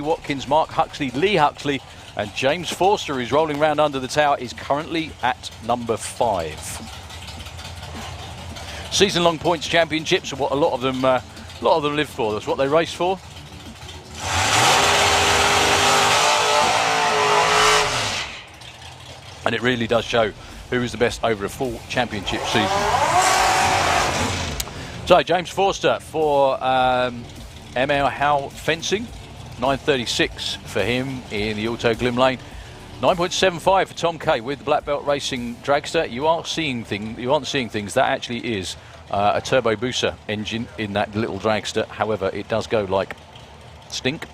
Watkins, Mark Huxley, Lee Huxley, and James Forster, who's rolling around under the tower, is currently at number 5. Season-long points championships are what a lot of them live for. That's what they race for. And it really does show who is the best over a full championship season. So James Forster for ML Howe Fencing, 9:36 for him in the Auto Glim Lane. 9.75 for Tom Kay with the Black Belt Racing Dragster. You aren't seeing things. That actually is a turbo booster engine in that little dragster. However, it does go like stink.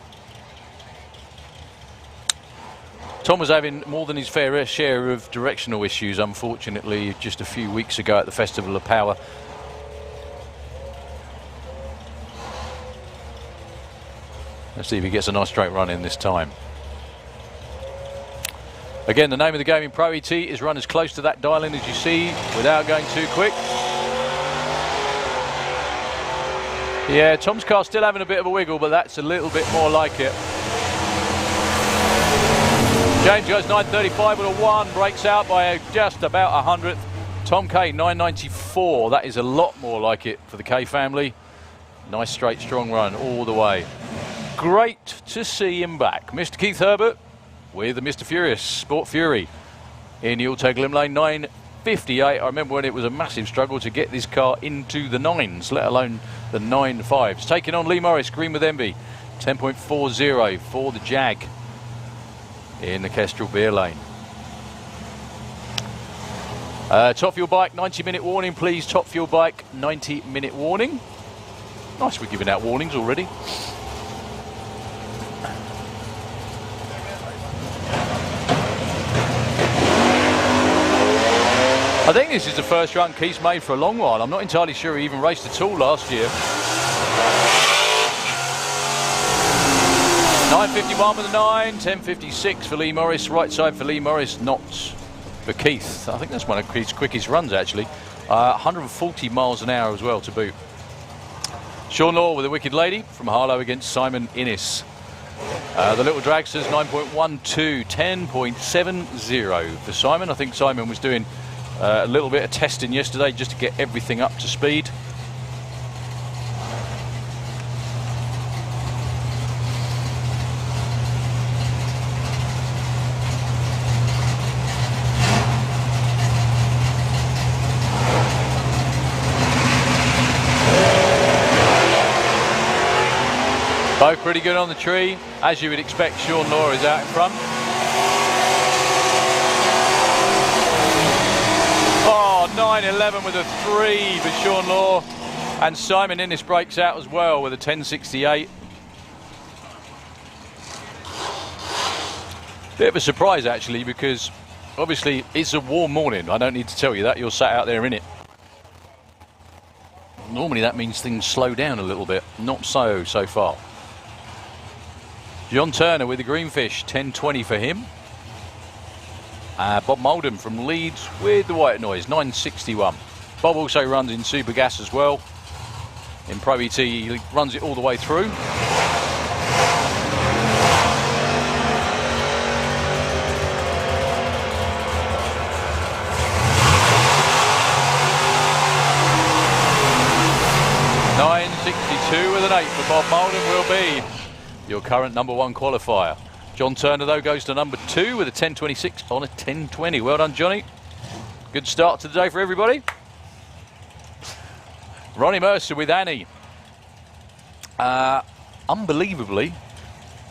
Tom was having more than his fair share of directional issues, unfortunately, just a few weeks ago at the Festival of Power. Let's see if he gets a nice straight run in this time. Again, the name of the game in Pro ET is run as close to that dial-in as you see without going too quick. Yeah, Tom's car's still having a bit of a wiggle, but that's a little bit more like it. James goes 9:35 with a 1, breaks out by just about 100th. Tom Kay 9:94. That is a lot more like it for the Kay family. Nice straight strong run all the way. Great to see him back. Mr. Keith Herbert with the Mr. Furious Sport Fury in the Auto Glim Lane, 9:58. I remember when it was a massive struggle to get this car into the 9s, let alone the 9.5s. Taking on Lee Morris, Green with Envy, 10.40 for the Jag in the Kestrel Beer Lane. Top Fuel Bike, 90-minute warning, please. Top Fuel Bike, 90-minute warning. Nice, we're giving out warnings already. I think this is the first run Keith's made for a long while. I'm not entirely sure he even raced at all last year. 9:51 with a 9, 10:56 for Lee Morris. Right side for Lee Morris, not for Keith. I think that's one of Keith's quickest runs, actually. 140 miles an hour as well to boot. Sean Law with a Wicked Lady from Harlow against Simon Innes. The little dragsters, 9.12, 10.70 for Simon. I think Simon was doing a little bit of testing yesterday just to get everything up to speed. Both pretty good on the tree. As you would expect, Sean Law is out in front. Oh, 9:11 with a 3 for Sean Law. And Simon Innes breaks out as well with a 10:68. Bit of a surprise, actually, because obviously it's a warm morning. I don't need to tell you that. You're sat out there in it. Normally that means things slow down a little bit. Not so far. John Turner with the Greenfish, 10:20 for him. Bob Moldham from Leeds with the White Noise, 9:61. Bob also runs in Super Gas as well. In Pro ET, he runs it all the way through. .962 with an 8 for Bob Moldham will be your current #1 qualifier. John Turner, though, goes to #2 with a 10:26 on a 10:20. Well done, Johnny. Good start to the day for everybody. Ronnie Mercer with Annie. Unbelievably,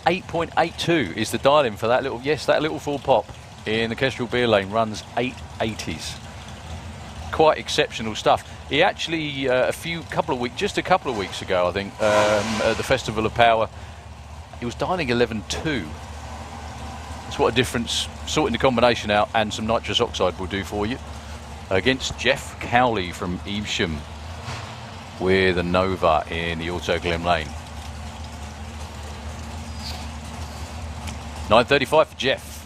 8.82 is the dial-in for that little, that little full pop in the Kestrel Beer Lane. Runs 880s. Quite exceptional stuff. He actually, just a couple of weeks ago, I think, at the Festival of Power, he was dialing 11.2. That's what a difference sorting the combination out and some nitrous oxide will do for you. Against Jeff Cowley from Evesham with a Nova in the Auto Glim Lane. 9:35 for Jeff.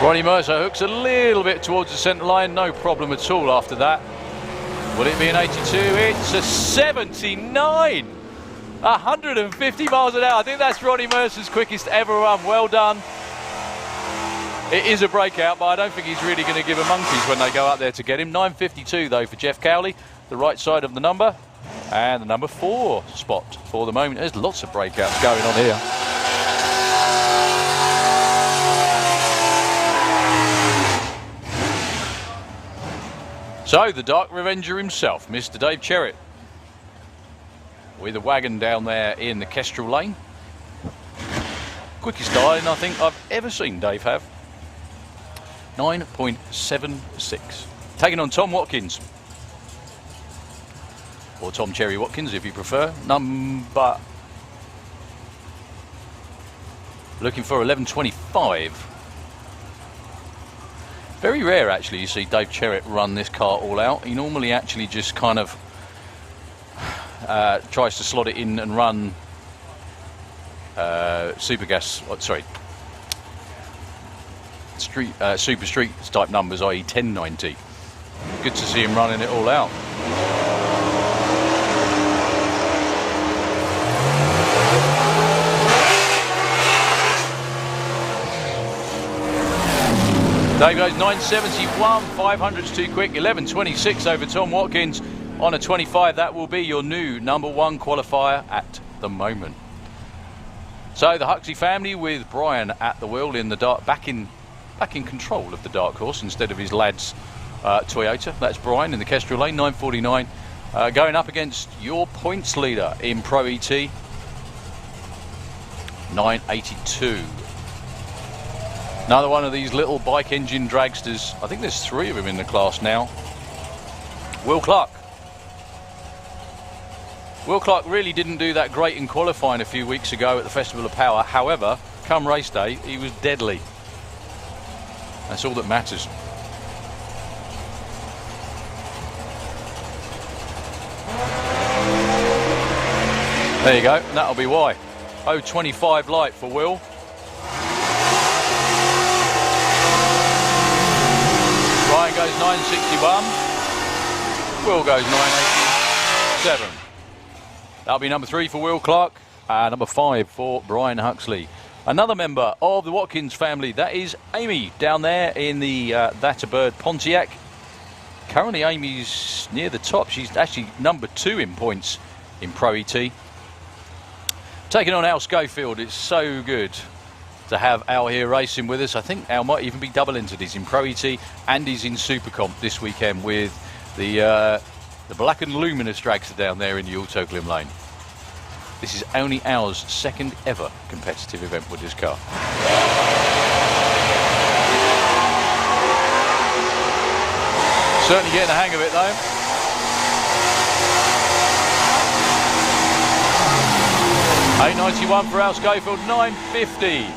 Ronnie Mercer hooks a little bit towards the centre line, no problem at all after that. Will it be an 82? It's a 79. 150 miles an hour. I think that's Ronnie Mercer's quickest ever run. Well done. It is a breakout, but I don't think he's really going to give a monkeys when they go up there to get him. 9.52 though for Jeff Cowley, the right side of the number, and the number 4 spot for the moment. There's lots of breakouts going on here. So the Dark Revenger himself, Mr. Dave Cherritt, with a wagon down there in the Kestrel lane. Quickest dialing I think I've ever seen Dave have. 9.76. Taking on Tom Watkins. Or Tom Cherry Watkins if you prefer. Number... looking for 11.25. Very rare actually you see Dave Cherritt run this car all out. He normally actually just kind of tries to slot it in and run super street type numbers, i.e. 1090. Good to see him running it all out. Dave goes 971, 500's too quick, 11.26 over Tom Watkins on a 25. That will be your new number 1 qualifier at the moment. So the Huxley family with Brian at the wheel in the dark, back in control of the dark horse instead of his lad's Toyota. That's Brian in the Kestrel lane, 9.49, going up against your points leader in Pro ET, 9.82. Another one of these little bike engine dragsters. I think there's 3 of them in the class now. Will Clark. Will Clark really didn't do that great in qualifying a few weeks ago at the Festival of Power. However, come race day, he was deadly. That's all that matters. There you go, and that'll be why. 0.25 light for Will. Ryan goes 9.61. Will goes 9.87. That'll be number 3 for Will Clark. Number 5 for Brian Huxley. Another member of the Watkins family, that is Amy down there in the That a Bird Pontiac. Currently Amy's near the top. She's actually number 2 in points in Pro ET. Taking on Al Schofield. It's so good to have Al here racing with us. I think Al might even be double entered. He's in Pro ET and he's in Super Comp this weekend with the Black and Luminous dragster down there in the Autoglim lane. This is only Al's second ever competitive event with this car. Certainly getting the hang of it though. $8.91 for Al Schofield, $9.50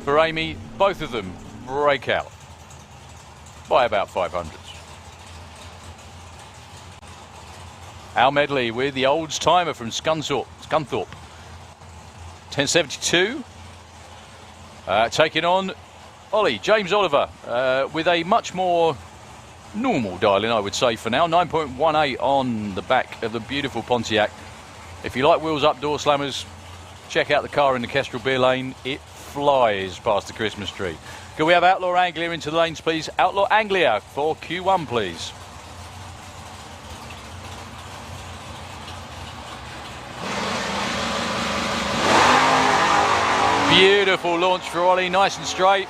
for Amy. Both of them break out by about 500s. Al Medley with the Olds timer from Scunthorpe. 10.72. Taking on Ollie, James Oliver, with a much more normal dialing, I would say, for now. 9.18 on the back of the beautiful Pontiac. If you like wheels up door slammers, check out the car in the Kestrel Beer Lane. It flies past the Christmas tree. Can we have Outlaw Anglia into the lanes, please? Outlaw Anglia for Q1, please. Beautiful launch for Ollie, nice and straight.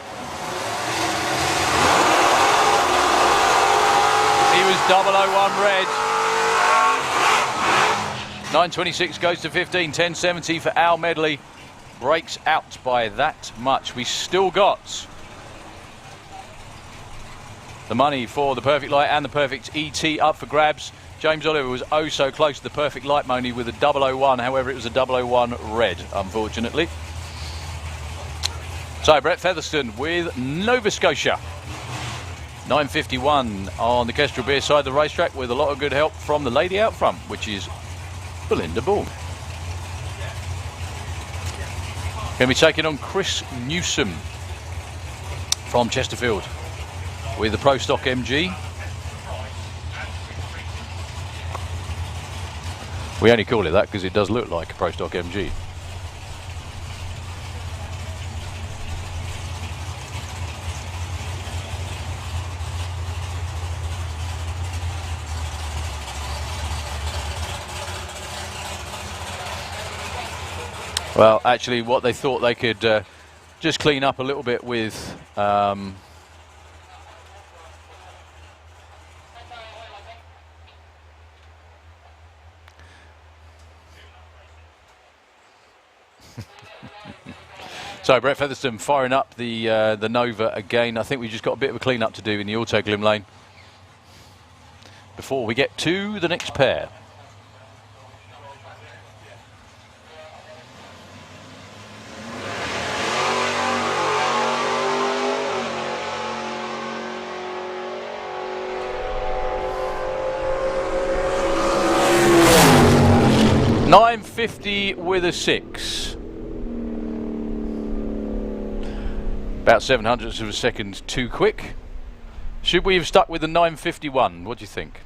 He was 001 red. 9.26 goes to 15, 10.70 for Al Medley. Breaks out by that much. We still got the money for the Perfect Light and the Perfect ET up for grabs. James Oliver was oh so close to the Perfect Light money with a 001. However, it was a 001 red, unfortunately. So Brett Featherstone with Nova Scotia. 9.51 on the Kestrel Beer side of the racetrack with a lot of good help from the lady out front, which is Belinda Bourne. Going to be taking on Chris Newsom from Chesterfield with the Pro Stock MG. We only call it that because it does look like a Pro Stock MG. Well, actually, what they thought they could just clean up a little bit with so Brett Featherstone firing up the Nova again. I think we've just got a bit of a clean up to do in the auto glim lane before we get to the next pair. .950 with a 6. About 700ths of a second too quick. Should we have stuck with the 951? What do you think?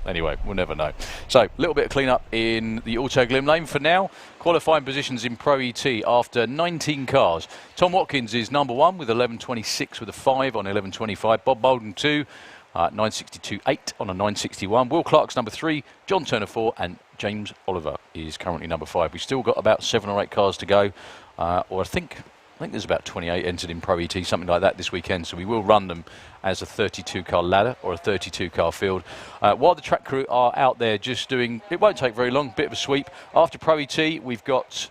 Anyway, we'll never know. So, a little bit of clean up in the auto glim lane for now. Qualifying positions in Pro ET after 19 cars. Tom Watkins is number 1 with 11.26 with a 5 on 11.25. Bob Bolden 2. 962.8 on a 961. Will Clark's number 3, John Turner 4, and James Oliver is currently number 5. We've still got about 7 or 8 cars to go, or I think there's about 28 entered in Pro ET, something like that this weekend. So we will run them as a 32-car ladder or a 32-car field. While the track crew are out there just doing, it won't take very long, bit of a sweep. After Pro ET, we've got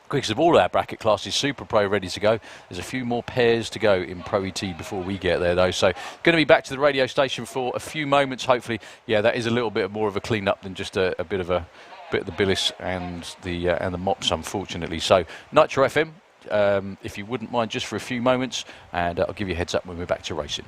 quickest of all our bracket classes, Super Pro, ready to go. There's a few more pairs to go in Pro ET before we get there, though. So, going to be back to the radio station for a few moments. Hopefully, yeah, that is a little bit more of a clean-up than just a bit of the Billis and the mops, unfortunately. So, Nitro FM, if you wouldn't mind, just for a few moments, and I'll give you a heads up when we're back to racing.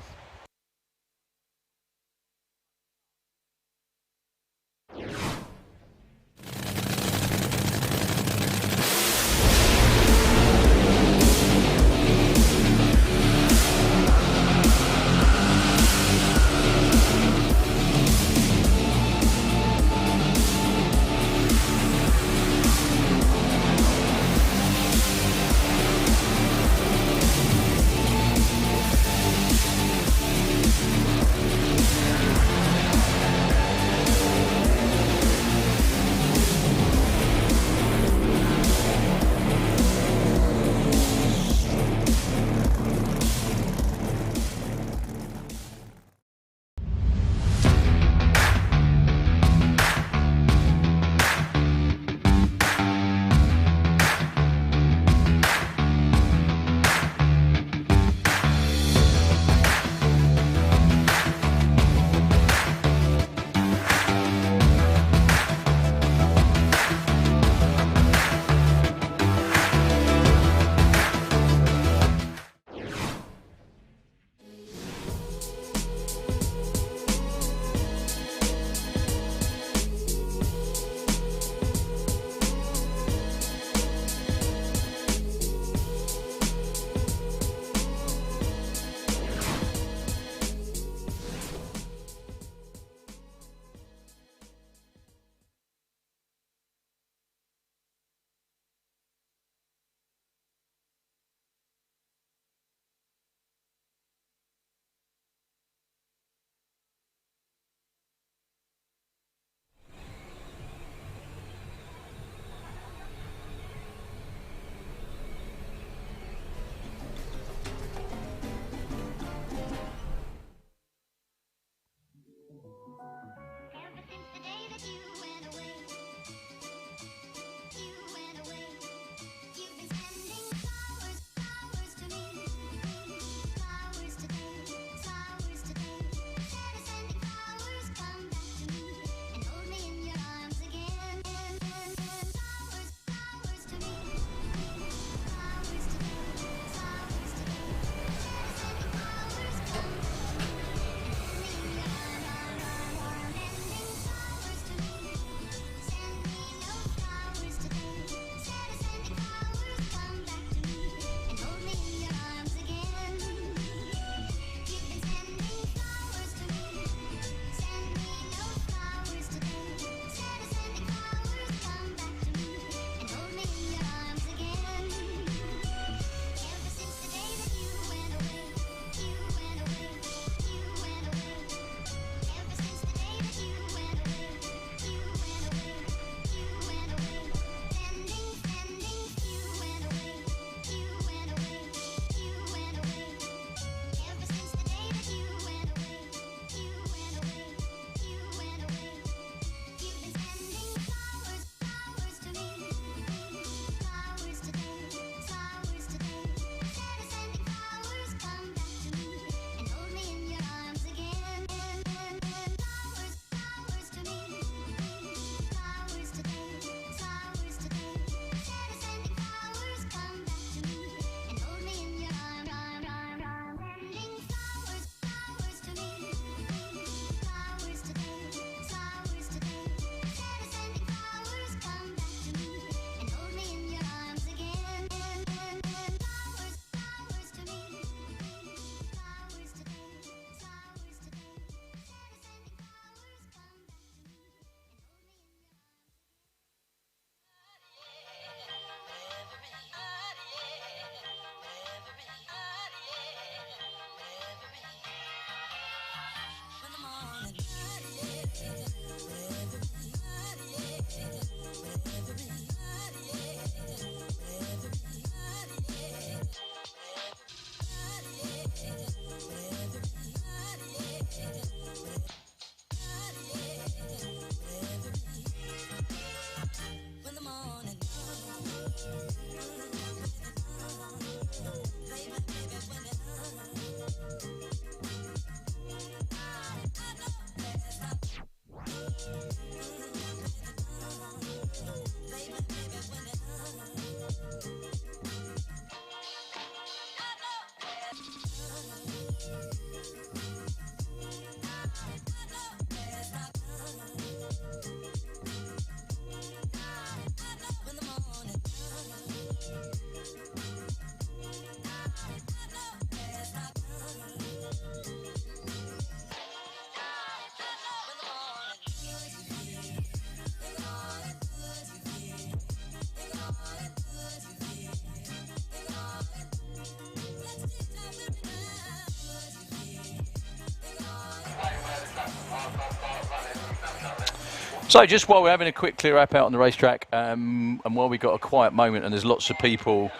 So just while we're having a quick clear up out on the racetrack, and while we've got a quiet moment and there's lots of people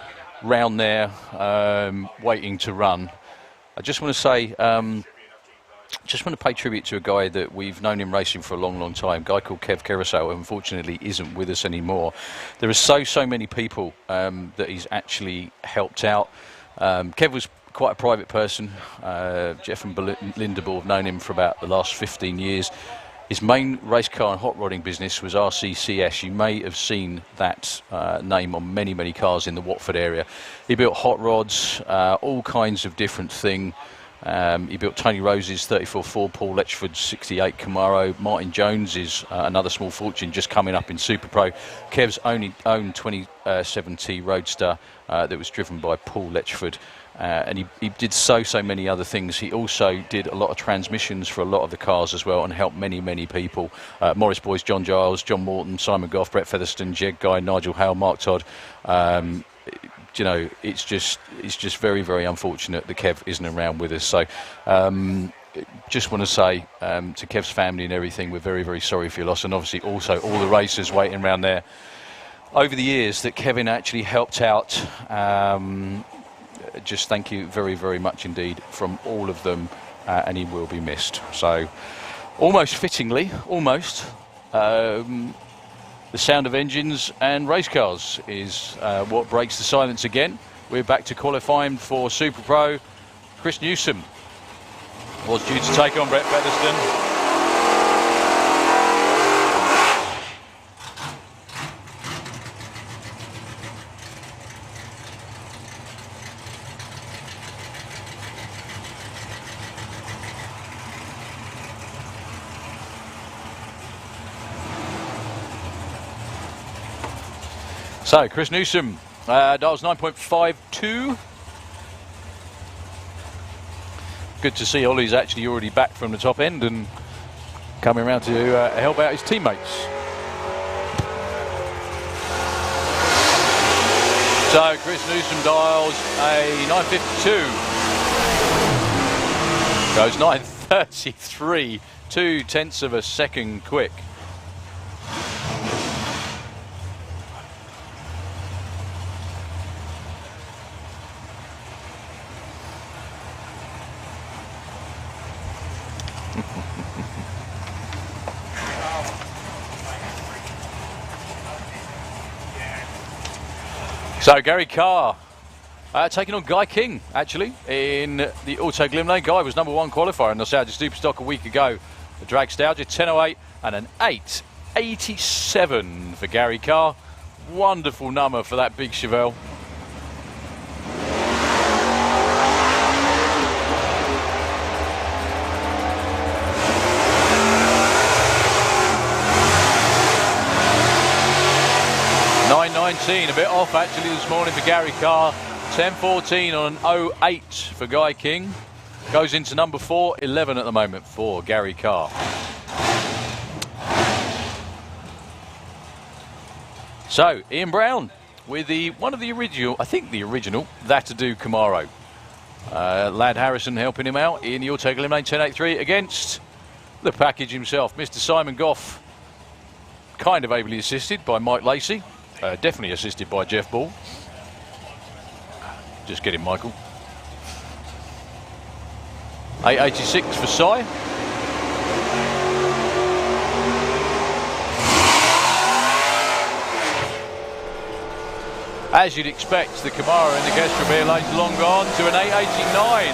round there waiting to run, I just want to say, just want to pay tribute to a guy that we've known in racing for a long, long time, a guy called Kev Carousel, who unfortunately isn't with us anymore. There are so many people that he's actually helped out. Kev was quite a private person. Jeff and Belinda have known him for about the last 15 years. His main race car and hot rodding business was RCCS. You may have seen that name on many cars in the Watford area. He built hot rods, all kinds of different things. He built Tony Rose's 34 Ford, Paul Letchford's 68 Camaro. Martin Jones is another small fortune just coming up in Super Pro. Kev's own 27T Roadster that was driven by Paul Letchford. And he did so many other things. He also did a lot of transmissions for a lot of the cars as well and helped many people. Morris Boys, John Giles, John Morton, Simon Goff, Brett Featherstone, Jed Guy, Nigel Hale, Mark Todd. You know, it's just very unfortunate that Kev isn't around with us. So just want to say to Kev's family and everything, we're very sorry for your loss, and obviously also all the racers waiting around there over the years that Kevin actually helped out. Just thank you very much indeed from all of them, and he will be missed. So almost fittingly, the sound of engines and race cars is what breaks the silence again. We're back to qualifying for Super Pro. Chris Newsom was due to take on Brett Featherstone. So, Chris Newsom, dials 9.52. Good to see Ollie's actually already back from the top end and coming around to help out his teammates. So, Chris Newsom dials a 9.52. Goes 9.33, 0.2 of a second quick. So Gary Carr taking on Guy King, actually, in the Auto Glimlane. Guy was #1 qualifier in the Nostalgia Superstock a week ago. The Dragstalgia 10.08 and an 8.87 for Gary Carr. Wonderful number for that big Chevelle. A bit off actually this morning for Gary Carr. 10.14 on an 08 for Guy King. Goes into number 4, 11 at the moment for Gary Carr. So Ian Brown with one of the original, I think the original, That To Do Camaro. Lad Harrison helping him out in the Auto Glimlane 10.83 against the package himself, Mr. Simon Goff. Kind of ably assisted by Mike Lacey. Definitely assisted by Jeff Ball. Just get him, Michael. 8.86 for Si. As you'd expect, the Camaro in the Kestra Beer Lane's long gone to an 8.89.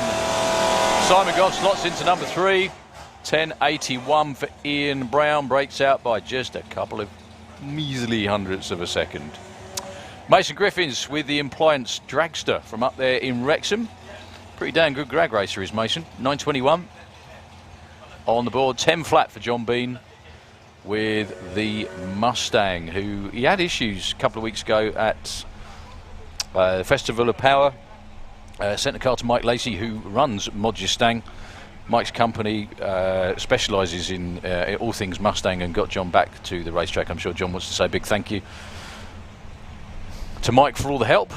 Simon Goff slots into number 3. 10.81 for Ian Brown. Breaks out by just a couple of measly hundredths of a second. Mason Griffins with the Impliance Dragster from up there in Wrexham. Pretty damn good drag racer is Mason. 9.21 on the board. 10 flat for John Bean with the Mustang, who he had issues a couple of weeks ago at Festival of Power. Sent the car to Mike Lacey, who runs Modjestang. Mike's company specialises in all things Mustang, and got John back to the racetrack. I'm sure John wants to say a big thank you to Mike for all the help.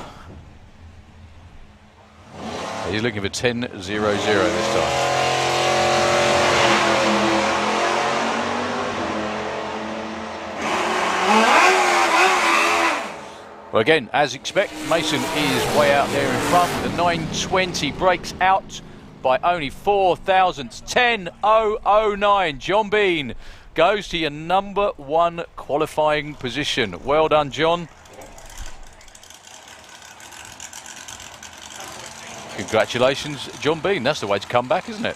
He's looking for 10.00 this time. Well, again, as expected, Mason is way out there in front. The 920 breaks out by only 4 thousandths. 10.009. John Bean goes to your number 1 qualifying position. Well done, John. Congratulations, John Bean. That's the way to come back, isn't it?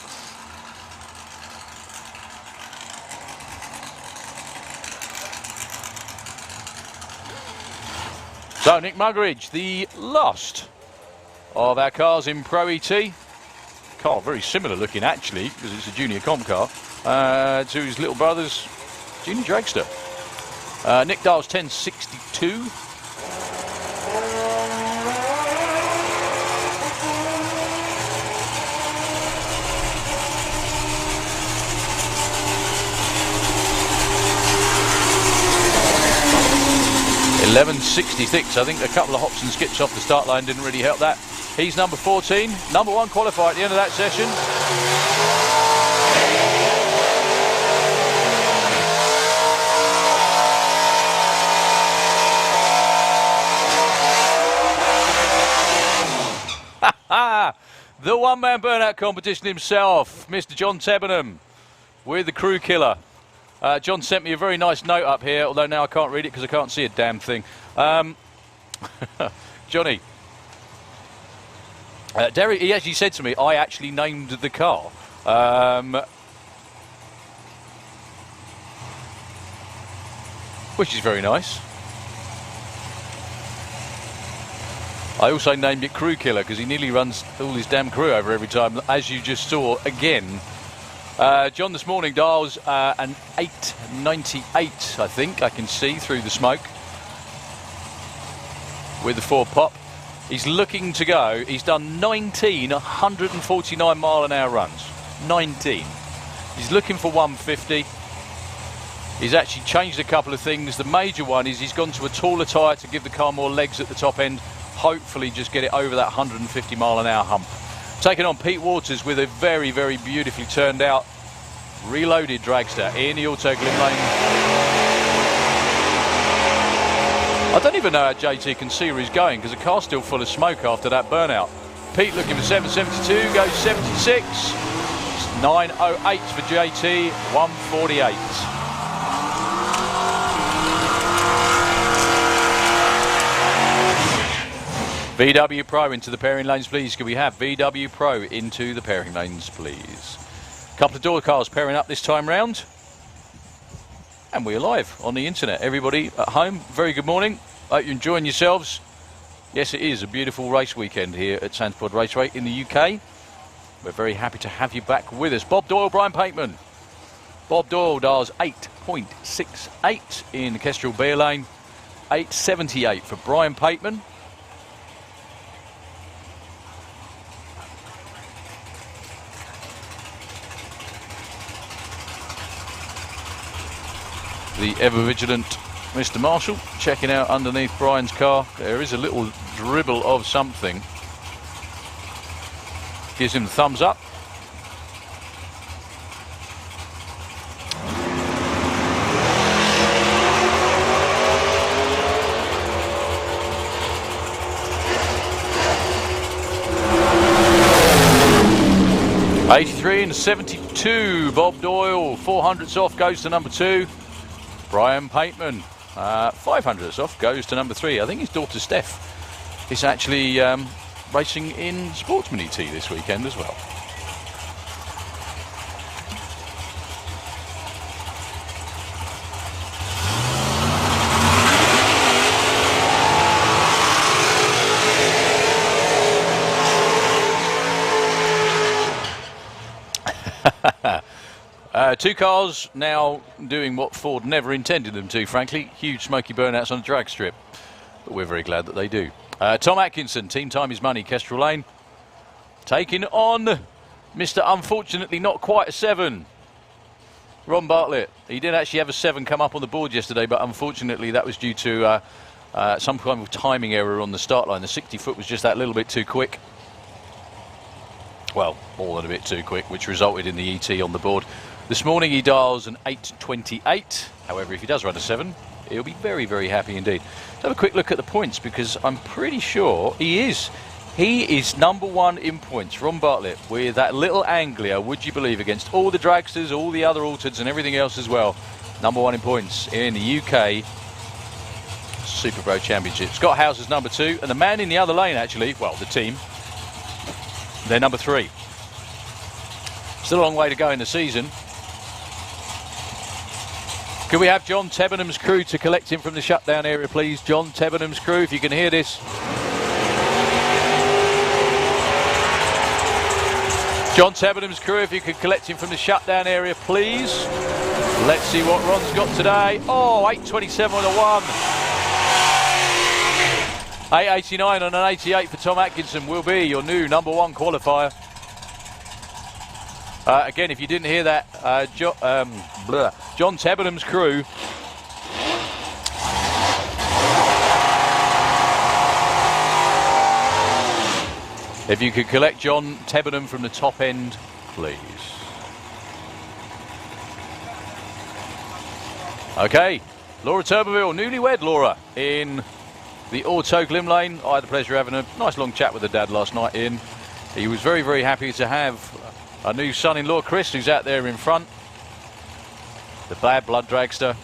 So, Nick Muggeridge, the last of our cars in Pro ET. Car very similar looking, actually, because it's a junior comp car, to his little brother's junior dragster. Nick Dahl's 1062. .11.66. I think a couple of hops and skips off the start line didn't really help that. He's number 14, number 1 qualifier at the end of that session. The one-man burnout competition himself, Mr. John Debenham, with the crew killer. John sent me a very nice note up here, although now I can't read it because I can't see a damn thing. Johnny, Derek, he actually said to me, I actually named the car. Which is very nice. I also named it Crew Killer because he nearly runs all his damn crew over every time, as you just saw again. John this morning dials an 898, I think. I can see through the smoke with the 4 pop. He's looking to go. He's done 19 149 mile an hour runs. 19. He's looking for 150. He's actually changed a couple of things. The major one is he's gone to a taller tyre to give the car more legs at the top end. Hopefully just get it over that 150 mile an hour hump. Taking on Pete Waters with a very, very beautifully turned out reloaded dragster in the Auto Glim Lane. I don't even know how JT can see where he's going because the car's still full of smoke after that burnout. Pete looking for 772, goes 76. It's 908 for JT, 148. VW Pro into the pairing lanes, please. Can we have VW Pro into the pairing lanes, please? A couple of door cars pairing up this time round. And we're live on the internet. Everybody at home, very good morning. Hope you're enjoying yourselves. Yes, it is a beautiful race weekend here at Sandsport Raceway in the UK. We're very happy to have you back with us. Bob Doyle, Brian Pateman. Bob Doyle does 8.68 in the Kestrel Beer Lane. 8.78 for Brian Pateman. The ever-vigilant Mr. Marshall checking out underneath Brian's car. There is a little dribble of something. Gives him the thumbs up. '83 and 72. Bob Doyle, 400ths off, goes to number 2. Brian Pateman, 500ths off, goes to number 3. I think his daughter Steph is actually racing in Sportsman ET this weekend as well. Two cars now doing what Ford never intended them to, frankly. Huge smoky burnouts on a drag strip. But we're very glad that they do. Tom Atkinson, Team Time is Money, Kestrel Lane. Taking on Mr. Unfortunately Not Quite a 7. Ron Bartlett. He did actually have a 7 come up on the board yesterday, but unfortunately that was due to some kind of timing error on the start line. The 60-foot was just that little bit too quick. Well, more than a bit too quick, which resulted in the ET on the board. This morning he dials an 8.28. However, if he does run a 7, He'll be very, very happy indeed. Let's have a quick look at the points, because I'm pretty sure he is number one in points from Bartlett with that little Anglia, would you believe, against all the dragsters, all the other Altereds and everything else as well. Number one in points in the UK Super Pro Championship. Scott Houser's number 2, and the man in the other lane, actually, well, the team, they're number 3. Still a long way to go in the season. Can we have John Debenham's crew to collect him from the shutdown area, please? John Debenham's crew, if you can hear this. John Debenham's crew, if you could collect him from the shutdown area, please. Let's see what Ron's got today. Oh, 8.27 on a 1. 8.89 on an 88 for Tom Atkinson will be your new number 1 qualifier. Again, if you didn't hear that, John Debenham's crew. If you could collect John Debenham from the top end, please. Okay, Laura Turbeville, newlywed Laura, in the Auto Glim Lane. I had the pleasure of having a nice long chat with her dad last night in. He was very, very happy to have a new son-in-law, Chris, who's out there in front. The bad blood dragster.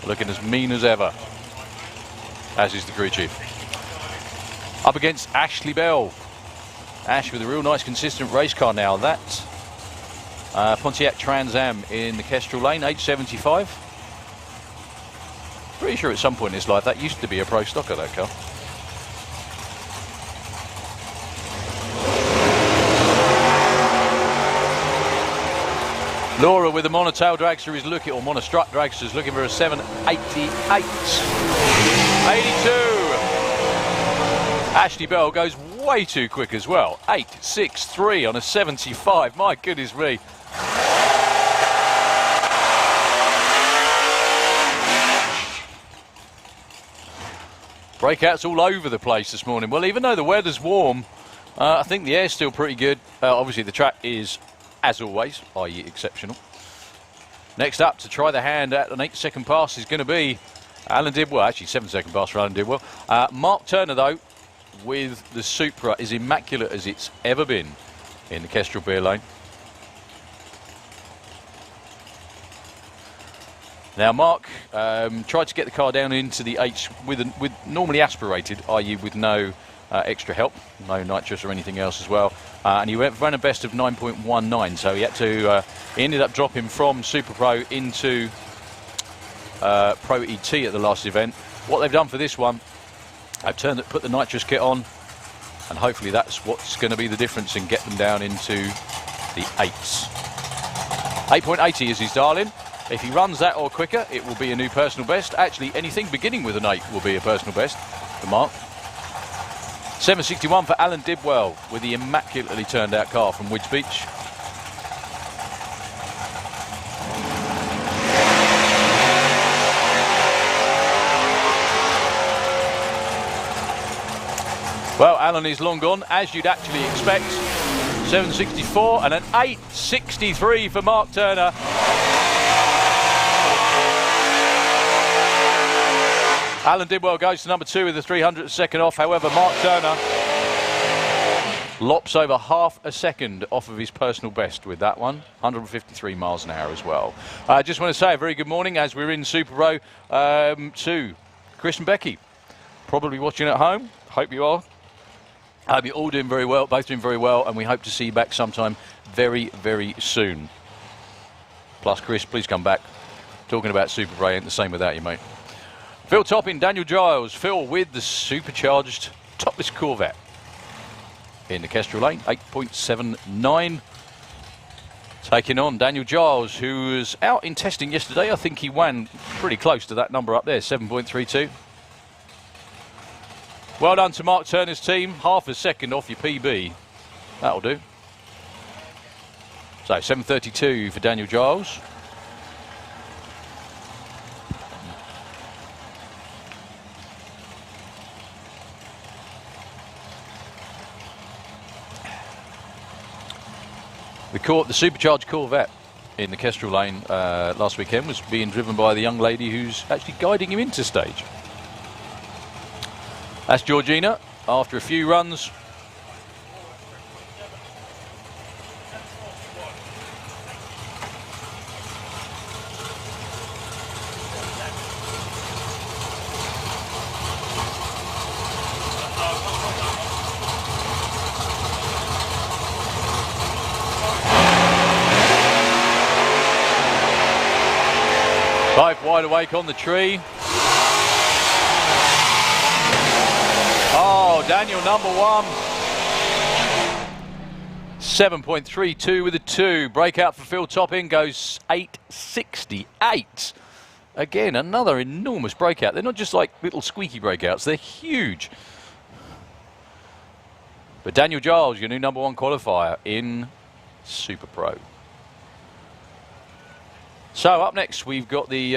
Looking as mean as ever. As is the crew chief. Up against Ashley Bell. Ash with a real nice consistent race car now. That's Pontiac Trans Am in the Kestrel lane, 8.75. Pretty sure at some point in his life that used to be a pro stocker, that car. Laura with the monotail dragster is looking, or monostrut dragster is looking for a 7.88. 82. Ashley Bell goes way too quick as well. 8.63 on a 75. My goodness me. Breakouts all over the place this morning. Well, even though the weather's warm, I think the air's still pretty good. Obviously, the track is, as always, i.e. exceptional. Next up to try the hand at an 8-second pass is going to be Alan Dibwell. Actually, 7-second pass for Alan Dibwell. Mark Turner, though, with the Supra, is immaculate as it's ever been in the Kestrel Beer Lane. Now, Mark tried to get the car down into the H with normally aspirated, i.e. with no extra help, no nitrous or anything else as well. And he ran a best of 9.19, so he had to. He ended up dropping from Super Pro into Pro ET at the last event. What they've done for this one, they've put the nitrous kit on, and hopefully that's what's going to be the difference and get them down into the 8s. 8.80 is his darling. If he runs that or quicker, it will be a new personal best. Actually, anything beginning with an 8 will be a personal best for Mark. 7.61 for Alan Dibwell with the immaculately turned out car from Widge Beach. Well, Alan is long gone, as you'd actually expect. 7.64 and an 8.63 for Mark Turner. Alan Dibwell goes to number 2 with the 300th second off. However, Mark Turner lops over half a second off of his personal best with that one. 153 miles an hour as well. I just want to say a very good morning as we're in Super Pro to Chris and Becky. Probably watching at home. Hope you are. Hope you're all doing very well, both doing very well, and we hope to see you back sometime very, very soon. Plus, Chris, please come back. Talking about Super Pro ain't the same without you, mate. Phil Topping, Daniel Giles. Phil with the supercharged topless Corvette in the Kestrel Lane, 8.79. Taking on Daniel Giles, who was out in testing yesterday. I think he won pretty close to that number up there, 7.32. Well done to Mark Turner's team. Half a second off your PB. That'll do. So 7.32 for Daniel Giles. The supercharged Corvette in the Kestrel lane last weekend was being driven by the young lady who's actually guiding him into stage. That's Georgina after a few runs. Both wide awake on the tree. Oh, Daniel number 1. 7.32 with a 2. Breakout for Phil Topping goes 8.68. Again, another enormous breakout. They're not just like little squeaky breakouts, they're huge. But Daniel Giles, your new number 1 qualifier in Super Pro. So up next we've got the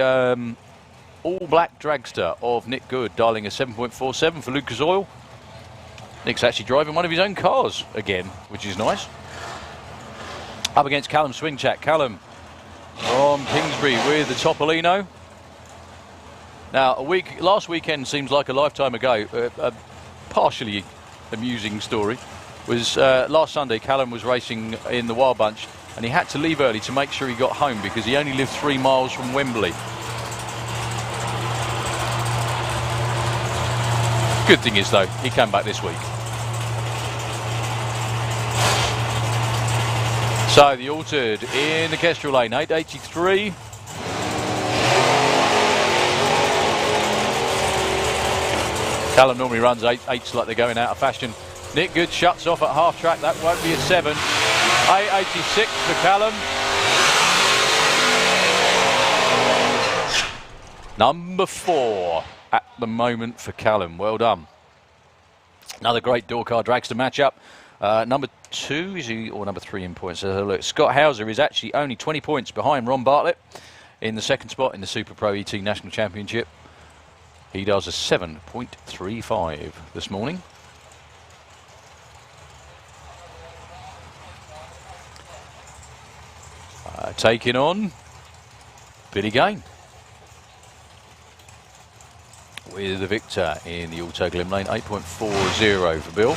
all-black dragster of Nick Good, dialing a 7.47 for Lucas Oil. Nick's actually driving one of his own cars again, which is nice. Up against Callum Swingchat. Callum from Kingsbury with the Topolino. Now, last weekend seems like a lifetime ago. A partially amusing story was last Sunday. Callum was racing in the Wild Bunch, and he had to leave early to make sure he got home because he only lived 3 miles from Wembley. Good thing is, though, he came back this week. So the altered in the Kestrel lane, 8.83. Callum normally runs 8.8s like they're going out of fashion. Nick Good shuts off at half track. That won't be a 7. 8.86 for Callum. Number 4 at the moment for Callum. Well done. Another great door car dragster matchup. Number 2 is he, or number 3 in points? Look, Scott Hauser is actually only 20 points behind Ron Bartlett in the 2nd spot in the Super Pro ET National Championship. He does a 7.35 this morning. Taking on Billy Gain with the victor in the Auto Glim lane, 8.40 for Bill.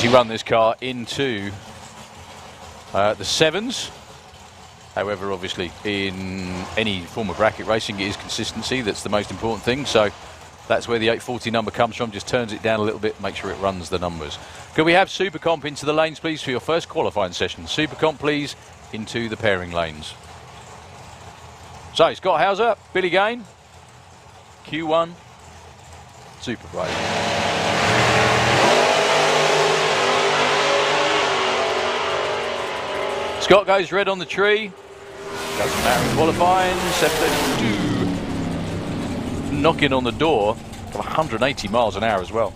He run this car into the 7s. However, obviously, in any form of bracket racing, it is consistency that's the most important thing. So that's where the 840 number comes from. Just turns it down a little bit, make sure it runs the numbers. Could we have Super Comp into the lanes, please, for your first qualifying session? Super Comp, please, into the pairing lanes. So, Scott Hauser, Billy Gain, Q1, Super Pro. Scott goes red on the tree. Doesn't matter in qualifying. 7.32. Knocking on the door. 180 miles an hour as well.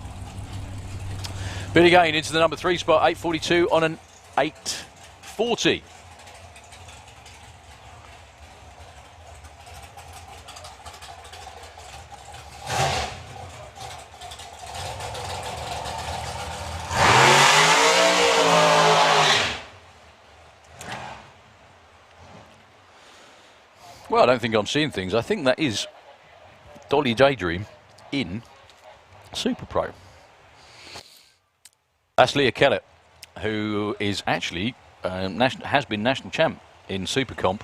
Billy Gain into the number 3 spot. 8.42 on an 8.40. Well, I don't think I'm seeing things. I think that is Dolly Daydream in Super Pro. That's Leah Kellett, who is actually has been national champ in Super Comp.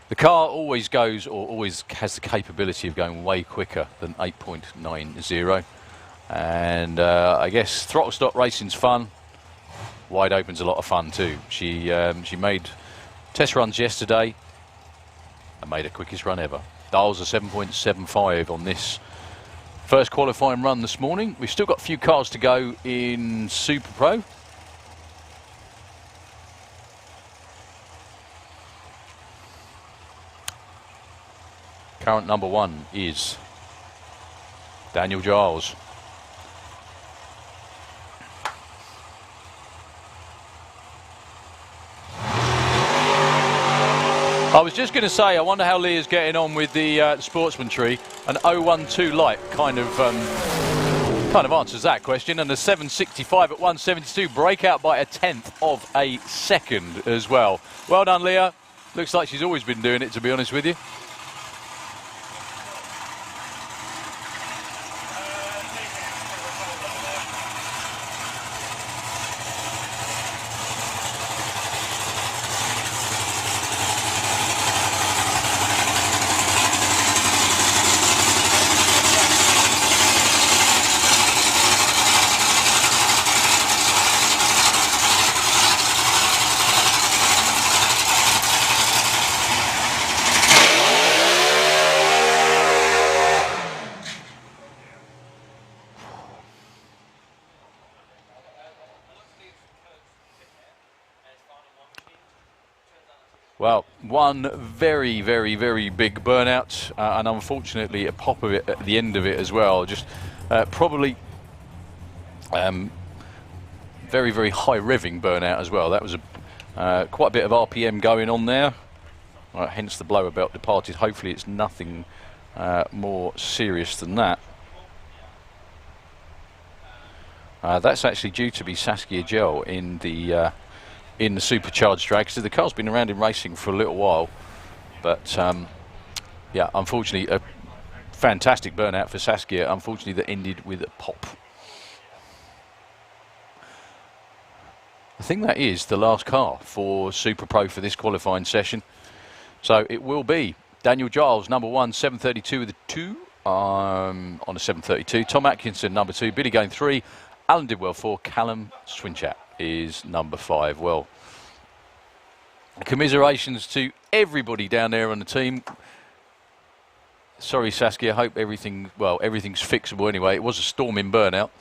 The car always goes, or always has the capability of going way quicker than 8.90. And I guess throttle stop racing's fun. Wide open's a lot of fun too. She made test runs yesterday and made her quickest run ever. Dials a 7.75 on this first qualifying run this morning. We've still got a few cars to go in Super Pro. Current number 1 is Daniel Giles. I was just going to say, I wonder how Leah's getting on with the Sportsman tree. An 012 light kind of answers that question. And the 765 at 172, breakout by a tenth of a second as well. Well done, Leah. Looks like she's always been doing it, to be honest with you. Well, one very, very, very big burnout, and unfortunately a pop of it at the end of it as well. Just probably very, very high revving burnout as well. That was quite a bit of RPM going on there. Hence the blower belt departed. Hopefully it's nothing more serious than that. That's actually due to be Saskia Gell in the supercharged drag. So the car's been around in racing for a little while, but yeah, unfortunately a fantastic burnout for Saskia, unfortunately that ended with a pop. I think that is the last car for Super Pro for this qualifying session. So it will be Daniel Giles, number 1, 732 with a 2 on a 732. Tom Atkinson, number 2. Billy going 3. Alan Didwell 4. Callum Swinchat is number 5. Well, commiserations to everybody down there on the team. Sorry, Saskia. I hope everything's fixable anyway. It was a storming burnout.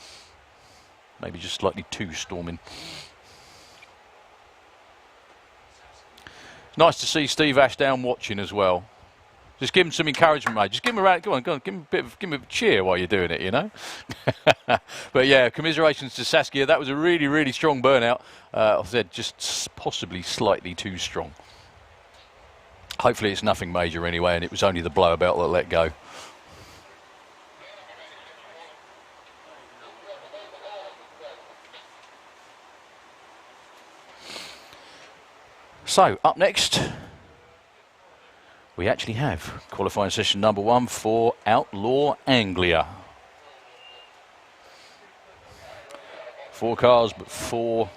Maybe just slightly too storming. Nice to see Steve Ashdown watching as well. Just give him some encouragement, mate. Just give him a round. Go on, give him a cheer while you're doing it, you know. But yeah, commiserations to Saskia. That was a really, really strong burnout. I said just possibly slightly too strong. Hopefully it's nothing major anyway, and it was only the blower belt that let go. So, up next, we actually have qualifying session number 1 for Outlaw Anglia. 4 cars, but 4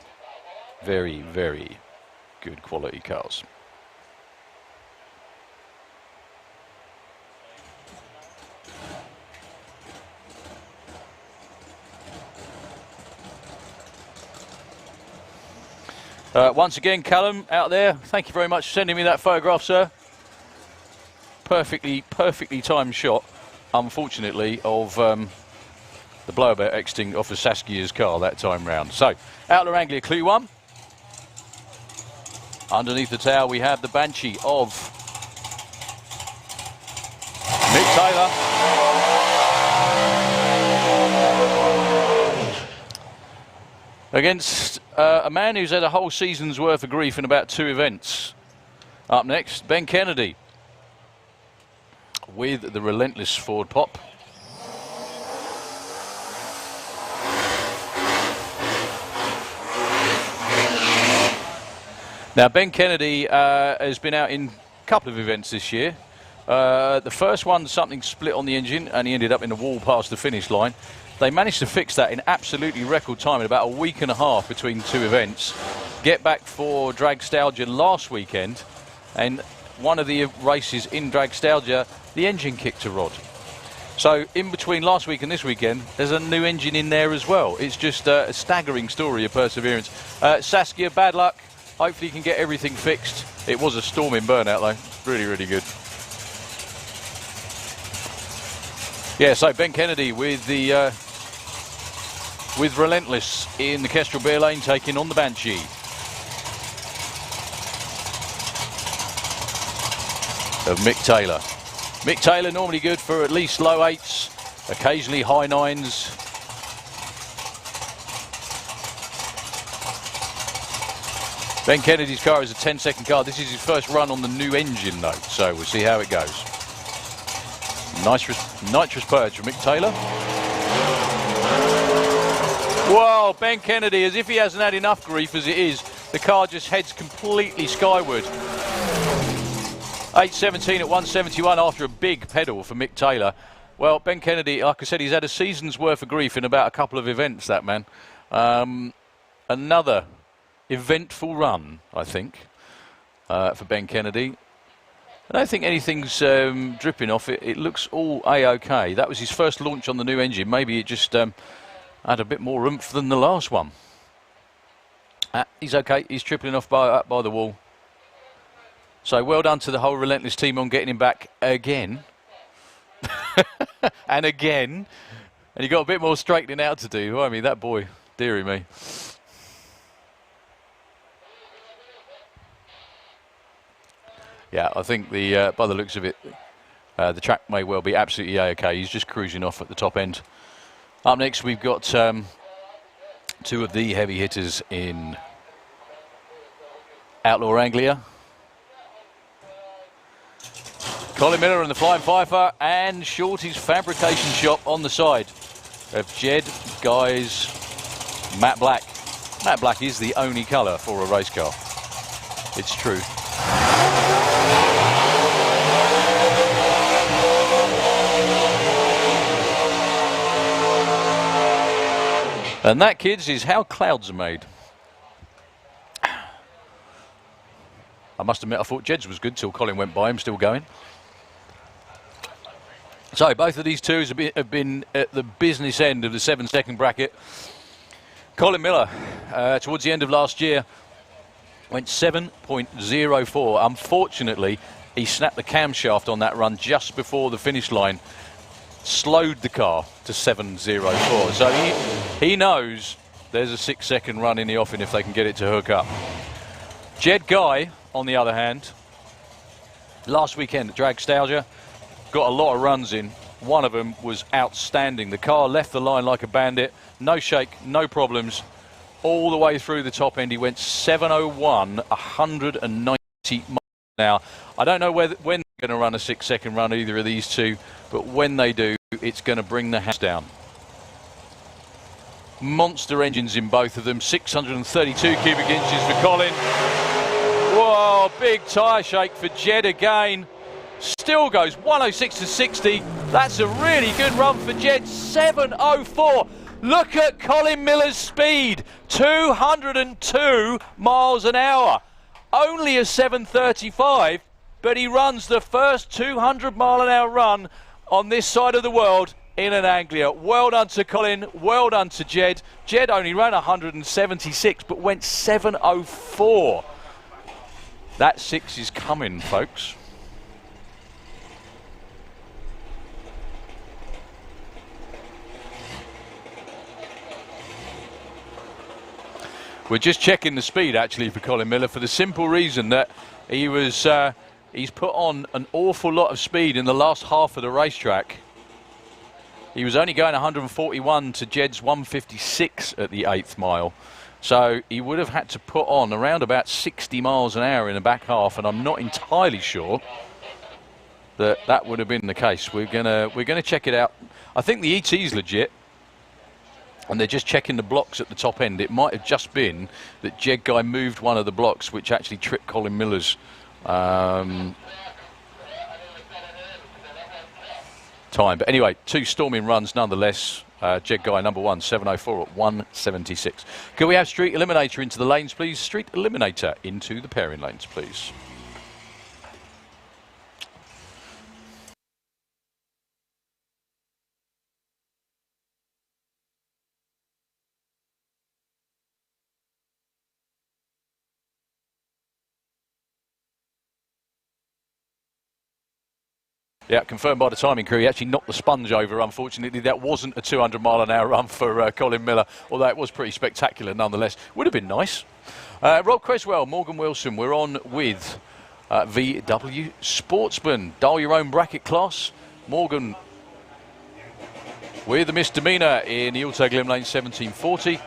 very, very good quality cars. Once again, Callum, out there, thank you very much for sending me that photograph, sir. Perfectly timed shot, unfortunately, of the blower belt exiting off of Saskia's car that time round. So, Outlaw Anglia, clue 1. Underneath the tower, we have the Banshee of Mick Taylor. Against a man who's had a whole season's worth of grief in about 2 events. Up next, Ben Kennedy with the relentless Ford pop. Now, Ben Kennedy has been out in a couple of events this year. The first one, something split on the engine, and he ended up in the wall past the finish line. They managed to fix that in absolutely record time, in about a week and a half between 2 events. Get back for Dragstalgia last weekend, and one of the races in Dragstalgia, the engine kicked a rod. So in between last week and this weekend, there's a new engine in there as well. It's just a staggering story of perseverance. Saskia, bad luck. Hopefully you can get everything fixed. It was a storming burnout though. Really, really good. Yeah, so Ben Kennedy with the with Relentless in the Kestrel Beer Lane, taking on the Banshee. Of Mick Taylor. Mick Taylor normally good for at least low 8s, occasionally high 9s. Ben Kennedy's car is a 10-second car. This is his first run on the new engine, though, so we'll see how it goes. Nitrous purge from Mick Taylor. Whoa, Ben Kennedy, as if he hasn't had enough grief as it is, the car just heads completely skyward. 8.17 at 171 after a big pedal for Mick Taylor. Well, Ben Kennedy, like I said, he's had a season's worth of grief in about a couple of events, that man. Another eventful run, I think, for Ben Kennedy. I don't think anything's dripping off it. It looks all A-OK. That was his first launch on the new engine. Maybe it just had a bit more oomph than the last one. He's OK. He's tripling off up by the wall. So well done to the whole Relentless team on getting him back again. And again. And you've got a bit more straightening out to do. I mean, that boy, dearie me. Yeah, I think by the looks of it, the track may well be absolutely A-OK. He's just cruising off at the top end. Up next, we've got two of the heavy hitters in Outlaw Anglia. Colin Miller and the Flying Fifer, and Shorty's fabrication shop on the side of Jed Guy's matte black. Matte black is the only colour for a race car. It's true. And that, kids, is how clouds are made. I must admit, I thought Jed's was good till Colin went by. I'm still going. So both of these two have been at the business end of the 7-second bracket. Colin Miller, towards the end of last year, went 7.04. Unfortunately, he snapped the camshaft on that run just before the finish line. Slowed the car to 7.04. So he knows there's a 6-second run in the offing if they can get it to hook up. Jed Guy, on the other hand, last weekend at Dragstalgia, got a lot of runs in. One of them was outstanding. The car left the line like a bandit. No shake, no problems. All the way through the top end, he went 7.01, 190 miles an hour. I don't know when they're going to run a 6-second run, either of these two, but when they do, it's going to bring the house down. Monster engines in both of them, 632 cubic inches for Colin. Whoa, big tyre shake for Jed again. Still goes 106 to 60. That's a really good run for Jed, 7.04. Look at Colin Miller's speed, 202 miles an hour. Only a 7.35, but he runs the first 200 mile an hour run on this side of the world in an Anglia. Well done to Colin, well done to Jed. Jed only ran 176, but went 7.04. That 6 is coming, folks. We're just checking the speed, actually, for Colin Miller, for the simple reason that he's put on an awful lot of speed in the last half of the racetrack. He was only going 141 to Jed's 156 at the 8th mile. So he would have had to put on around about 60 miles an hour in the back half, and I'm not entirely sure that that would have been the case. We're gonna check it out. I think the ET's legit, and they're just checking the blocks at the top end. It might have just been that Jed Guy moved one of the blocks, which actually tripped Colin Miller's time. But anyway, 2 storming runs nonetheless. Jed Guy, number 1, 7.04 at 176. Can we have Street Eliminator into the lanes, please? Street Eliminator into the pairing lanes, please. Yeah, confirmed by the timing crew. He actually knocked the sponge over. Unfortunately, that wasn't a 200 mile an hour run for Colin Miller, although it was pretty spectacular nonetheless. Would have been nice. Rob Creswell, Morgan Wilson, we're on with VW Sportsman. Dial your own bracket class. Morgan with the misdemeanor in the Auto Glim Lane 1740.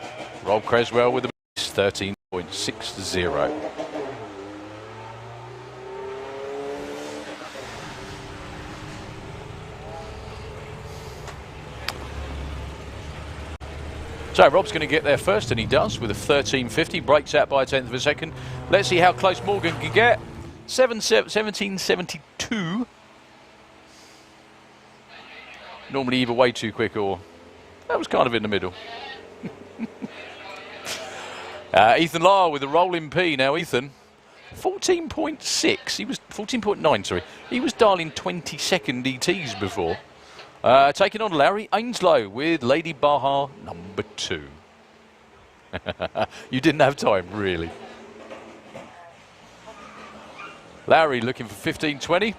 Rob Creswell with the 13. 14.60. So Rob's going to get there first, and he does with a 13.50. Breaks out by a tenth of a second. Let's see how close Morgan can get. 17.72. Normally either way too quick, or that was kind of in the middle. Ethan Lyle with a rolling P. Now Ethan, 14.6. He was 14.9. Sorry, he was dialing 20-second ETs before. Taking on Larry Ainslow with Lady Baja number 2. You didn't have time, really. Larry looking for 15.20.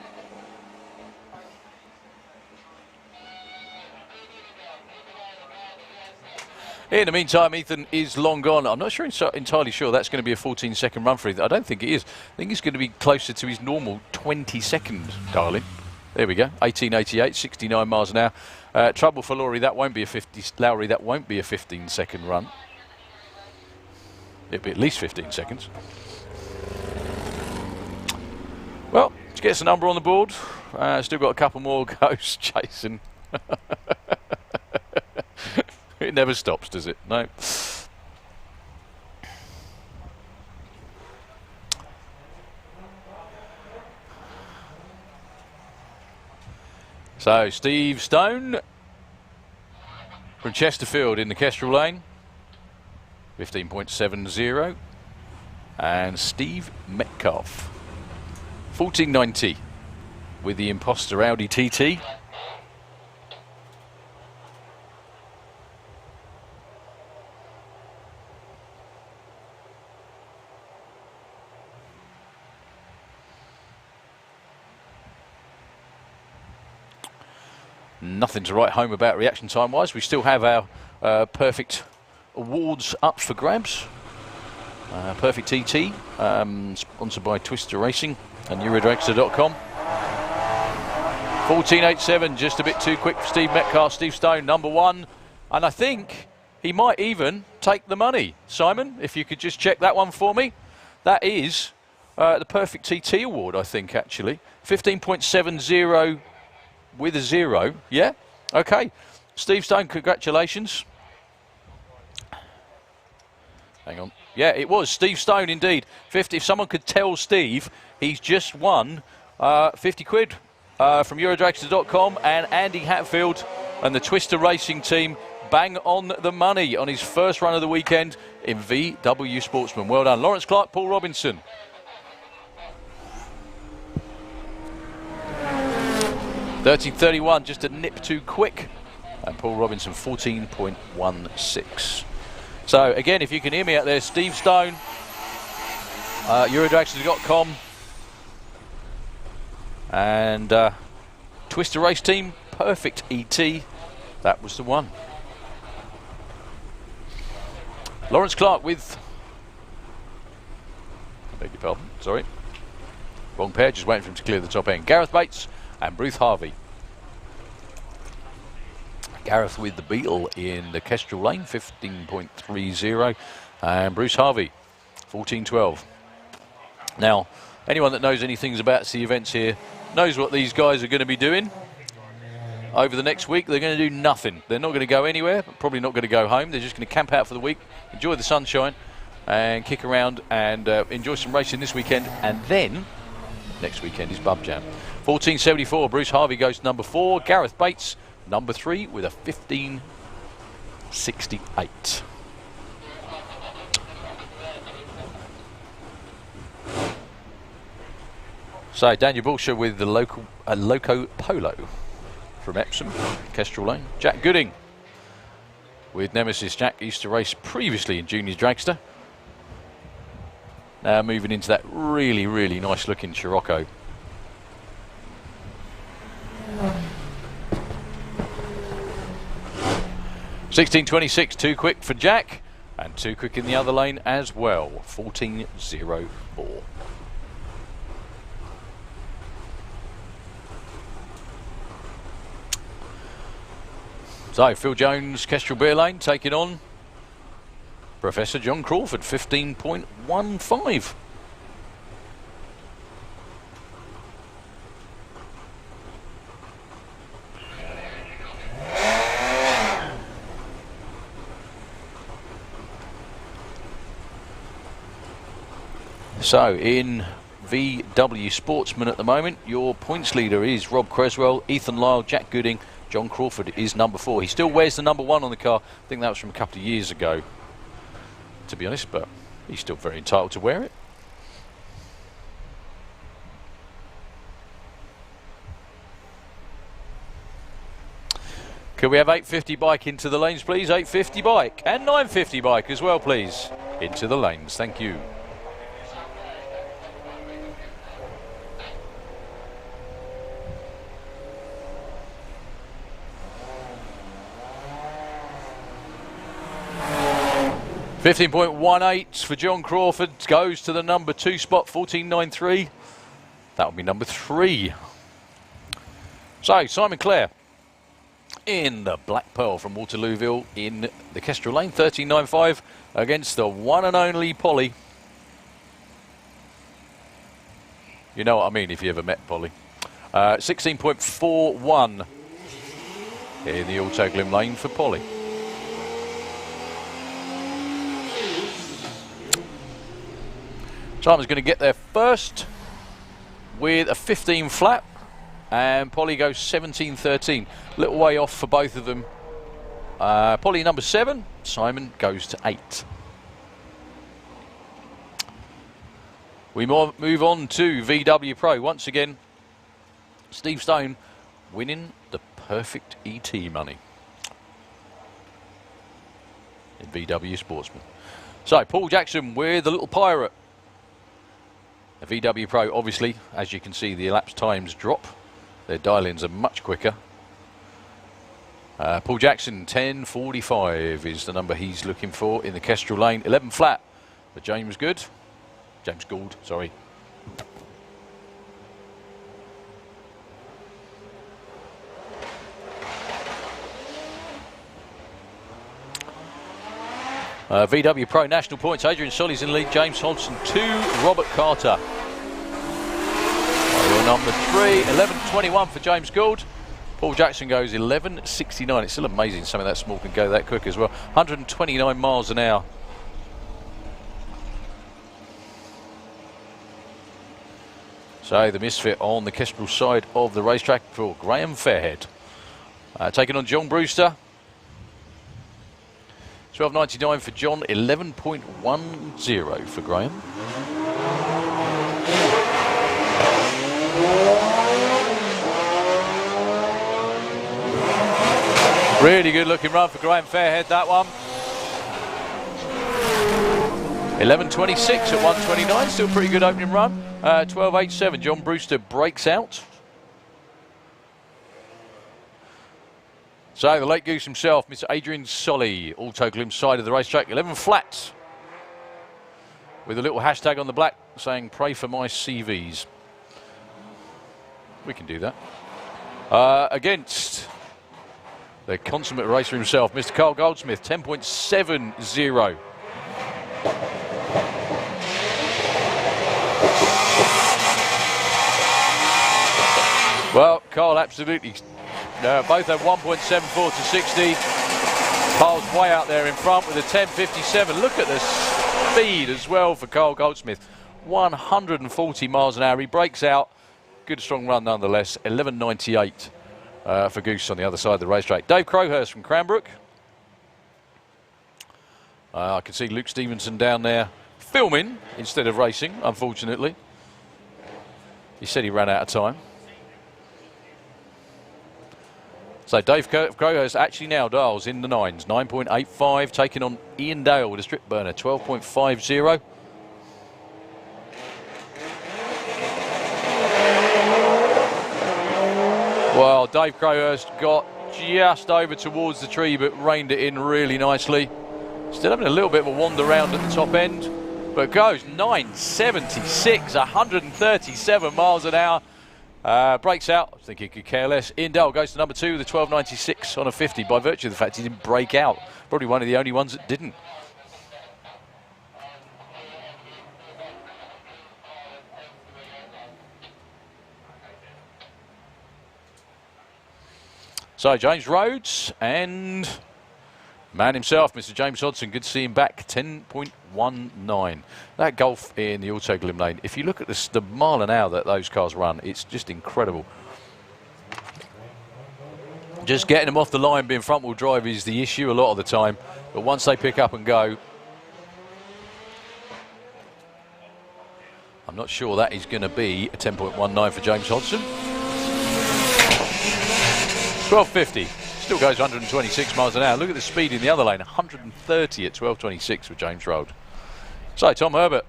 In the meantime, Ethan is long gone. I'm not entirely sure that's going to be a 14-second run for Ethan. I don't think it is. I think he's going to be closer to his normal 20-second dialing. There we go. 18.88, 69 miles an hour. Trouble for Lowry. That won't be a 15-second run. It'll be at least 15 seconds. Well, let's get us a number on the board. Still got a couple more goes chasing. It never stops, does it? No. So, Steve Stone from Chesterfield in the Kestrel lane, 15.70. And Steve Metcalf, 14.90 with the Imposter Audi TT. Nothing to write home about reaction time wise. We still have our perfect awards up for grabs. Perfect TT, sponsored by Twister Racing and Eurodragster.com. 14.87, just a bit too quick for Steve Metcalf. Steve Stone, number 1. And I think he might even take the money. Simon, if you could just check that one for me. That is the perfect TT award, I think, actually. 15.70 with a 0. Yeah? Okay. Steve Stone, congratulations. Hang on. Yeah, it was Steve Stone indeed. 50. If someone could tell Steve, he's just won 50 quid from Eurodragster.com, and Andy Hatfield and the Twister Racing team bang on the money on his first run of the weekend in VW Sportsman. Well done. Lawrence Clark, Paul Robinson. $13.31, just a nip too quick. And Paul Robinson, 14.16. So, again, if you can hear me out there, Steve Stone, Eurodragster.com, and Twister Race Team, perfect ET. That was the one. Lawrence Clark with... I beg your pardon, sorry. Wrong pair, just waiting for him to clear the top end. Gareth Bates and Bruce Harvey. Gareth with the Beetle in the Kestrel lane, 15.30, and Bruce Harvey, 14.12. Now, anyone that knows anything about the events here knows what these guys are going to be doing over the next week. They're going to do nothing. They're not going to go anywhere, probably not going to go home. They're just going to camp out for the week, enjoy the sunshine, and kick around and enjoy some racing this weekend. And then, next weekend is Bub Jam. 14.74, Bruce Harvey goes to number 4. Gareth Bates, number 3, with a 15.68. So Daniel Bulsher with the Loco Polo from Epsom, Kestrel Lane. Jack Gooding with Nemesis. Jack used to race previously in Junior Dragster. Now moving into that really, really nice looking Scirocco. $16.26, too quick for Jack, and too quick in the other lane as well. 14.04. So Phil Jones, Kestrel Beer Lane, taking on Professor John Crawford, 15.15. So in VW Sportsman at the moment, your points leader is Rob Creswell, Ethan Lyle, Jack Gooding. John Crawford is number 4. He still wears the number 1 on the car. I think that was from a couple of years ago, to be honest, but he's still very entitled to wear it. Can we have 850 bike into the lanes, please? 850 bike and 950 bike as well, please. Into the lanes, thank you. $15.18 for John Crawford, goes to the number 2 spot, 14.93. That will be number 3. So Simon Clare in the Black Pearl from Waterlooville in the Kestrel Lane, 13.95 against the one and only Polly. You know what I mean if you ever met Polly. 16.41 in the Autoglim Lane for Polly. Simon's going to get there first with a 15 flat, and Polly goes 17.13. Little way off for both of them. Polly number 7, Simon goes to 8. We move on to VW Pro. Once again, Steve Stone winning the perfect ET money in VW Sportsman. So Paul Jackson with the little pirate. A VW Pro, obviously, as you can see, the elapsed times drop. Their dial-ins are much quicker. Paul Jackson, 10.45 is the number he's looking for in the Kestrel Lane. 11 flat for James Gould, sorry. VW Pro National Points, Adrian Solly's in the lead, James Hodgson 2, Robert Carter. Your number 3, 11.21 for James Gould. Paul Jackson goes 11.69. It's still amazing something that small can go that quick as well. 129 miles an hour. So the misfit on the Kestrel side of the racetrack for Graham Fairhead. Taking on John Brewster. 12.99 for John, 11.10 for Graham. Really good looking run for Graham Fairhead, that one. 11.26 at 129, still pretty good opening run. 12.87, John Brewster breaks out. So the Late Goose himself, Mr. Adrian Solly, Autoglim side of the racetrack, 11 flats. With a little hashtag on the black saying, pray for my CVs. We can do that. Against the consummate racer himself, Mr. Carl Goldsmith, 10.70. Well, Carl absolutely... both have 1.74 to 60. Carl's way out there in front with a 10.57. Look at the speed as well for Carl Goldsmith. 140 miles an hour. He breaks out. Good strong run nonetheless. 11.98 for Goose on the other side of the racetrack. Dave Crowhurst from Cranbrook. I can see Luke Stevenson down there filming instead of racing, unfortunately. He said he ran out of time. So Dave Crowhurst actually now dials in the 9s. 9.85, taking on Ian Dale with a strip burner, 12.50. Well, Dave Crowhurst got just over towards the tree, but reined it in really nicely. Still having a little bit of a wander around at the top end, but goes 9.76, 137 miles an hour. Breaks out. I think he could care less. Ian Dale goes to number 2 with a 12.96 on a 50 by virtue of the fact he didn't break out. Probably one of the only ones that didn't. So James Rhodes and man himself, Mr. James Hodson. Good to see him back. 10.19. That Golf in the Auto Glim Lane. If you look at the mile an hour that those cars run, it's just incredible. Just getting them off the line, being front wheel drive is the issue a lot of the time. But once they pick up and go, I'm not sure that is going to be a 10.19 for James Hodson. 12.50. Still goes 126 miles an hour. Look at the speed in the other lane. 130 at 12.26 for James Road. So, Tom Herbert.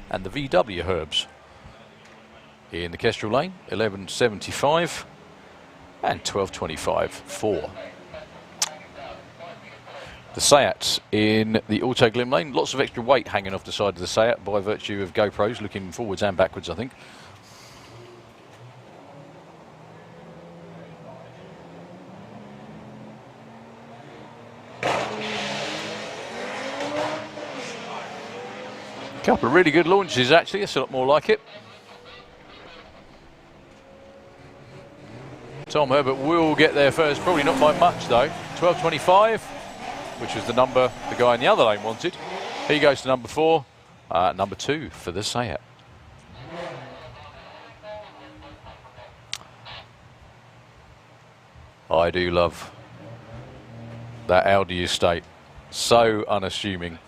And the VW Herbs. In the Kestrel lane, 11.75 and 12.25 for the Seat in the Auto Glim lane. Lots of extra weight hanging off the side of the Seat by virtue of GoPros looking forwards and backwards, I think. Couple of really good launches actually. It's a lot more like it. Tom Herbert will get there first, probably not by much though. 12.25, which was the number the guy in the other lane wanted. He goes to number 4, number 2 for the Seat. I do love that Audi estate. So unassuming.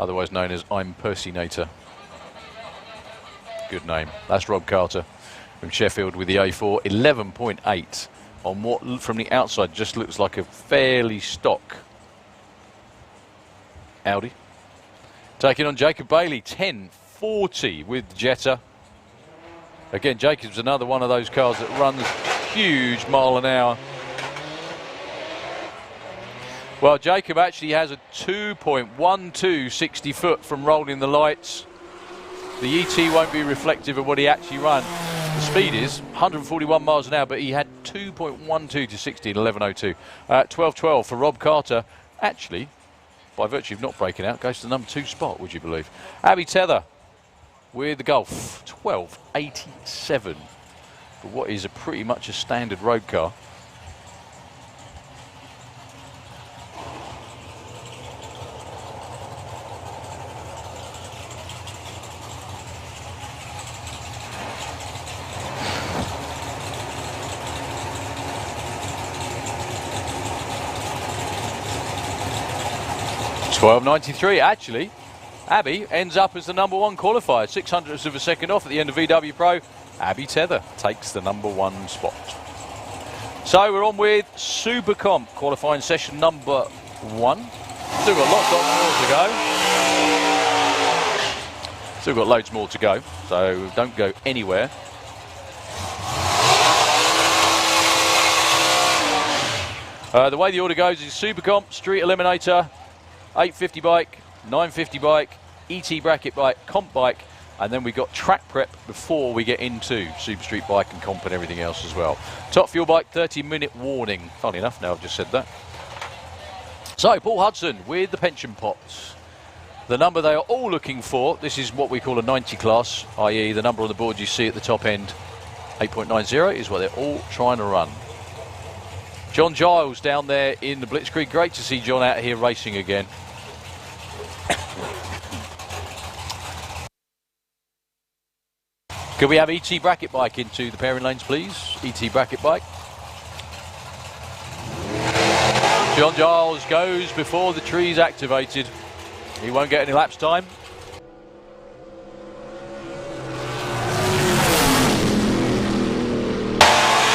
Otherwise known as I'm Percynator. Good name. That's Rob Carter from Sheffield with the A4. 11.8 on what from the outside just looks like a fairly stock Audi. Taking on Jacob Bailey. 10.40 with Jetta. Again, Jacob's another one of those cars that runs huge mile an hour. Well, Jacob actually has a 2.12 60 foot from rolling the lights. The ET won't be reflective of what he actually ran. The speed is 141 miles an hour, but he had 2.12 to 60 in 11.02. 12.12 for Rob Carter. Actually, by virtue of not breaking out, goes to the number 2 spot, would you believe? Abby Tether with the Golf. 12.87 for what is pretty much a standard road car. $12.93. Actually, Abby ends up as the number 1 qualifier. 600ths of a second off at the end of VW Pro. Abby Tether takes the number 1 spot. So we're on with Super Comp qualifying session number 1. Still got lots more to go. Still got loads more to go. So don't go anywhere. The way the order goes is Super Comp, Street Eliminator, 850 bike, 950 bike, ET bracket bike, comp bike, and then we got track prep before we get into Super Street bike and comp and everything else as well. Top fuel bike, 30-minute warning. Funny enough, now I've just said that. So, Paul Hudson with the pension pots. The number they are all looking for, this is what we call a 90 class, i.e. the number on the board you see at the top end, 8.90, is what they're all trying to run. John Giles down there in the Blitzkrieg. Great to see John out here racing again. Could we have ET bracket bike into the pairing lanes, please? ET bracket bike. John Giles goes before the tree's activated. He won't get any lapse time.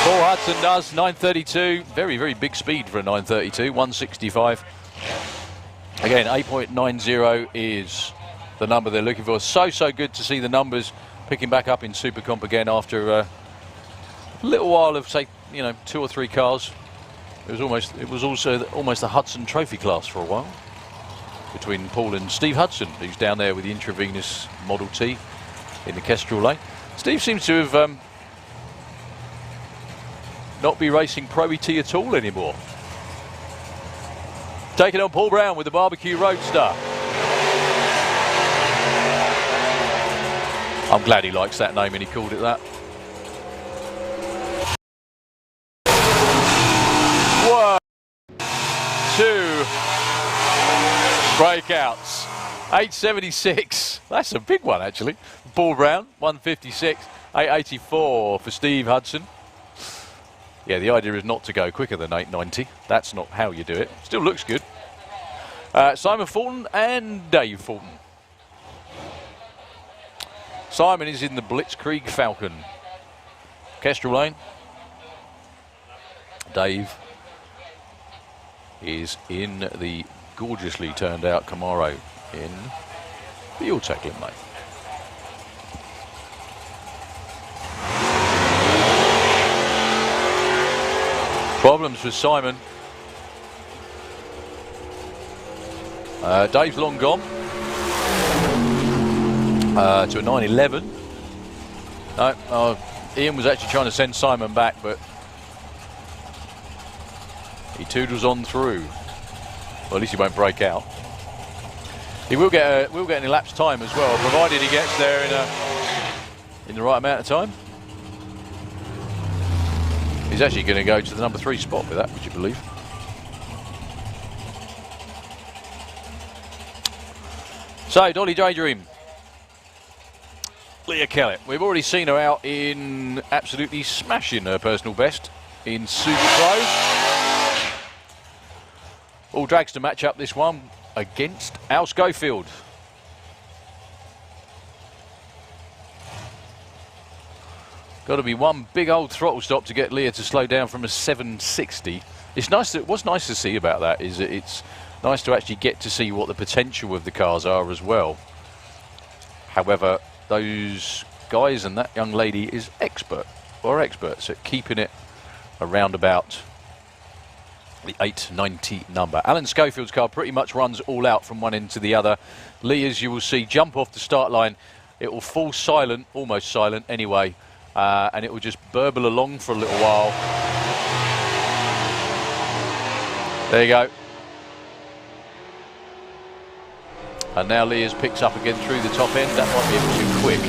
Paul Hudson does 9.32. Very, very big speed for a 9.32. 165. Again, 8.90 is the number they're looking for. So good to see the numbers picking back up in Super Comp again after a little while of, say, 2 or 3 cars. It was also almost a Hudson Trophy class for a while between Paul and Steve Hudson, who's down there with the intravenous Model T in the Kestrel lane. Steve seems to have not be racing Pro ET at all anymore. Taking on Paul Brown with the Barbecue Roadster. I'm glad he likes that name and he called it that. 1, 2, Breakouts. 876. That's a big one, actually. Paul Brown, 156. 884 for Steve Hudson. Yeah, the idea is not to go quicker than 890. That's not how you do it. Still looks good. Simon Fulton and Dave Fulton. Simon is in the Blitzkrieg Falcon. Kestrel Lane. Dave is in the gorgeously turned out Camaro in the Alltech Eliminator. Problems with Simon. Dave's long gone to a 911. No, Ian was actually trying to send Simon back, but he toodles on through. Well, at least he won't break out. He will get an elapsed time as well, provided he gets there in the right amount of time. He's actually going to go to the number 3 spot with that, would you believe? So, Dolly Daydream. Leah Kellett. We've already seen her out in absolutely smashing her personal best in Super Pro. All drags to match up this one against Al Schofield. Got to be one big old throttle stop to get Leah to slow down from a 760. It's nice. What's nice to see about that is that it's nice to actually get to see what the potential of the cars are as well. However, those guys and that young lady is experts at keeping it around about the 890 number. Alan Schofield's car pretty much runs all out from one end to the other. Leah's, you will see, jump off the start line. It will fall silent, almost silent anyway. And it will just burble along for a little while. There you go. And now Leah's picks up again through the top end. That might be a bit too quick.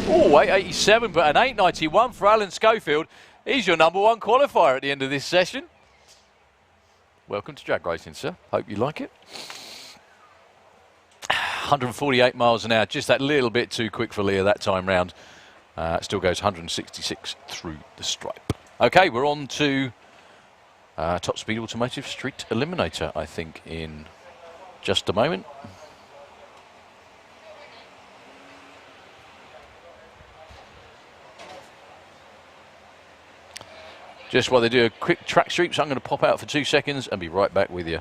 Oh, 887, but an 891 for Alan Schofield. He's your number 1 qualifier at the end of this session. Welcome to drag racing, sir. Hope you like it. 148 miles an hour, just that little bit too quick for Leah that time round. Still goes 166 through the stripe. Okay, we're on to Top Speed Automotive Street Eliminator, I think, in just a moment. Just while they do a quick track sweep, so I'm going to pop out for 2 seconds and be right back with you.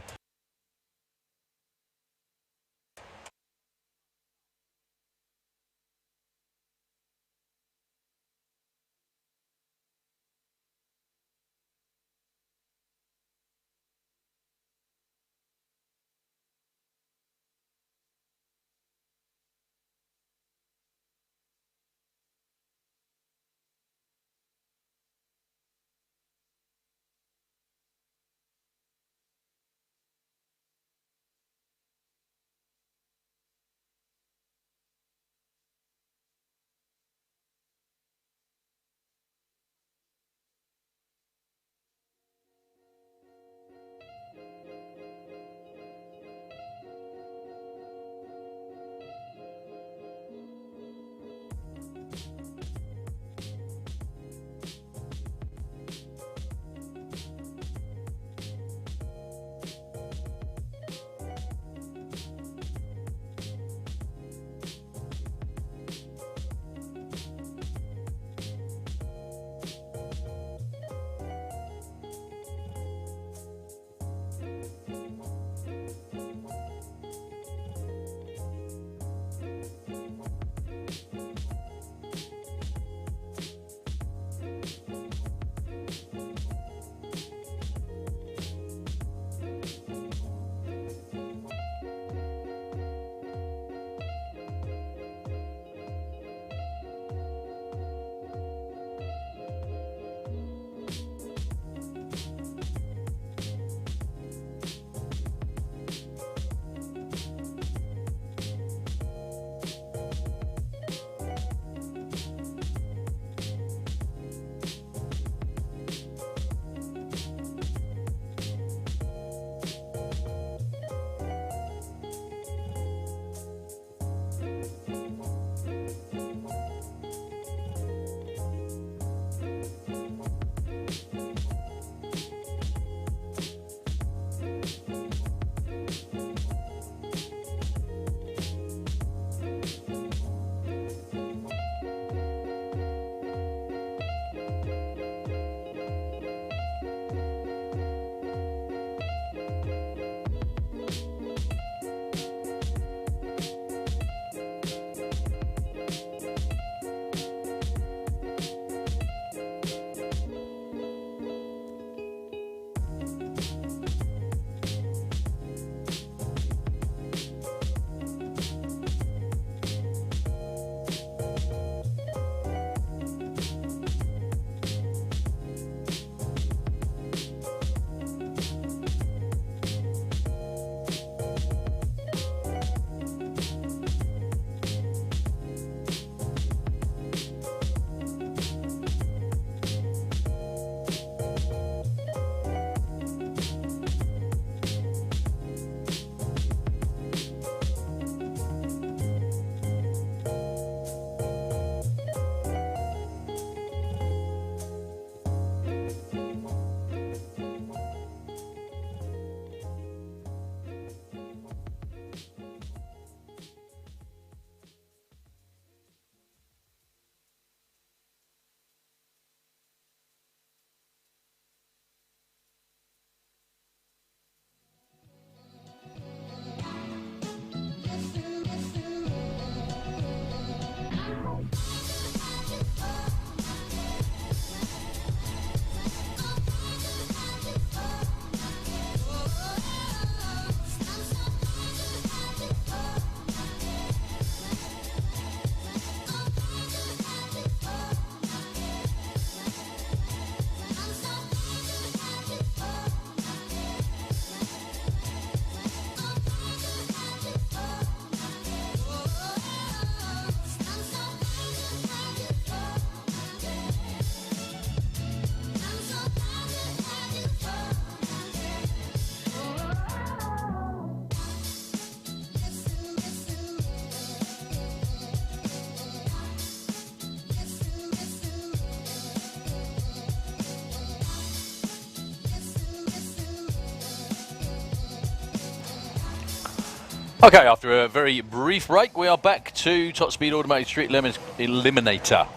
Okay, after a very brief break, we are back to Top Speed Automated Street Eliminator.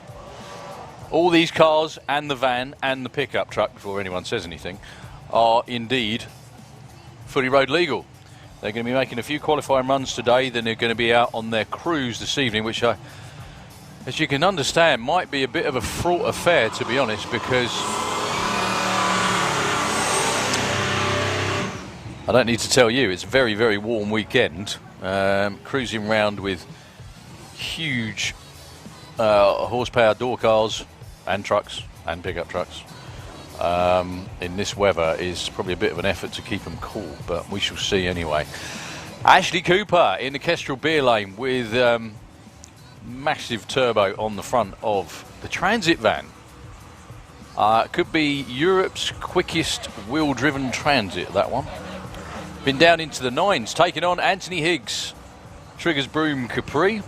All these cars and the van and the pickup truck, before anyone says anything, are indeed fully road legal. They're going to be making a few qualifying runs today, then they're going to be out on their cruise this evening, which, as you can understand, might be a bit of a fraught affair, to be honest, because I don't need to tell you, it's a very, very warm weekend. Cruising around with huge horsepower door cars and trucks and pickup trucks in this weather is probably a bit of an effort to keep them cool, but we shall see anyway. Ashley Cooper in the Kestrel beer lane with massive turbo on the front of the transit van. Could be Europe's quickest wheel-driven transit, that one. Been down into the 9s, taking on Anthony Higgs. Triggers Broom Capri.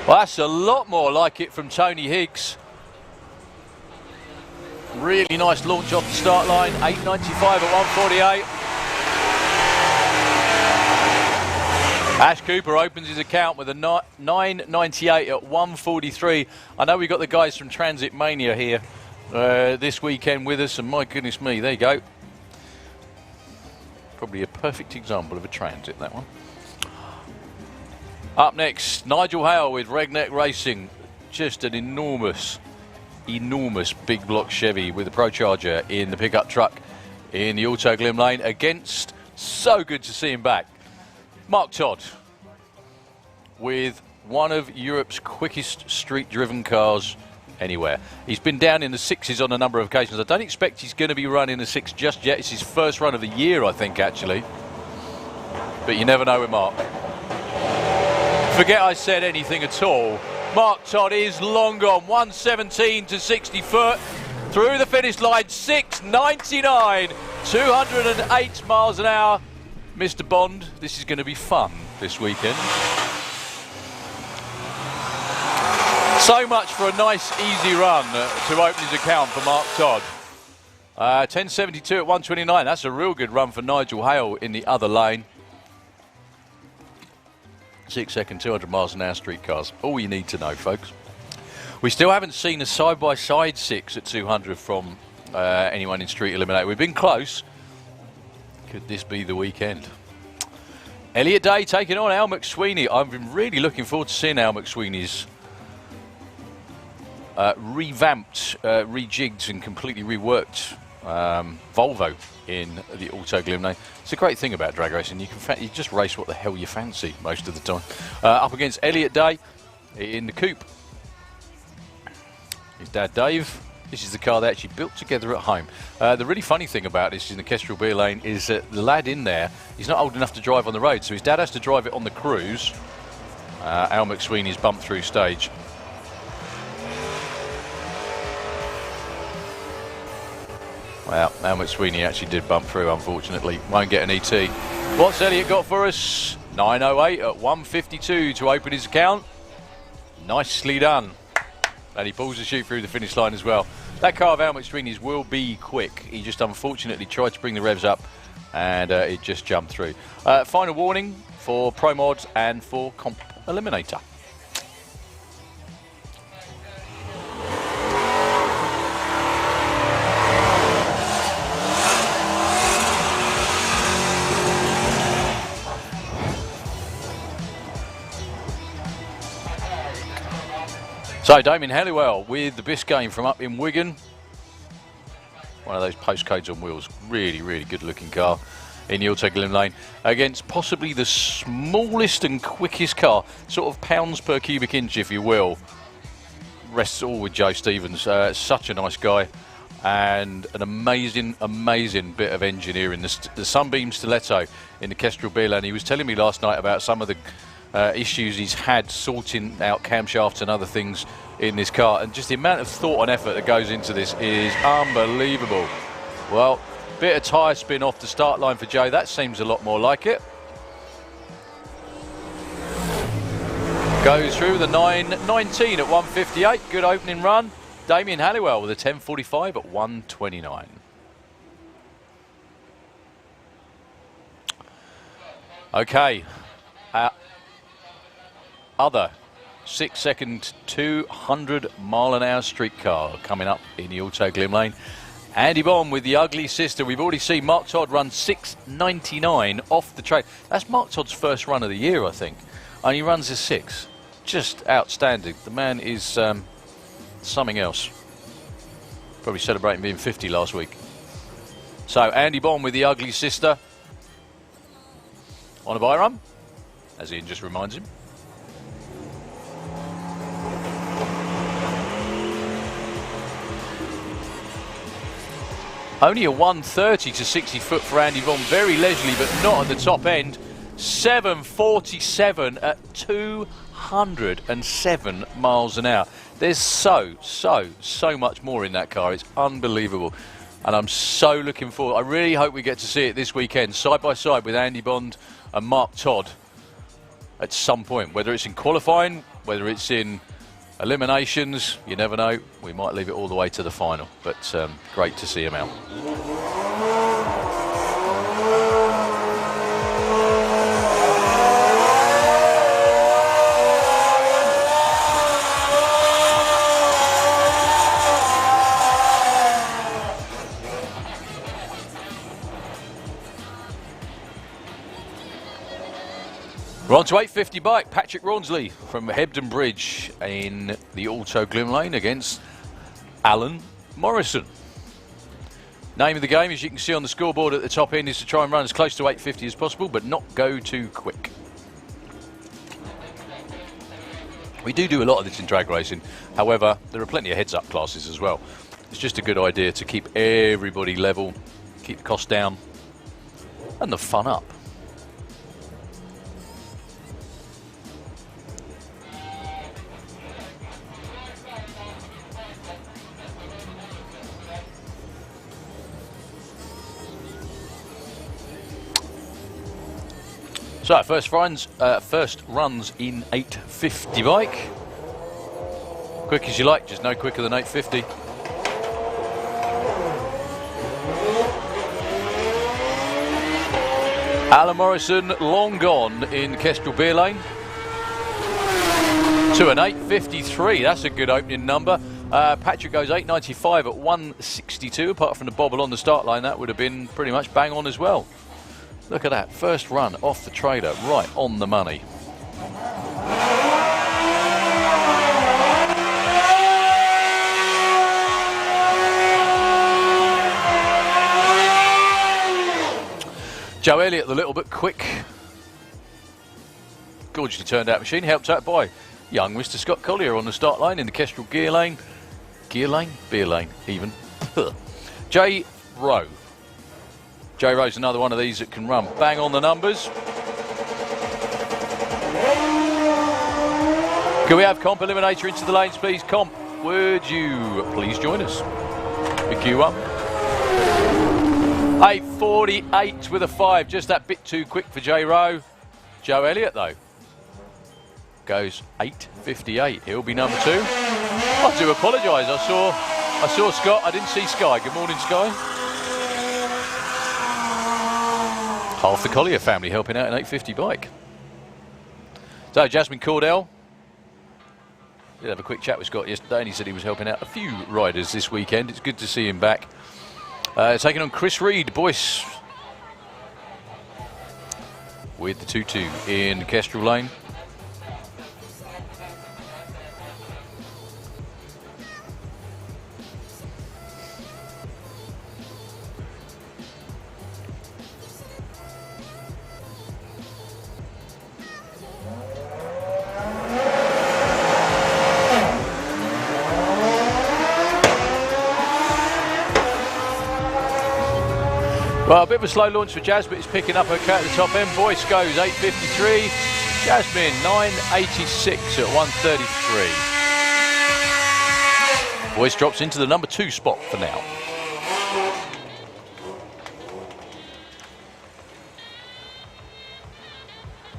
Well, that's a lot more like it from Tony Higgs. Really nice launch off the start line. 8.95 at 1:48. Ash Cooper opens his account with a 9.98 at 1:43. I know we've got the guys from Transit Mania here this weekend with us, and my goodness me, there you go. Probably a perfect example of a transit, that one. Up next, Nigel Hale with Regneck Racing. Just an enormous big block Chevy with a Pro Charger in the pickup truck in the Auto Glim lane against, so good to see him back, Mark Todd with one of Europe's quickest street-driven cars anywhere. He's been down in the 6s on a number of occasions. I don't expect he's going to be running a 6 just yet. It's his first run of the year, I think, actually. But you never know with Mark. Forget I said anything at all. Mark Todd is long gone. 117 to 60 foot. Through the finish line, 6.99. 208 miles an hour. Mr. Bond, this is going to be fun this weekend. So much for a nice, easy run to open his account for Mark Todd. 10.72 at 1:29. That's a real good run for Nigel Hale in the other lane. 6-second, 200 miles an hour street cars. All you need to know, folks. We still haven't seen a side-by-side 6 at 200 from anyone in Street Eliminator. We've been close. Could this be the weekend? Elliot Day taking on Al McSweeney. I've been really looking forward to seeing Al McSweeney's revamped, rejigged and completely reworked Volvo in the Auto Glim lane. It's a great thing about drag racing. You just race what the hell you fancy most of the time. Up against Elliot Day in the coupe. His dad Dave. This is the car they actually built together at home. The really funny thing about this in the Kestrel beer lane is that the lad in there, he's not old enough to drive on the road, so his dad has to drive it on the cruise. Al McSweeney's bump through stage. Well, Al McSweeney actually did bump through, unfortunately. Won't get an ET. What's Elliot got for us? 9.08 at 1:52 to open his account. Nicely done. And he pulls the chute through the finish line as well. That car of Al McSweeney's will be quick. He just unfortunately tried to bring the revs up and it just jumped through. Final warning for Pro Mod and for Comp Eliminator. So Damien Halliwell with the Biscayne from up in Wigan. One of those postcodes on wheels. Really, really good looking car in the Auto Glim lane. Against possibly the smallest and quickest car. Sort of pounds per cubic inch, if you will. Rests all with Joe Stevens. Such a nice guy. And an amazing, amazing bit of engineering. The Sunbeam Stiletto in the Kestrel beer lane. He was telling me last night about some of the issues he's had sorting out camshafts and other things in this car, and just the amount of thought and effort that goes into this is unbelievable. Well, bit of tyre spin off the start line for Joe. That seems a lot more like it. Goes through the 9.19 at 1:58. Good opening run. Damien Halliwell with a 10.45 at 1:29. Okay. Other 6-second 200-mile-an-hour street car coming up in the Auto Glim Lane. Andy Bond with the Ugly Sister. We've already seen Mark Todd run 6.99 off the track. That's Mark Todd's first run of the year, I think. And he runs a 6. Just outstanding. The man is something else. Probably celebrating being 50 last week. So Andy Bond with the Ugly Sister on a bye run, as Ian just reminds him. Only a 130 to 60 foot for Andy Bond, very leisurely, but not at the top end. 747 at 207 miles an hour. There's so much more in that car. It's unbelievable. And I'm so looking forward. I really hope we get to see it this weekend, side by side with Andy Bond and Mark Todd at some point. Whether it's in qualifying, whether it's in eliminations, you never know. We might leave it all the way to the final. But great to see him out. We're on to 850 bike. Patrick Rawnsley from Hebden Bridge in the Auto Glim Lane against Alan Morrison. Name of the game, as you can see on the scoreboard at the top end, is to try and run as close to 850 as possible, but not go too quick. We do a lot of this in drag racing. However, there are plenty of heads-up classes as well. It's just a good idea to keep everybody level, keep the cost down, and the fun up. So first runs in 850 bike. Quick as you like, just no quicker than 850. Alan Morrison long gone in Kestrel Beer Lane. To an 853, that's a good opening number. Patrick goes 895 at 162. Apart from the bobble on the start line, that would have been pretty much bang on as well. Look at that, first run off the trailer, right on the money. Joe Elliott, the little bit quick, gorgeously turned out machine, helped out by young Mr. Scott Collier on the start line in the Kestrel Beer Lane, even. J. Rowe. J. Rowe's another one of these that can run bang on the numbers. Can we have Comp Eliminator into the lanes, please? Comp, would you please join us? The Q1. 848 with a 5, just that bit too quick for J. Rowe. Joe Elliott, though, goes 858. He'll be number 2. I do apologise. I saw Scott. I didn't see Sky. Good morning, Sky. Half the Collier family helping out an 850 bike. So Jasmine Cordell. Did have a quick chat with Scott yesterday, and he said he was helping out a few riders this weekend. It's good to see him back. Taking on Chris Reed, Boyce, with the 2-2 in Kestrel Lane. Well, a bit of a slow launch for Jazz, but it's picking up okay at the top end. Boyce goes 853. Jasmine 986 at 133. Boyce drops into the number 2 spot for now.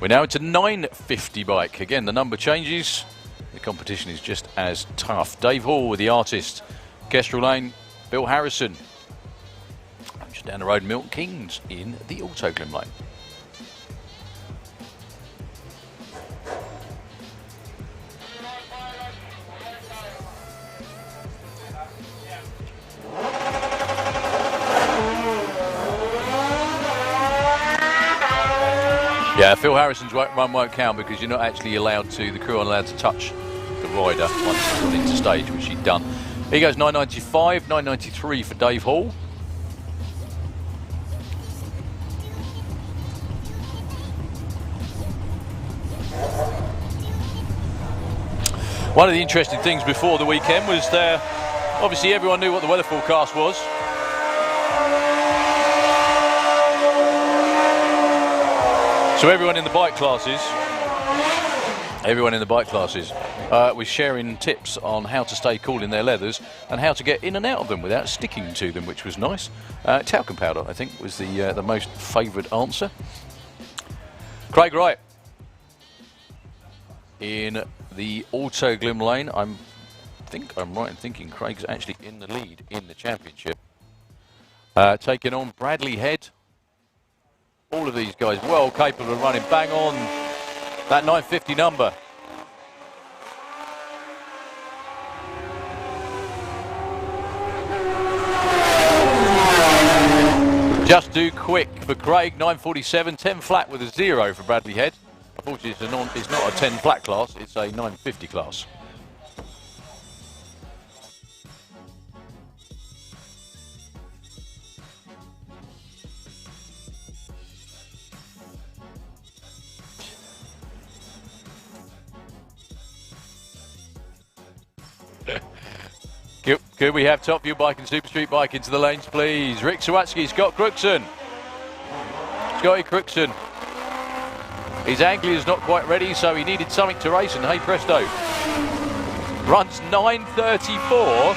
We're now into 950 bike. Again, the number changes. The competition is just as tough. Dave Hall with the Artist. Kestrel Lane, Bill Harrison. Just down the road, Milton Keynes in the Auto Glim Lane. Yeah, Phil Harrison's run won't count because you're not actually allowed to, the crew aren't allowed to touch the rider once it's gone into stage, which he'd done. He goes 995, 993 for Dave Hall. One of the interesting things before the weekend was obviously everyone knew what the weather forecast was. So everyone in the bike classes was sharing tips on how to stay cool in their leathers and how to get in and out of them without sticking to them, which was nice. Talcum powder, I think, was the most favoured answer. Craig Wright in the Auto Glim lane. I think I'm right in thinking Craig's actually in the lead in the championship. Taking on Bradley Head. All of these guys well capable of running bang on that 950 number. Just do quick for Craig, 947, 10 flat with a 0 for Bradley Head. Unfortunately, it's not a 10 flat class, it's a 950 class. Could we have Top View Bike and Super Street Bike into the lanes, please? Rick Sawatsky, Scott Crookson. Scotty Crookson. His Anglia's not quite ready, so he needed something to race, and hey presto. Runs 9:34.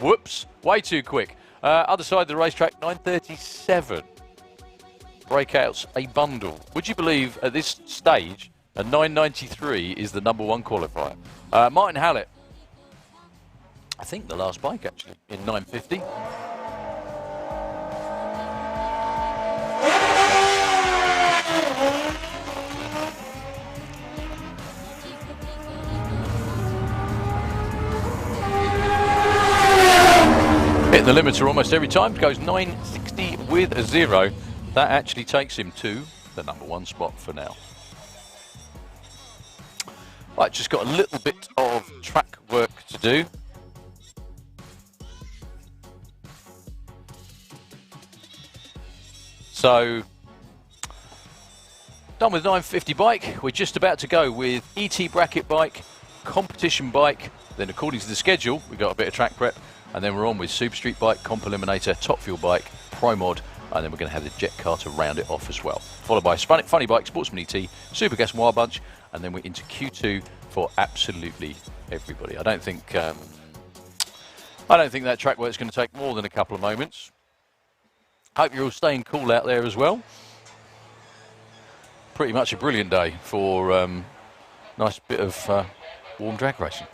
Whoops, way too quick. Other side of the racetrack, 9:37. Breakouts, a bundle. Would you believe at this stage, a 9:93 is the #1 qualifier? Martin Hallett. I think the last bike actually in 950. Hit the limiter almost every time, goes 960 with a 0. That actually takes him to the #1 spot for now. Right, just got a little bit of track work to do. So, done with 950 bike. We're just about to go with ET bracket bike, competition bike. Then according to the schedule, we've got a bit of track prep. And then we're on with Super Street bike, Comp Eliminator, Top Fuel bike, Pro Mod. And then we're going to have the jet car to round it off as well. Followed by Funny Bike, Sportsman ET, Super Gas and Wild Bunch. And then we're into Q2 for absolutely everybody. I don't think that track work's going to take more than a couple of moments. Hope you're all staying cool out there as well. Pretty much a brilliant day for nice bit of warm drag racing.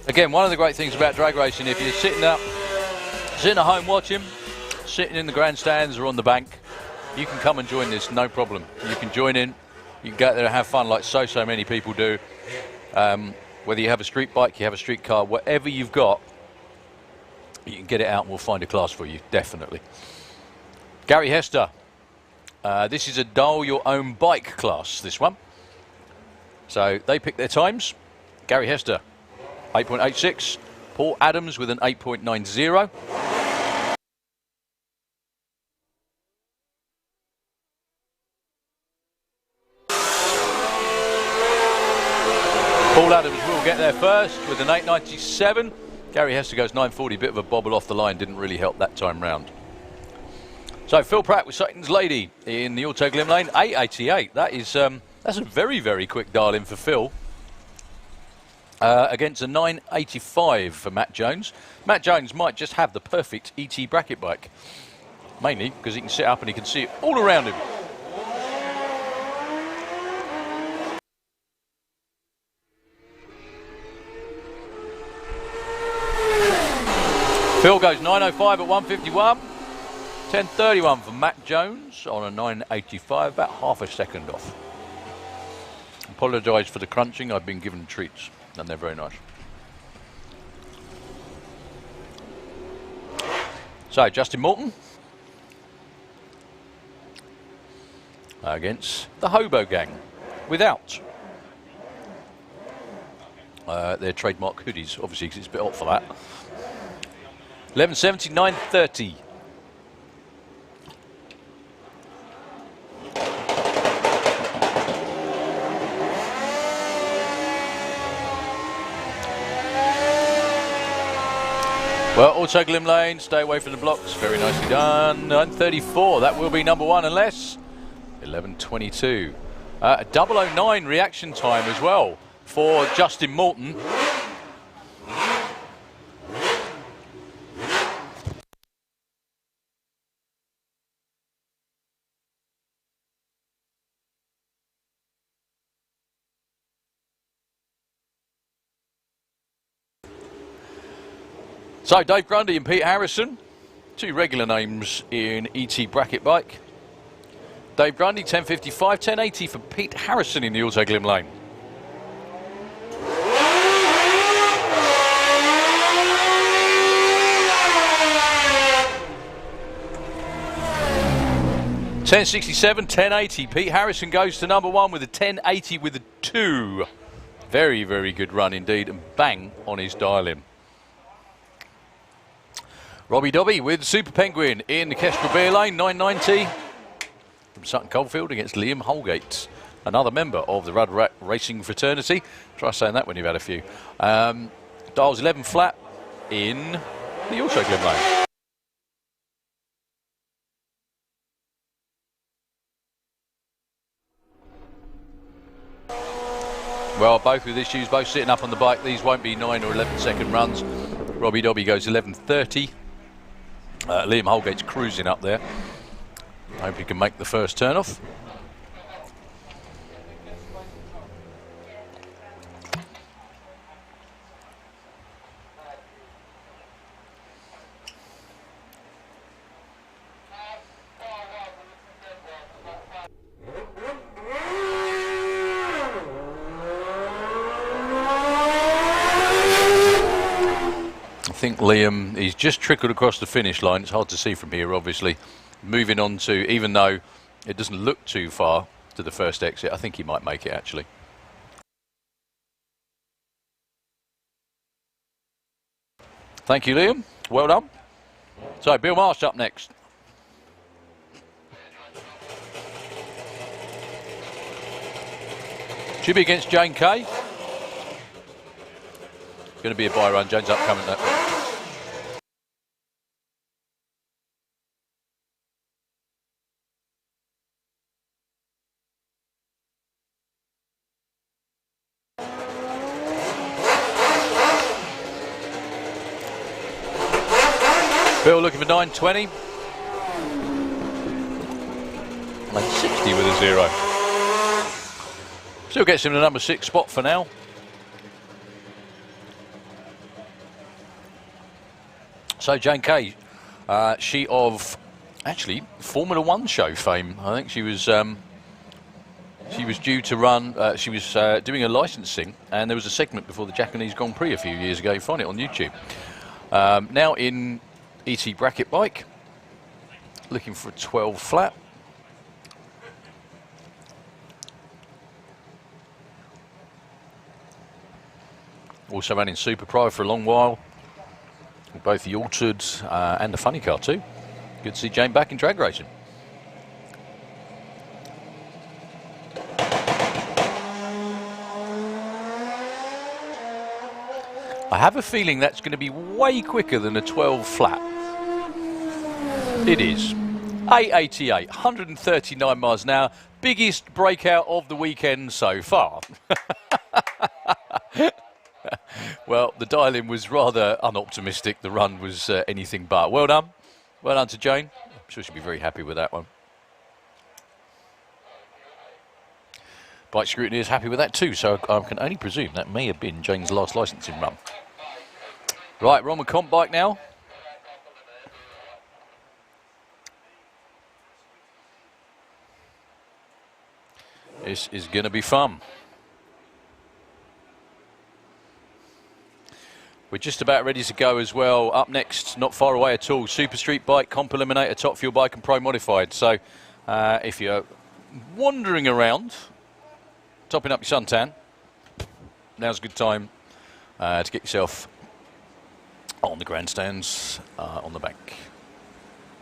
Again, one of the great things about drag racing, if you're sitting at home watching, sitting in the grandstands or on the bank, you can come and join this, no problem. You can join in, you can go out there and have fun like so many people do. Whether you have a street bike, you have a street car, whatever you've got, you can get it out and we'll find a class for you, definitely. Gary Hester. This is a dial your own bike class, this one. So they pick their times. Gary Hester, 8.86. Paul Adams with an 8.90. Paul Adams will get there first with an 8.97. Gary Hester goes 9.40, bit of a bobble off the line, didn't really help that time round. So Phil Pratt with Satan's Lady in the Auto Glim Lane, 8.88. That is that's a very, very quick dial in for Phil. Against a 9.85 for Matt Jones. Matt Jones might just have the perfect ET bracket bike, mainly because he can sit up and he can see it all around him. Phil goes 9.05 at 151. 10.31 for Matt Jones on a 9.85, about half a second off. Apologise for the crunching, I've been given treats and they're very nice. So Justin Morton against the Hobo Gang without their trademark hoodies, obviously because it's a bit hot for that. 11.70, 9.30. Well, Auto Glim Lane, stay away from the blocks. Very nicely done. 9.34, that will be number one unless 11.22. 009 reaction time as well for Justin Morton. So Dave Grundy and Pete Harrison, two regular names in ET bracket bike. Dave Grundy 10.55, 10.80 for Pete Harrison in the Auto Glim Lane. $10.67, 10.80. Pete Harrison goes to number one with a 10.80 with a 2. Very, very good run indeed, and bang on his dial-in. Robbie Dobby with Super Penguin in the Kestrel Beer Lane, 9.90 from Sutton Coldfield against Liam Holgate, another member of the Rudd Rat Racing Fraternity. Try saying that when you've had a few. Dials 11 flat in the Auto Glim Lane. Well, both with issues, both sitting up on the bike. These won't be 9 or 11 second runs. Robbie Dobby goes 11.30. Liam Holgate's cruising up there. Hope he can make the first turn off. I think Liam, he's just trickled across the finish line. It's hard to see from here, obviously. Moving on to, even though it doesn't look too far to the first exit, I think he might make it actually. Thank you, Liam. Well done. So, Bill Marsh up next. Should be against Jane Kay. Going to be a buy run. Jane's up coming. Bill looking for 9.20. 9.60 with a 0. Still gets him the number 6 spot for now. So Jane Kay, she of actually Formula One show fame. I think she was She was due to run, she was doing a licensing, and there was a segment before the Japanese Grand Prix a few years ago. You find it on YouTube. Now in ET bracket bike, looking for a 12 flat. Also ran in Super Pro for a long while, both the Altered and the Funny Car too. Good to see Jane back in drag racing. I have a feeling that's going to be way quicker than a 12 flat. It is. 888, 139 miles an hour, biggest breakout of the weekend so far. Well, the dial-in was rather unoptimistic. The run was anything but. Well done. Well done to Jane. I'm sure she'll be very happy with that one. Bike Scrutiny is happy with that too, so I can only presume that may have been Jane's last licensing run. Right, we're on with comp bike now. This is going to be fun. We're just about ready to go as well. Up next, not far away at all, Super Street Bike, Comp Eliminator, Top Fuel Bike and Pro Modified. So if you're wandering around, topping up your suntan, now's a good time to get yourself on the grandstands on the back.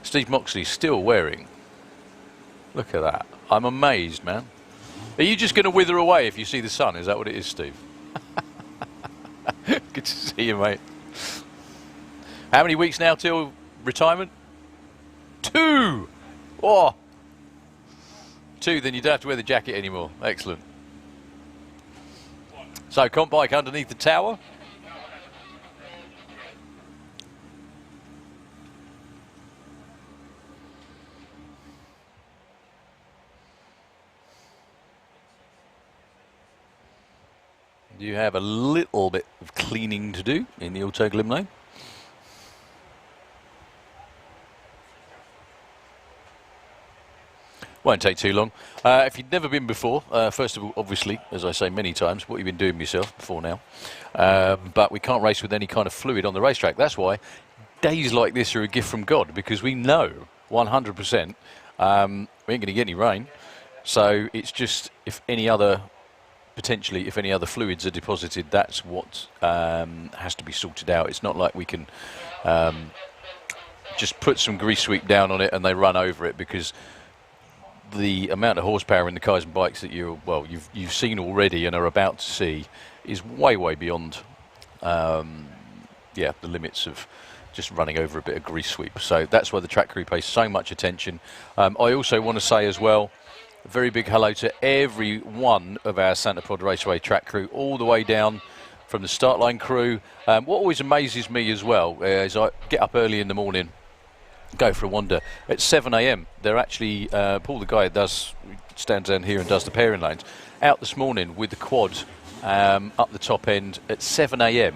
Steve Moxley still wearing. Look at that. I'm amazed, man. Are you just going to wither away if you see the sun? Is that what it is, Steve? Good to see you, mate. How many weeks now till retirement? 2! Oh! 2, then you don't have to wear the jacket anymore. Excellent. So, comp bike underneath the tower. You have a little bit of cleaning to do in the Auto Glim lane. Won't take too long. If you've never been before, first of all, obviously, as I say many times, what you've been doing yourself before now. But we can't race with any kind of fluid on the racetrack. That's why days like this are a gift from God, because we know 100% we ain't going to get any rain. So it's just if any other fluids are deposited, that's what has to be sorted out. It's not like we can just put some grease sweep down on it and they run over it, because the amount of horsepower in the cars and bikes that you've seen already and are about to see is way beyond the limits of just running over a bit of grease sweep. So that's why the track crew pays so much attention. I also want to say as well, a very big hello to every one of our Santa Pod Raceway track crew, all the way down from the start line crew. What always amazes me as well is I get up early in the morning, go for a wander. At 7 AM, they're actually, Paul, the guy that stands down here and does the pairing lanes, out this morning with the quad up the top end at 7 AM,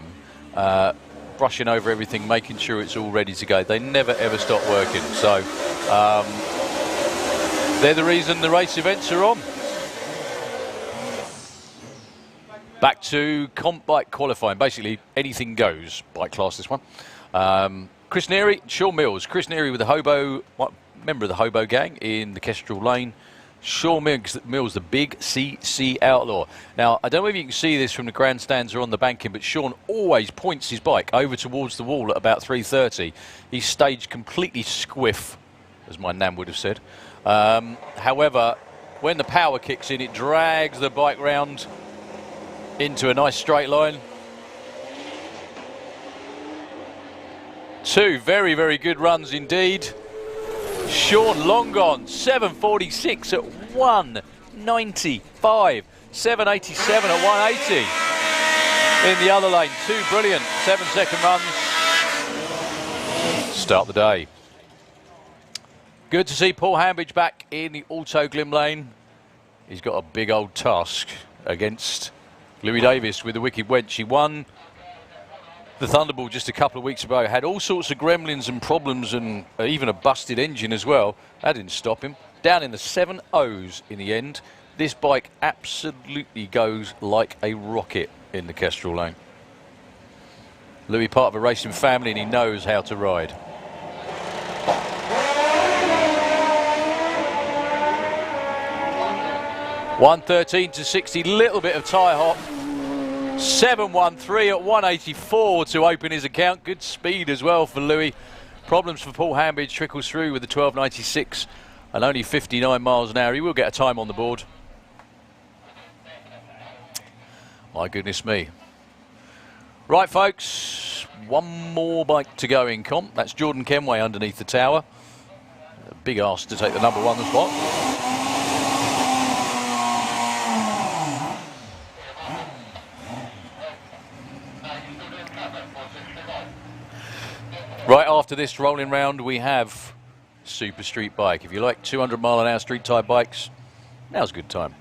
brushing over everything, making sure it's all ready to go. They never ever stop working. So they're the reason the race events are on. Back to comp bike qualifying. Basically, anything goes. Bike class, this one. Chris Neary, Sean Mills. Chris Neary with the Hobo, member of the Hobo gang in the Kestrel Lane. Sean Mills, the big CC Outlaw. Now, I don't know if you can see this from the grandstands or on the banking, but Sean always points his bike over towards the wall at about 3:30. He's staged completely squiff, as my nan would have said. However, when the power kicks in, it drags the bike round into a nice straight line. Two very good runs indeed. Sean long gone, 7:46 at 1:95, 7:87 at 1:80 in the other lane. Two brilliant 7-second runs. Start the day. Good to see Paul Hambidge back in the Auto Glim lane. He's got a big old task against Louis Davis with the Wicked Wench. He won the Thunderball just a couple of weeks ago. Had all sorts of gremlins and problems and even a busted engine as well. That didn't stop him. Down in the 7 O's in the end. This bike absolutely goes like a rocket in the Kestrel Lane. Louis, part of a racing family, and he knows how to ride. $113 to 60, little bit of tyre hop. 713 at 184 to open his account. Good speed as well for Louis. Problems for Paul Hambidge, trickles through with the 1296 and only 59 miles an hour. He will get a time on the board. My goodness me. Right, folks, one more bike to go in comp. That's Jordan Kenway underneath the tower. A big ask to take the #1 spot. Right after this rolling round, we have Super Street Bike. If you like 200 mile an hour street type bikes, now's a good time.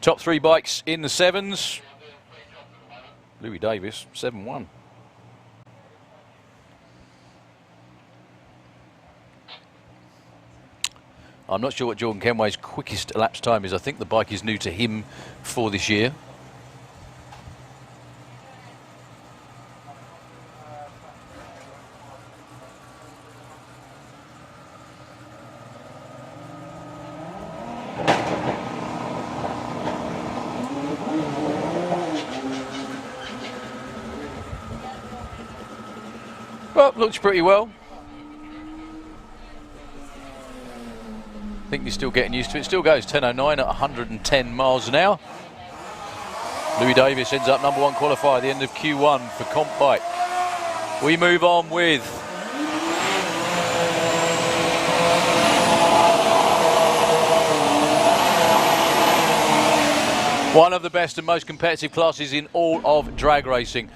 Top 3 bikes in the 7s. Louis Davis, 7-1. I'm not sure what Jordan Kenway's quickest elapsed time is. I think the bike is new to him for this year. Well, looks pretty well. I think you're still getting used to it. Still goes 10.09 at 110 miles an hour. Louis Davis ends up #1 qualifier at the end of Q1 for comp bike. We move on with one of the best and most competitive classes in all of drag racing.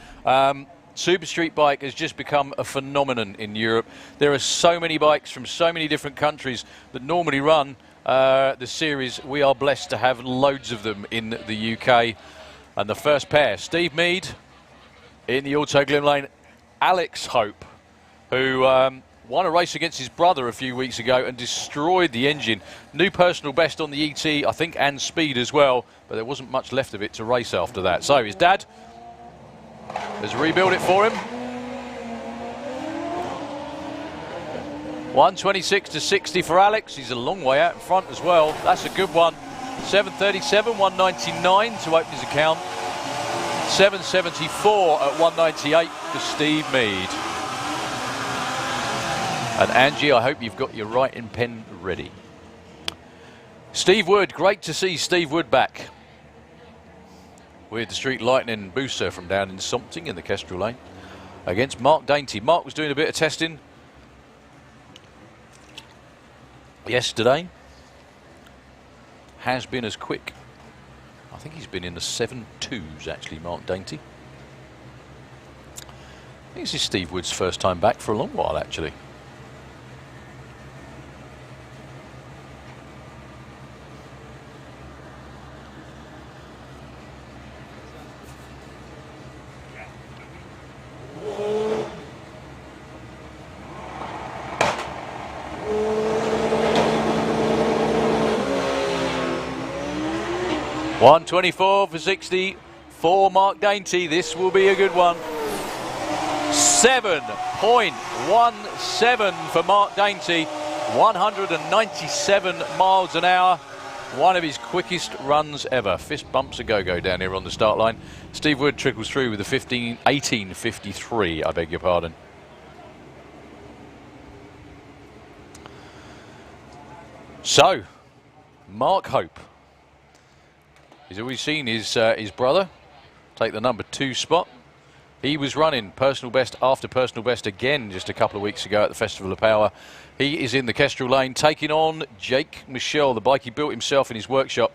Super Street Bike has just become a phenomenon in Europe. There are so many bikes from so many different countries that normally run the series. We are blessed to have loads of them in the UK. And the first pair, Steve Mead in the Auto Glim Lane, Alex Hope, who won a race against his brother a few weeks ago and destroyed the engine. New personal best on the ET, I think, and speed as well, but there wasn't much left of it to race after that. So his dad has rebuilt it for him. 126 to 60 for Alex. He's a long way out in front as well. That's a good one. 737, 199 to open his account. 774 at 198 for Steve Mead. And Angie, I hope you've got your writing pen ready. Steve Wood, great to see Steve Wood back with the Street Lightning booster from down in Sompting in the Kestrel Lane against Mark Dainty. Mark was doing a bit of testing yesterday. Has been as quick. I think he's been in the 7.2s actually, Mark Dainty. I think this is Steve Wood's first time back for a long while actually. $124 for 60 for Mark Dainty. This will be a good one. 7.17 for Mark Dainty. 197 miles an hour. One of his quickest runs ever. Fist bumps a go-go down here on the start line. Steve Wood trickles through with a 18.53, I beg your pardon. So, Mark Hope. He's always seen his brother take the #2 spot. He was running personal best after personal best again just a couple of weeks ago at the Festival of Power. He is in the Kestrel Lane taking on Jake Michel, the bike he built himself in his workshop.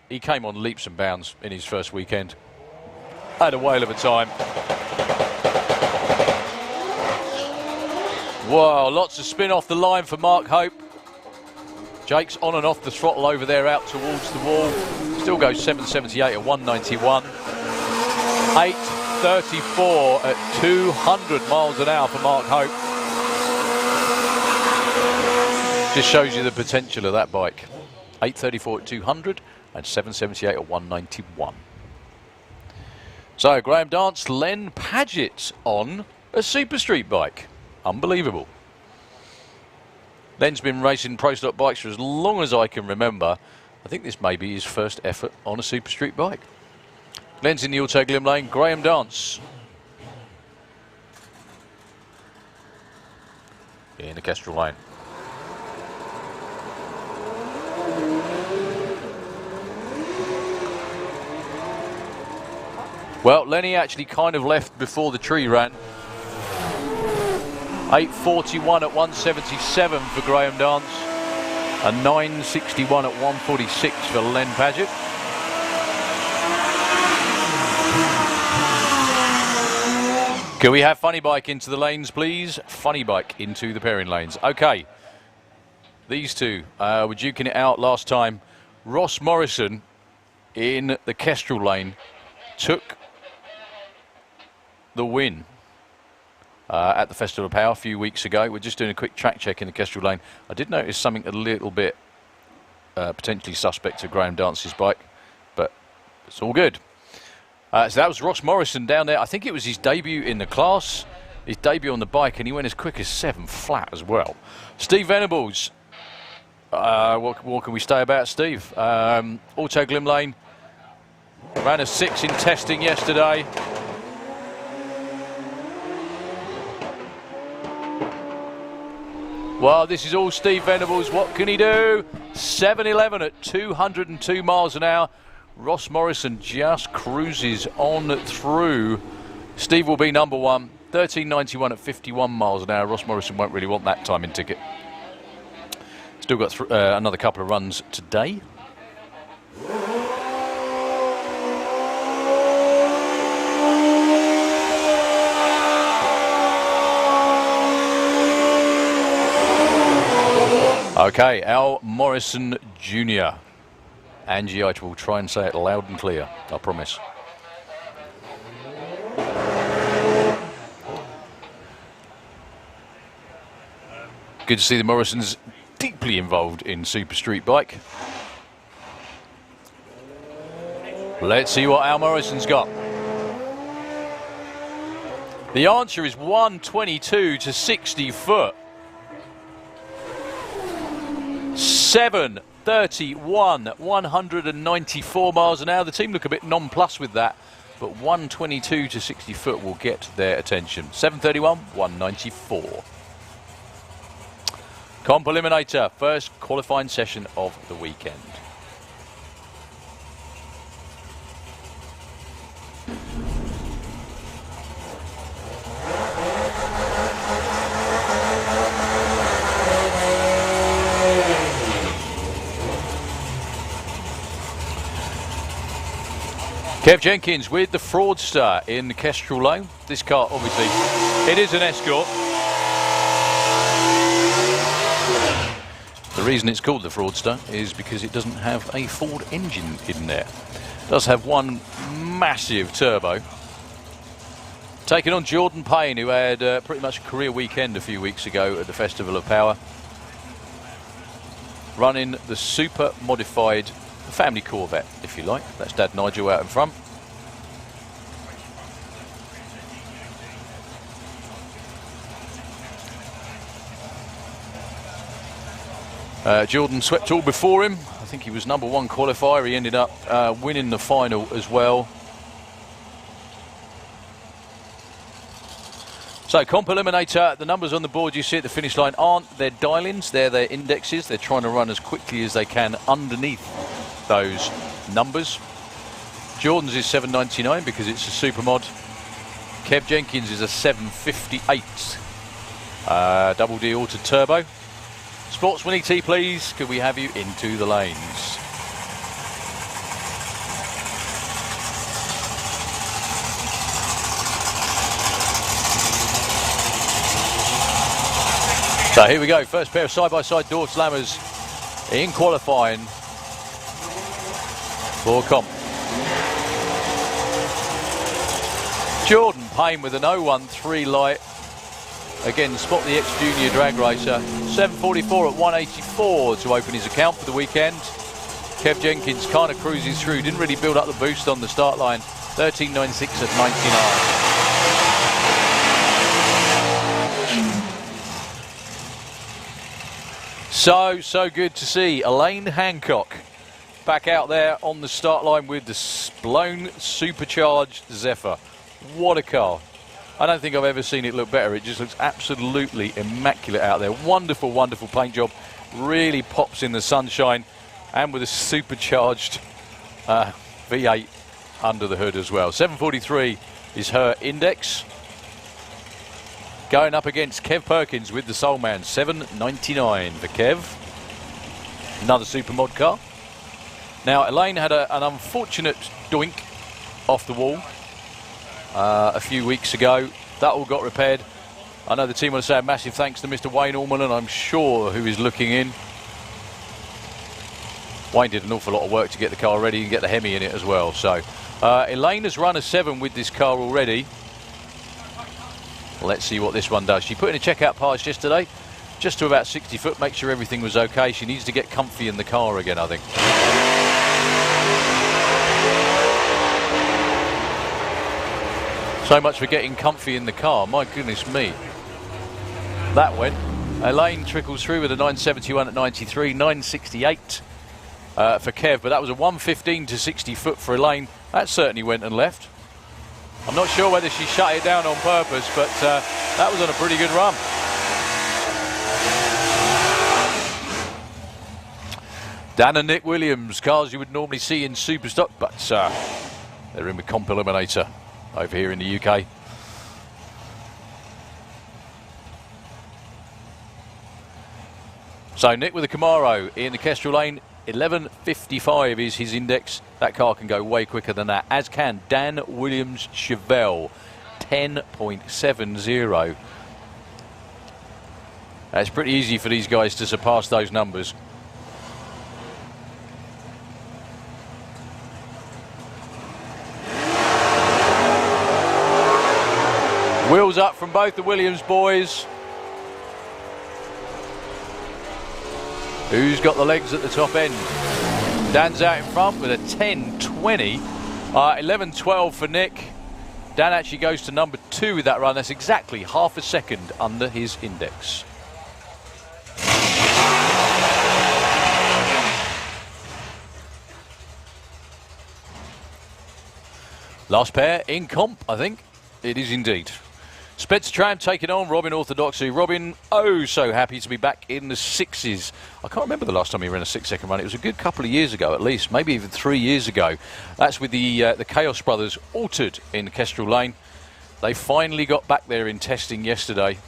He came on leaps and bounds in his first weekend. Had a whale of a time. Wow, lots of spin off the line for Mark Hope. Jake's on and off the throttle over there out towards the wall. Still goes 778 at 191. 834 at 200 miles an hour for Mark Hope. Just shows you the potential of that bike. 834 at 200 and 778 at 191. So Graham Dance, Len Padgett on a Super Street bike. Unbelievable. Len's been racing pro stock bikes for as long as I can remember. I think this may be his first effort on a Super Street bike. Len's in the Auto Glim lane. Graham Dance in the Kestrel lane. Well, Lenny actually kind of left before the tree ran. 8:41 at 177 for Graham Dance. And 9:61 at 146 for Len Padgett. Can we have Funny Bike into the lanes, please? Funny Bike into the pairing lanes. Okay. These two were duking it out last time. Ross Morrison in the Kestrel lane took the win at the Festival of Power a few weeks ago. We're just doing a quick track check in the Kestrel lane. I did notice something a little bit potentially suspect to Graham Dance's bike, but it's all good. So that was Ross Morrison down there. I think it was his debut in the class, his debut on the bike, and he went as quick as 7 flat as well. Steve Venables, what can we say about Steve? Auto Glim lane, ran a 6 in testing yesterday. Well, this is all Steve Venables. What can he do? 7:11 at 202 miles an hour. Ross Morrison just cruises on through. Steve will be number 1. 13:91 at 51 miles an hour. Ross Morrison won't really want that timing ticket. Still got another couple of runs today. Okay, Al Morrison Jr. Angie, I will try and say it loud and clear, I promise. Good to see the Morrisons deeply involved in Super Street Bike. Let's see what Al Morrison's got. The answer is 122 to 60 foot. 7:31, 194 miles an hour. The team look a bit nonplussed with that, but 122 to 60 foot will get their attention. 7:31, 194. Comp Eliminator, first qualifying session of the weekend. Kev Jenkins with the Fraudster in the Kestrel lane. This car, obviously, it is an Escort. The reason it's called the Fraudster is because it doesn't have a Ford engine in there. It does have one massive turbo. Taking on Jordan Payne, who had pretty much a career weekend a few weeks ago at the Festival of Power. Running the super modified family Corvette, if you like. That's Dad Nigel out in front. Jordan swept all before him. I think he was number 1 qualifier. He ended up winning the final as well. So, Comp Eliminator, the numbers on the board you see at the finish line aren't their dial-ins, they're their indexes. They're trying to run as quickly as they can underneath those numbers. Jordan's is 799 because it's a super mod. Kev Jenkins is a 758 double D auto turbo. Sportsman ET, please, could we have you into the lanes? So here we go, first pair of side-by-side door slammers in qualifying for Comp. Jordan Payne with an 013 light. Again, Spot the X Junior drag racer. 7:44 at 184 to open his account for the weekend. Kev Jenkins kind of cruises through. Didn't really build up the boost on the start line. 13.96 at 99. So good to see Elaine Hancock back out there on the start line with the blown supercharged Zephyr. What a car. I don't think I've ever seen it look better. It just looks absolutely immaculate out there. Wonderful, wonderful paint job. Really pops in the sunshine, and with a supercharged V8 under the hood as well. 743 is her index. Going up against Kev Perkins with the Soul Man. 799 for Kev. Another supermod car. Now, Elaine had an unfortunate doink off the wall a few weeks ago. That all got repaired. I know the team want to say a massive thanks to Mr. Wayne Allman, and I'm sure who is looking in. Wayne did an awful lot of work to get the car ready and get the Hemi in it as well. So Elaine has run a 7 with this car already. Let's see what this one does. She put in a checkout pass yesterday, just to about 60 foot, make sure everything was okay. She needs to get comfy in the car again, I think. So much for getting comfy in the car, my goodness me. That went. Elaine trickles through with a 971 at 93, 968 for Kev, but that was a 115 to 60 foot for Elaine. That certainly went and left. I'm not sure whether she shut it down on purpose, but that was on a pretty good run. Dan and Nick Williams, cars you would normally see in Superstock, but they're in with Comp Eliminator over here in the UK. So Nick with a Camaro in the Kestrel lane. 11.55 is his index. That car can go way quicker than that, as can Dan Williams Chevelle. 10.70. It's pretty easy for these guys to surpass those numbers. Wheels up from both the Williams boys. Who's got the legs at the top end? Dan's out in front with a 10.20. 11.12 for Nick. Dan actually goes to number 2 with that run. That's exactly half a second under his index. Last pair in comp, I think. It is indeed. Spencer Tram taking on Robin Orthodoxy. Robin, oh so happy to be back in the 6s. I can't remember the last time he ran a 6-second run. It was a good couple of years ago at least, maybe even 3 years ago. That's with the Chaos Brothers altered in Kestrel Lane. They finally got back there in testing yesterday.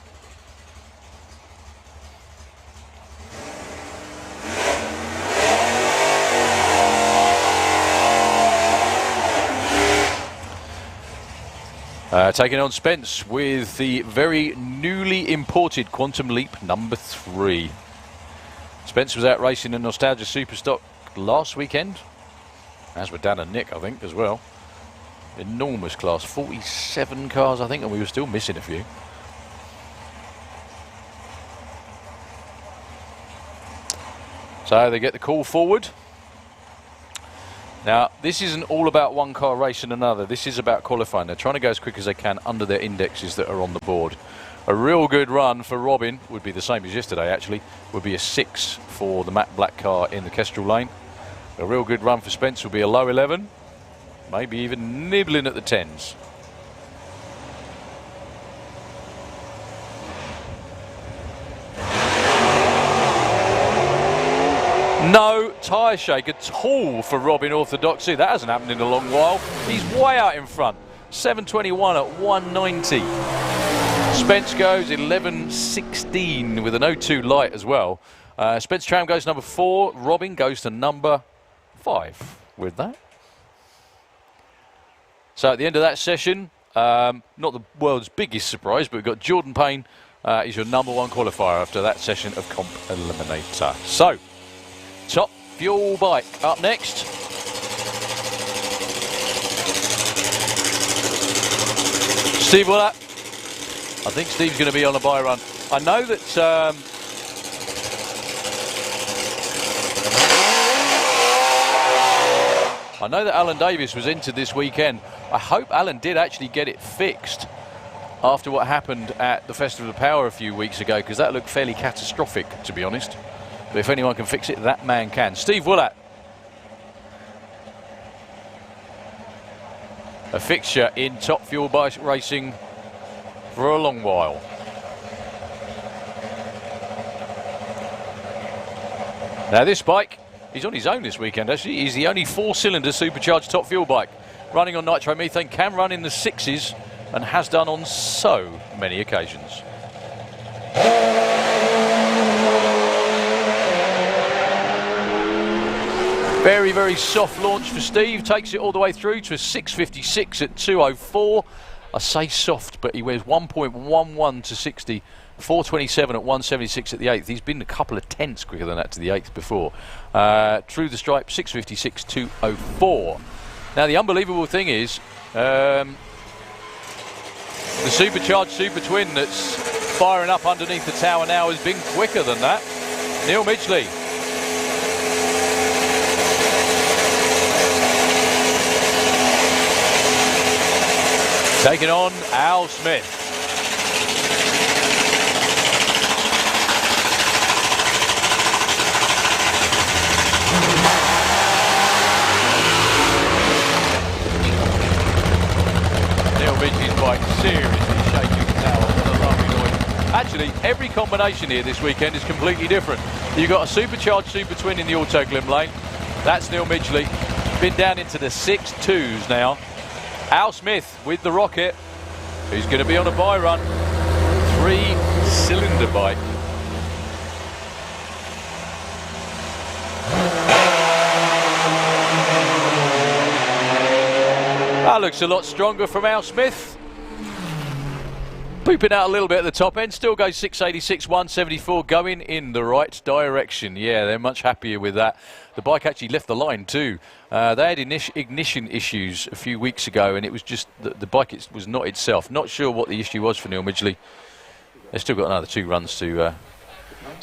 Taking on Spence with the very newly imported Quantum Leap number 3. Spence was out racing in Nostalgia Superstock last weekend, as were Dan and Nick, I think, as well. Enormous class, 47 cars, I think, and we were still missing a few. So they get the call forward. Now, this isn't all about one car racing another. This is about qualifying. They're trying to go as quick as they can under their indexes that are on the board. A real good run for Robin would be the same as yesterday, actually. Would be a 6 for the matte black car in the Kestrel lane. A real good run for Spence would be a low 11. Maybe even nibbling at the 10s. No tyre shake at all for Robin Orthodoxy. That hasn't happened in a long while. He's way out in front. 7.21 at 190. Spence goes 11.16 with an 02 light as well. Spence Tram goes number 4. Robin goes to number 5 with that. So at the end of that session, not the world's biggest surprise, but we've got Jordan Payne is your number 1 qualifier after that session of Comp Eliminator. So, Top Fuel Bike up next. Steve Wallace I think Steve's going to be on a bye run. I know that... I know that Alan Davis was entered this weekend. I hope Alan did actually get it fixed after what happened at the Festival of Power a few weeks ago, because that looked fairly catastrophic, to be honest. But if anyone can fix it, that man can. Steve Willett. A fixture in Top Fuel bike racing for a long while. Now this bike, he's on his own this weekend actually. He's the only 4-cylinder supercharged Top Fuel bike running on nitromethane, can run in the 6s and has done on so many occasions. Very, very soft launch for Steve. Takes it all the way through to a 6.56 at 2.04. I say soft, but he wears 1.11 to 60. 4.27 at 1.76 at the 8th. He's been a couple of tenths quicker than that to the 8th before. Through the stripe, 6.56, 2.04. Now the unbelievable thing is, the supercharged Super Twin that's firing up underneath the tower now has been quicker than that. Neil Midgley. Taking on Al Smith. Neil Midgley's bike seriously shaking now. What a lovely noise. Actually, every combination here this weekend is completely different. You've got a supercharged Super Twin in the Auto Glim lane. That's Neil Midgley. Been down into the 6.2s now. Al Smith with the Rocket, who's going to be on a bye run. 3-cylinder bike. That looks a lot stronger from Al Smith. Pooping out a little bit at the top end. Still goes 686, 174, going in the right direction. Yeah, they're much happier with that. The bike actually left the line too. They had ignition issues a few weeks ago, and it was just the bike was not itself. Not sure what the issue was for Neil Midgley. They've still got another 2 runs to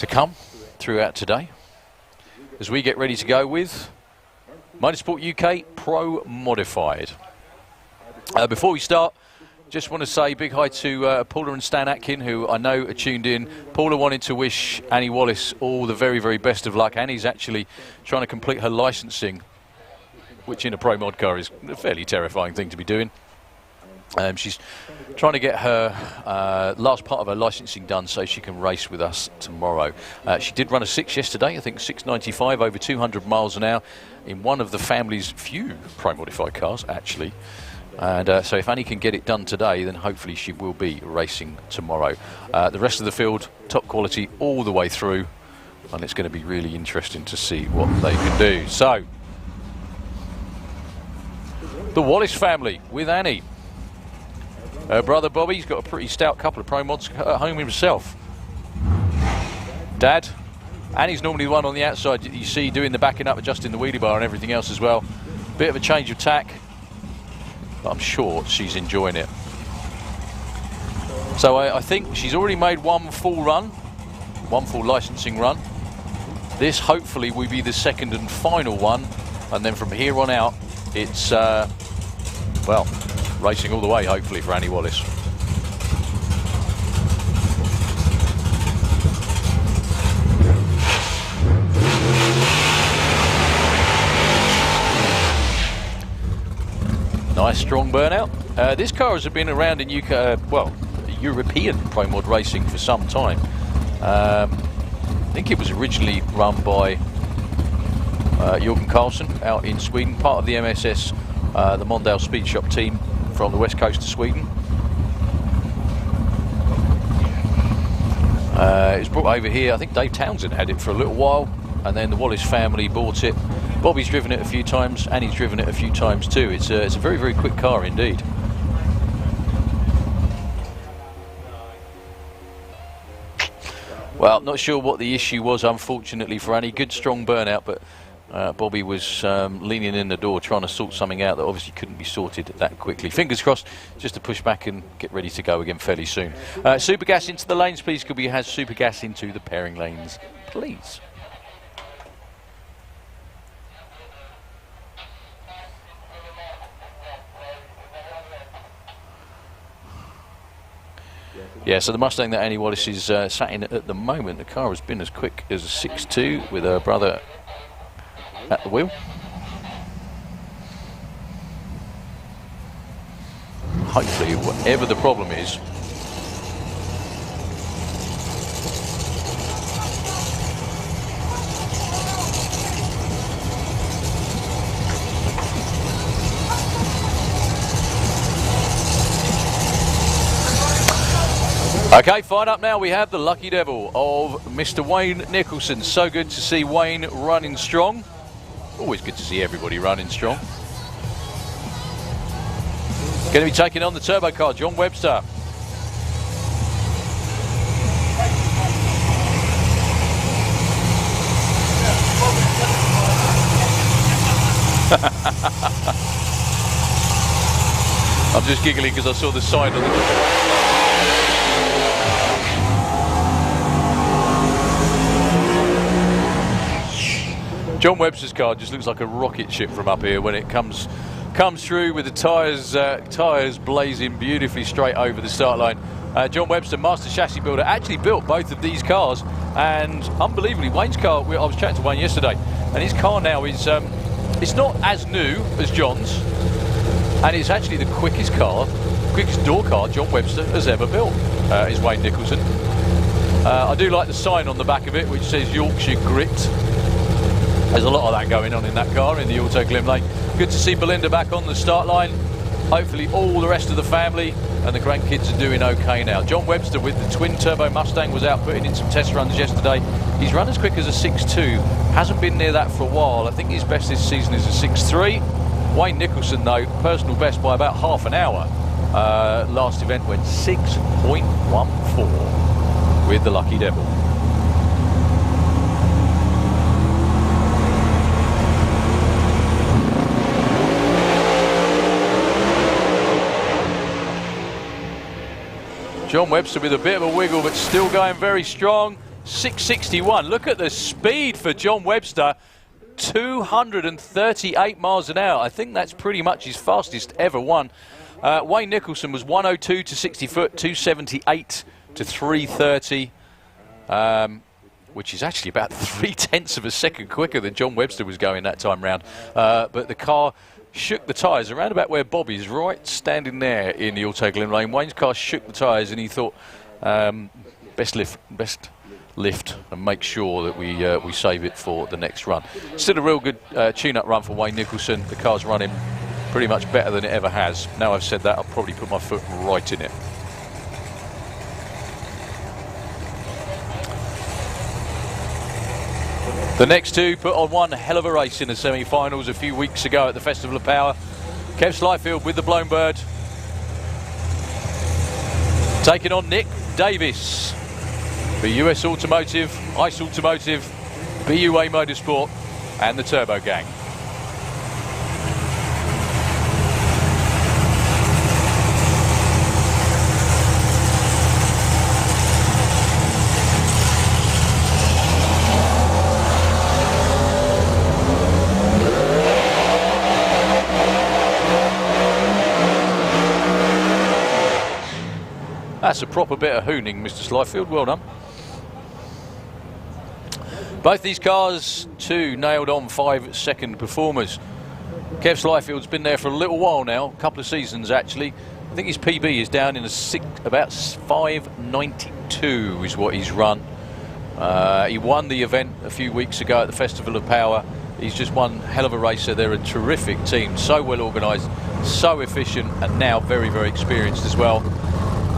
come throughout today, as we get ready to go with Motorsport UK Pro Modified. Before we start, just want to say big hi to Paula and Stan Atkin, who I know are tuned in. Paula wanted to wish Annie Wallace all the very, very best of luck. Annie's actually trying to complete her licensing, which in a pro mod car is a fairly terrifying thing to be doing. She's trying to get her last part of her licensing done so she can race with us tomorrow. She did run a 6 yesterday, I think 6.95, over 200 miles an hour in one of the family's few pro modified cars, actually. And so if Annie can get it done today, then hopefully she will be racing tomorrow. The rest of the field, top quality all the way through, and it's going to be really interesting to see what they can do. So, the Wallace family with Annie. Her brother Bobby's got a pretty stout couple of pro mods at home himself. Dad, Annie's normally the one on the outside that you see doing the backing up, adjusting the wheelie bar and everything else as well. Bit of a change of tack, but I'm sure she's enjoying it. So I think she's already made one full licensing run. This hopefully will be the second and final one, and then from here on out it's well, racing all the way hopefully for Annie Wallace. Nice strong burnout. This car has been around in European pro mod racing for some time. I think it was originally run by Jürgen Karlsson out in Sweden, part of the MSS, the Mondale Speed Shop team from the west coast of Sweden. It was brought over here. I think Dave Townsend had it for a little while, and then the Wallace family bought it. Bobby's driven it a few times, Annie's driven it a few times too. It's a very, very quick car indeed. Well, not sure what the issue was, unfortunately, for Annie. Good strong burnout, but Bobby was leaning in the door trying to sort something out that obviously couldn't be sorted that quickly. Fingers crossed just to push back and get ready to go again fairly soon. Super gas into the lanes, please. Could we have super gas into the pairing lanes, please? Yeah, so the Mustang that Annie Wallace is sat in at the moment, the car has been as quick as a 6.2 with her brother at the wheel. Hopefully, whatever the problem is, okay, fired up now. We have the lucky devil of Mr. Wayne Nicholson. So good to see Wayne running strong. Always good to see everybody running strong. Going to be taking on the turbo car, John Webster. I'm just giggling because I saw the sign on the... John Webster's car just looks like a rocket ship from up here when it comes through with the tyres blazing beautifully straight over the start line. John Webster, master chassis builder, actually built both of these cars, and unbelievably Wayne's car, I was chatting to Wayne yesterday, and his car now is it's not as new as John's, and it's actually the quickest door car John Webster has ever built, is Wayne Nicholson. I do like the sign on the back of it which says Yorkshire Grit. There's a lot of that going on in that car in the Auto Glim Lane. Good to see Belinda back on the start line. Hopefully all the rest of the family and the grandkids are doing okay now. John Webster with the twin turbo Mustang was out putting in some test runs yesterday. He's run as quick as a 6.2. Hasn't been near that for a while. I think his best this season is a 6.3. Wayne Nicholson though, personal best by about half an hour. Last event went 6.14 with the lucky devil. John Webster with a bit of a wiggle, but still going very strong. 661. Look at the speed for John Webster. 238 miles an hour. I think that's pretty much his fastest ever one. Wayne Nicholson was 102 to 60 foot, 278 to 330, which is actually about 0.3 of a second quicker than John Webster was going that time round. But the car shook the tyres around about where Bobby's right, standing there in the Auto Glen Lane. Wayne's car shook the tyres and he thought, best lift and make sure that we save it for the next run. Still a real good tune-up run for Wayne Nicholson. The car's running pretty much better than it ever has. Now I've said that, I'll probably put my foot right in it. The next two put on one hell of a race in the semi-finals a few weeks ago at the Festival of Power. Kev Slyfield with the Blown Bird, taking on Nick Davis for US Automotive, Ice Automotive, BUA Motorsport and the Turbo Gang. That's a proper bit of hooning, Mr. Slyfield. Well done. Both these cars, two nailed on 5-second performers. Kev Slyfield's been there for a little while now, a couple of seasons actually. I think his PB is down in about 5.92 is what he's run. He won the event a few weeks ago at the Festival of Power. He's just one hell of a racer. They're a terrific team, so well organised, so efficient, and now very, very experienced as well.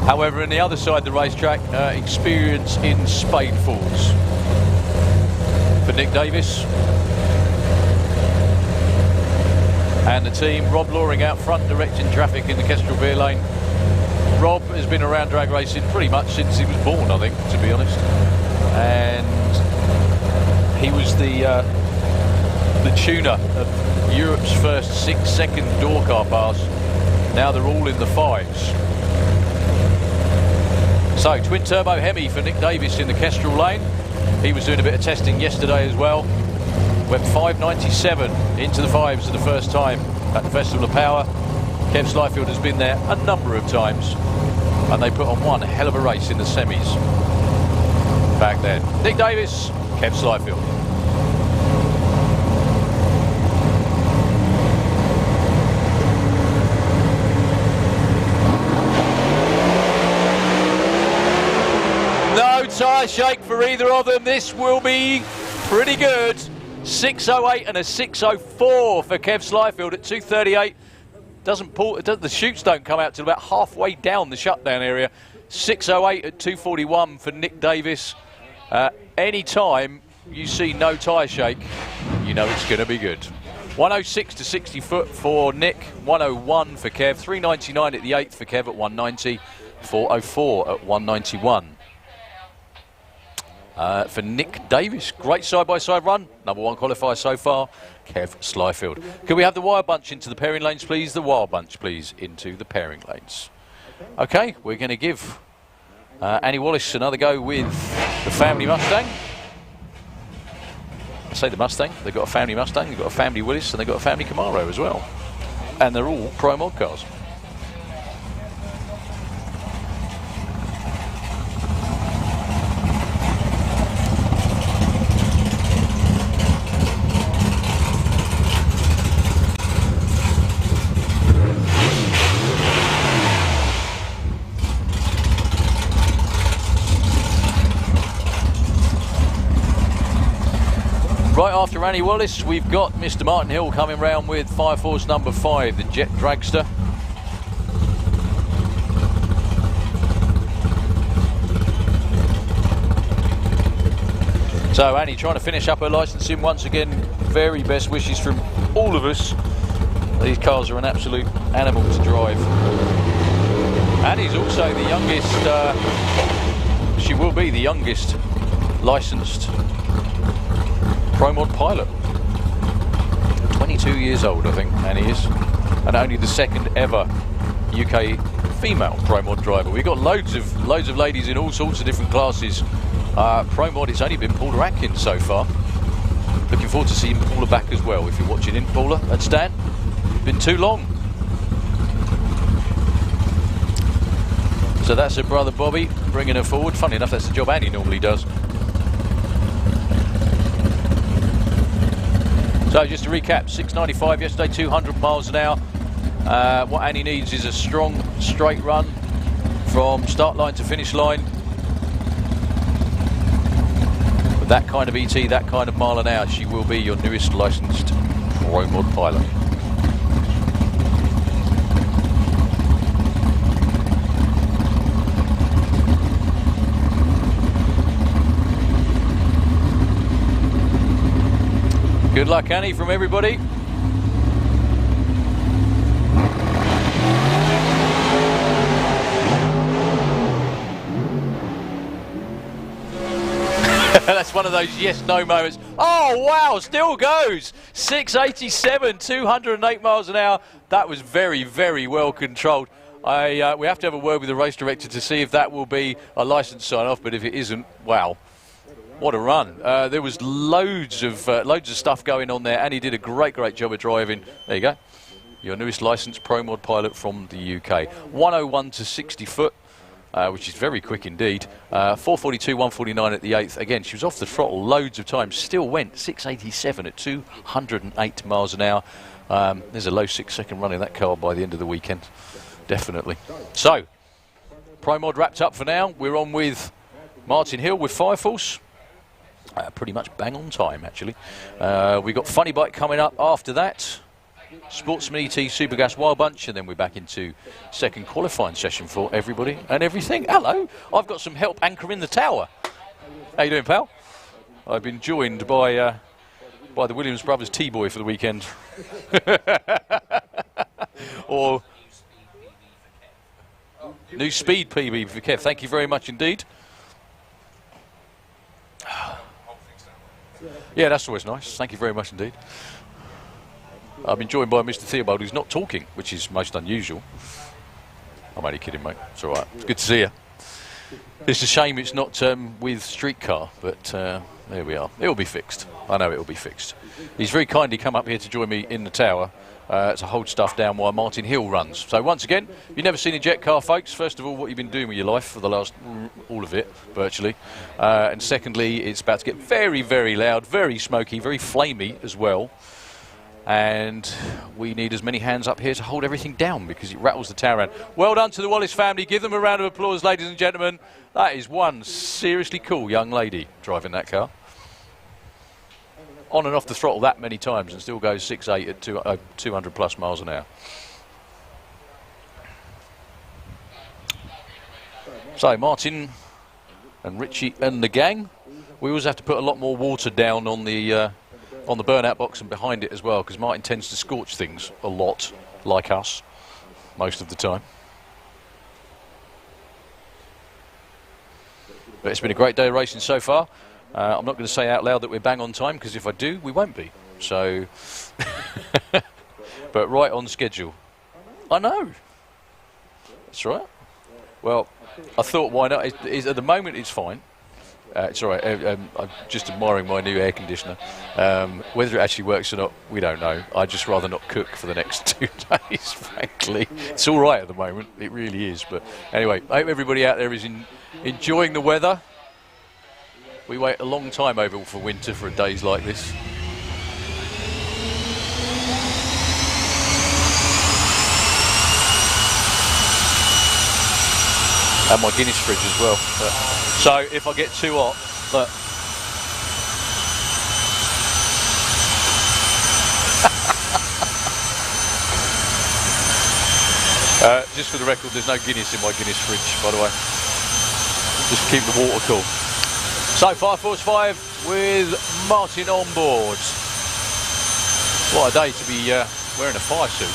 However, on the other side of the racetrack, experience in spadefuls for Nick Davis and the team. Rob Loring out front directing traffic in the Kestrel Beer Lane. Rob has been around drag racing pretty much since he was born, I think, to be honest. And he was the the tuner of Europe's first 6-second door car pass. Now they're all in the 5s. So, twin turbo Hemi for Nick Davis in the Kestrel lane. He was doing a bit of testing yesterday as well. Went 5.97 into the 5s for the first time at the Festival of Power. Kev Slyfield has been there a number of times, and they put on one hell of a race in the semis back then. Nick Davis, Kev Slyfield. No tyre shake for either of them. This will be pretty good. 6.08 and a 6.04 for Kev Slyfield at 2.38. The chutes don't come out till about halfway down the shutdown area. 6.08 at 2.41 for Nick Davis. Any time you see no tyre shake, you know it's going to be good. 106 to 60 foot for Nick, 101 for Kev, 3.99 at the 8th for Kev at 190, 4.04 at 191. For Nick Davis, great side-by-side run, #1 qualifier so far, Kev Slyfield. Can we have the wire bunch into the pairing lanes, please? The wire bunch, please, into the pairing lanes. Okay, we're going to give Annie Wallace another go with the family Mustang. I say the Mustang, they've got a family Mustang, they've got a family Willis, and they've got a family Camaro as well. And they're all Pro Mod cars. Right after Annie Wallace, we've got Mr. Martin Hill coming round with Fire Force number 5, the Jet Dragster. So Annie trying to finish up her licensing once again. Very best wishes from all of us. These cars are an absolute animal to drive. Annie's also the youngest, she will be the youngest licensed Pro Mod pilot. 22 years old, I think Annie is, and only the second ever UK female Pro Mod driver. We've got loads of ladies in all sorts of different classes. Pro Mod, it's only been Paula Atkins so far. Looking forward to seeing Paula back as well. If you're watching in, Paula, at Stan, been too long. So that's her brother Bobby bringing her forward. Funny enough, that's the job Annie normally does. So just to recap, 6.95 yesterday, 200 miles an hour. What Annie needs is a strong straight run from start line to finish line. With that kind of ET, that kind of mile an hour, she will be your newest licensed Pro Mod pilot. Good luck, Annie, from everybody. That's one of those yes-no moments. Oh, wow, still goes. 687, 208 miles an hour. That was very, very well controlled. We have to have a word with the race director to see if that will be a license sign-off, but if it isn't, wow. What a run. There was loads of stuff going on there, and he did a great job of driving. There you go. Your newest licensed Pro Mod pilot from the UK. 101 to 60 foot, which is very quick indeed. 442, 149 at the 8th. Again, she was off the throttle loads of times. Still went 687 at 208 miles an hour. There's a low 6-second run in that car by the end of the weekend. Definitely. So, Pro Mod wrapped up for now. We're on with Martin Hill with Fire Force. Pretty much bang on time, actually. We've got Funny Bike coming up after that. Sportsman ET Super Gas Wild Bunch, and then we're back into second qualifying session for everybody and everything. Hello, I've got some help anchoring the tower. How you doing, pal? I've been joined by the Williams brothers T-Boy for the weekend. Or new speed PB for Kev. Thank you very much indeed. Yeah, that's always nice. Thank you very much indeed. I've been joined by Mr. Theobald, who's not talking, which is most unusual. I'm only kidding, mate. It's all right. It's good to see you. It's a shame it's not with Streetcar, but there we are. It'll be fixed. I know it'll be fixed. He's very kindly come up here to join me in the tower to hold stuff down while Martin Hill runs. So once again, if you've never seen a jet car, folks, first of all, what you've been doing with your life for the last, all of it, virtually. And secondly, it's about to get very, very loud, very smoky, very flamey as well. And we need as many hands up here to hold everything down because it rattles the tower around. Well done to the Wallace family. Give them a round of applause, ladies and gentlemen. That is one seriously cool young lady driving that car. On and off the throttle that many times and still goes 6.8 at 200 plus miles an hour. So Martin and Richie and the gang. We always have to put a lot more water down on the burnout box and behind it as well, because Martin tends to scorch things a lot, like us, most of the time. But it's been a great day of racing so far. I'm not going to say out loud that we're bang on time, because if I do, we won't be. So, but right on schedule. I know. That's right. Well, I thought, why not? At the moment, it's fine. It's all right. I'm just admiring my new air conditioner. Whether it actually works or not, we don't know. I'd just rather not cook for the next 2 days, frankly. It's all right at the moment. It really is. But anyway, I hope everybody out there is enjoying the weather. We wait a long time over for winter for days like this. And my Guinness fridge as well. So if I get too hot, look. Just for the record, there's no Guinness in my Guinness fridge, by the way. Just keep the water cool. So 545 with Martin on board. What a day to be wearing a fire suit.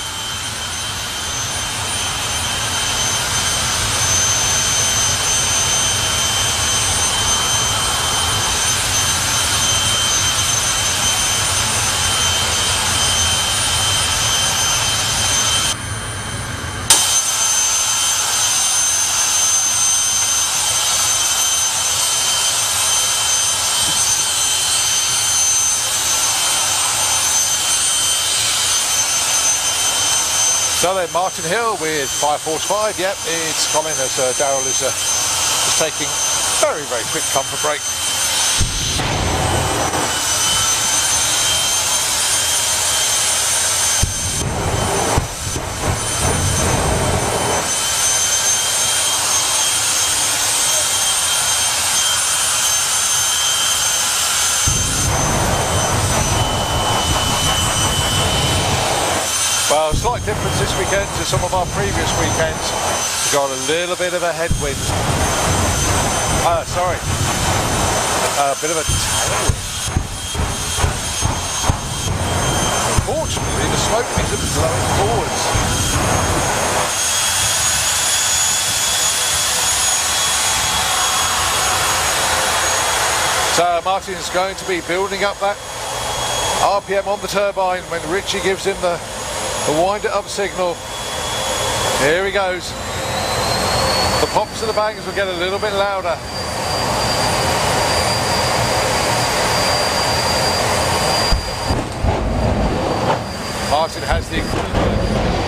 So then Martin Hill with 545, yep, it's coming as Darryl is taking very, very quick comfort break. Well, slight difference this weekend to some of our previous weekends. We've got a little bit of a headwind. Sorry. A bit of a tailwind. Unfortunately, the smoke isn't blowing forwards. So Martin's going to be building up that RPM on the turbine when Richie gives him the wind it up signal. Here he goes. The pops and the bangs will get a little bit louder. Martin has the equivalent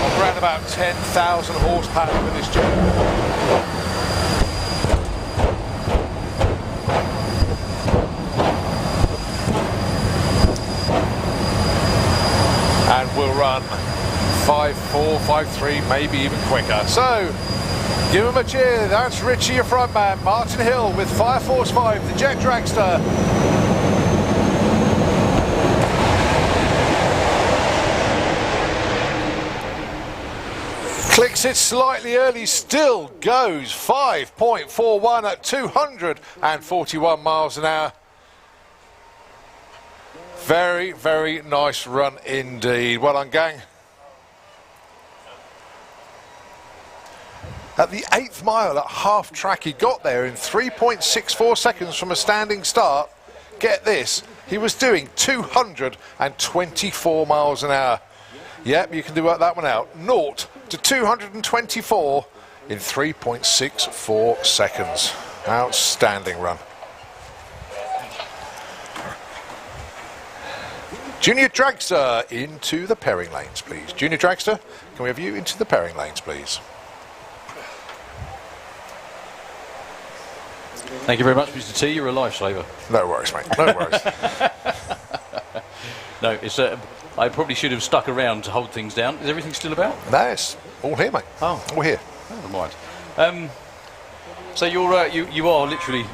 of around about 10,000 horsepower with this jet. And we'll run 5.4, 5.3, maybe even quicker. So, give him a cheer. That's Richie, your front man. Martin Hill with Fire Force 5, the jet dragster. Clicks it slightly early, still goes 5.41 at 241 miles an hour. Very, very nice run indeed. Well done, gang. At the 8th mile at half track, he got there in 3.64 seconds from a standing start. Get this, he was doing 224 miles an hour. Yep, you can work that one out. 0 to 224 in 3.64 seconds. Outstanding run. Junior Dragster into the pairing lanes, please. Junior Dragster, can we have you into the pairing lanes, please? Thank you very much, Mr. T. You're a lifesaver. No worries, mate. No worries. No, it's I probably should have stuck around to hold things down. Is everything still about? No, it's all here, mate. Oh, all here. Never mind. So you're you are literally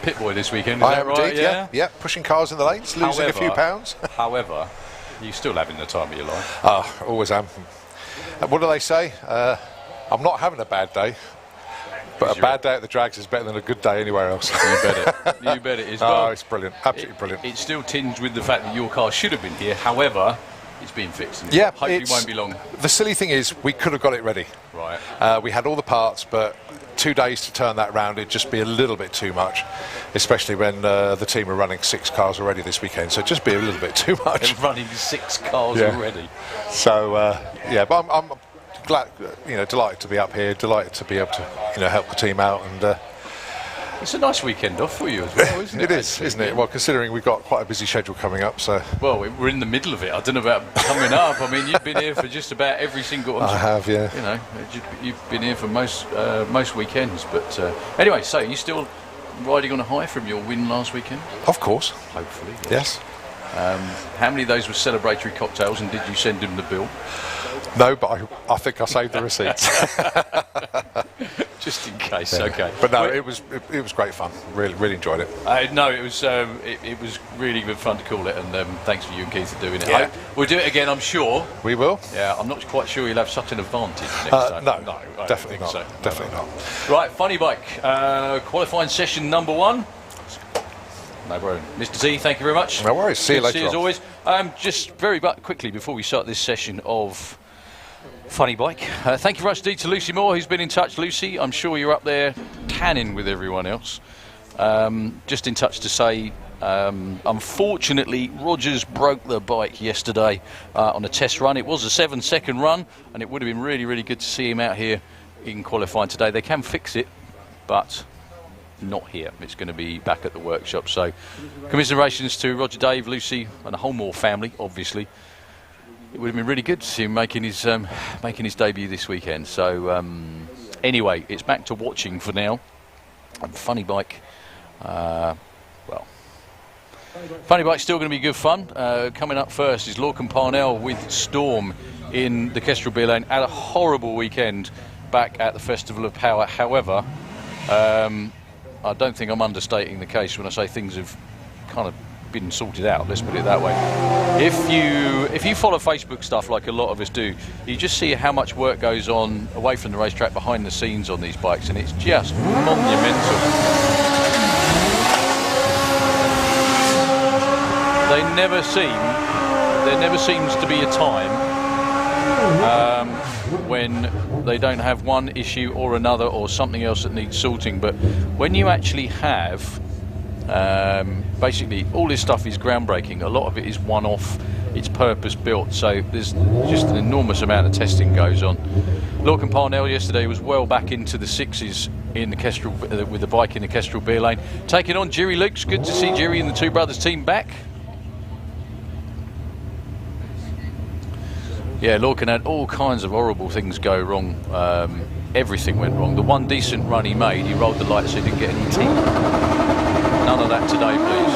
pit boy this weekend. Is I that am right? indeed. Yeah, pushing cars in the lanes, losing a few pounds. However, you're still having the time of your life. Always am. What do they say? I'm not having a bad day. But a bad day at the drags is better than a good day anywhere else. You bet it. You bet it is. Well, it's brilliant. Absolutely brilliant. It's still tinged with the fact that your car should have been here. However, it's being fixed. And yeah, hopefully it won't be long. The silly thing is, we could have got it ready. Right. We had all the parts, but 2 days to turn that round, it'd just be a little bit too much, especially when the team are running 6 cars already this weekend. So it'd just be a little bit too much. They're running 6 cars already. So yeah, but I'm glad, delighted to be up here, delighted to be able to, help the team out, and it's a nice weekend off for you as well, isn't it? It is, isn't it? Well, considering we've got quite a busy schedule coming up, so. Well, we're in the middle of it. I don't know about coming up. I mean, you've been here for just about every single. I have, yeah. You've been here for most weekends, but anyway. So you still riding on a high from your win last weekend? Of course. Hopefully. Yes. How many of those were celebratory cocktails, and did you send him the bill? No, but I think I saved the receipts. Just in case, okay. But no, it was great fun. Really enjoyed it. No, it was really good fun to call it, and thanks for you and Keith for doing it. Yeah. We'll do it again, I'm sure. We will. Yeah, I'm not quite sure you'll have such an advantage next time. No, I definitely don't not. think so. Definitely not. Right, funny bike. Qualifying session number 1. No problem. Mr. T, thank you very much. No worries. See you later. See you as always. Just very quickly before we start this session of Funny Bike, thank you very much indeed to Lucy Moore, who's been in touch. Lucy, I'm sure you're up there tanning with everyone else. Just in touch to say, unfortunately, Rogers broke the bike yesterday on a test run. It was a 7-second run, and it would have been really good to see him out here in qualifying today. They can fix it, but not here. It's going to be back at the workshop. So commiserations to Roger, Dave, Lucy and the whole Moore family, obviously. It would have been really good to see him making his debut this weekend. So anyway, it's back to watching for now. And Funny Bike, Funny Bike's still going to be good fun. Coming up first is Lorcan Parnell with Storm in the Kestrel Beer Lane. Had a horrible weekend back at the Festival of Power. However, I don't think I'm understating the case when I say things have kind of been sorted out, let's put it that way. If you follow Facebook stuff like a lot of us do, you just see how much work goes on away from the racetrack behind the scenes on these bikes, and it's just monumental. There never seems to be a time when they don't have one issue or another or something else that needs sorting. But when you actually have basically all this stuff is groundbreaking, a lot of it is one-off, it's purpose built, so there's just an enormous amount of testing goes on. Lorcan Parnell yesterday was well back into the 6s in the Kestrel with the bike in the Kestrel Beer Lane, taking on Jerry Lukes. Good to see Jerry and the Two Brothers team back. Yeah, Lorcan had all kinds of horrible things go wrong. Everything went wrong. The one decent run he made, he rolled the lights so he didn't get any teeth. None of that today, please.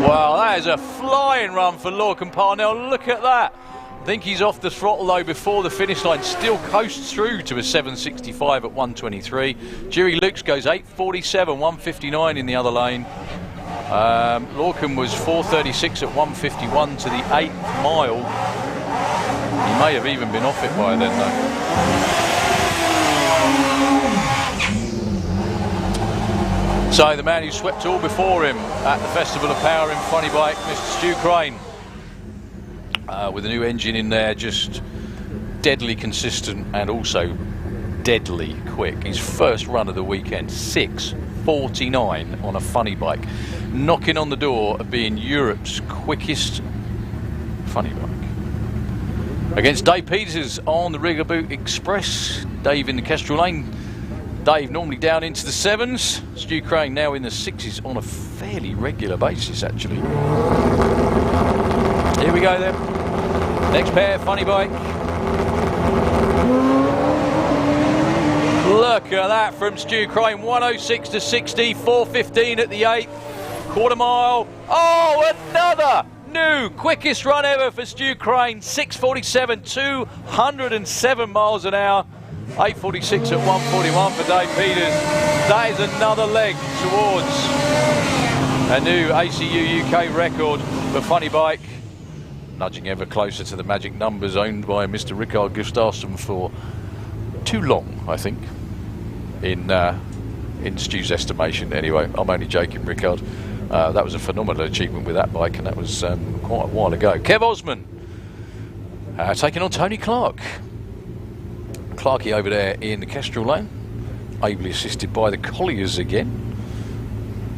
Wow, that is a flying run for Lorcan Parnell. Look at that. I think he's off the throttle though before the finish line. Still coasts through to a 765 at 123. Jerry Lukes goes 847, 159 in the other lane. Lorcan was 436 at 151 to the 8th mile. He may have even been off it by then though. So the man who swept all before him at the Festival of Power in Funny Bike, Mr. Stu Crane, with a new engine in there, just deadly consistent and also deadly quick. His first run of the weekend, 6 6:49 on a funny bike, knocking on the door of being Europe's quickest funny bike. Against Dave Peters on the Rigger Boot Express. Dave in the Kestrel Lane. Dave normally down into the 7s. Stu Crane now in the 6s on a fairly regular basis, actually. Here we go then. Next pair, funny bike. Look at that from Stu Crane. 106 to 60, 4:15 at the 8th. Quarter mile. Oh, another new quickest run ever for Stu Crane. 6:47, 207 miles an hour. 8:46 at 1:41 for Dave Peters. That is another leg towards a new ACU UK record for funny bike. Nudging ever closer to the magic numbers owned by Mr. Rickard Gustafsson for too long, I think, in Stu's estimation. Anyway, I'm only joking, Rickard. That was a phenomenal achievement with that bike, and that was quite a while ago. Kev Osman taking on Tony Clark. Clarkey over there in the Kestrel Lane, ably assisted by the Colliers again.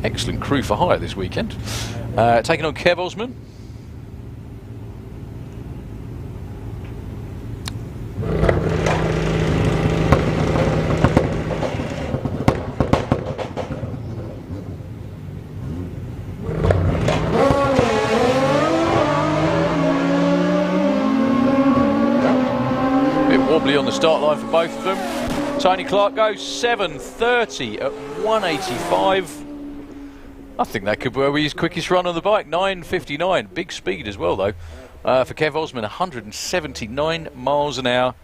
Excellent crew for hire this weekend. Taking on Kev Osman. On the start line for both of them. Tony Clark goes 7:30 at 185. I think that could be his quickest run on the bike. 9:59. Big speed as well, though. For Kev Osman, 179 miles an hour.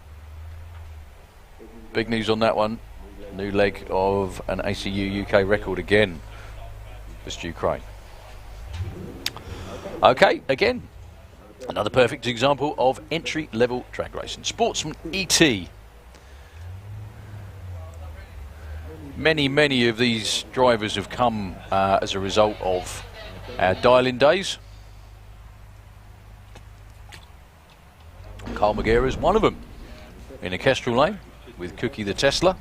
Big news on that one. New leg of an ACU UK record again for Stu Crane. Okay, again. Another perfect example of entry-level drag racing. Sportsman ET. Many of these drivers have come as a result of our dial-in days. Carl Magera is one of them in a Kestrel Lane with Cookie the Tesla.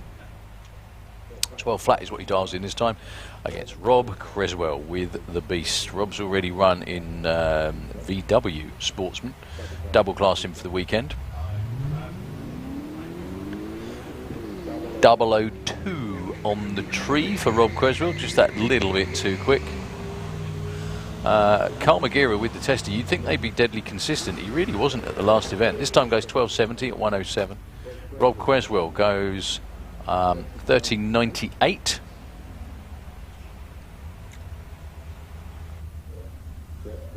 12 flat is what he dials in this time against Rob Creswell with the Beast. Rob's already run in VW Sportsman, double class him for the weekend. 002 on the tree for Rob Creswell, just that little bit too quick. Carl Magera with the Tester, you'd think they'd be deadly consistent. He really wasn't at the last event. This time goes 12:70 at 1:07. Rob Creswell goes 13:98.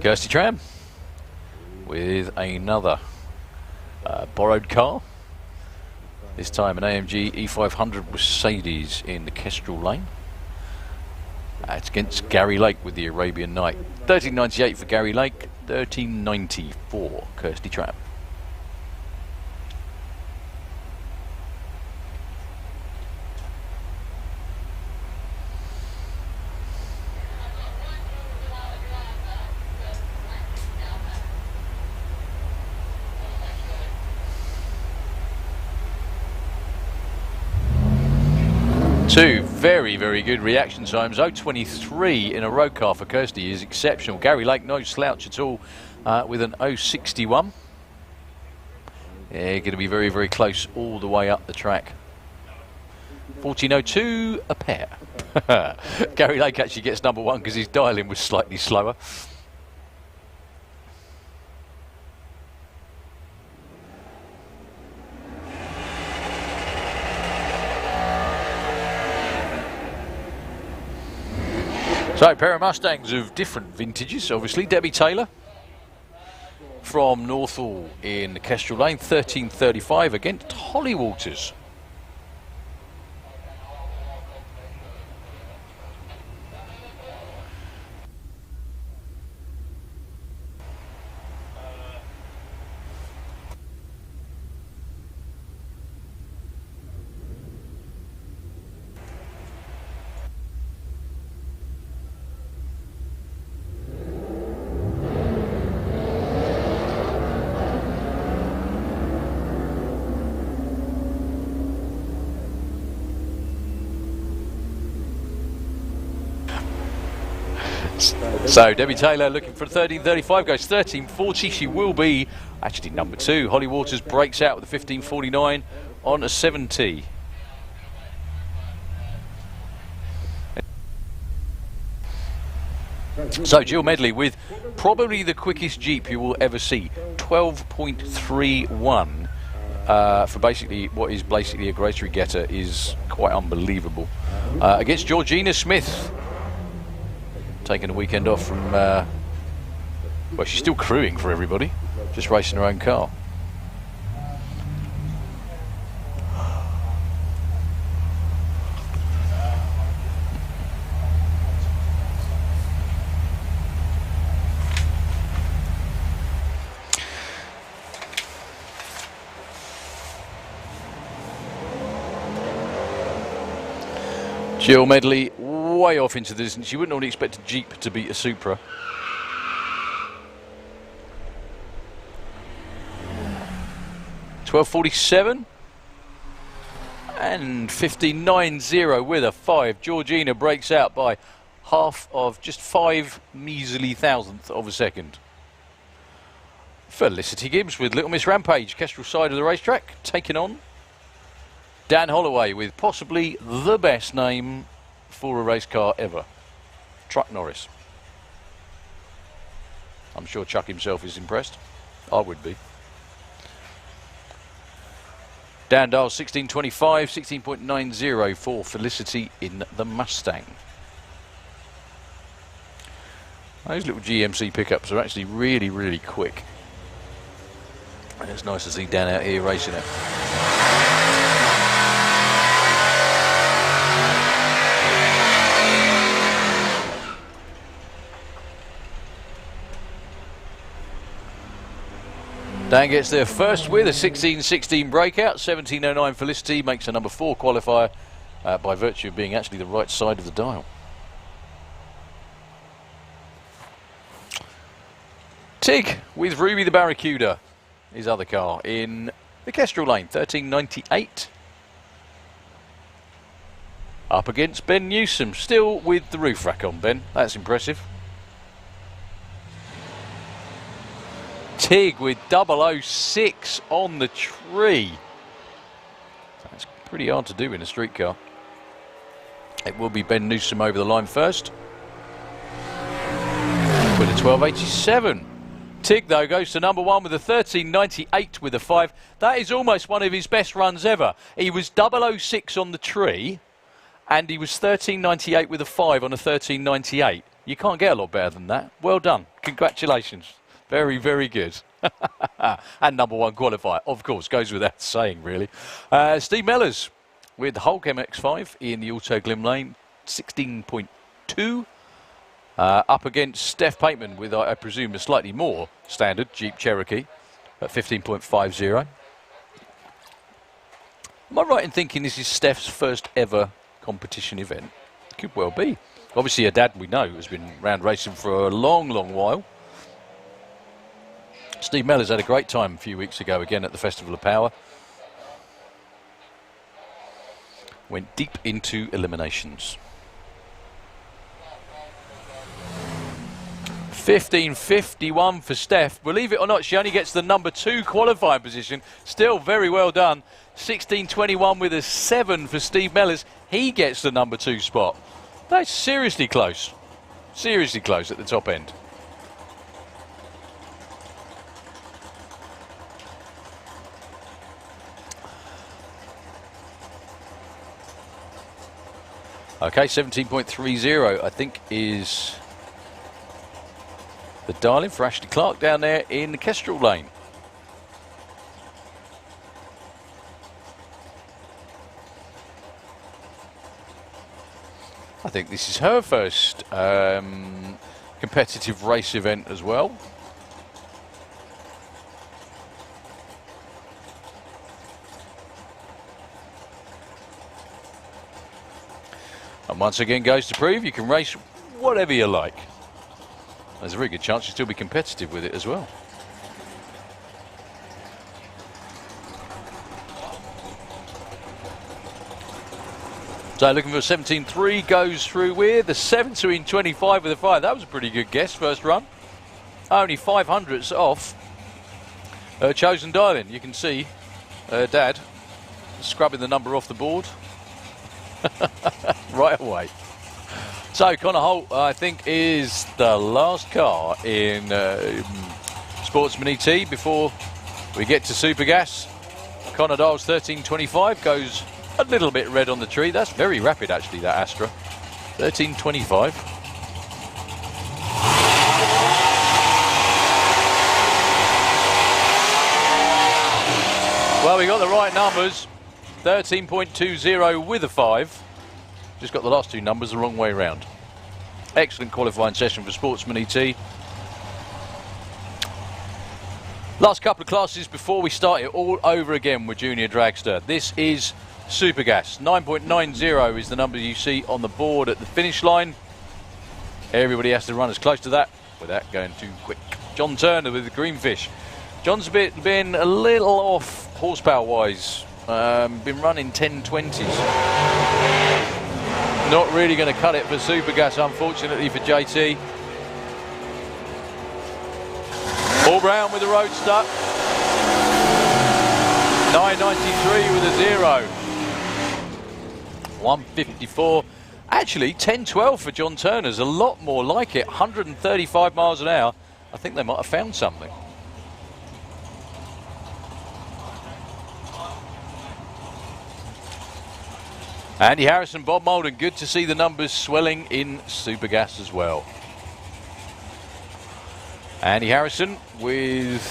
Kirsty Tram with another borrowed car. This time an AMG E500 Mercedes in the Kestrel Lane. It's against Gary Lake with the Arabian Night. 13:98 for Gary Lake, 13:90 for Kirsty Tram. Two very good reaction times. 0:23 in a road car for Kirsty is exceptional. Gary Lake, no slouch at all, with an 0:61. Yeah, going to be very close all the way up the track. 14:02 a pair. Gary Lake actually gets number one because his dial-in was slightly slower. So, a pair of Mustangs of different vintages, obviously. Debbie Taylor from Northall in Kestrel Lane, 13:35 against Holly Walters. So Debbie Taylor looking for 13.35, goes 13.40. She will be actually number 2. Holly Waters breaks out with a 15.49 on a 70. So Jill Medley with probably the quickest Jeep you will ever see, 12.31 for basically what is basically a grocery getter is quite unbelievable. Against Georgina Smith, taking a weekend off from, well, she's still crewing for everybody, just racing her own car. Jill Medley way off into the distance. You wouldn't normally expect a Jeep to beat a Supra. $12.47 and 15.90 with a 5. Georgina breaks out by half of just 5 measly thousandth of a second. Felicity Gibbs with Little Miss Rampage, Kestrel side of the racetrack, taking on Dan Holloway with possibly the best name for a race car ever, Chuck Norris. I'm sure Chuck himself is impressed. I would be. Dan Dahl 16.25, 16.90 for Felicity in the Mustang. Those little GMC pickups are actually really, really quick. And it's nice to see Dan out here racing it. Dan gets there first with a 16.16 breakout. 17.09 Felicity makes a number 4 qualifier by virtue of being actually the right side of the dial. Tig with Ruby the Barracuda, his other car, in the Kestrel lane. 13.98. Up against Ben Newsom, still with the roof rack on, Ben. That's impressive. Tig with 006 on the tree. That's pretty hard to do in a street car. It will be Ben Newsom over the line first with a 12.87. Tig though goes to number 1 with a 13.98 with a 5. That is almost one of his best runs ever. He was 006 on the tree and he was 13.98 with a 5 on a 13.98. You can't get a lot better than that. Well done. Congratulations. Very, very good. And number 1 qualifier, of course, goes without saying, really. Steve Mellors with Hulk MX-5 in the Auto Glim lane, 16.2. Up against Steph Pateman with, I presume, a slightly more standard Jeep Cherokee at 15.50. Am I right in thinking this is Steph's first ever competition event? Could well be. Obviously, her dad, we know, has been round racing for a long, long while. Steve Mellors had a great time a few weeks ago again at the Festival of Power. Went deep into eliminations. 15.51 for Steph. Believe it or not, she only gets the number 2 qualifying position. Still very well done. 16.21 with a 7 for Steve Mellors. He gets the number 2 spot. That's seriously close. Seriously close at the top end. Okay, 17.30 I think is the dial-in for Ashley Clark down there in the Kestrel lane. I think this is her first competitive race event as well. And once again goes to prove you can race whatever you like. There's a very good chance you'll still be competitive with it as well. So looking for a 17.3, goes through with the 17.25 with a 5. That was a pretty good guess, first run. Only 500ths off. Chosen Dialing, you can see Dad scrubbing the number off the board right away. So Connor Holt, I think, is the last car in Sportsman ET before we get to Super Gas. Connor Dials 13.25, goes a little bit red on the tree. That's very rapid, actually, that Astra. 13.25. Well, we got the right numbers. 13.20 with a 5. Just got the last two numbers the wrong way round. Excellent qualifying session for Sportsman ET. Last couple of classes before we start it all over again with Junior Dragster. This is Super Gas. 9.90 is the number you see on the board at the finish line. Everybody has to run as close to that without going too quick. John Turner with the Greenfish. John's been a little off horsepower wise. Been running 1020s. Not really going to cut it for Super Gas, unfortunately, for JT. Paul Brown with the Roadster. 993 with a 0. 154. Actually, 1012 for John Turner's a lot more like it. 135 miles an hour. I think they might have found something. Andy Harrison, Bob Molden, good to see the numbers swelling in Super Gas as well. Andy Harrison with,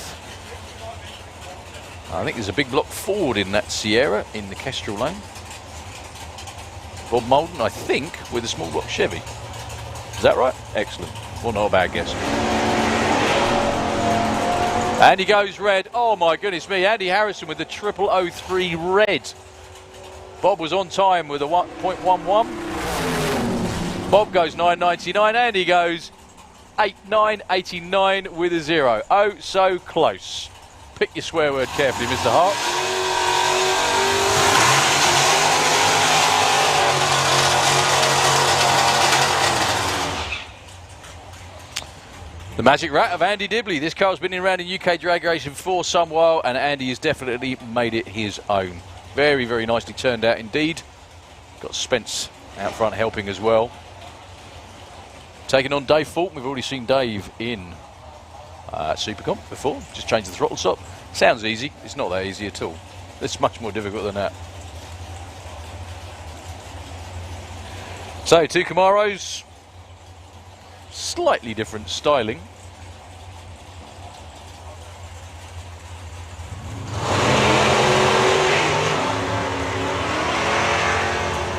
I think there's a big block forward in that Sierra in the Kestrel lane. Bob Molden, I think, with a small block Chevy. Is that right? Excellent. Well, not a bad guess. And he goes red. Oh my goodness me, Andy Harrison with the 0003 red. Bob was on time with a 1.11. Bob goes 9.99 and he goes 8.989 with a 0. Oh, so close. Pick your swear word carefully, Mr. Hart. The magic rat of Andy Dibley. This car's been around in UK drag racing for some while and Andy has definitely made it his own. Very, very nicely turned out indeed. Got Spence out front helping as well. Taking on Dave Fulton. We've already seen Dave in Supercomp before. Just changed the throttle stop. Sounds easy. It's not that easy at all. It's much more difficult than that. So, two Camaros. Slightly different styling.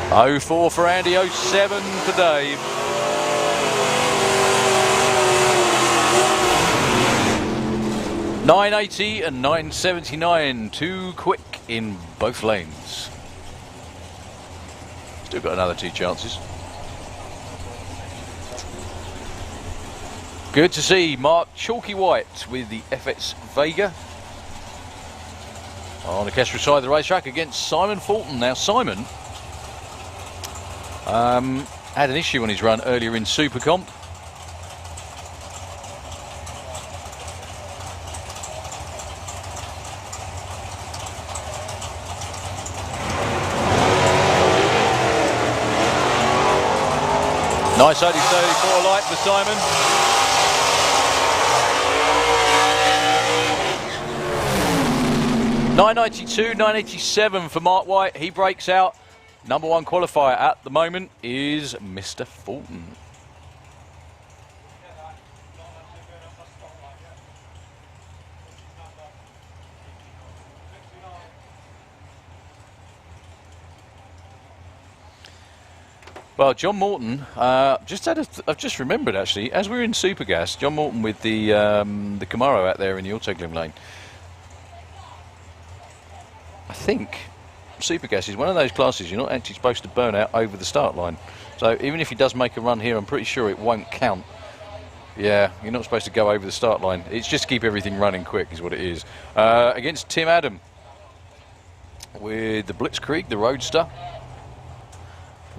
.04 for Andy, 07 for Dave. .980 and 979, too quick in both lanes. Still got another 2 chances. Good to see Mark Chalky White with the FX Vega on the Kestrel side of the racetrack against Simon Fulton. Now Simon had an issue on his run earlier in Supercomp. Nice 34 light for Simon. .992, 987 for Mark White. He breaks out. Number 1 qualifier at the moment is Mr. Fulton. Well, John Morton, I've just remembered actually, as we were in Super Gas, John Morton with the Camaro out there in the Autoglim lane. I think Super Gas is one of those classes you're not actually supposed to burn out over the start line. So even if he does make a run here, I'm pretty sure it won't count. Yeah, you're not supposed to go over the start line. It's just to keep everything running quick is what it is. Against Tim Adam with the Blitzkrieg, the Roadster.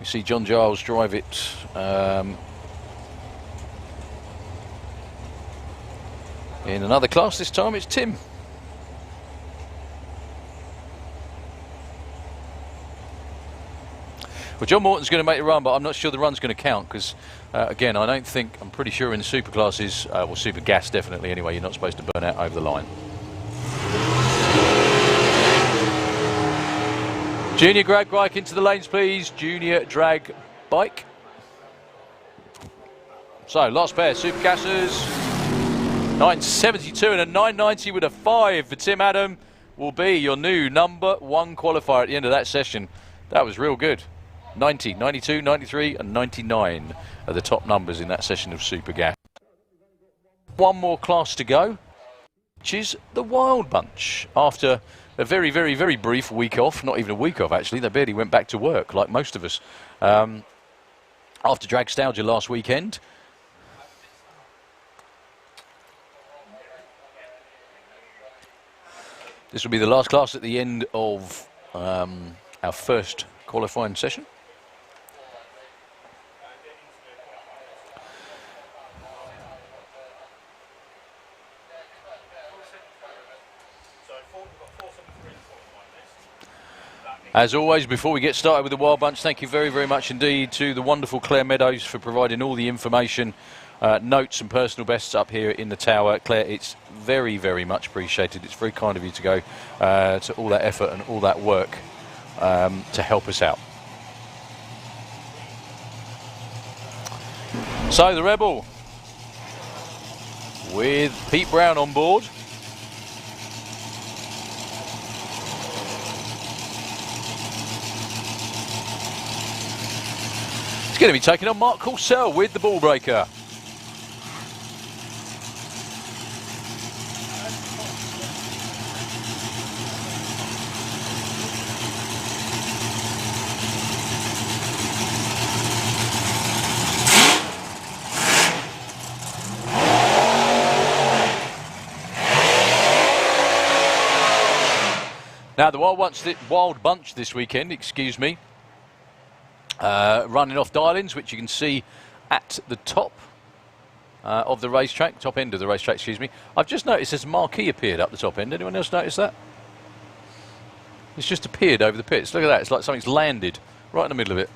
We see John Giles drive it. In another class this time, it's Tim. Well, John Morton's going to make the run, but I'm not sure the run's going to count because, again, I'm pretty sure in the super classes, well, super gas definitely anyway, you're not supposed to burn out over the line. Junior drag bike into the lanes, please. Junior drag bike. So, last pair, super gassers. 972 and a 990 with a 5 for Tim Adam will be your new number 1 qualifier at the end of that session. That was real good. 90, 92, 93 and 99 are the top numbers in that session of Super Gas. One more class to go, which is the Wild Bunch. After a very, very, very brief week off, not even a week off actually, they barely went back to work like most of us. After Dragstalgia last weekend. This will be the last class at the end of our first qualifying session. As always, before we get started with the Wild Bunch, thank you very, very much indeed to the wonderful Claire Meadows for providing all the information, notes and personal bests up here in the tower. Claire, it's very, very much appreciated. It's very kind of you to go to all that effort and all that work to help us out. So the Rebel with Pete Brown on board. He's going to be taking on Mark Carousel with the ball breaker. Now the Wild Bunch this weekend, excuse me, running off dial-ins, which you can see at the top of the racetrack, top end of the racetrack, excuse me. I've just noticed there's a marquee appeared up the top end. Anyone else notice that? It's just appeared over the pits. Look at that, it's like something's landed right in the middle of it.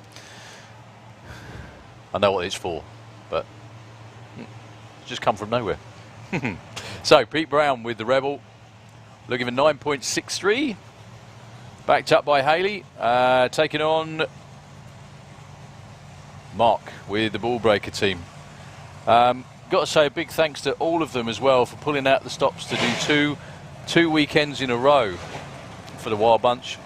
I know what it's for, but it's just come from nowhere. So Pete Brown with the Rebel, looking for 9.63. Backed up by Haley, taking on Mark with the ball breaker team. Got to say a big thanks to all of them as well for pulling out the stops to do two weekends in a row for the Wild Bunch.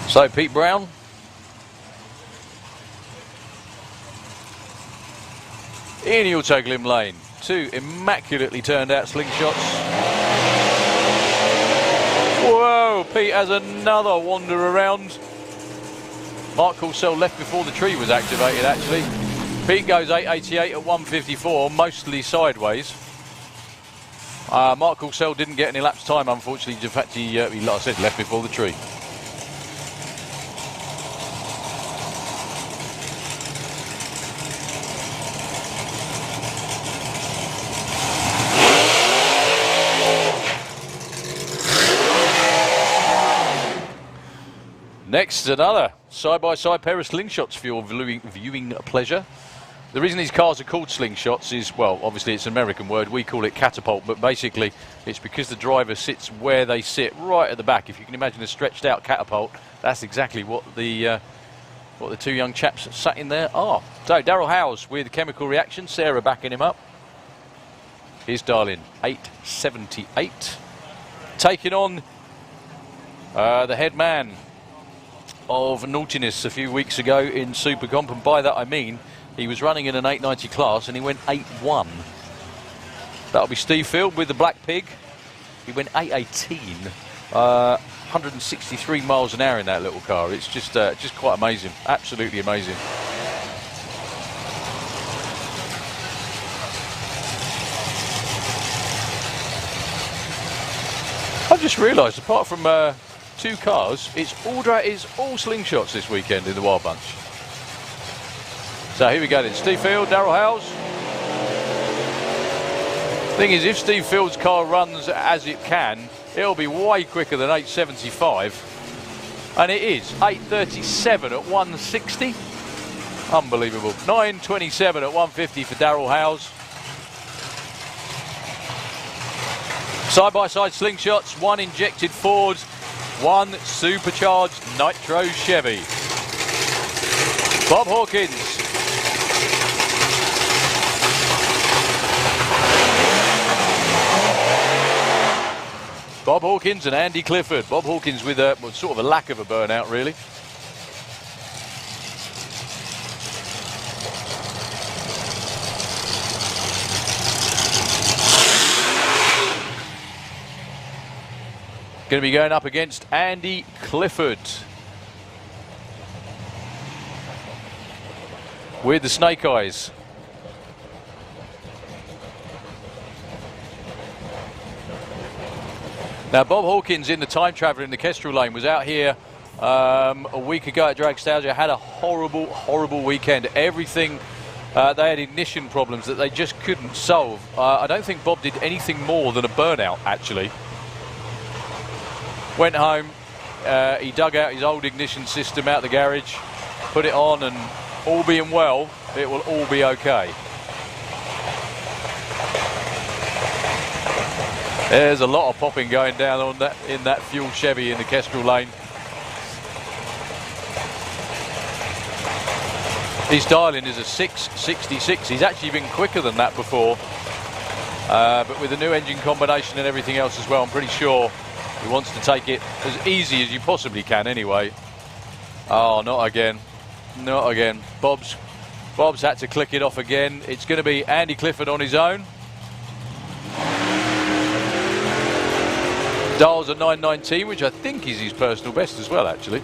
So Pete Brown. In the Autoglim lane. 2 immaculately turned out slingshots. Whoa, Pete has another wander around. Mark Carousel left before the tree was activated actually. Pete goes 888 at 154, mostly sideways. Mark Carousel didn't get any laps time unfortunately. In fact he like I said, left before the tree. Next, another side-by-side pair of slingshots for your viewing pleasure. The reason these cars are called slingshots is, well, obviously it's an American word. We call it catapult, but basically it's because the driver sits where they sit, right at the back. If you can imagine a stretched-out catapult, that's exactly what the 2 young chaps sat in there are. So, Darryl Howes with chemical reaction. Sarah backing him up. Here's Darlin, 878. Taking on the head man of naughtiness a few weeks ago in Super Comp, and by that I mean he was running in an 890 class and he went 8-1. That'll be Steve Field with the Black Pig. He went 818. 163 miles an hour in that little car. It's just quite amazing. Absolutely amazing. I've just realised, apart from 2 cars, it's all slingshots this weekend in the Wild Bunch. So here we go then. Steve Field, Darrell Howes. Thing is, if Steve Field's car runs as it can, it'll be way quicker than 8.75. And it is 8.37 at 160. Unbelievable. 9.27 at 150 for Darrell Howes. Side-by-side slingshots, 1 injected Ford, 1 supercharged nitro Chevy. Bob Hawkins. Bob Hawkins and Andy Clifford. Bob Hawkins with sort of a lack of a burnout, really. Going to be going up against Andy Clifford with the Snake Eyes. Now, Bob Hawkins in the time traveller in the Kestrel lane was out here a week ago at Dragstalgia. Had a horrible, horrible weekend. Everything, they had ignition problems that they just couldn't solve. I don't think Bob did anything more than a burnout, actually. Went home, he dug out his old ignition system out the garage, put it on, and all being well, it will all be okay. There's a lot of popping going down on that in that fuel Chevy in the Kestrel lane. His dial-in is a 666. He's actually been quicker than that before, but with the new engine combination and everything else as well, I'm pretty sure he wants to take it as easy as you possibly can anyway. Oh, not again. Not again. Bob's had to click it off again. It's going to be Andy Clifford on his own. Dials at 919, which I think is his personal best as well, actually.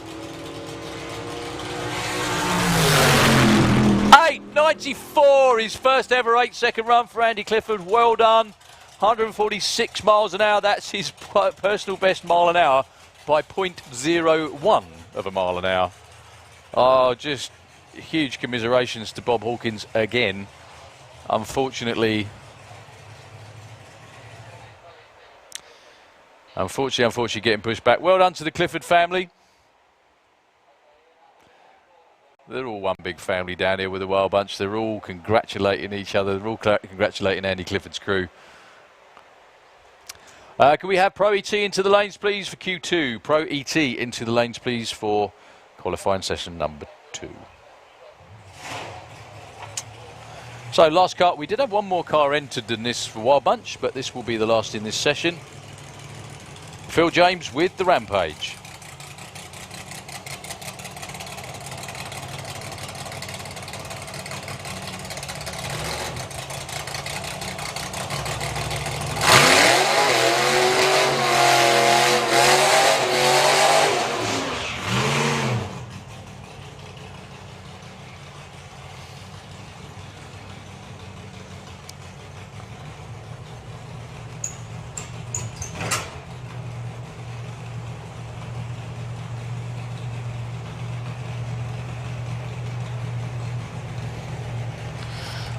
8.94, his first ever 8-second run for Andy Clifford. Well done. 146 miles an hour. That's his personal best mile an hour by 0.01 of a mile an hour. Oh, just huge commiserations to Bob Hawkins again. Unfortunately, getting pushed back. Well done to the Clifford family. They're all one big family down here with the Wild Bunch. They're all congratulating each other. They're all congratulating Andy Clifford's crew. Can we have Pro ET into the lanes, please, for Q2? Pro ET into the lanes, please, for qualifying session number 2. So, last car. We did have one more car entered than this for Wild Bunch, but this will be the last in this session. Phil James with the Rampage.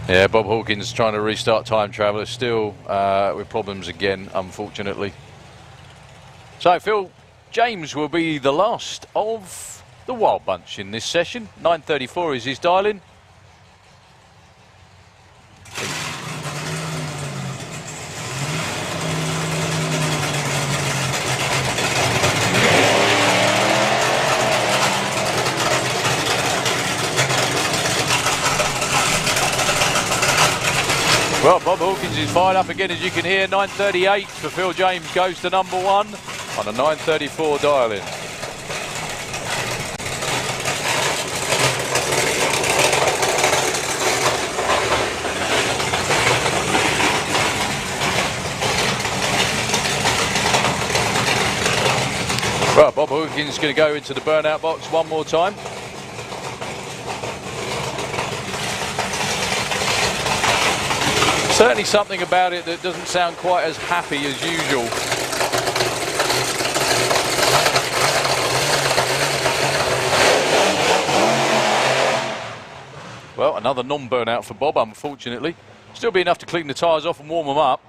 Yeah, Bob Hawkins trying to restart Time Traveller, still with problems again, unfortunately. So Phil James will be the last of the Wild Bunch in this session. 9.34 is his dial-in. Well, Bob Hawkins is fired up again, as you can hear. 9.38 for Phil James goes to number 1 on a 9.34 dial-in. Well, Bob Hawkins is going to go into the burnout box one more time. Certainly something about it that doesn't sound quite as happy as usual. Well, another non-burnout for Bob, unfortunately. Still be enough to clean the tyres off and warm them up.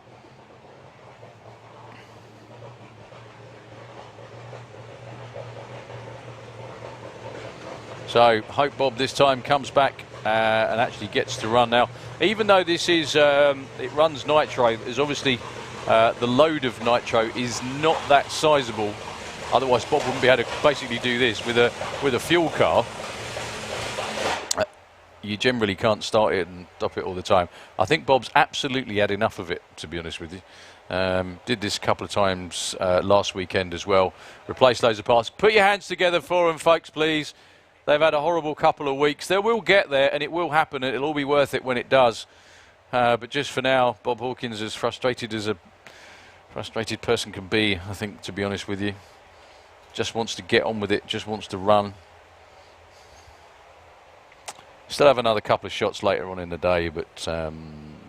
So, hope Bob this time comes back and actually gets to run. Now, even though this is, it runs nitro, there's obviously the load of nitro is not that sizable. Otherwise, Bob wouldn't be able to basically do this with a fuel car. You generally can't start it and stop it all the time. I think Bob's absolutely had enough of it, to be honest with you. Did this a couple of times last weekend as well. Replaced loads of parts. Put your hands together for them, folks, please. They've had a horrible couple of weeks. They will get there, and it will happen, and it'll all be worth it when it does. But just for now, Bob Hawkins, as frustrated as a frustrated person can be, I think, to be honest with you. Just wants to get on with it, just wants to run. Still have another couple of shots later on in the day, but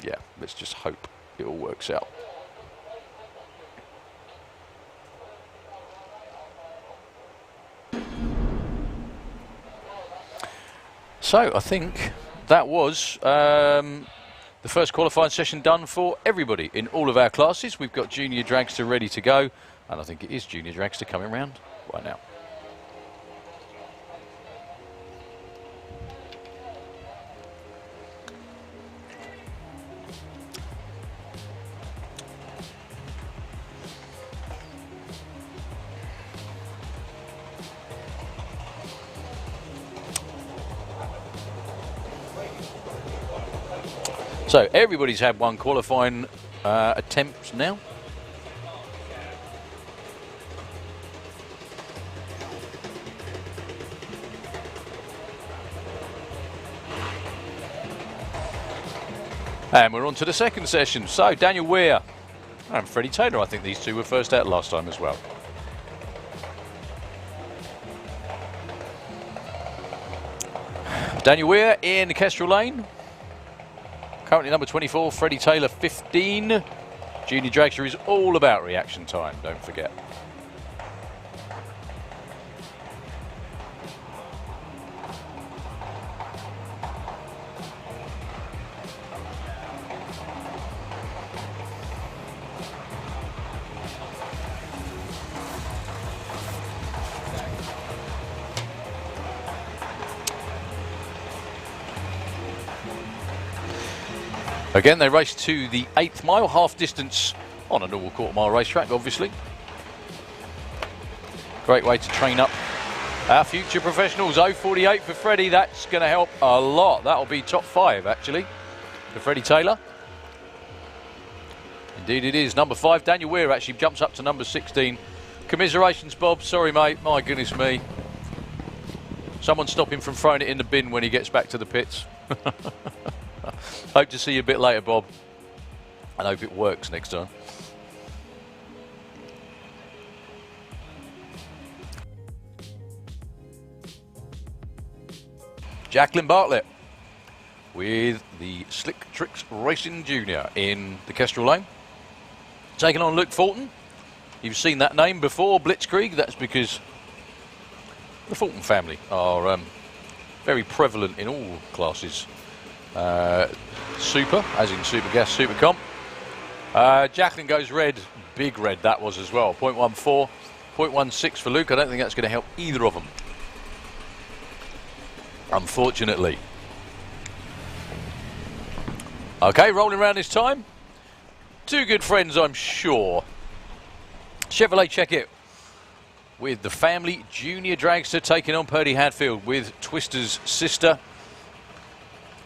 yeah, let's just hope it all works out. So I think that was the first qualifying session done for everybody in all of our classes. We've got junior dragster ready to go, and I think it is junior dragster coming around right now. So everybody's had one qualifying attempt now. And we're on to the second session. So Daniel Weir and Freddie Taylor, I think these two were first out last time as well. Daniel Weir in Kestrel Lane. Currently number 24, Freddie Taylor 15. Junior dragster is all about reaction time, don't forget. Again, they race to the 8th mile, half distance on a normal quarter-mile racetrack, obviously. Great way to train up our future professionals. 0.48 for Freddie, that's going to help a lot. That'll be top 5, actually, for Freddie Taylor. Indeed it is. Number 5, Daniel Weir, actually jumps up to number 16. Commiserations, Bob. Sorry, mate. My goodness me. Someone stop him from throwing it in the bin when he gets back to the pits. Hope to see you a bit later, Bob. And hope it works next time. Jacqueline Bartlett with the Slick Tricks Racing Junior in the Kestrel Lane. Taking on Luke Fulton. You've seen that name before, Blitzkrieg. That's because the Fulton family are very prevalent in all classes. Super, as in Super Gas, Super Comp. Jacqueline goes red, big red that was as well. 0.14, 0.16 for Luke. I don't think that's going to help either of them, unfortunately. Okay, rolling around this time. Two good friends, I'm sure. Chevrolet Check It with the family junior dragster taking on Purdy Hadfield with Twister's sister.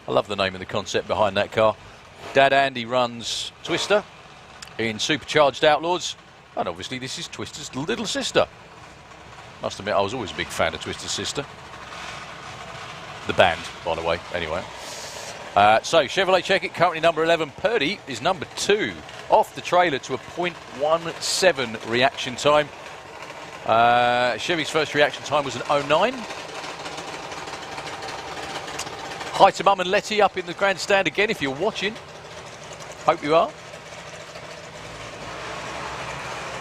I love the name and the concept behind that car. Dad Andy runs Twister in Supercharged Outlaws, and obviously this is Twister's little sister. Must admit, I was always a big fan of Twister's sister. The band, by the way, anyway. So Chevrolet Check It, currently number 11. Purdy is number 2, off the trailer to a 0.17 reaction time. Chevy's first reaction time was an 09. Hi to Mum and Letty up in the grandstand again if you're watching. Hope you are.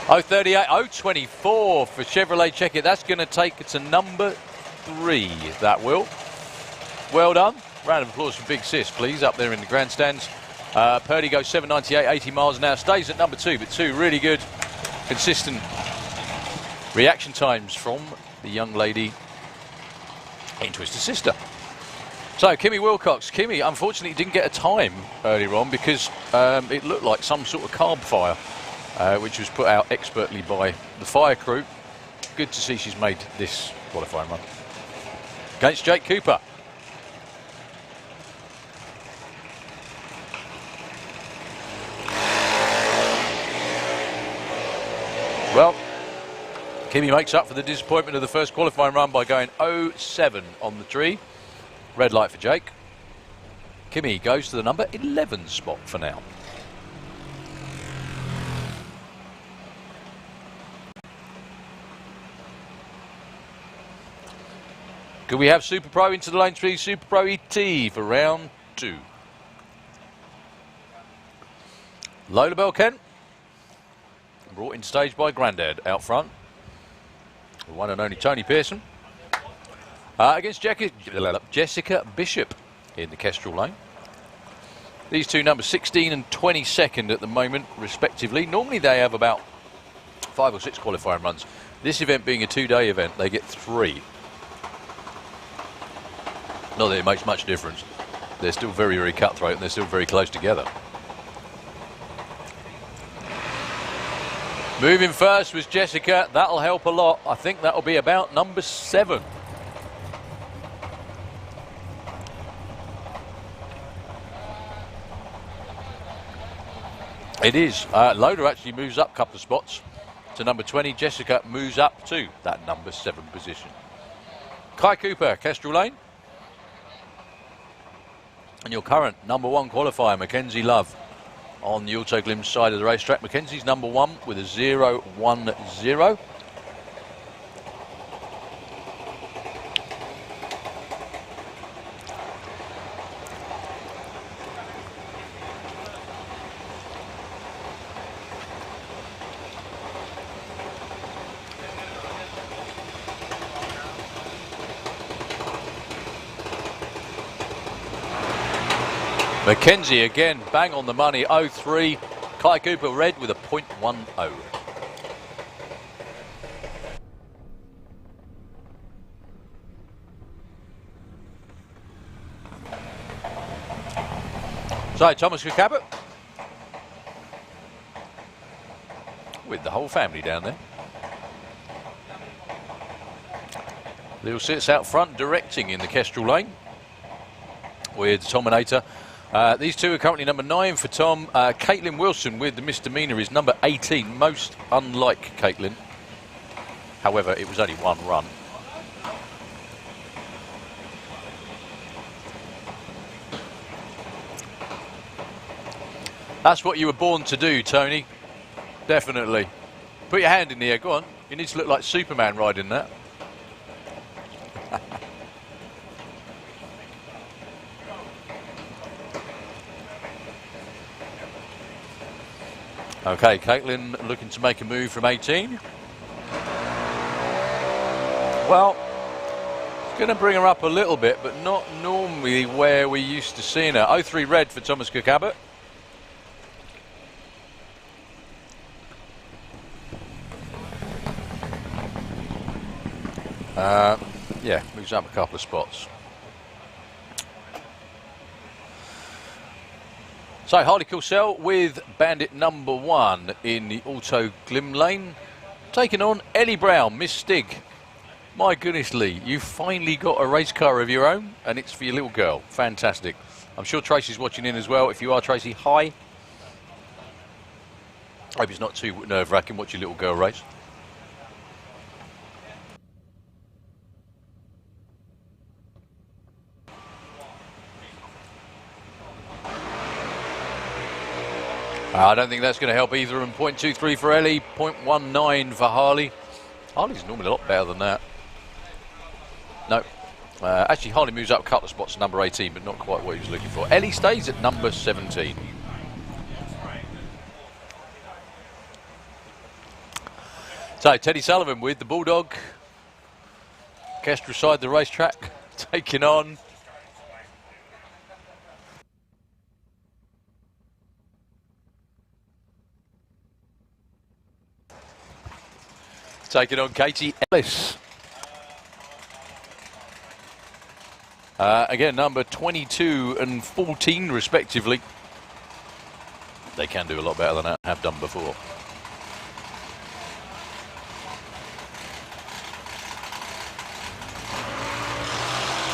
038, 024 for Chevrolet. Check it. That's going to take it to number 3. That will. Well done. Round of applause for Big Sis, please, up there in the grandstands. Purdy goes 798, 80 miles an hour. Stays at number 2, but 2 really good, consistent reaction times from the young lady in Twister's sister. So, Kimmy Wilcox. Kimmy, unfortunately, didn't get a time earlier on because it looked like some sort of carb fire, which was put out expertly by the fire crew. Good to see she's made this qualifying run. Against Jake Cooper. Well, Kimmy makes up for the disappointment of the first qualifying run by going 07 on the tree. Red light for Jake. Kimmy goes to the number 11 spot for now. Could we have Super Pro into the lane 3, Super Pro ET for round 2? Lola Bell Kent. Brought in stage by Grandad out front. The one and only Tony Pearson. Against Jessica Bishop in the Kestrel lane. These two numbers 16 and 22nd at the moment, respectively. Normally they have about 5 or 6 qualifying runs. This event being a 2-day event, they get 3. Not that it makes much difference. They're still very, very cutthroat and they're still very close together. Moving first was Jessica. That'll help a lot. I think that'll be about number 7. It is. Loda actually moves up a couple of spots to number 20. Jessica moves up to that number 7 position. Kai Cooper, Kestrel Lane. And your current number 1 qualifier, Mackenzie Love, on the Auto Glimpse side of the racetrack. Mackenzie's number 1 with a 0-1-0. Mackenzie again, bang on the money, 0-3. Kai Cooper red with a .10. So Thomas Cabot with the whole family down there. Lil sits out front directing in the Kestrel lane with Tominator. These two are currently number 9 for Tom. Caitlin Wilson with the misdemeanor is number 18, most unlike Caitlin. However, it was only 1 run. That's what you were born to do, Tony. Definitely. Put your hand in the air, go on. You need to look like Superman riding that. Okay, Caitlin looking to make a move from 18. Well, it's going to bring her up a little bit, but not normally where we're used to seeing her. 0-3 red for Thomas Cook Abbott. Yeah, moves up a couple of spots. So Harley Coulsell with Bandit number 1 in the Auto Glim lane, taking on Ellie Brown, Miss Stig. My goodness, Lee, you finally got a race car of your own, and it's for your little girl. Fantastic. I'm sure Tracy's watching in as well. If you are, Tracy, hi. Hope it's not too nerve-wracking watching your little girl race. I don't think that's going to help either. And .23 for Ellie, .19 for Harley. Harley's normally a lot better than that. No. Actually, Harley moves up a couple of spots to number 18, but not quite what he was looking for. Ellie stays at number 17. So, Teddy Sullivan with the Bulldog. Kestrel side the racetrack, taking on Katie Ellis. Again, number 22 and 14 respectively. They can do a lot better than that, have done before.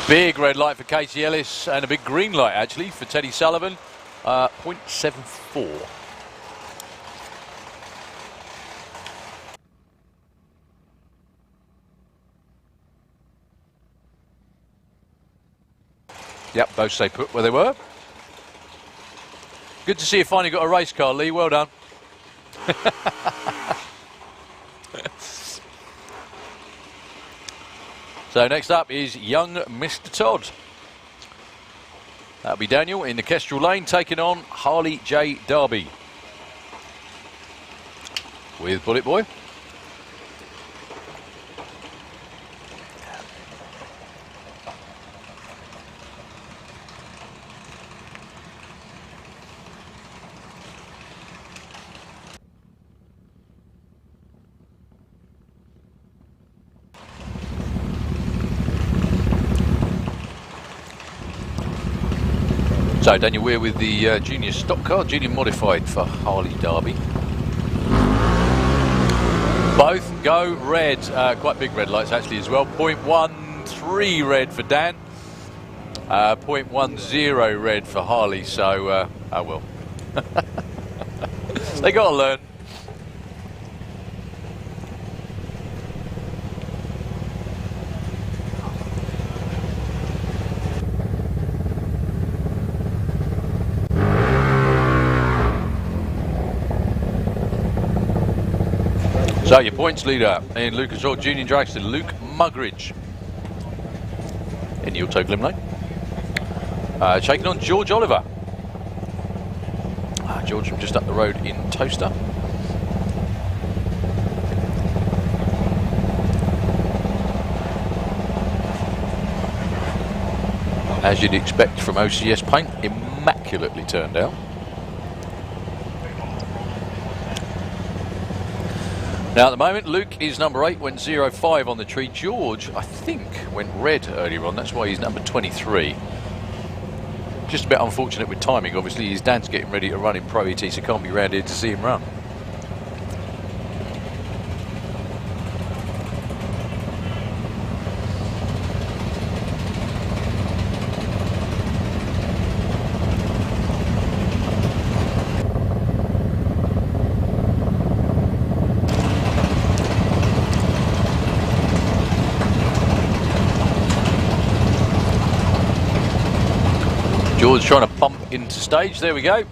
Big red light for Katie Ellis and a big green light actually for Teddy Sullivan. 0.74. Yep, both stay put where they were. Good to see you finally got a race car, Lee. Well done. So next up is young Mr. Todd. That'll be Daniel in the Kestrel lane taking on Harley J. Derby with Bullet Boy. So Daniel Weir with the junior stock car, junior modified for Harley Derby. Both go red, quite big red lights actually as well. 0.13 red for Dan, 0.10 red for Harley, so oh well. They got to learn. So your points leader in Lucas Oil Junior Dragster, Luke Mugridge in the Auto Glim lane. Taking on George Oliver. George from just up the road in Toaster. As you'd expect from OCS paint, immaculately turned out. Now at the moment, Luke is number 8, went 0.5 on the tree. George, I think, went red earlier on, that's why he's number 23. Just a bit unfortunate with timing, obviously. His dad's getting ready to run in Pro ET, so can't be round here to see him run. George trying to pump into stage, there we go.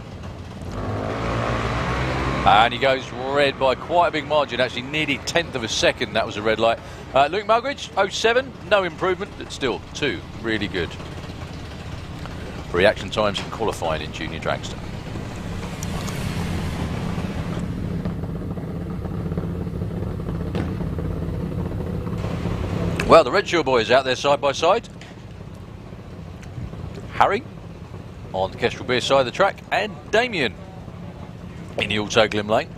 And he goes red by quite a big margin, actually nearly 1/10 of a second. That was a red light. Luke Mugridge, 0.7, no improvement, but still 2, really good. Reaction times in qualifying in Junior Dragster. Well, the Redshaw boys out there side by side. Harry on the Kestrel Beer side of the track, and Damien in the Auto Glim lane.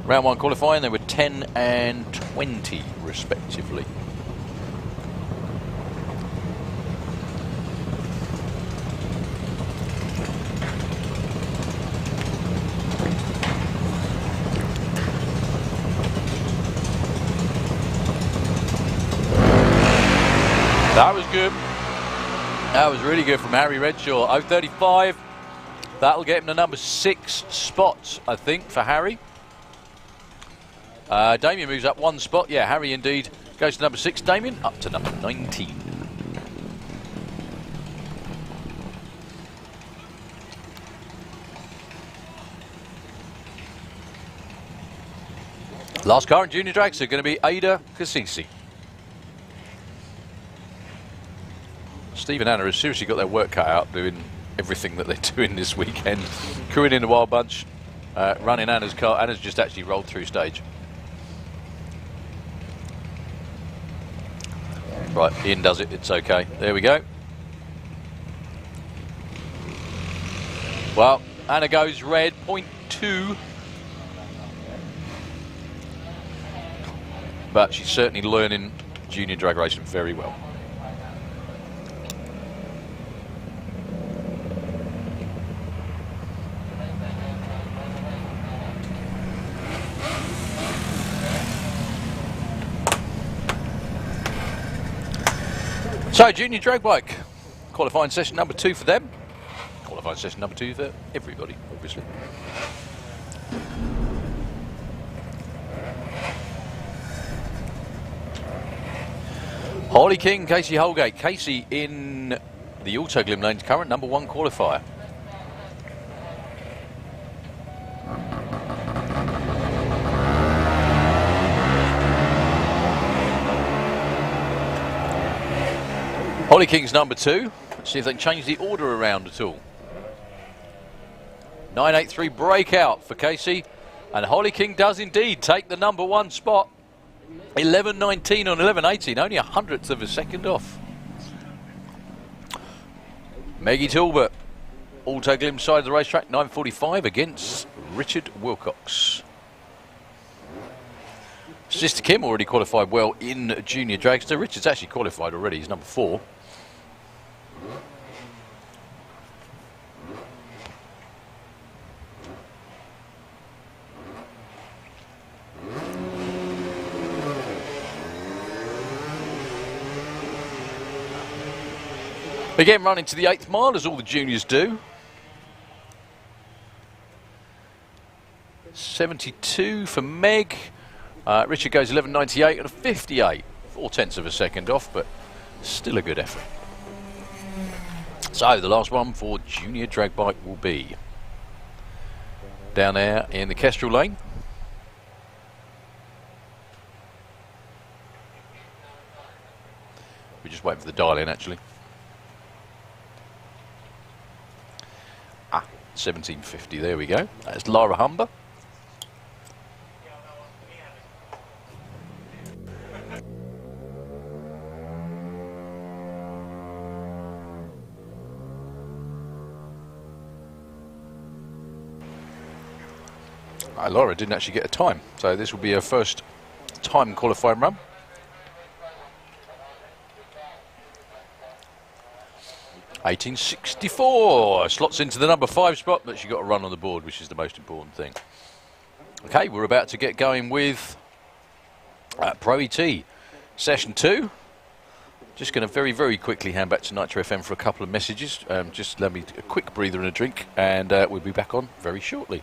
Round 1 qualifying, they were 10 and 20 respectively. That was good. That was really good from Harry Redshaw. 0.35. That'll get him to number 6 spot, I think, for Harry. Damien moves up 1 spot. Yeah, Harry indeed goes to number 6. Damien up to number 19. Last car in junior drags are going to be Ada Cassisi. Steve and Anna have seriously got their work cut out doing everything that they're doing this weekend. Crewing in the Wild Bunch, running Anna's car. Anna's just actually rolled through stage. Right, Ian does it, it's okay. There we go. Well, Anna goes red, 0.2. But she's certainly learning junior drag racing very well. So, junior drag bike, qualifying session number 2 for them. Qualifying session number 2 for everybody, obviously. Holly King, Casey Holgate. Casey in the Auto Glim Lanes, current number 1 qualifier. Holly King's number 2. Let's see if they can change the order around at all. 983 breakout for Casey. And Holly King does indeed take the number 1 spot. 11.19 on 11.18. Only 100th of a second off. Maggie Talbot. Auto Glim side of the racetrack. 9.45 against Richard Wilcox. Sister Kim already qualified well in junior dragster. Richard's actually qualified already. He's number 4. Again, running to the 8th mile, as all the juniors do. 72 for Meg. Richard goes 11.98 and a 58. 0.4 of a second off, but still a good effort. So, the last one for junior drag bike will be down there in the Kestrel lane. We're just waiting for the dial in, actually. 1750, there we go. That's Lara Humber. Laura didn't actually get a time, so this will be her first time qualifying run. $18.64 slots into the number 5 spot, but she got a run on the board, which is the most important thing. Okay, we're about to get going with Pro ET session 2. Just going to very, very quickly hand back to Nitro FM for a couple of messages. Just let me a quick breather and a drink, and we'll be back on very shortly.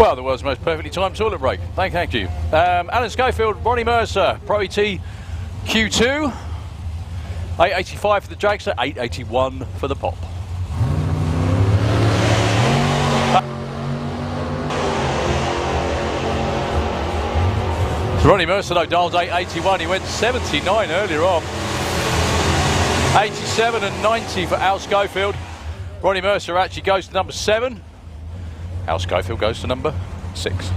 Well, the world's most perfectly timed toilet break. Thank you. Alan Schofield, Ronnie Mercer, Pro ET Q2. 885 for the dragster, 881 for the pop. So Ronnie Mercer though dials 881, he went 79 earlier on. 87 and 90 for Al Schofield. Ronnie Mercer actually goes to number 7. Al Schofield goes to number 6.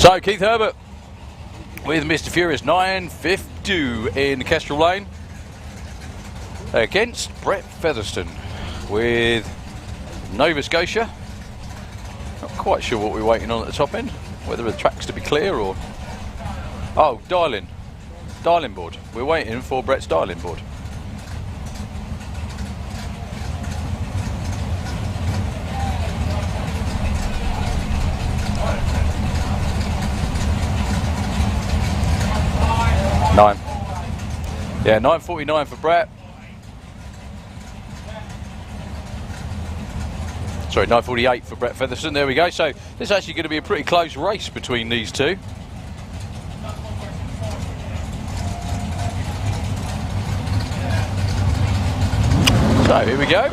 So Keith Herbert with Mr. Furious 952 in Kestrel Lane against Brett Featherstone with Nova Scotia. Not quite sure what we're waiting on at the top end, whether the track's to be clear or... Oh, dialing board. We're waiting for Brett's dialing board. Yeah, 9:49 for Brett. Sorry, 9:48 for Brett Featherstone. There we go. So this is actually going to be a pretty close race between these two. So here we go.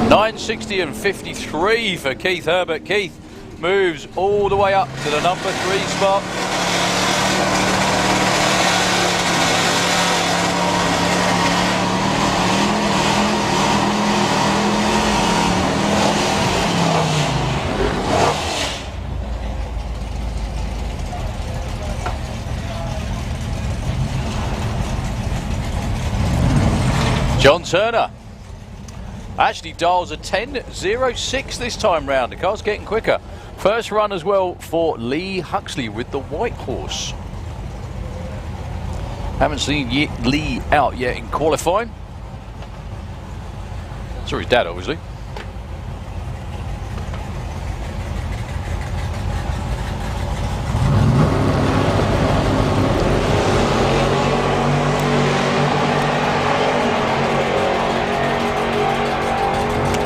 .960 and 53 for Keith Herbert. Keith moves all the way up to the number 3 spot. John Turner actually dials a 10.06 this time round. The car's getting quicker. First run as well for Lee Huxley with the White Horse. Haven't seen Lee out yet in qualifying. Saw his dad, obviously.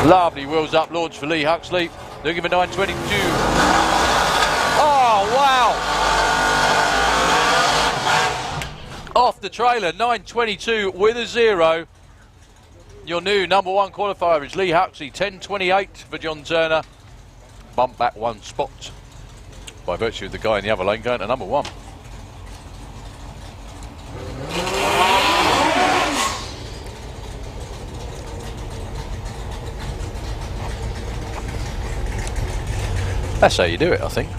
Lovely wheels up launch for Lee Huxley. Looking for 922. Oh, wow. Off the trailer, 922 with a 0. Your new number 1 qualifier is Lee Huxley, 10.28 for John Turner. Bump back 1 spot by virtue of the guy in the other lane going to number 1. That's how you do it, I think.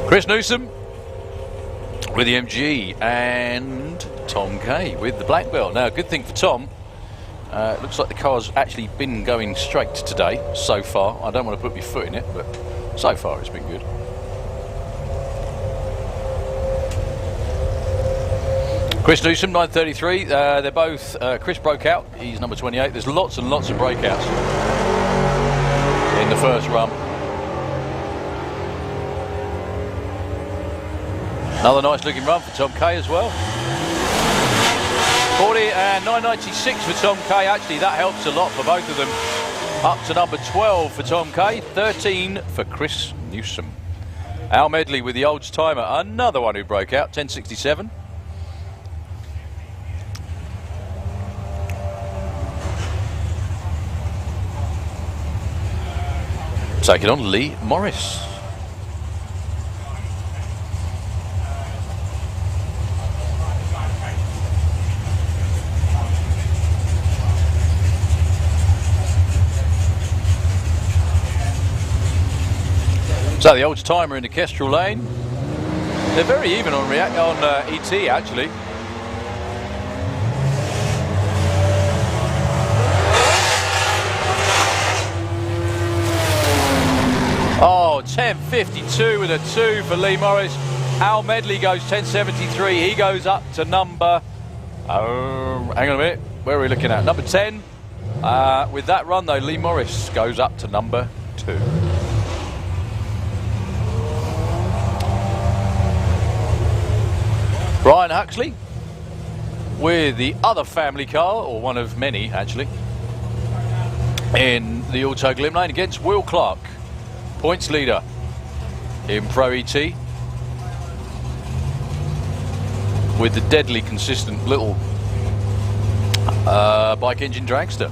Chris Newsom with the MG and Tom Kay with the black belt. Now, good thing for Tom, looks like the car's actually been going straight today so far. I don't want to put my foot in it, but so far it's been good. Chris Newsom, 933. They're both, Chris broke out, he's number 28. There's lots and lots of breakouts in the first run. Another nice looking run for Tom Kay as well. 40 and 996 for Tom Kay. Actually, that helps a lot for both of them. Up to number 12 for Tom Kay, 13 for Chris Newsom. Al Medley with the Olds timer, another one who broke out, 1067. Taking on Lee Morris. So the Olds timer in the Kestrel lane. They're very even on ET actually. Oh, 10.52 with a 2 for Lee Morris. Al Medley goes 10.73. He goes up to number... hang on a minute. Where are we looking at? Number 10. With that run, though, Lee Morris goes up to number 2. Brian Huxley with the other family car, or one of many, actually, in the Auto Glim lane against Will Clark, points leader in Pro ET, with the deadly consistent little bike engine dragster.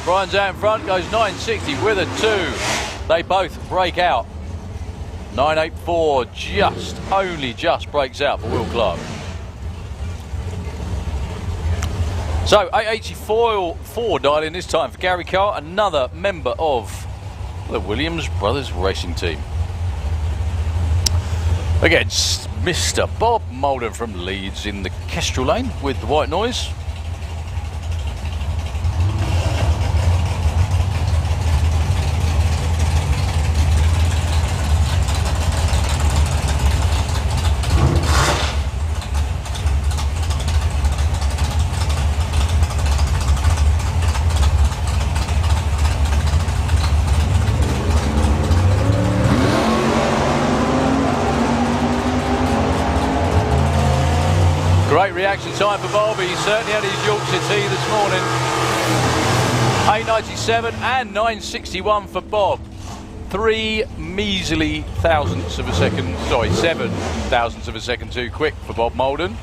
Brian's out in front, goes 9.60 with a 2. They both break out. 9.84 only just breaks out for Will Clark. So 8.84 dial in this time for Gary Carr, another member of the Williams Brothers Racing Team. Against Mr. Bob Molden from Leeds in the Kestrel lane with the white noise. Great reaction time for Bob. He certainly had his Yorkshire tea this morning. 8.97 and 9.61 for Bob. 3 measly thousandths of a second, sorry, 7 thousandths of a second too quick for Bob Molden.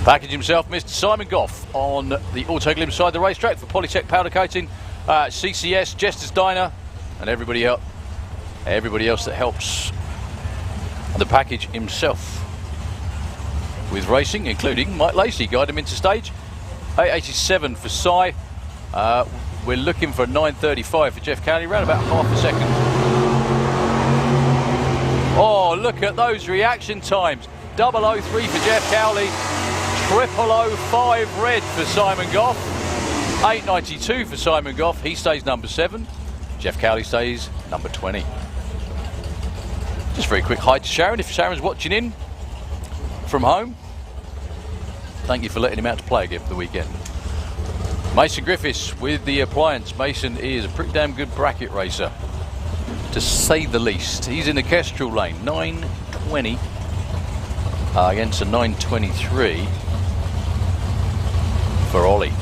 Package himself, Mr. Simon Goff on the Auto Glim side of the racetrack for Polytech Powder Coating, CCS, Jester's Diner, and everybody else that helps the package himself with racing, including Mike Lacey, guide him into stage. 8.87 for Si. We're looking for 9.35 for Jeff Cowley, around about half a second. Oh, look at those reaction times. 003 for Jeff Cowley, 0005 red for Simon Goff, 8.92 for Simon Goff. He stays number 7. Jeff Cowley stays number 20. Just very quick hi to Sharon, if Sharon's watching in from home. Thank you for letting him out to play again for the weekend. Mason Griffiths with the appliance. Mason is a pretty damn good bracket racer, to say the least. He's in the Kestrel lane, 9.20 against a 9.23 for Ollie.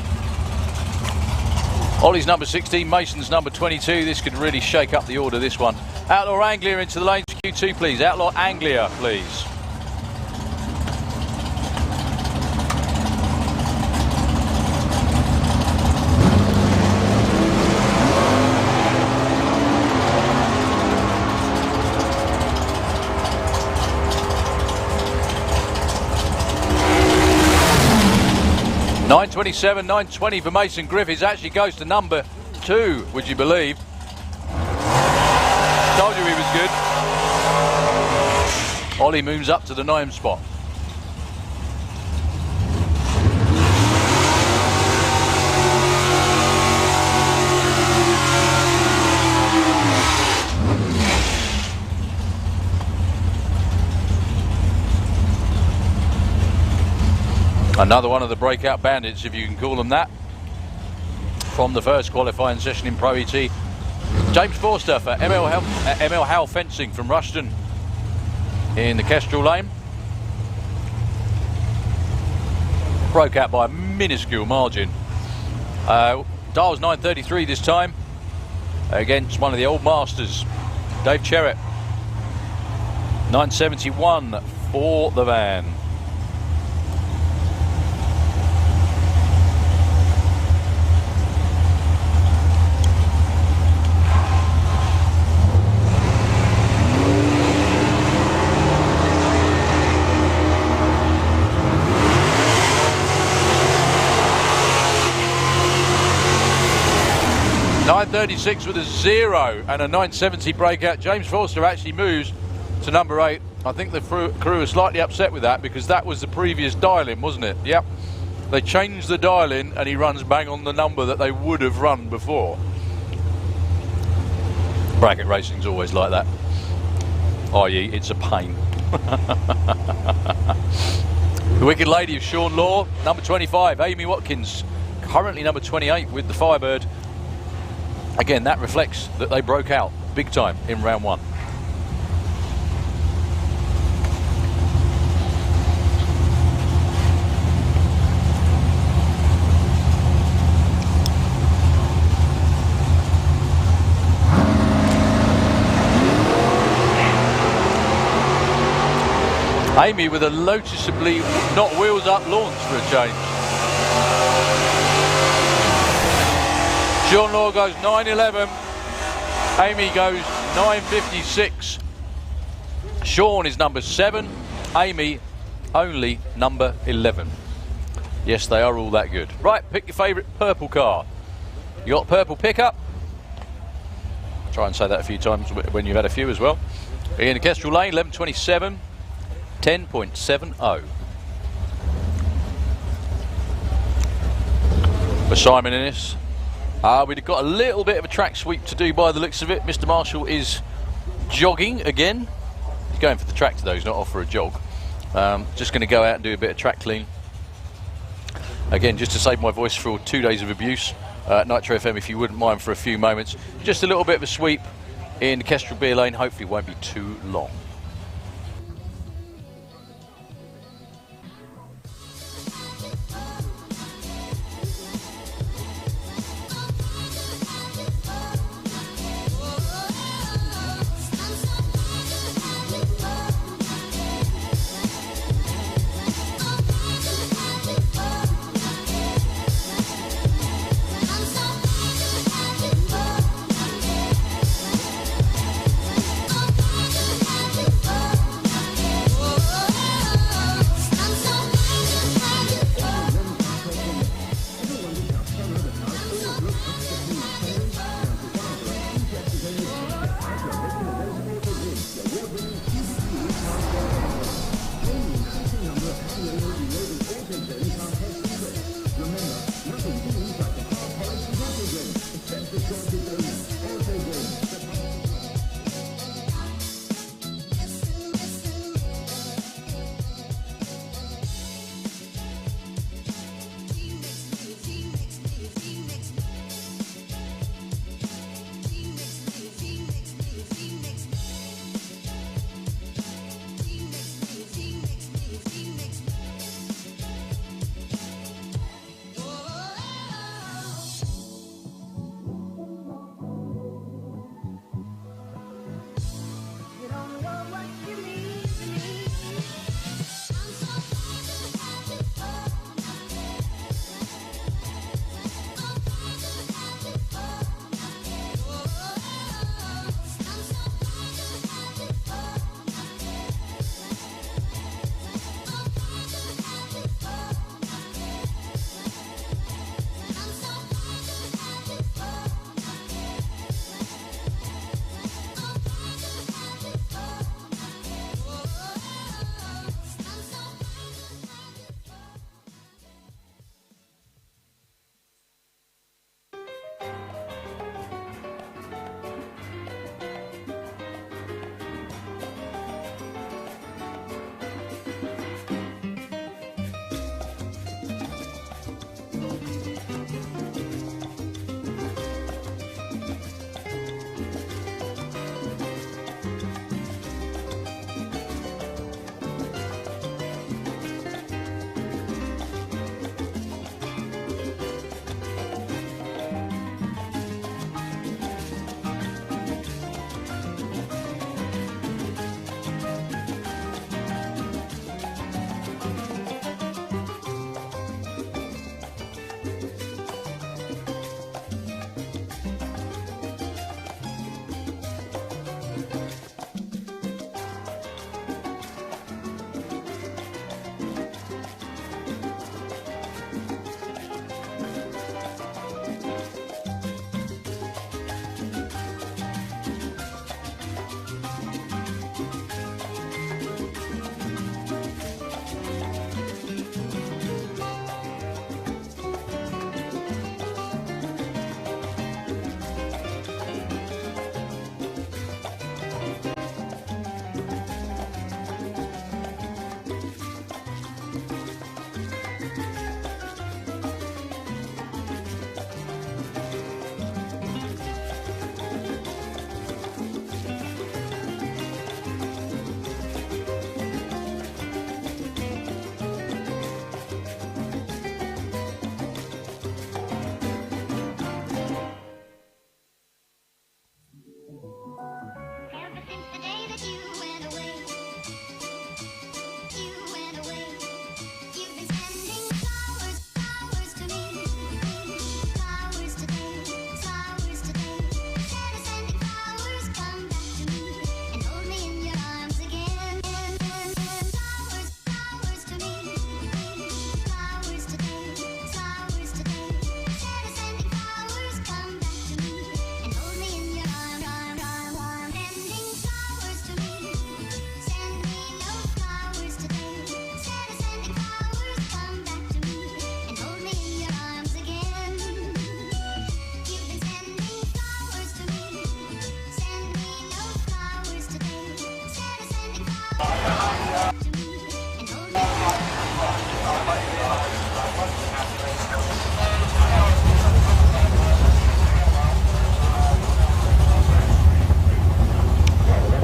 Ollie's number 16, Mason's number 22. This could really shake up the order, this one. Outlaw Anglia into the lane, Q2 please. Outlaw Anglia, please. .927, 9.20 for Mason Griffiths. Actually goes to number 2, would you believe? Told you he was good. Ollie moves up to the 9 spot. Another one of the breakout bandits, if you can call them that, from the first qualifying session in Pro ET. James Forster for ML Howe Fencing from Rushton in the Kestrel lane. Broke out by a minuscule margin. Dial's 9.33 this time against one of the old masters, Dave Cherrett. 9.71 for the van. 936 with a 0 and a 970 breakout. James Forster actually moves to number 8. I think the crew are slightly upset with that because that was the previous dial-in, wasn't it? Yep. They changed the dial-in and he runs bang on the number that they would have run before. Bracket racing's always like that. I.e., it's a pain. The Wicked Lady of Sean Law, number 25. Amy Watkins, currently number 28 with the Firebird. Again, that reflects that they broke out big time in round 1. Amy with a noticeably not wheels up launch for a change. Sean Law goes 9.11. Amy goes 9.56. Sean is number 7. Amy only number 11. Yes, they are all that good. Right, pick your favourite purple car. You got purple pickup. Try and say that a few times when you've had a few as well. In the Kestrel Lane, 11.27. 10.70. For Simon Innes. We've got a little bit of a track sweep to do by the looks of it. Mr. Marshall is jogging again. He's going for the tractor though, he's not off for a jog. Just going to go out and do a bit of track clean. Again, just to save my voice for 2 days of abuse. Nitro FM, if you wouldn't mind for a few moments. Just a little bit of a sweep in the Kestrel Beer Lane. Hopefully it won't be too long.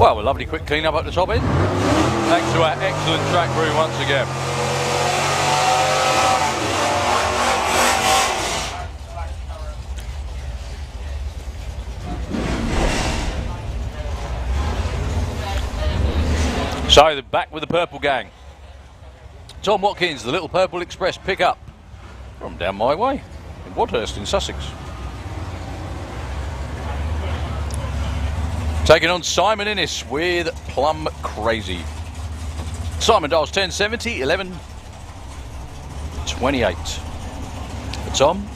Well, a lovely quick clean up at the top end. Thanks to our excellent track crew once again. So, they're back with the Purple Gang. Tom Watkins, the Little Purple Express pickup from down my way in Wadhurst in Sussex. Taking on Simon Innes with Plum Crazy. Simon dials 1070, 1128. For Tom.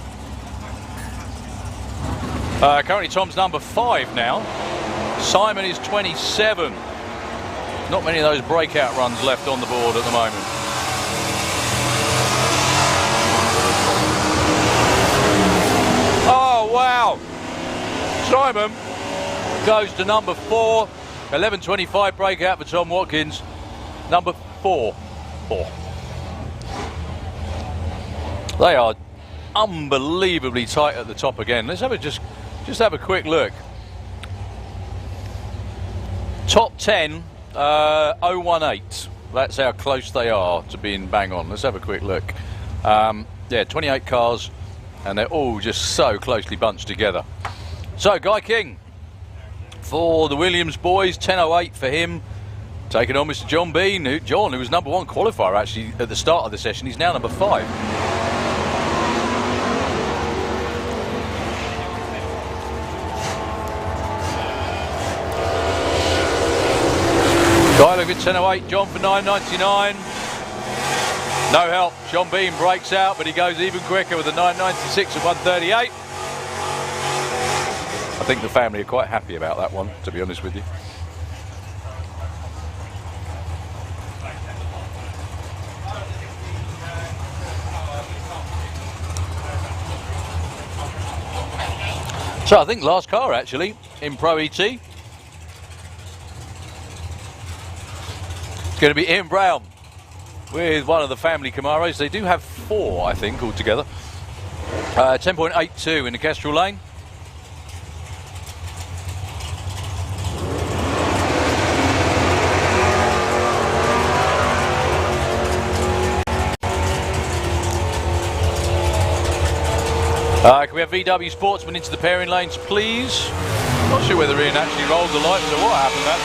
Currently Tom's number 5 now. Simon is 27. Not many of those breakout runs left on the board at the moment. Oh, wow. Simon goes to number 4. 11.25 breakout for Tom Watkins. Number 4. They are unbelievably tight at the top again. Let's have a just have a quick look. Top 10, 018. That's how close they are to being bang on. Let's have a quick look. Yeah, 28 cars, and they're all just so closely bunched together. So, Guy King for the Williams boys, 10.08 for him. Taking on Mr. John Bean, who was number 1 qualifier actually at the start of the session. He's now number 5. Guy look at 10.08, John for 9.99. No help, John Bean breaks out, but he goes even quicker with a 9.96 at 1.38. I think the family are quite happy about that one, to be honest with you. So I think last car actually in Pro ET. It's going to be Ian Brown with one of the family Camaros. They do have 4, I think, altogether. 10.82 in the Kestrel lane. Can we have VW Sportsman into the pairing lanes, please? Not sure whether Ian actually rolled the lights or what happened that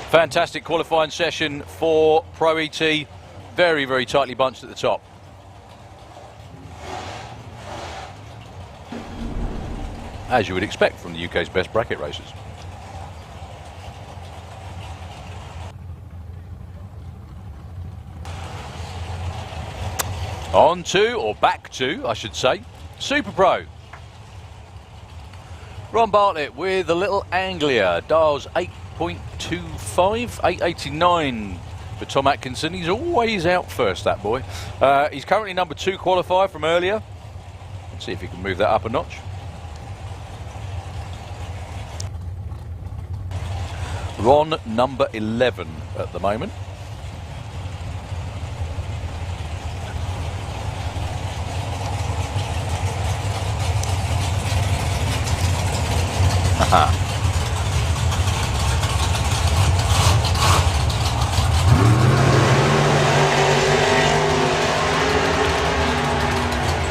time. Fantastic qualifying session for Pro ET. Very, very tightly bunched at the top. As you would expect from the UK's best bracket racers. On to, or back to, I should say, Super Pro. Ron Bartlett with the Little Anglia, dials 8.25, 8.89 for Tom Atkinson. He's always out first, that boy. He's currently number 2 qualifier from earlier. Let's see if he can move that up a notch. Ron number 11 at the moment.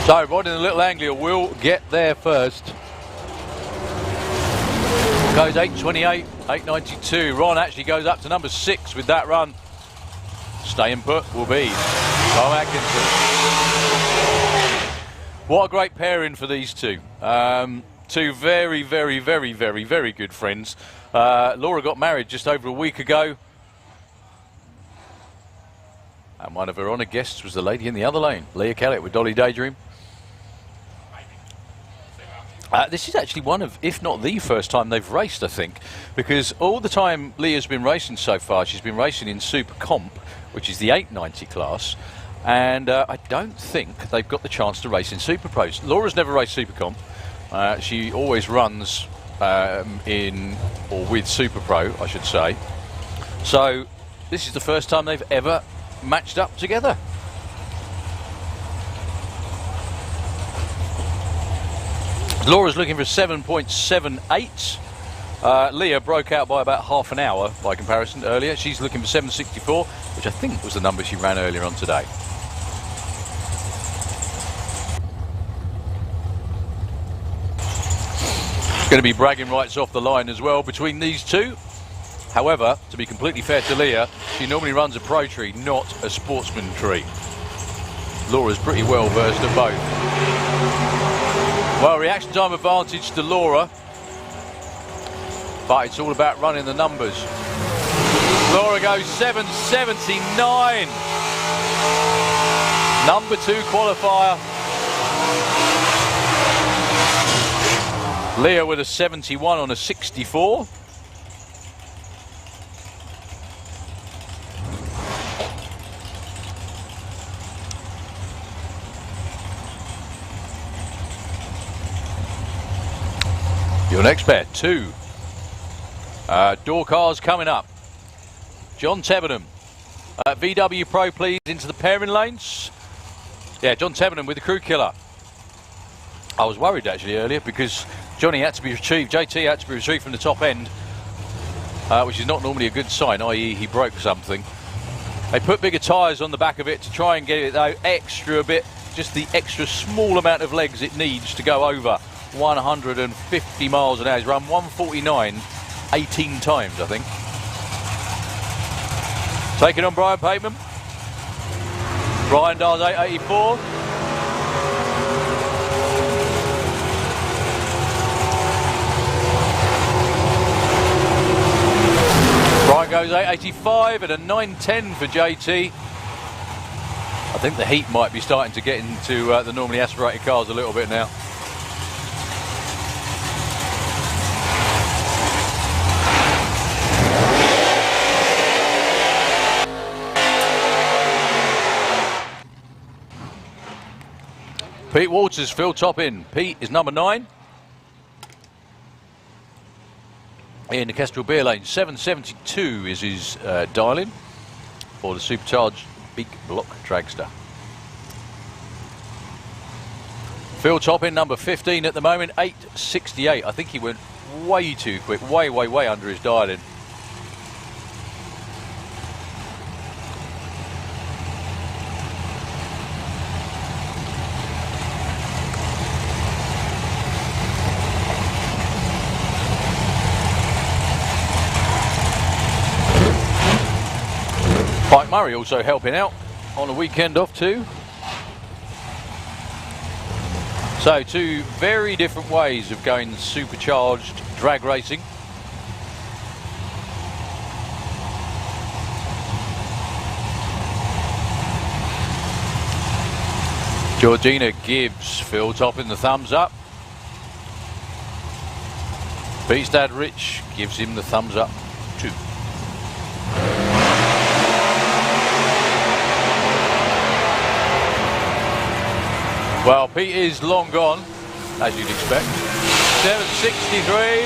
So Rod in the Little Anglia will get there first. Goes 8.28, 8.92. Ron actually goes up to number 6 with that run. Staying put will be Tom Atkinson. What a great pairing for these two. Two very, very, very, very, very good friends. Laura got married just over a week ago. And one of her honoured guests was the lady in the other lane, Leah Kellett with Dolly Daydream. This is actually one of, if not the first time they've raced, I think, because all the time Leah's been racing so far, she's been racing in Super Comp, which is the 890 class, and I don't think they've got the chance to race in Super Pros. Laura's never raced Super Comp. She always runs in, or with Super Pro, I should say. So this is the first time they've ever matched up together. Laura's looking for 7.78. Leah broke out by about half an hour by comparison earlier. She's looking for 7.64, which I think was the number she ran earlier on today. Going to be bragging rights off the line as well between these two. However, to be completely fair to Leah, she normally runs a pro tree, not a sportsman tree. Laura's pretty well versed at both. Well, reaction time advantage to Laura, but it's all about running the numbers. Laura goes 7.79. Number 2 qualifier. Leah with a 71 on a 64. Your next bet, 2. Door cars coming up. John Debenham. VW Pro, please, into the pairing lanes. Yeah, John Debenham with the crew killer. I was worried actually earlier because Johnny had to be retrieved, JT had to be retrieved from the top end, which is not normally a good sign, i.e. he broke something. They put bigger tyres on the back of it to try and get it though extra bit, just the extra small amount of legs it needs to go over 150 miles an hour. He's run 149 18 times, I think. Taking on Brian Pateman. Brian does 884. Brian goes 885 and a 910 for JT. I think the heat might be starting to get into the normally aspirated cars a little bit now. Pete Waters, Phil Toppin. Pete is number 9. In the Kestrel beer lane, 772 is his dial-in for the supercharged big block dragster. Phil Toppin, number 15 at the moment, 868. I think he went way too quick, way under his dial-in. Mike Murray also helping out on a weekend off too. So 2 very different ways of going supercharged drag racing. Georgina gives Phil Toppin the thumbs up. Pete's dad Rich gives him the thumbs up too. Well, Pete is long gone, as you'd expect. 763.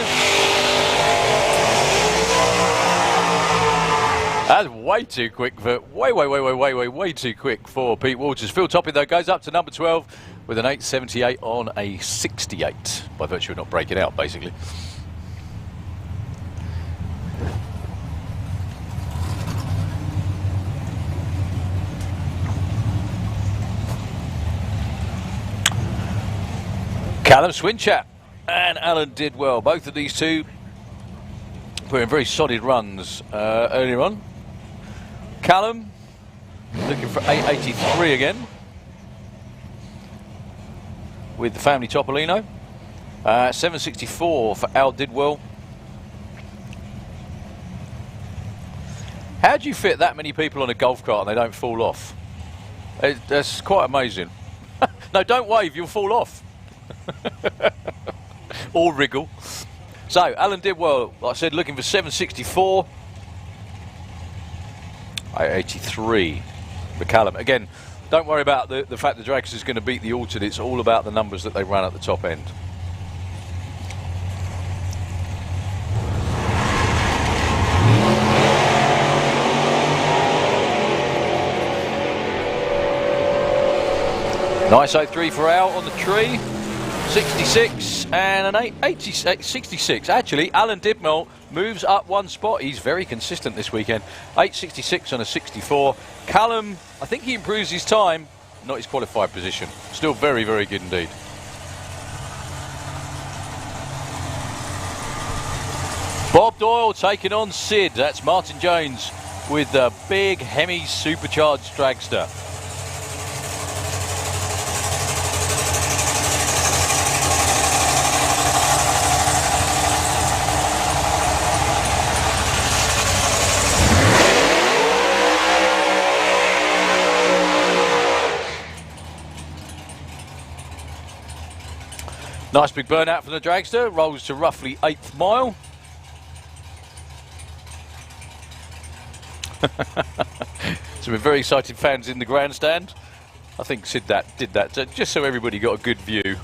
That's way too quick for way too quick for Pete Waters. Phil Toppin though goes up to number 12 with an 878 on a 68 by virtue of not breaking out, basically. Callum Swinchat and Alan Didwell, both of these two put in very solid runs earlier on. Callum looking for 883 again with the family Topolino. 764 for Al Didwell. How do you fit that many people on a golf cart and they don't fall off? That's quite amazing. No, don't wave, you'll fall off. Or wriggle. So Alan Didwell, like I said, looking for 764. 883 for Callum. Again, don't worry about the fact the Drags is going to beat the Altered. It's all about the numbers that they run at the top end. Nice 03 for Al on the tree. 66 and an 66. Actually, Alan Dibmel moves up one spot. He's very consistent this weekend. 8.66 on a 64. Callum, I think he improves his time, not his qualified position. Still very, very good indeed. Bob Doyle taking on Sid. That's Martin Jones with the big Hemi supercharged dragster. Nice big burnout from the dragster, rolls to roughly 8th mile. Some very excited fans in the grandstand. I think Sid did that just so everybody got a good view.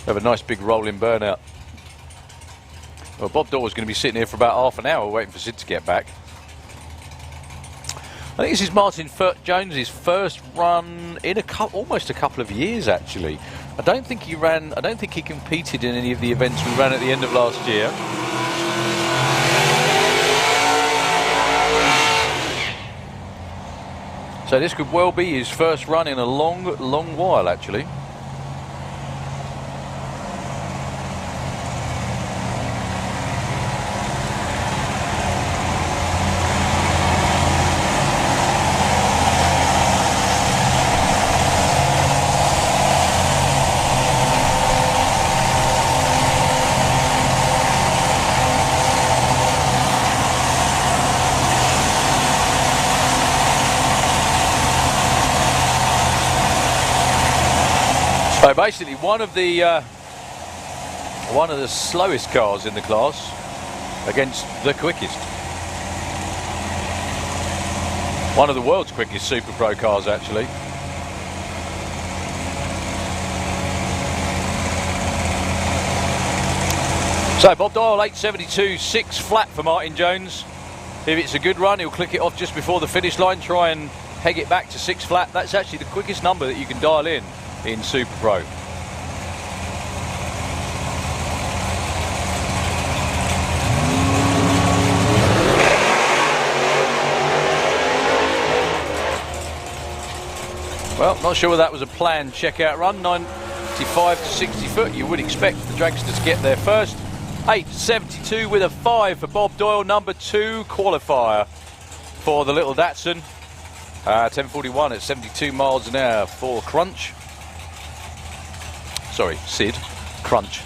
Have a nice big rolling burnout. Well, Bob Doyle was going to be sitting here for about half an hour waiting for Sid to get back. I think this is Martin Jones's first run in almost a couple of years, actually. I don't think he competed in any of the events we ran at the end of last year. So this could well be his first run in a long, long while, actually. So basically, one of the slowest cars in the class against the quickest. One of the world's quickest Super Pro cars, actually. So Bob Doyle, 8.72, 6 flat for Martin Jones. If it's a good run, he'll click it off just before the finish line, try and peg it back to 6 flat. That's actually the quickest number that you can dial in Super Pro. Well, not sure whether that was a planned checkout run. 95 to 60 foot. You would expect the dragster to get there first. 8.72 with a 5 for Bob Doyle, number 2 qualifier for the little Datsun. 10.41 at 72 miles an hour for Crunch. Sorry, Sid. Crunch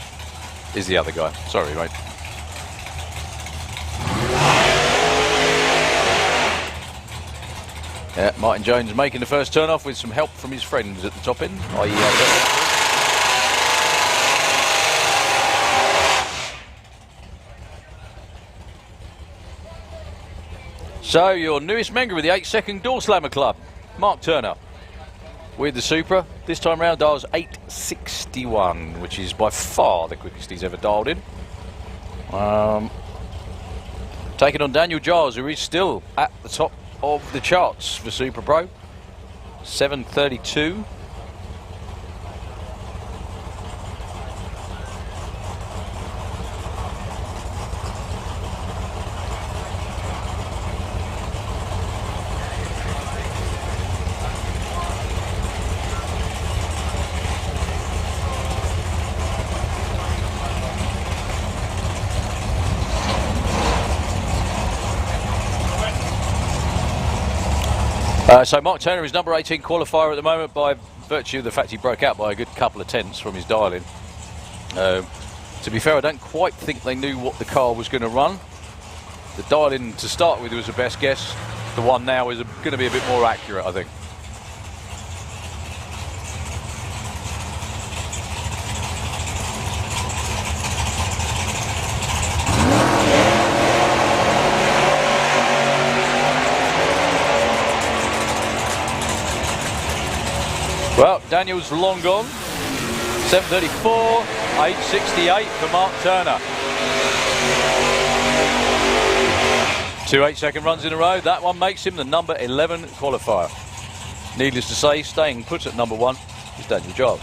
is the other guy. Sorry, mate. Yeah, Martin Jones making the first turn off with some help from his friends at the top end. So your newest member with the 8-second door slammer club, Mark Turner, with the Supra. This time round dials 8.61, which is by far the quickest he's ever dialed in. Taking on Daniel Giles, who is still at the top of the charts for Super Pro. 7.32. So Mark Turner is number 18 qualifier at the moment by virtue of the fact he broke out by a good couple of tenths from his dial-in. To be fair, I don't quite think they knew what the car was going to run. The dial-in to start with was the best guess. The one now is going to be a bit more accurate, I think. Well, Daniel's long gone. 7.34, 8.68 for Mark Turner. 2 8-second runs in a row. That one makes him the number 11 qualifier. Needless to say, staying put at number 1 is Daniel Giles.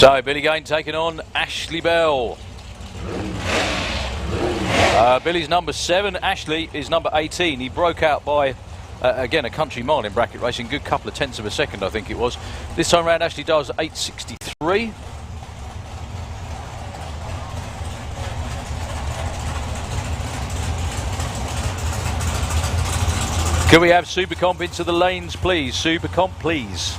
So Billy Gain taking on Ashley Bell. Billy's number 7, Ashley is number 18. He broke out by, again, a country mile in bracket racing. Good couple of tenths of a second, I think it was. This time round, Ashley does 8.63. Can we have Supercomp into the lanes, please? Supercomp, please.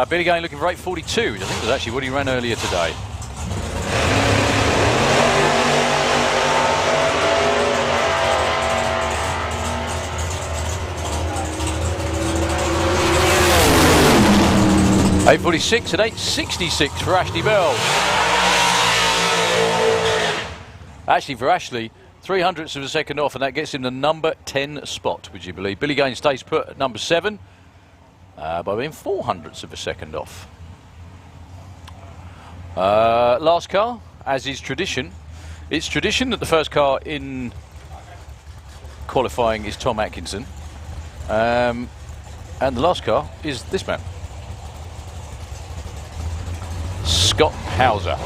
Billy Gain looking for 8.42, which I think was actually what he ran earlier today. .846 and 8.66 for Ashley Bell. Actually, for Ashley, 0.03 of a second off, and that gets him the number 10 spot, would you believe? Billy Gain stays put at number 7 by being 0.04 of a second off. Last car, as is tradition. It's tradition that the first car in qualifying is Tom Atkinson. And the last car is this man, Scott Hauser.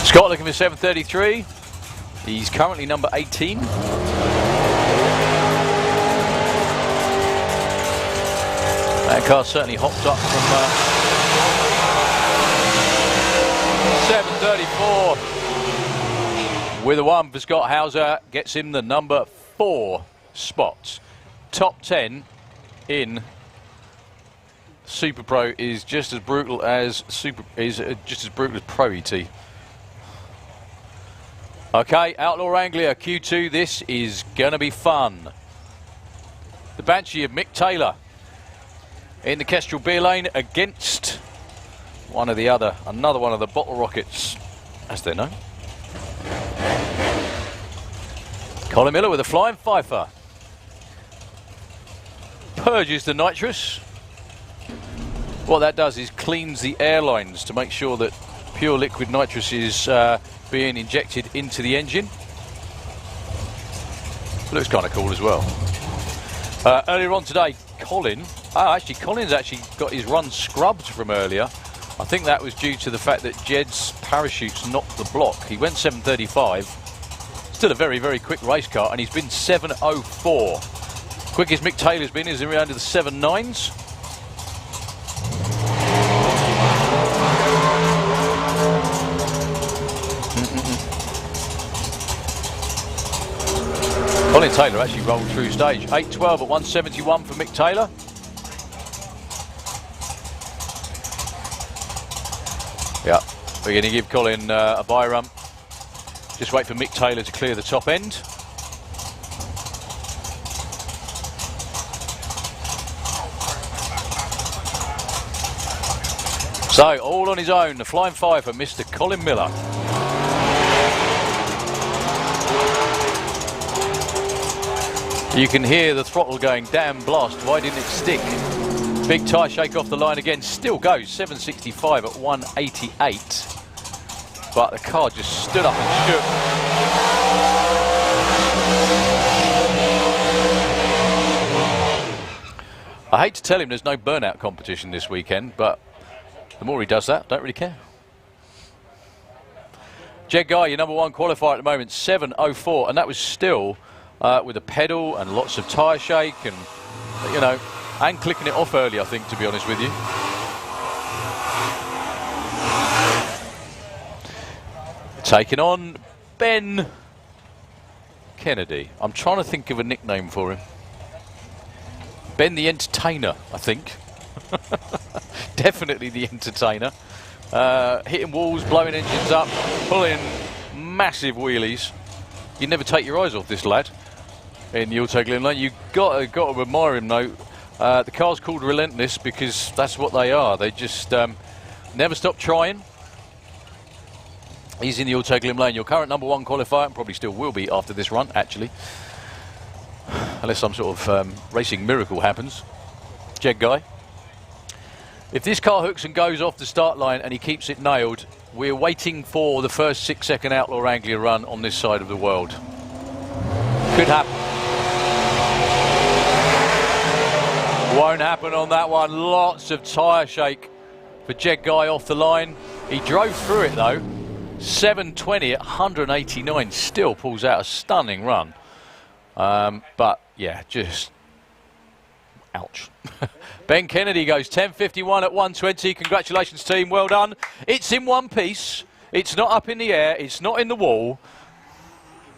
Scott looking for 7.33. He's currently number 18. That car certainly hopped up from 7.34. With a 1 for Scott Hauser, gets him the number 4 spot. Top 10 in Super Pro is just as brutal as Pro ET. Okay, Outlaw Anglia, Q2, this is going to be fun. The Banshee of Mick Taylor in the Kestrel beer lane against another one of the Bottle Rockets, as they're known. Colin Miller with a flying fifer. Purges the nitrous. What that does is cleans the airlines to make sure that pure liquid nitrous is being injected into the engine. Looks kind of cool as well. Earlier on today, Colin's actually got his run scrubbed from earlier. I think that was due to the fact that Jed's parachutes knocked the block. He went 7.35. Still a very, very quick race car, and he's been 7.04. Quickest Mick Taylor's been is around to the 7.9s. Colin Taylor actually rolled through stage. 8.12 at 171 for Mick Taylor. Yeah, we're going to give Colin a bye run. Just wait for Mick Taylor to clear the top end. So, all on his own, the flying five for Mr. Colin Miller. You can hear the throttle going, damn blast, why didn't it stick? Big tyre shake off the line again, still goes 765 at 188. But the car just stood up and shook. I hate to tell him there's no burnout competition this weekend, but the more he does that, I don't really care. Jed Guy, your number 1 qualifier at the moment, 7.04, and that was still with a pedal and lots of tyre shake and, you know, and clicking it off early, I think, to be honest with you. Taking on Ben Kennedy. I'm trying to think of a nickname for him. Ben the Entertainer, I think. Definitely the Entertainer. Hitting walls, blowing engines up, pulling massive wheelies. You never take your eyes off this lad in the Auto Glen Lane. You've got to admire him though. The car's called Relentless because that's what they are. They just never stop trying. He's in the Auto Glen Lane, your current number 1 qualifier, and probably still will be after this run, actually. unless some sort of racing miracle happens. Jeg Guy. If this car hooks and goes off the start line and he keeps it nailed, we're waiting for the first 6-second Outlaw Anglia run on this side of the world. Could happen. Won't happen on that one. Lots of tyre shake for Jeg Guy off the line. He drove through it though. 720 at 189. Still pulls out a stunning run. But yeah, just ouch. Ben Kennedy goes 10.51 at 120. Congratulations, team. Well done. It's in one piece. It's not up in the air. It's not in the wall.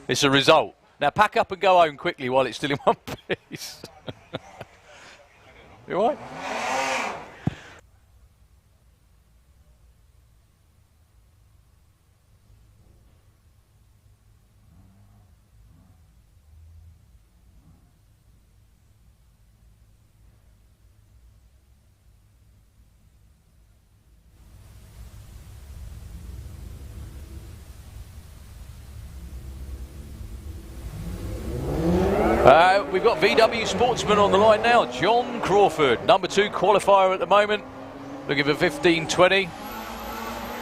It's a result. Now pack up and go home quickly while it's still in one piece. You all right? We've got VW Sportsman on the line now. John Crawford, number 2 qualifier at the moment, looking for 15.20.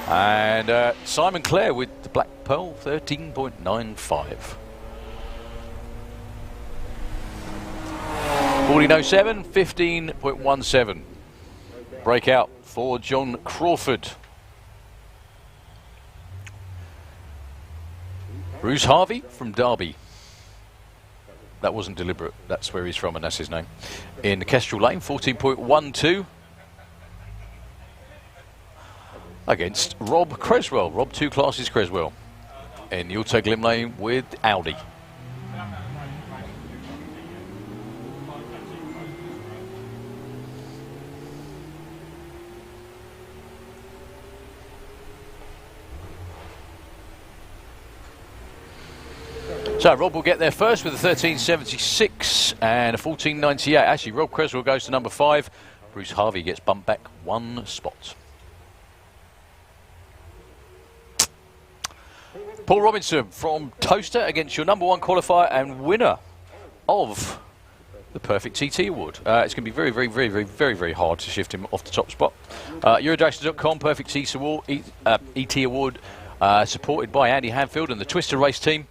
And Simon Clare with the Black Pearl, 13.95. 14.07, 15.17. Breakout for John Crawford. Bruce Harvey from Derby. That wasn't deliberate. That's where he's from and that's his name. In the Kestrel Lane, 14.12. Against Rob Creswell. Rob 2 classes Creswell. In the Auto Glim Lane with Audi. So Rob will get there first with a 13.76 and a 14.98. Actually, Rob Creswell goes to number 5. Bruce Harvey gets bumped back 1 spot. Paul Robinson from Toaster against your number 1 qualifier and winner of the Perfect TT Award. It's going to be very hard to shift him off the top spot. Eurodragster.com Perfect ET Award, supported by Andy Hanfield and the Twister Race team.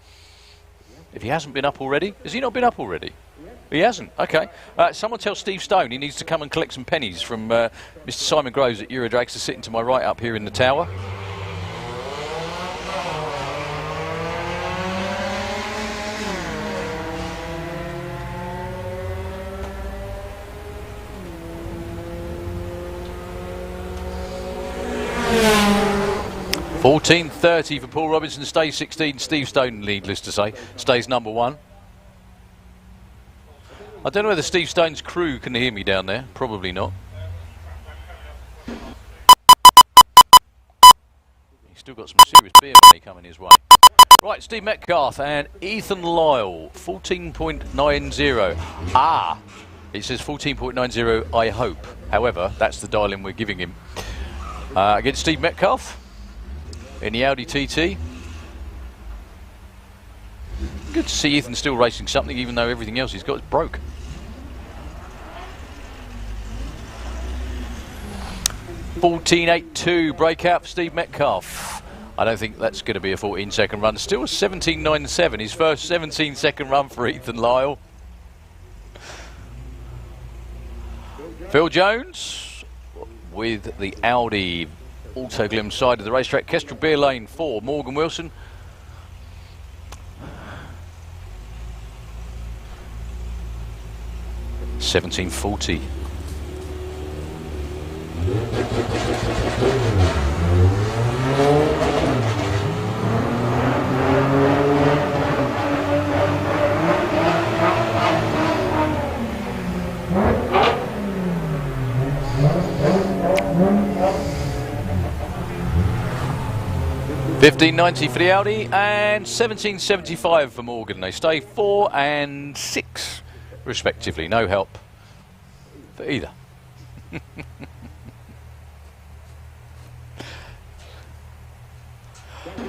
If he hasn't been up already, has he not been up already? He hasn't. Okay. Someone tell Steve Stone he needs to come and collect some pennies from Mr. Simon Groves at Eurodragster, sitting to my right up here in the tower. $14.30 for Paul Robinson, stays 16. Steve Stone, needless to say, stays number 1. I don't know whether Steve Stone's crew can hear me down there. Probably not. He's still got some serious beer money coming his way. Right, Steve Metcalf and Ethan Lyle, 14.90. Ah, it says 14.90, I hope. However, that's the dial-in we're giving him. Against Steve Metcalf in the Audi TT. Good to see Ethan still racing something, even though everything else he's got is broke. $14.82 breakout for Steve Metcalf. I don't think that's going to be a 14-second run. Still a 17.97, his first 17-second run for Ethan Lyle. Phil Jones with the Audi Auto Glim side of the racetrack. Kestrel Beer Lane for Morgan Wilson. $17.40. $15.90 for the Audi and $17.75 for Morgan. They stay 4 and 6 respectively. No help for either.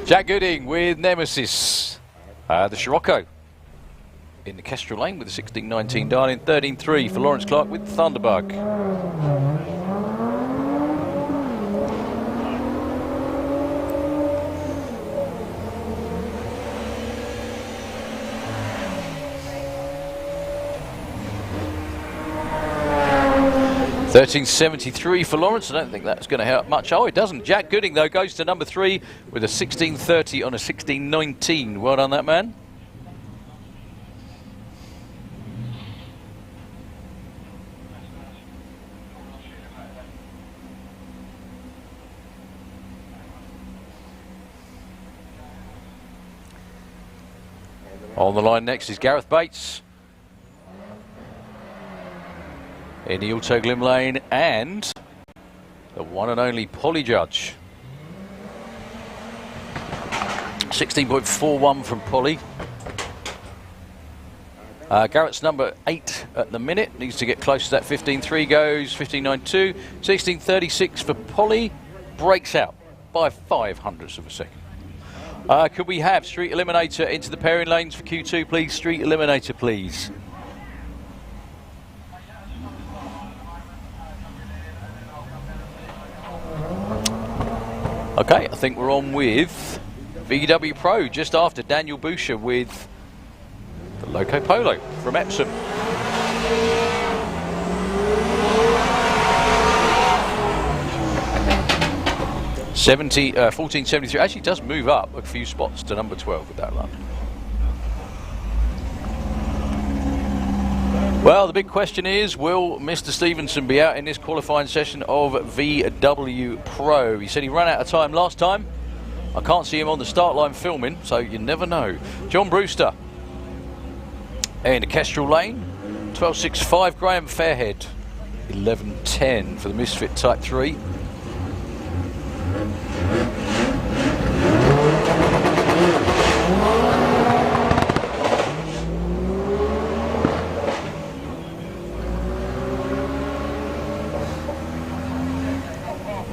Jack Gooding with Nemesis, the Scirocco. in the Kestrel Lane with the 16.19 darling. 13.3 for Lawrence Clark with Thunderbug. $13.73 for Lawrence. I don't think that's going to help much. Oh, it doesn't. Jack Gooding, though, goes to number 3 with a 16.30 on a 16.19. Well done, that man. On the line next is Gareth Bates in the Auto Glim Lane, and the one and only Polly Judge. 16.41 from Polly. Garrett's number 8 at the minute, needs to get close to that. 15.3 goes, 15.92, 16.36 for Polly, breaks out by 0.05 of a second. Could we have Street Eliminator into the pairing lanes for Q2, please? Street Eliminator, please. Okay, I think we're on with VW Pro, just after Daniel Boucher with the Loco Polo from Epsom. 14.73, actually does move up a few spots to number 12 with that run. Well, the big question is, will Mr. Stevenson be out in this qualifying session of VW Pro? He said he ran out of time last time. I can't see him on the start line filming, so you never know. John Brewster in the Kestrel Lane, 12.65. Graham Fairhead, 11.10 for the Misfit Type 3.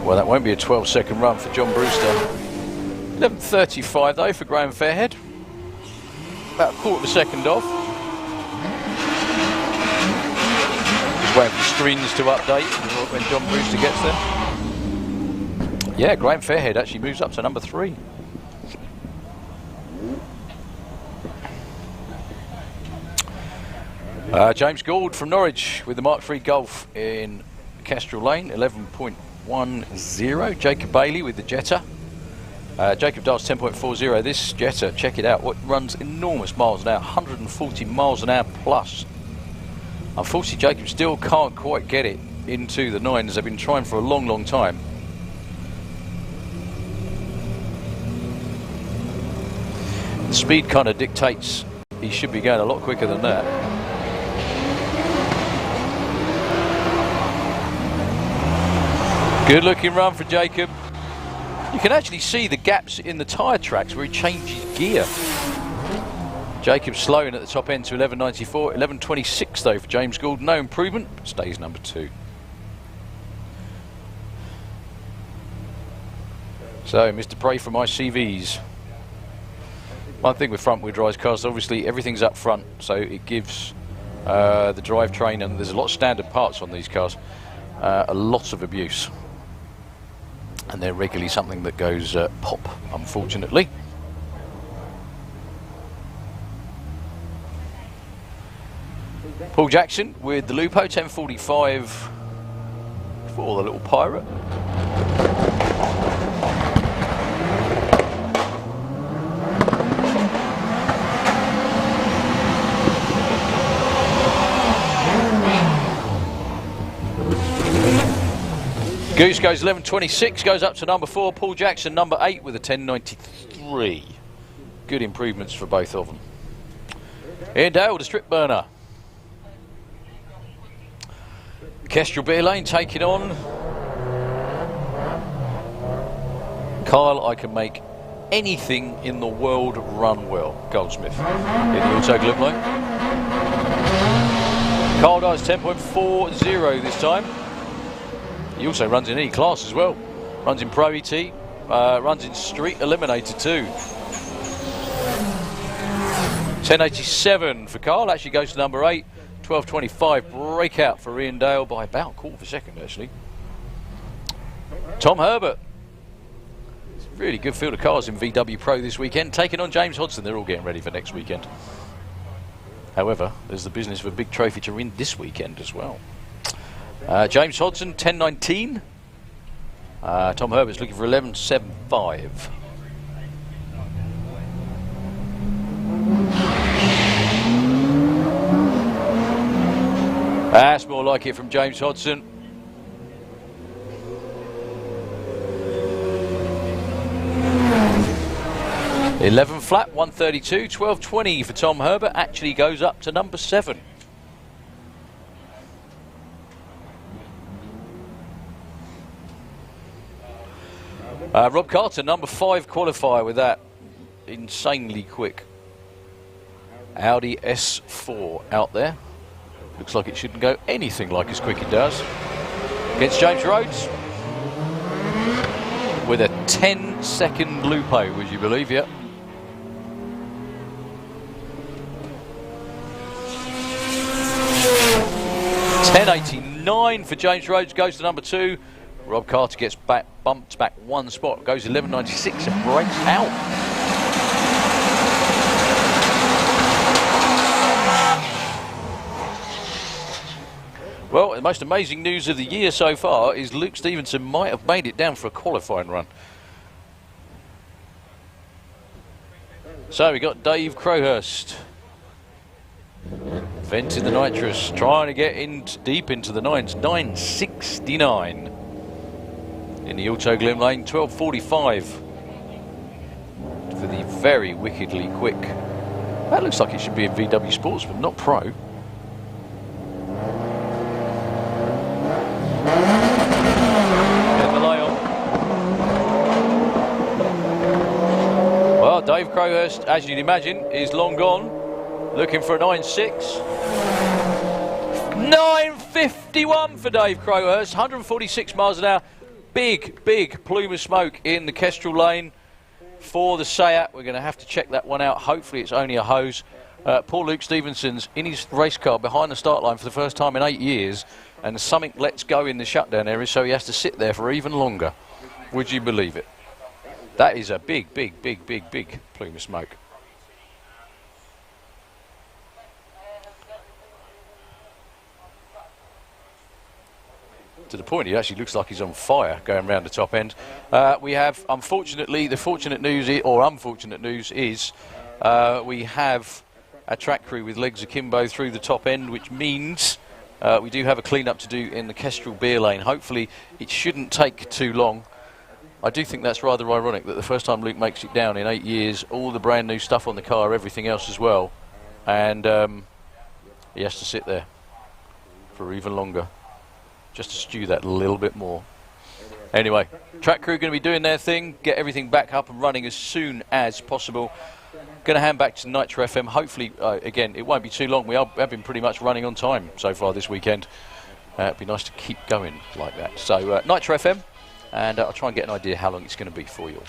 Well, that won't be a 12-second run for John Brewster. 11.35 though for Graham Fairhead. About a quarter of a second off. Just waiting for the screens to update when John Brewster gets there. Yeah, Graham Fairhead actually moves up to number 3. James Gould from Norwich with the Mark III Golf in Kestrel Lane, 11.10. Jacob Bailey with the Jetta. Jacob does 10.40. This Jetta, check it out, what runs enormous miles an hour, 140 miles an hour plus. Unfortunately, Jacob still can't quite get it into the 9s. They've been trying for a long time. The speed kind of dictates he should be going a lot quicker than that. Good looking run for Jacob. You can actually see the gaps in the tyre tracks where he changes gear. Jacob slowing at the top end to 11.94. 11.26 though for James Gould. No improvement. Stays number 2. So, Mr. Pray for my CVs. One thing with front wheel drive cars, obviously everything's up front, so it gives the drivetrain, and there's a lot of standard parts on these cars, a lot of abuse. And they're regularly something that goes pop, unfortunately. Paul Jackson with the Lupo, 10.45 for the little pirate. Goose goes 11.26, goes up to number 4. Paul Jackson, number 8 with a 10.93. Good improvements for both of them. Ian Dale, the strip burner. Kestrel Beer Lane taking on Kyle. I can make anything in the world run well. Goldsmith in the Auto Glim Lane. Kyle does 10.40 this time. He also runs in any class as well. Runs in Pro ET, runs in Street Eliminator too. 10.87 for Carl, actually goes to number 8. 12.25 breakout for Ian Dale by about a quarter of a second actually. Tom Herbert. Really good field of cars in VW Pro this weekend, taking on James Hodson. They're all getting ready for next weekend. However, there's the business of a big trophy to win this weekend as well. James Hodson, 10.19. Tom Herbert's looking for 11.75. That's more like it from James Hodson. $11 flat, 132, 12.20 for Tom Herbert. Actually goes up to number 7. Rob Carter, number 5 qualifier with that insanely quick Audi S4 out there. Looks like it shouldn't go anything like as quick it does. Against James Rhodes with a 10-second lupo, would you believe? Yep. $10.89 for James Rhodes, goes to number 2. Rob Carter gets bumped back 1 spot, goes 11.96 and breaks out. Well, the most amazing news of the year so far is Luke Stevenson might have made it down for a qualifying run. So we got Dave Crowhurst. Venting the nitrous, trying to get in deep into the 9s. 9.69 in the Auto Glim lane. 12.45 for the very wickedly quick. That looks like it should be a VW Sportsman, not Pro. Well, Dave Crowhurst, as you'd imagine, is long gone. Looking for a 9.6. 9.51 for Dave Crowhurst. 146 miles an hour. Big, big plume of smoke in the Kestrel lane for the Seat. We're going to have to check that one out. Hopefully it's only a hose. Poor Luke Stevenson's in his race car behind the start line for the first time in 8 years. And something lets go in the shutdown area, so he has to sit there for even longer. Would you believe it? That is a big, big, big, big, big plume of smoke. To the point he actually looks like he's on fire going around the top end. We have, unfortunately, the fortunate news, or unfortunate news is, we have a track crew with legs akimbo through the top end, which means we do have a clean-up to do in the Kestrel beer lane. Hopefully it shouldn't take too long. I do think that's rather ironic that the first time Luke makes it down in 8 years, all the brand new stuff on the car, everything else as well, and he has to sit there for even longer just to stew that a little bit more. Anyway, track crew going to be doing their thing, get everything back up and running as soon as possible. Going to hand back to Nitro FM. Hopefully, again, it won't be too long. We have been pretty much running on time so far this weekend. It'd be nice to keep going like that. So, Nitro FM, and I'll try and get an idea how long it's going to be for you.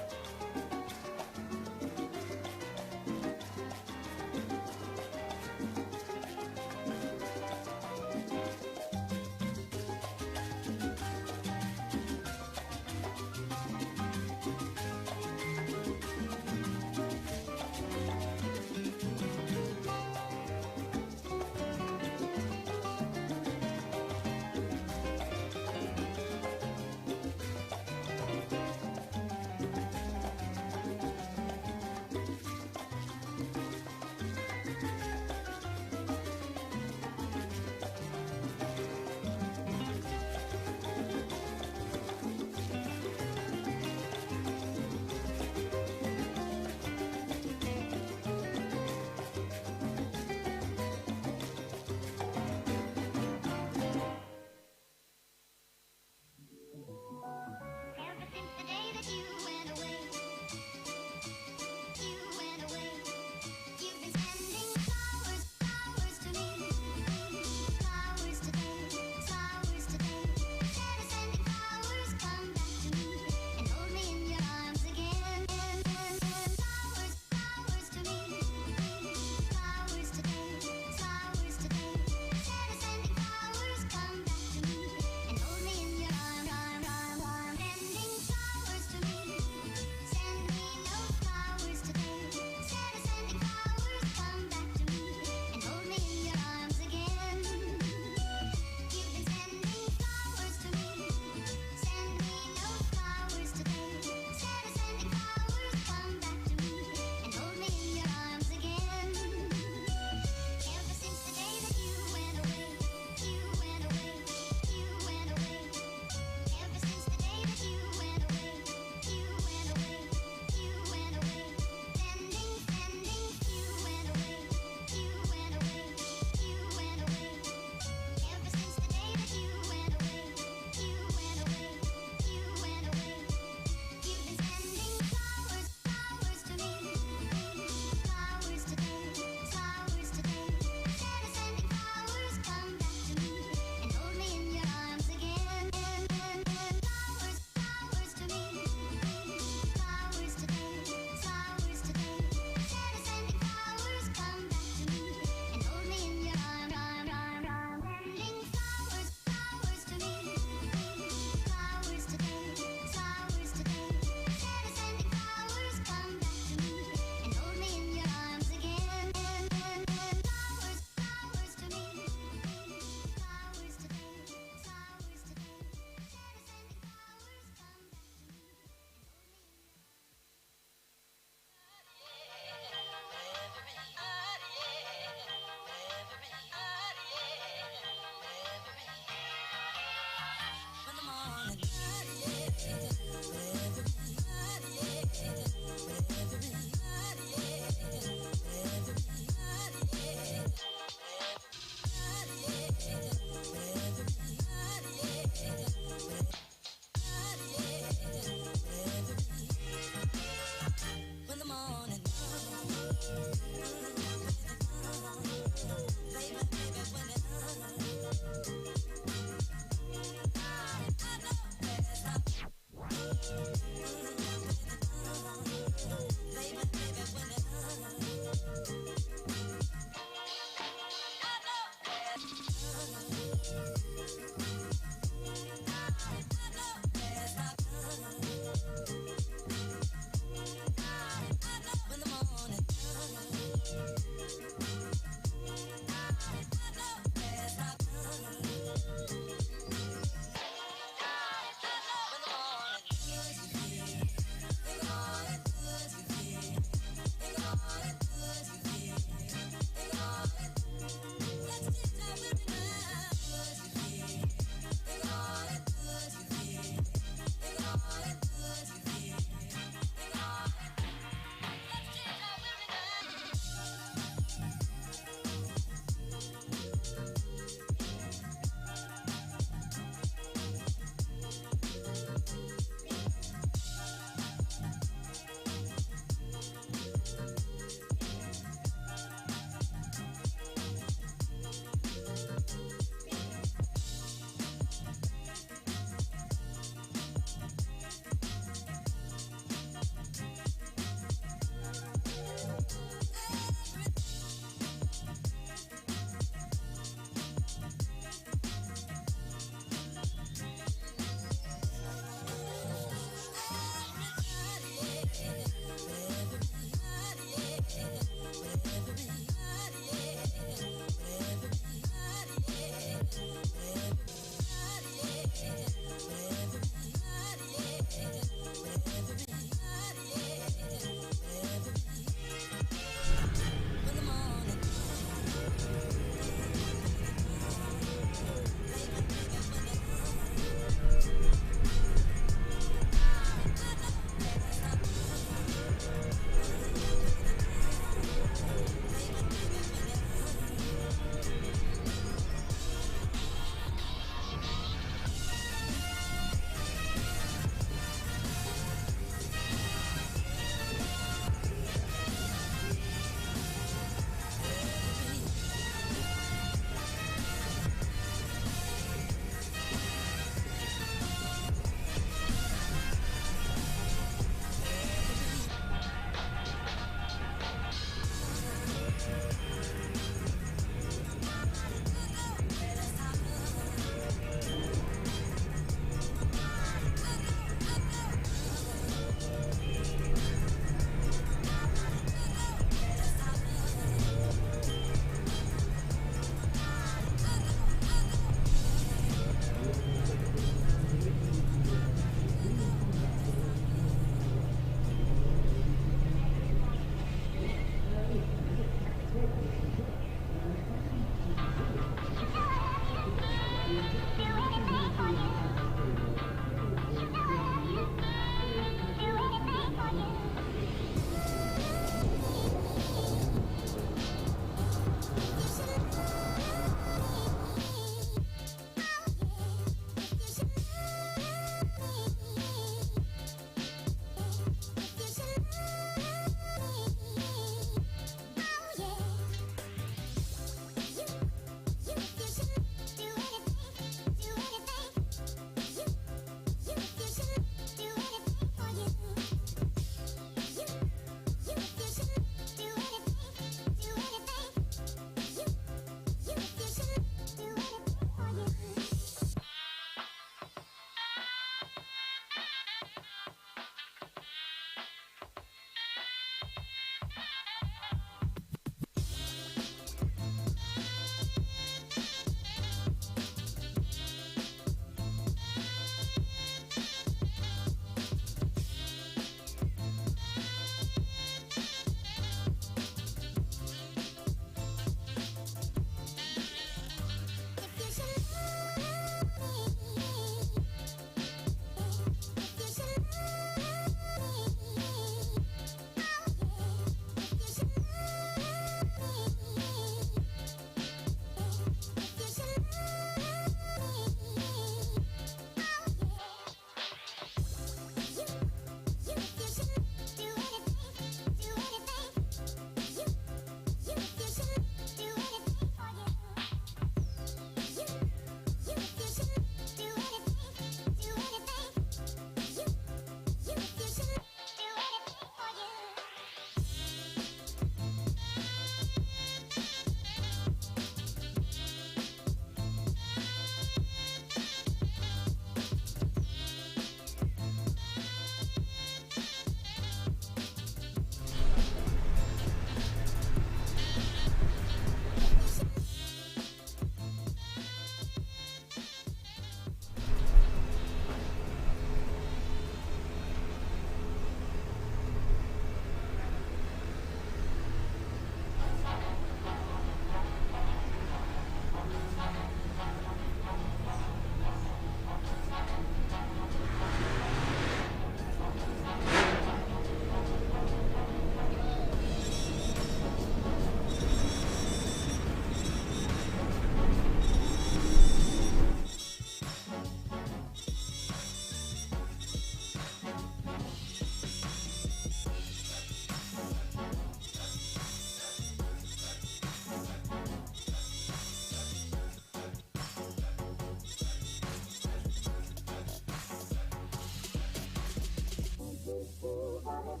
The one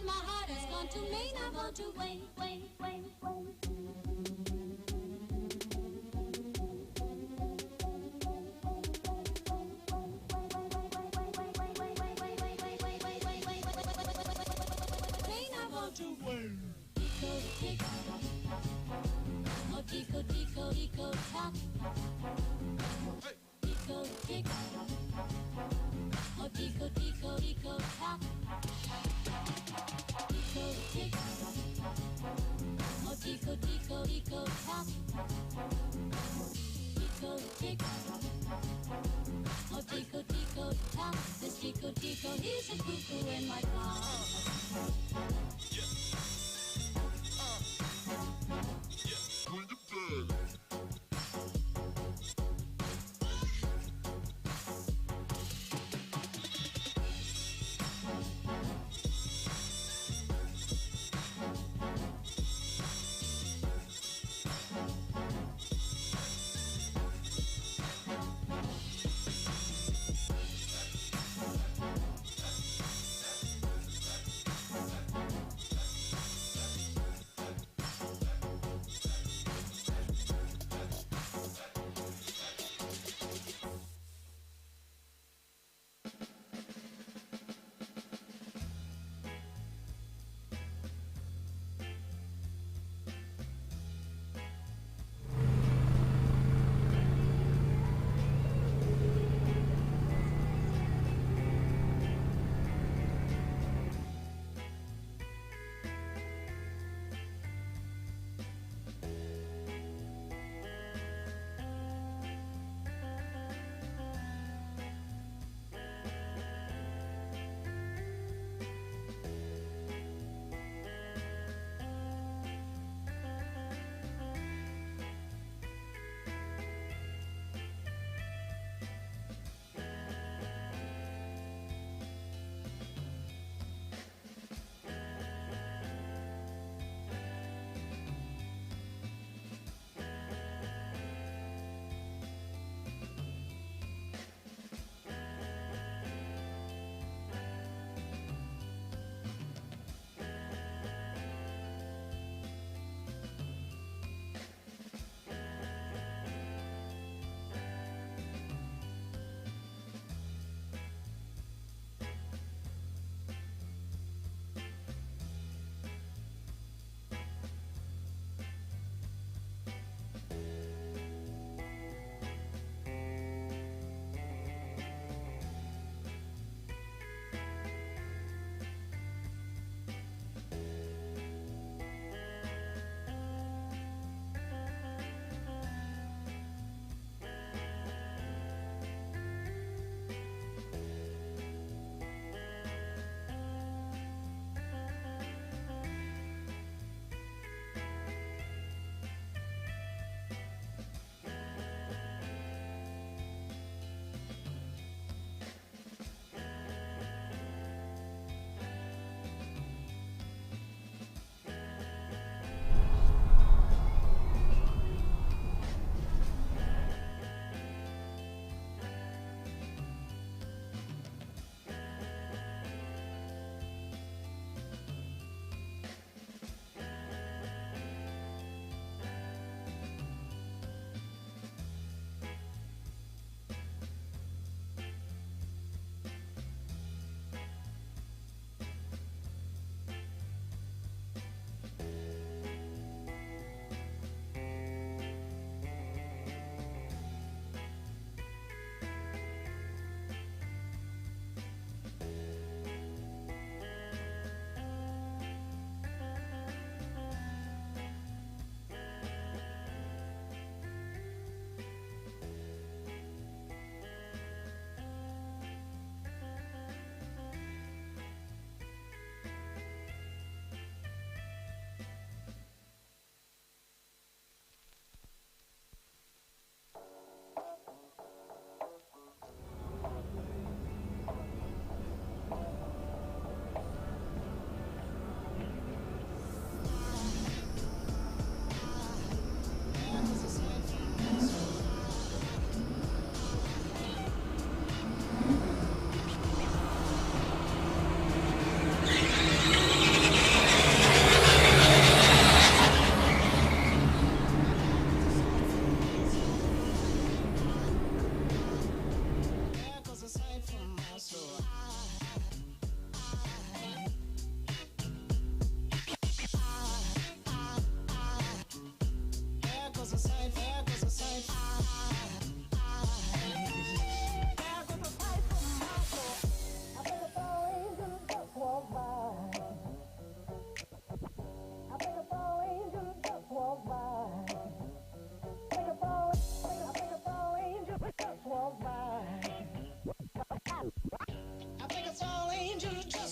my heart has gone to may not want to wait. May not want to wait. Tico, oh tico, tico, tico, tock. Tico, tick. Oh tico, tico, tico, tock. Tico, tick. Oh tico, tico, tico, tock. Tico, tick. Oh tico, tico, tock. This tico, tico, he's a cuckoo in my car. Bring it back.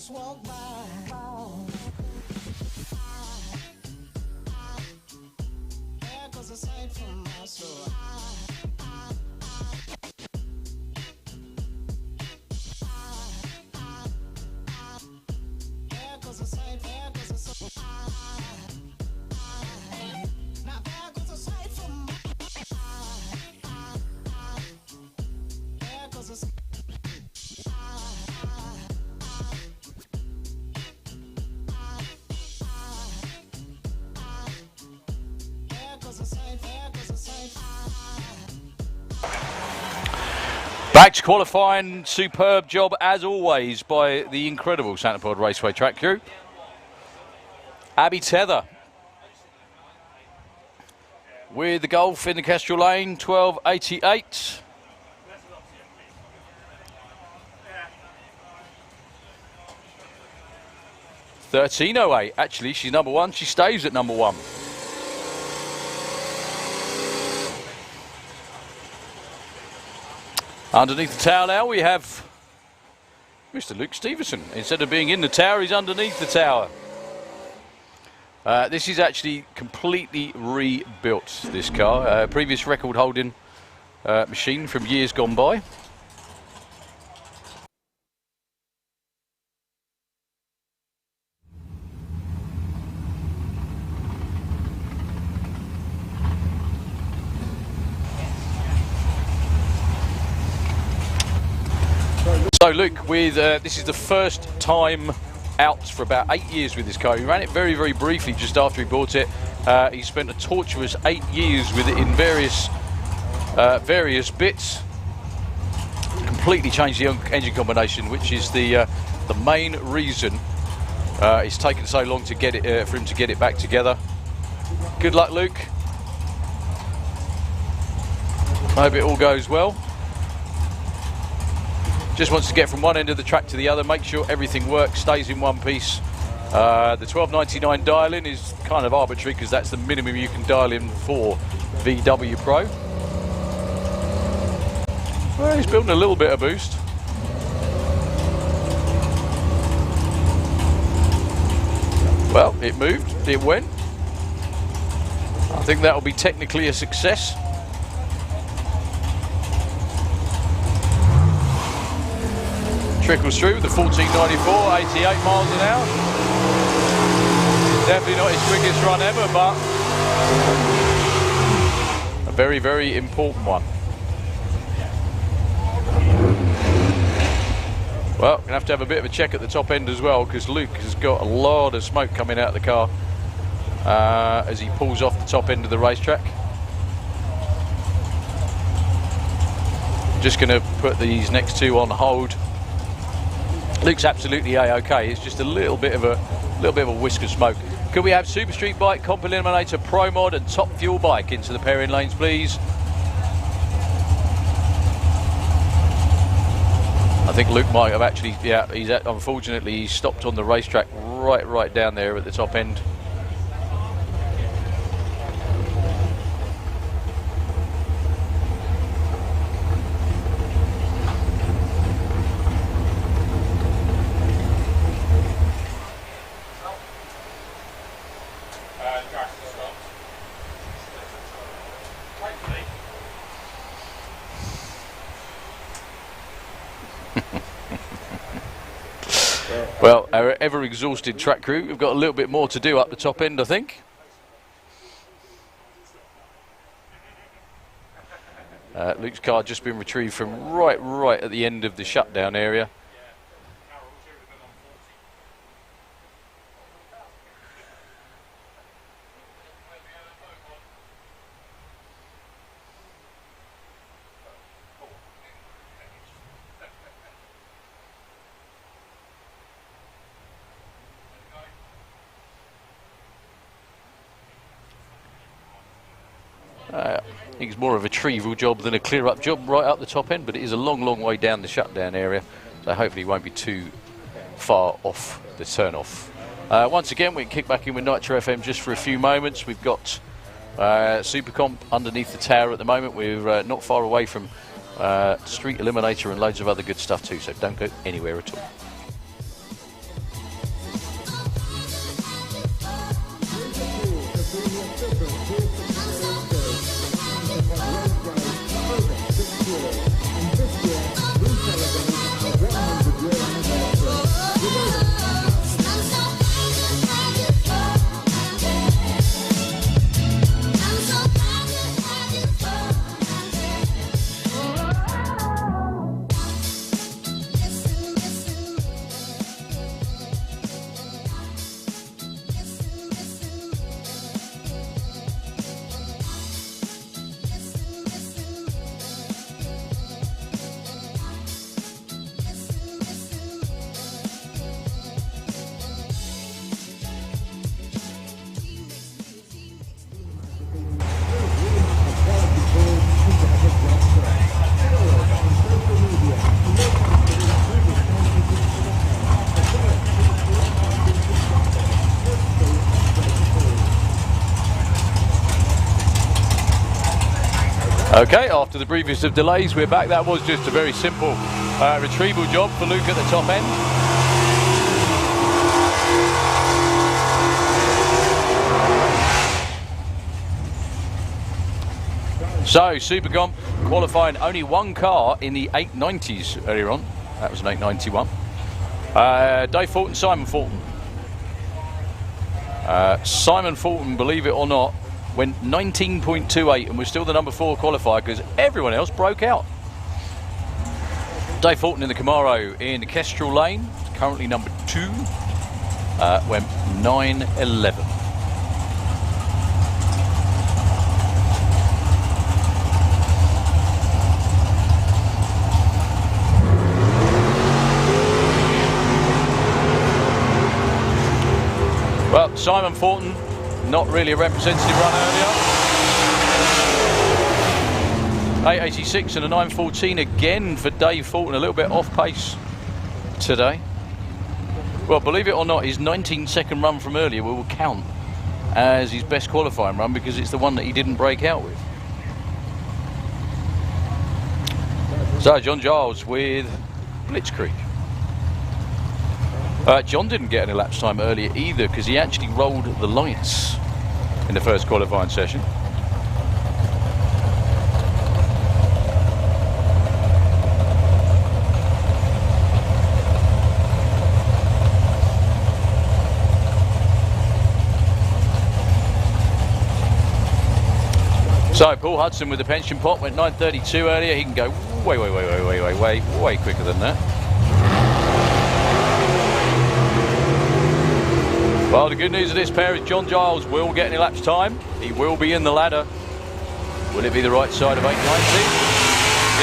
just walk by. There goes a sight from my soul. There goes a sight, there goes a sight. Now there goes a sight from my there goes a sight. Back to qualifying, superb job as always by the incredible Santa Pod Raceway track crew. Abby Tether with the Golf in the Kestrel Lane, 1288. $13.08. Actually, she's number one. She stays at number one. Underneath the tower now we have Mr. Luke Stevenson. Instead of being in the tower, he's underneath the tower. This is actually completely rebuilt, this car. Previous record holding machine from years gone by. So Luke, with this is the first time out for about 8 years with this car. He ran it very, very briefly just after he bought it. He spent a tortuous 8 years with it in various bits. Completely changed the engine combination, which is the main reason it's taken so long to get it for him to get it back together. Good luck, Luke. I hope it all goes well. Just wants to get from one end of the track to the other, make sure everything works, stays in one piece. The $12.99 dial-in is kind of arbitrary because that's the minimum you can dial in for VW Pro. Well, he's building a little bit of boost. Well, it moved, it went. I think that will be technically a success. Trickles through with the 1494, 88 miles an hour. Definitely not his quickest run ever, but a very, very important one. Well, gonna have to have a bit of a check at the top end as well, because Luke has got a lot of smoke coming out of the car as he pulls off the top end of the racetrack. Just gonna put these next two on hold. Luke's absolutely A-OK. It's just a little bit of a whisk of smoke. Could we have Super Street Bike, Comp Eliminator, Pro Mod, and Top Fuel Bike into the pairing lanes, please? I think Luke might have actually, yeah. Unfortunately, he stopped on the racetrack right down there at the top end. Well, our ever-exhausted track crew, we've got a little bit more to do up the top end, I think. Luke's car just been retrieved from right at the end of the shutdown area. I think it's more of a retrieval job than a clear-up job right up the top end, but it is a long way down the shutdown area, so hopefully it won't be too far off the turn-off. Once again, we can kick back in with Nitro FM just for a few moments. We've got Supercomp underneath the tower at the moment. We're not far away from Street Eliminator and loads of other good stuff too, so don't go anywhere at all. Okay, after the previous of delays, we're back. That was just a very simple retrieval job for Luke at the top end. So, Supercomp qualifying only one car in the 890s earlier on. That was an 891. Dave Fulton, Simon Fulton. Simon Fulton, believe it or not, went 19.28 and was still the number 4 qualifier because everyone else broke out. Dave Fulton in the Camaro in the Kestrel lane, currently number 2, went 9.11. Well, Simon Fulton, not really a representative run earlier. 886 and a 914 again for Dave Fulton, a little bit off pace today. Well, believe it or not, his 19-second run from earlier will count as his best qualifying run because it's the one that he didn't break out with. So, John Giles with Blitzkrieg. John didn't get any elapsed time earlier either because he actually rolled the lights in the first qualifying session. So Paul Hudson with the pension pot went 9.32 earlier. He can go way quicker than that. Well, the good news of this pair is John Giles will get an elapsed time. He will be in the ladder. Will it be the right side of 890?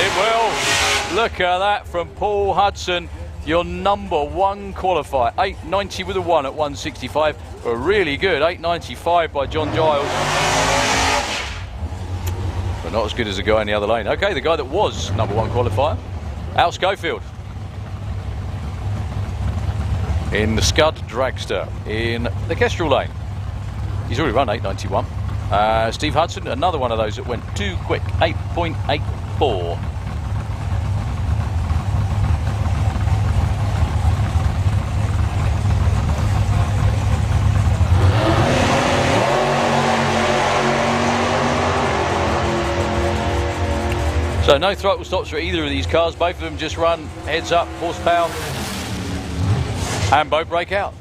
It will. Look at that from Paul Hudson, your number 1 qualifier. 890 with a 1 at 165. A really good 895 by John Giles. But not as good as the guy in the other lane. Okay, the guy that was number 1 qualifier, Al Schofield. In the Scud Dragster in the Kestrel lane. He's already run 891. Steve Hudson, another one of those that went too quick, 8.84. So no throttle stops for either of these cars. Both of them just run heads up, horsepower. And both break out.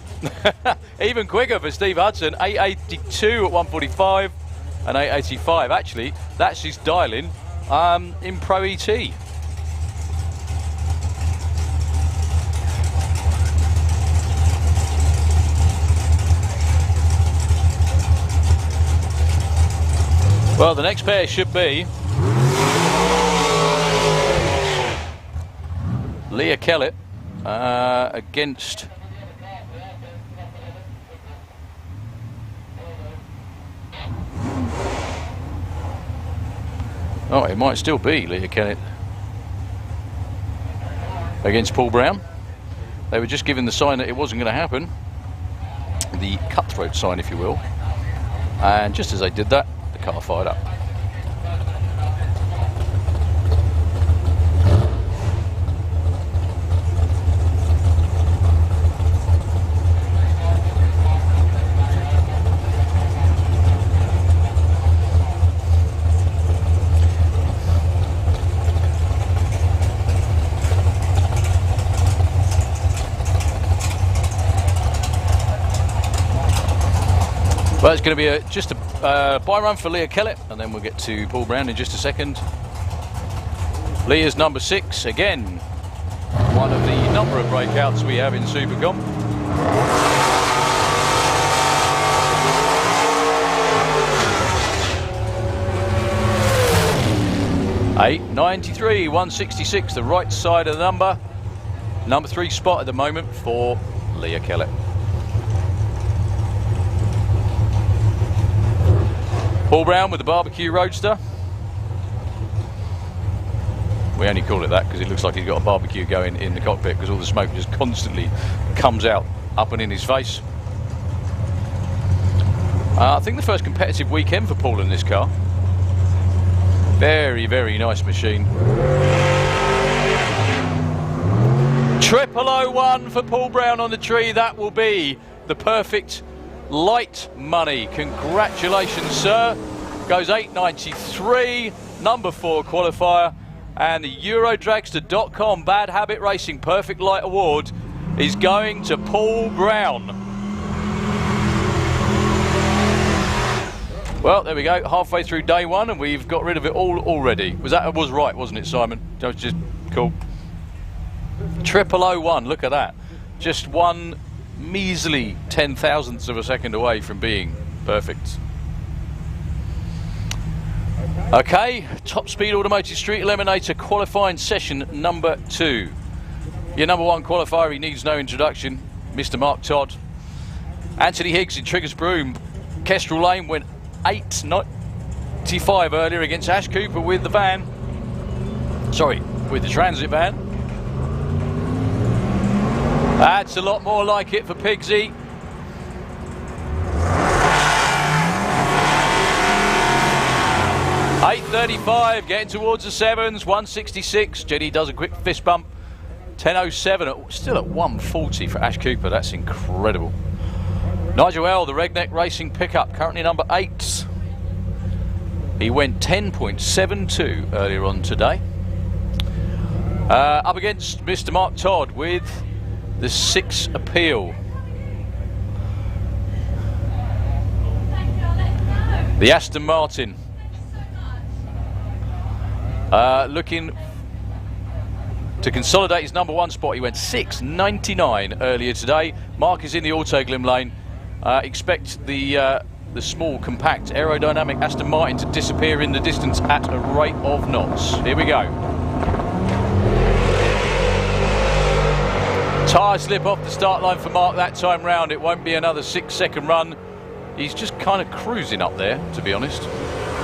Even quicker for Steve Hudson, 882 at 145 and 885. Actually, that's his dial-in in Pro ET. Well, the next pair should be Leah Kellett against oh, it might still be Leah Kellett against Paul Brown. They were just given the sign that it wasn't going to happen, the cutthroat sign if you will, and just as they did that, the car fired up. Well, it's going to be just a bye run for Leah Kellett, and then we'll get to Paul Brown in just a second. Leah's number 6, again, one of the number of breakouts we have in Supercom. $8.93, 166, the right side of the number. Number 3 spot at the moment for Leah Kellett. Paul Brown with the barbecue roadster. We only call it that because it looks like he's got a barbecue going in the cockpit because all the smoke just constantly comes out up and in his face. I think the first competitive weekend for Paul in this car. Very, very nice machine. 0001 for Paul Brown on the tree. That will be the perfect light money. Congratulations, sir. Goes 8.93, number 4 qualifier, and the Eurodragster.com Bad Habit Racing Perfect Light Award is going to Paul Brown. Well, there we go, halfway through day 1 and we've got rid of it all already. Was right, wasn't it, Simon? That was just cool. 0001, look at that. Just one measly 10,000ths of a second away from being perfect. Okay, Top Speed Automotive Street Eliminator qualifying session number 2. Your number 1 qualifier, he needs no introduction, Mr. Mark Todd. Anthony Higgs in Triggers Broom. Kestrel Lane went 8.95 earlier against Ash Cooper with the van. Sorry, with the transit van. That's a lot more like it for Pigsy. $8.35, getting towards the 7s, 166. Jenny does a quick fist bump. 10.07, still at 140 for Ash Cooper. That's incredible. Nigel L, the Regneck Racing pickup, currently number 8. He went 10.72 earlier on today. Up against Mr. Mark Todd with the 6 appeal. The Aston Martin. Looking to consolidate his number 1 spot. He went 6.99 earlier today. Mark is in the Autoglim lane. Expect the small, compact, aerodynamic Aston Martin to disappear in the distance at a rate of knots. Here we go. Tyre slip off the start line for Mark that time round. It won't be another 6-second run. He's just kind of cruising up there, to be honest.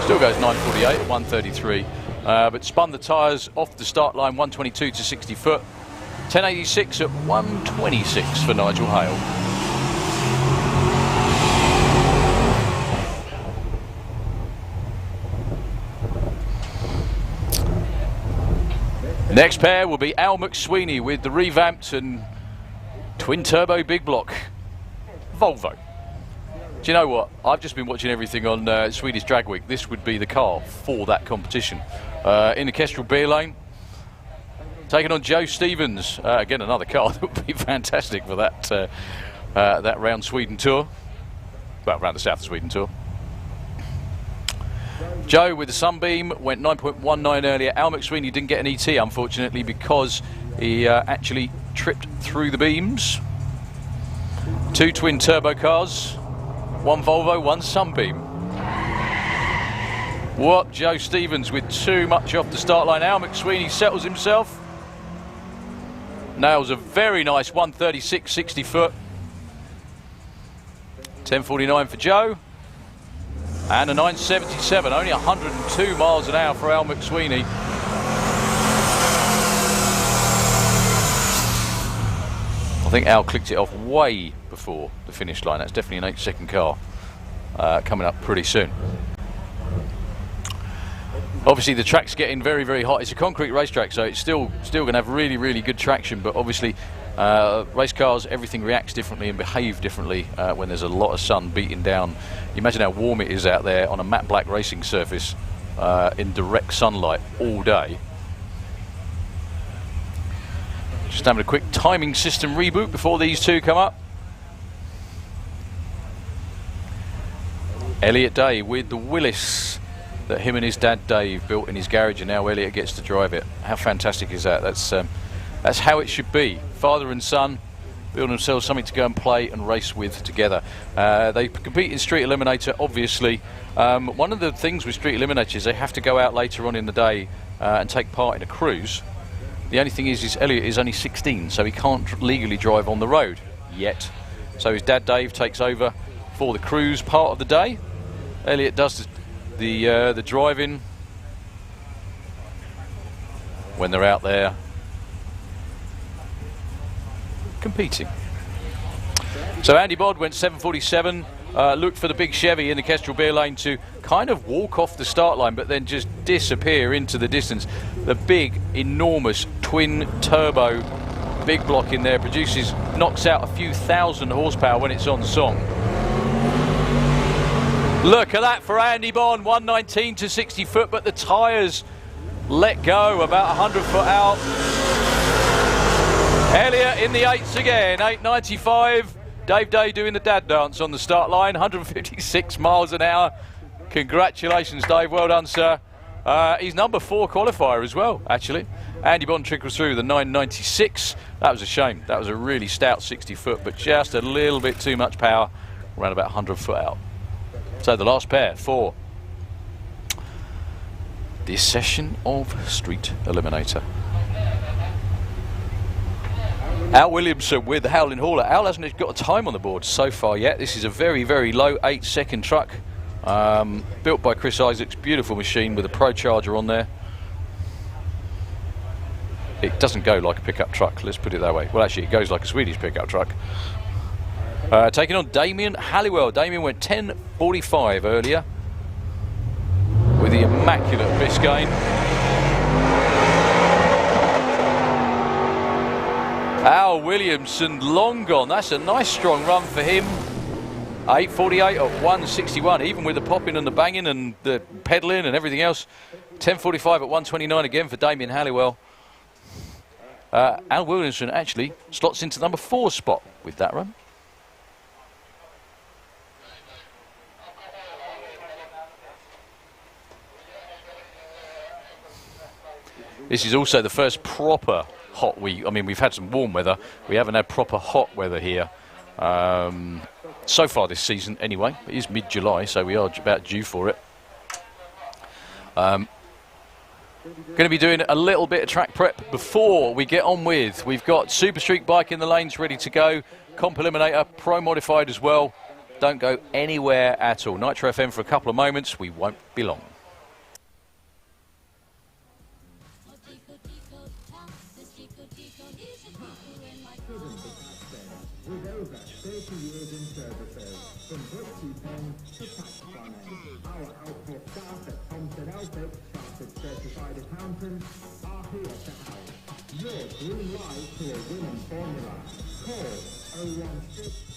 Still goes 9.48 at 1.33. But spun the tyres off the start line, 122 to 60 foot. 10.86 at 1.26 for Nigel Hale. Next pair will be Al McSweeney with the revamped and twin-turbo big block Volvo. Do you know what? I've just been watching everything on Swedish Drag Week. This would be the car for that competition. In the Kestrel beer lane, taking on Joe Stevens. Again, another car that would be fantastic for that that round Sweden tour. Well, around the south of Sweden tour. Joe with the Sunbeam went 9.19 earlier. Al McSweeney didn't get an ET, unfortunately, because he actually tripped through the beams. 2 twin turbo cars, 1 Volvo, 1 Sunbeam. What? Joe Stevens with too much off the start line. Al McSweeney settles himself. Nails a very nice 136, 60 foot. 10.49 for Joe. And a 9.77, only 102 miles an hour for Al McSweeney. I think Al clicked it off way before the finish line. That's definitely an 8-second car coming up pretty soon. Obviously the track's getting very, very hot. It's a concrete racetrack, so it's still going to have really, really good traction, but obviously race cars, everything reacts differently and behave differently when there's a lot of sun beating down. You imagine how warm it is out there on a matte black racing surface in direct sunlight all day. Just having a quick timing system reboot before these two come up. Elliot Day with the Willis that him and his dad Dave built in his garage, and now Elliot gets to drive it. How fantastic is that? That's how it should be. Father and son building themselves something to go and play and race with together. They compete in Street Eliminator, obviously. One of the things with Street Eliminator is they have to go out later on in the day and take part in a cruise. The only thing is Elliot is only 16, so he can't legally drive on the road yet. So his dad Dave takes over for the cruise part of the day. Elliot does the driving when they're out there competing. So Andy Bod went 7:47. Looked for the big Chevy in the Kestrel beer lane to kind of walk off the start line, but then just disappear into the distance. The big, enormous twin turbo big block in there knocks out a few thousand horsepower when it's on song. Look at that for Andy Bond, 119 to 60 foot, but the tyres let go about 100 foot out. Elliot in the 8s again, 895. Dave Day doing the dad dance on the start line, 156 miles an hour. Congratulations, Dave, well done, sir. He's number 4 qualifier as well, actually. Andy Bond trickles through the 996. That was a shame. That was a really stout 60 foot, but just a little bit too much power, around about 100 foot out. So the last pair for this session of Street Eliminator. Al Williamson with the Howling Hauler. Al hasn't got a time on the board so far yet. This is a very, very low 8-second truck. Built by Chris Isaacs. Beautiful machine with a Pro Charger on there. It doesn't go like a pickup truck, let's put it that way. Well, actually, it goes like a Swedish pickup truck. Taking on Damien Halliwell. Damien went 10:45 earlier with the immaculate Biscayne. Al Williamson, long gone. That's a nice strong run for him. 8:48 at 1:61, even with the popping and the banging and the pedalling and everything else. 10:45 at 1:29 again for Damien Halliwell. Al Williamson actually slots into number 4 spot with that run. This is also the first proper hot week. I mean, we've had some warm weather. We haven't had proper hot weather here so far this season anyway. It is mid-July, so we are about due for it. Going to be doing a little bit of track prep before we get on with. We've got Super Street Bike in the lanes ready to go. Comp Eliminator, Pro Modified as well. Don't go anywhere at all. Nitro FM for a couple of moments. We won't be long. With over 30 years in services, from Breakouts to Sportsman. Our outfit staff at Thompson Elphick, chartered certified accountants, are here to help. Your green light to a winning formula. Call 016.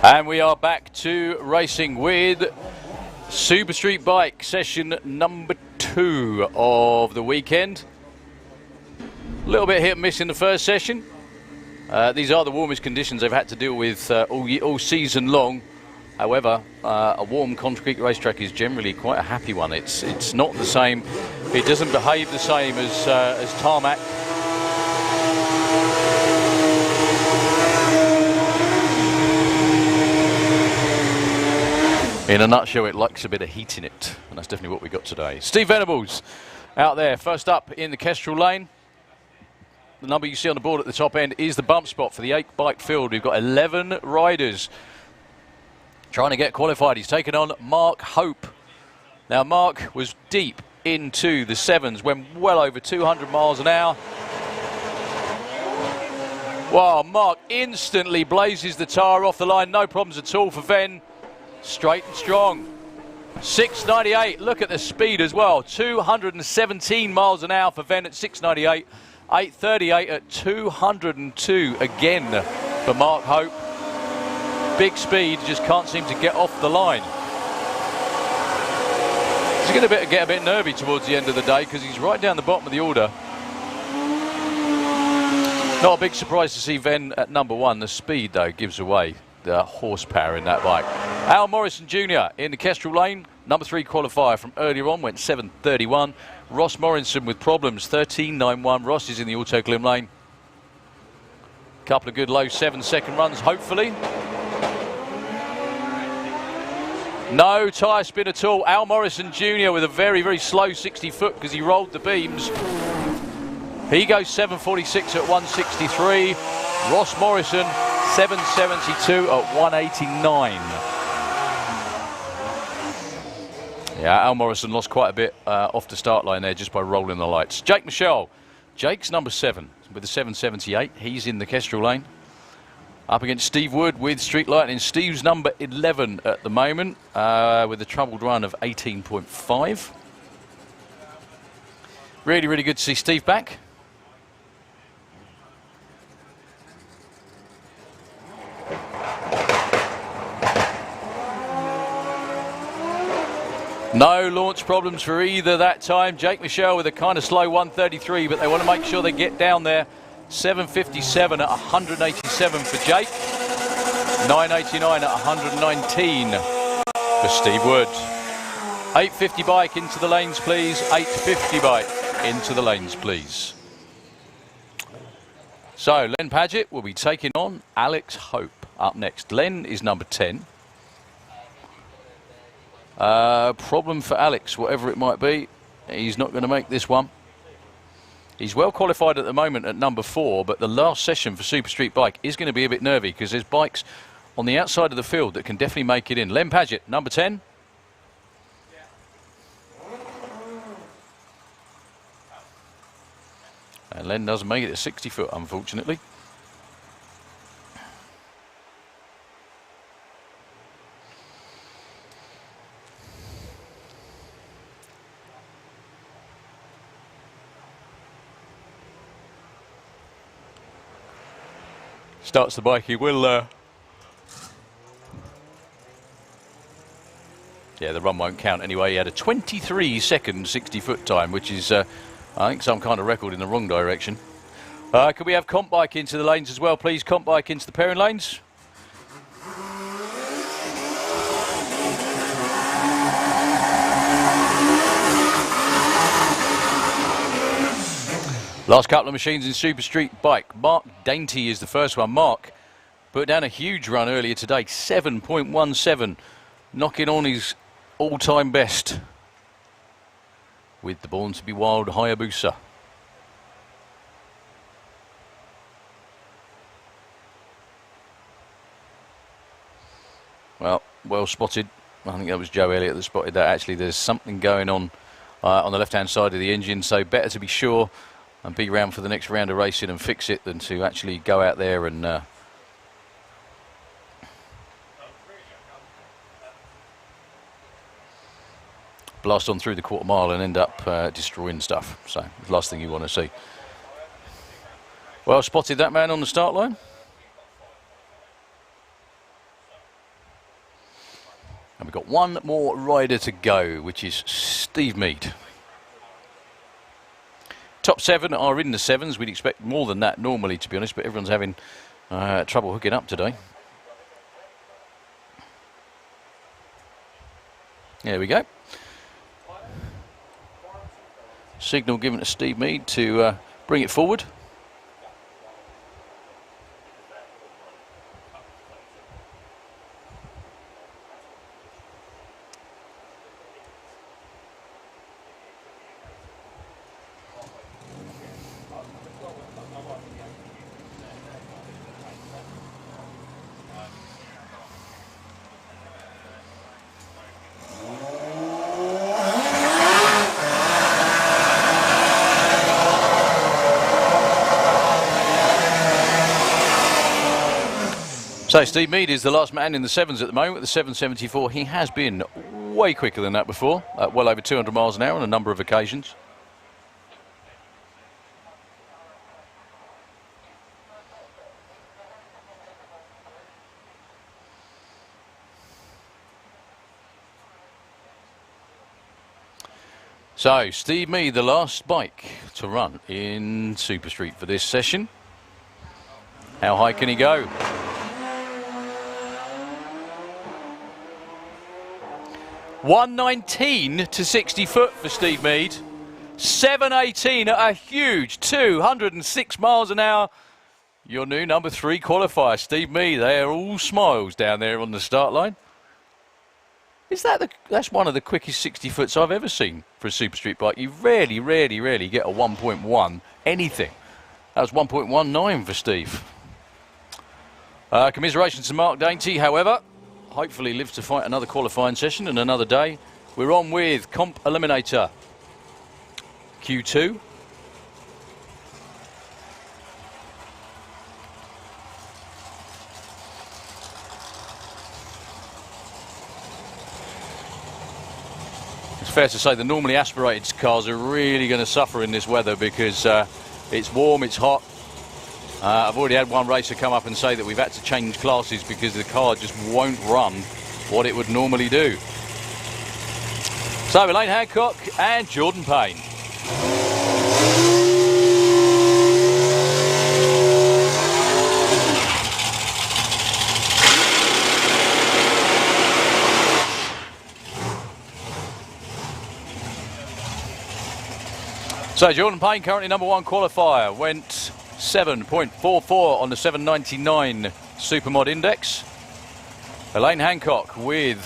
And we are back to racing with Super Street Bike session number 2 of the weekend. A little bit hit and miss in the first session. These are the warmest conditions they've had to deal with all season long. However, a warm concrete racetrack is generally quite a happy one. It's not the same. It doesn't behave the same as tarmac. In a nutshell, it likes a bit of heat in it, and that's definitely what we got today. Steve Venables out there, first up in the Kestrel lane. The number you see on the board at the top end is the bump spot for the 8-bike field. We've got 11 riders trying to get qualified. He's taken on Mark Hope. Now, Mark was deep into the 7s, went well over 200 miles an hour. Wow, Mark instantly blazes the tyre off the line. No problems at all for Ven. Straight and strong. 698. Look at the speed as well. 217 miles an hour for Ven at 698. 838 at 202 again for Mark Hope. Big speed, just can't seem to get off the line. He's going to get a bit nervy towards the end of the day because he's right down the bottom of the order. Not a big surprise to see Ven at number 1. The speed, though, gives away the horsepower in that bike. Al Morrison Jr. in the Kestrel lane, number 3 qualifier from earlier on, went 7:31. Ross Morrison with problems, 13.91. Ross is in the Auto Glim lane. Couple of good low 7-second runs, hopefully. No tyre spin at all. Al Morrison Jr. with a very, very slow 60 foot because he rolled the beams. He goes 7:46 at 163. Ross Morrison 7:72 at 189. Yeah, Al Morrison lost quite a bit off the start line there just by rolling the lights. Jake Michelle. Jake's number 7 with a 7:78. He's in the Kestrel lane. Up against Steve Wood with Street Lightning. Steve's number 11 at the moment with a troubled run of 18.5. Really, really good to see Steve back. No launch problems for either that time. Jake Michelle with a kind of slow 133, but they want to make sure they get down there. 7:57 at 187 for Jake. 9:89 at 119 for Steve Wood. 850 bike into the lanes, please. 850 bike into the lanes, please. So Len Padgett will be taking on Alex Hope up next. Len is number 10. Problem for Alex, whatever it might be. He's not going to make this one. He's well qualified at the moment at number 4, but the last session for Super Street Bike is going to be a bit nervy because there's bikes on the outside of the field that can definitely make it in. Len Padgett, number 10. And Len doesn't make it at 60 foot, unfortunately. Starts the bike, he will... yeah, the run won't count anyway. He had a 23-second 60-foot time, which is, I think, some kind of record in the wrong direction. Could we have comp bike into the lanes as well, please? Comp bike into the pairing lanes. Last couple of machines in Super Street Bike. Mark Dainty is the first one. Mark put down a huge run earlier today, 7.17, knocking on his all-time best with the Born to be Wild Hayabusa. Well spotted. I think that was Joe Elliott that spotted that. Actually, there's something going on the left-hand side of the engine, so better to be sure and be round for the next round of racing and fix it than to actually go out there and blast on through the quarter mile and end up destroying stuff. So the last thing you want to see. Well spotted that man on the start line. got one more rider to go, which is Steve Mead. Top 7 are in the 7s. We'd expect more than that normally, to be honest, but everyone's having trouble hooking up today. There we go. Signal given to Steve Mead to bring it forward. So Steve Mead is the last man in the 7s at the moment with the 774. He has been way quicker than that before, well over 200 miles an hour on a number of occasions. So Steve Mead, the last bike to run in Super Street for this session. How high can he go? $119 to 60 foot for Steve Mead. 718 at a huge 206 miles an hour. Your new number 3 qualifier, Steve Mead. They are all smiles down there on the start line. Is that's one of the quickest 60 foots I've ever seen for a Super Street bike. You rarely get a 1.1 anything. That was 1.19 for Steve. Commiserations to Mark Dainty, however. Hopefully lives to fight another qualifying session and another day. We're on with Comp Eliminator Q2. It's fair to say the normally aspirated cars are really going to suffer in this weather because it's warm, it's hot. I've already had one racer come up and say that we've had to change classes because the car just won't run what it would normally do. So Elaine Hancock and Jordan Payne. So Jordan Payne, currently number 1 qualifier, went 7.44 on the 799 Supermod Index. Elaine Hancock with,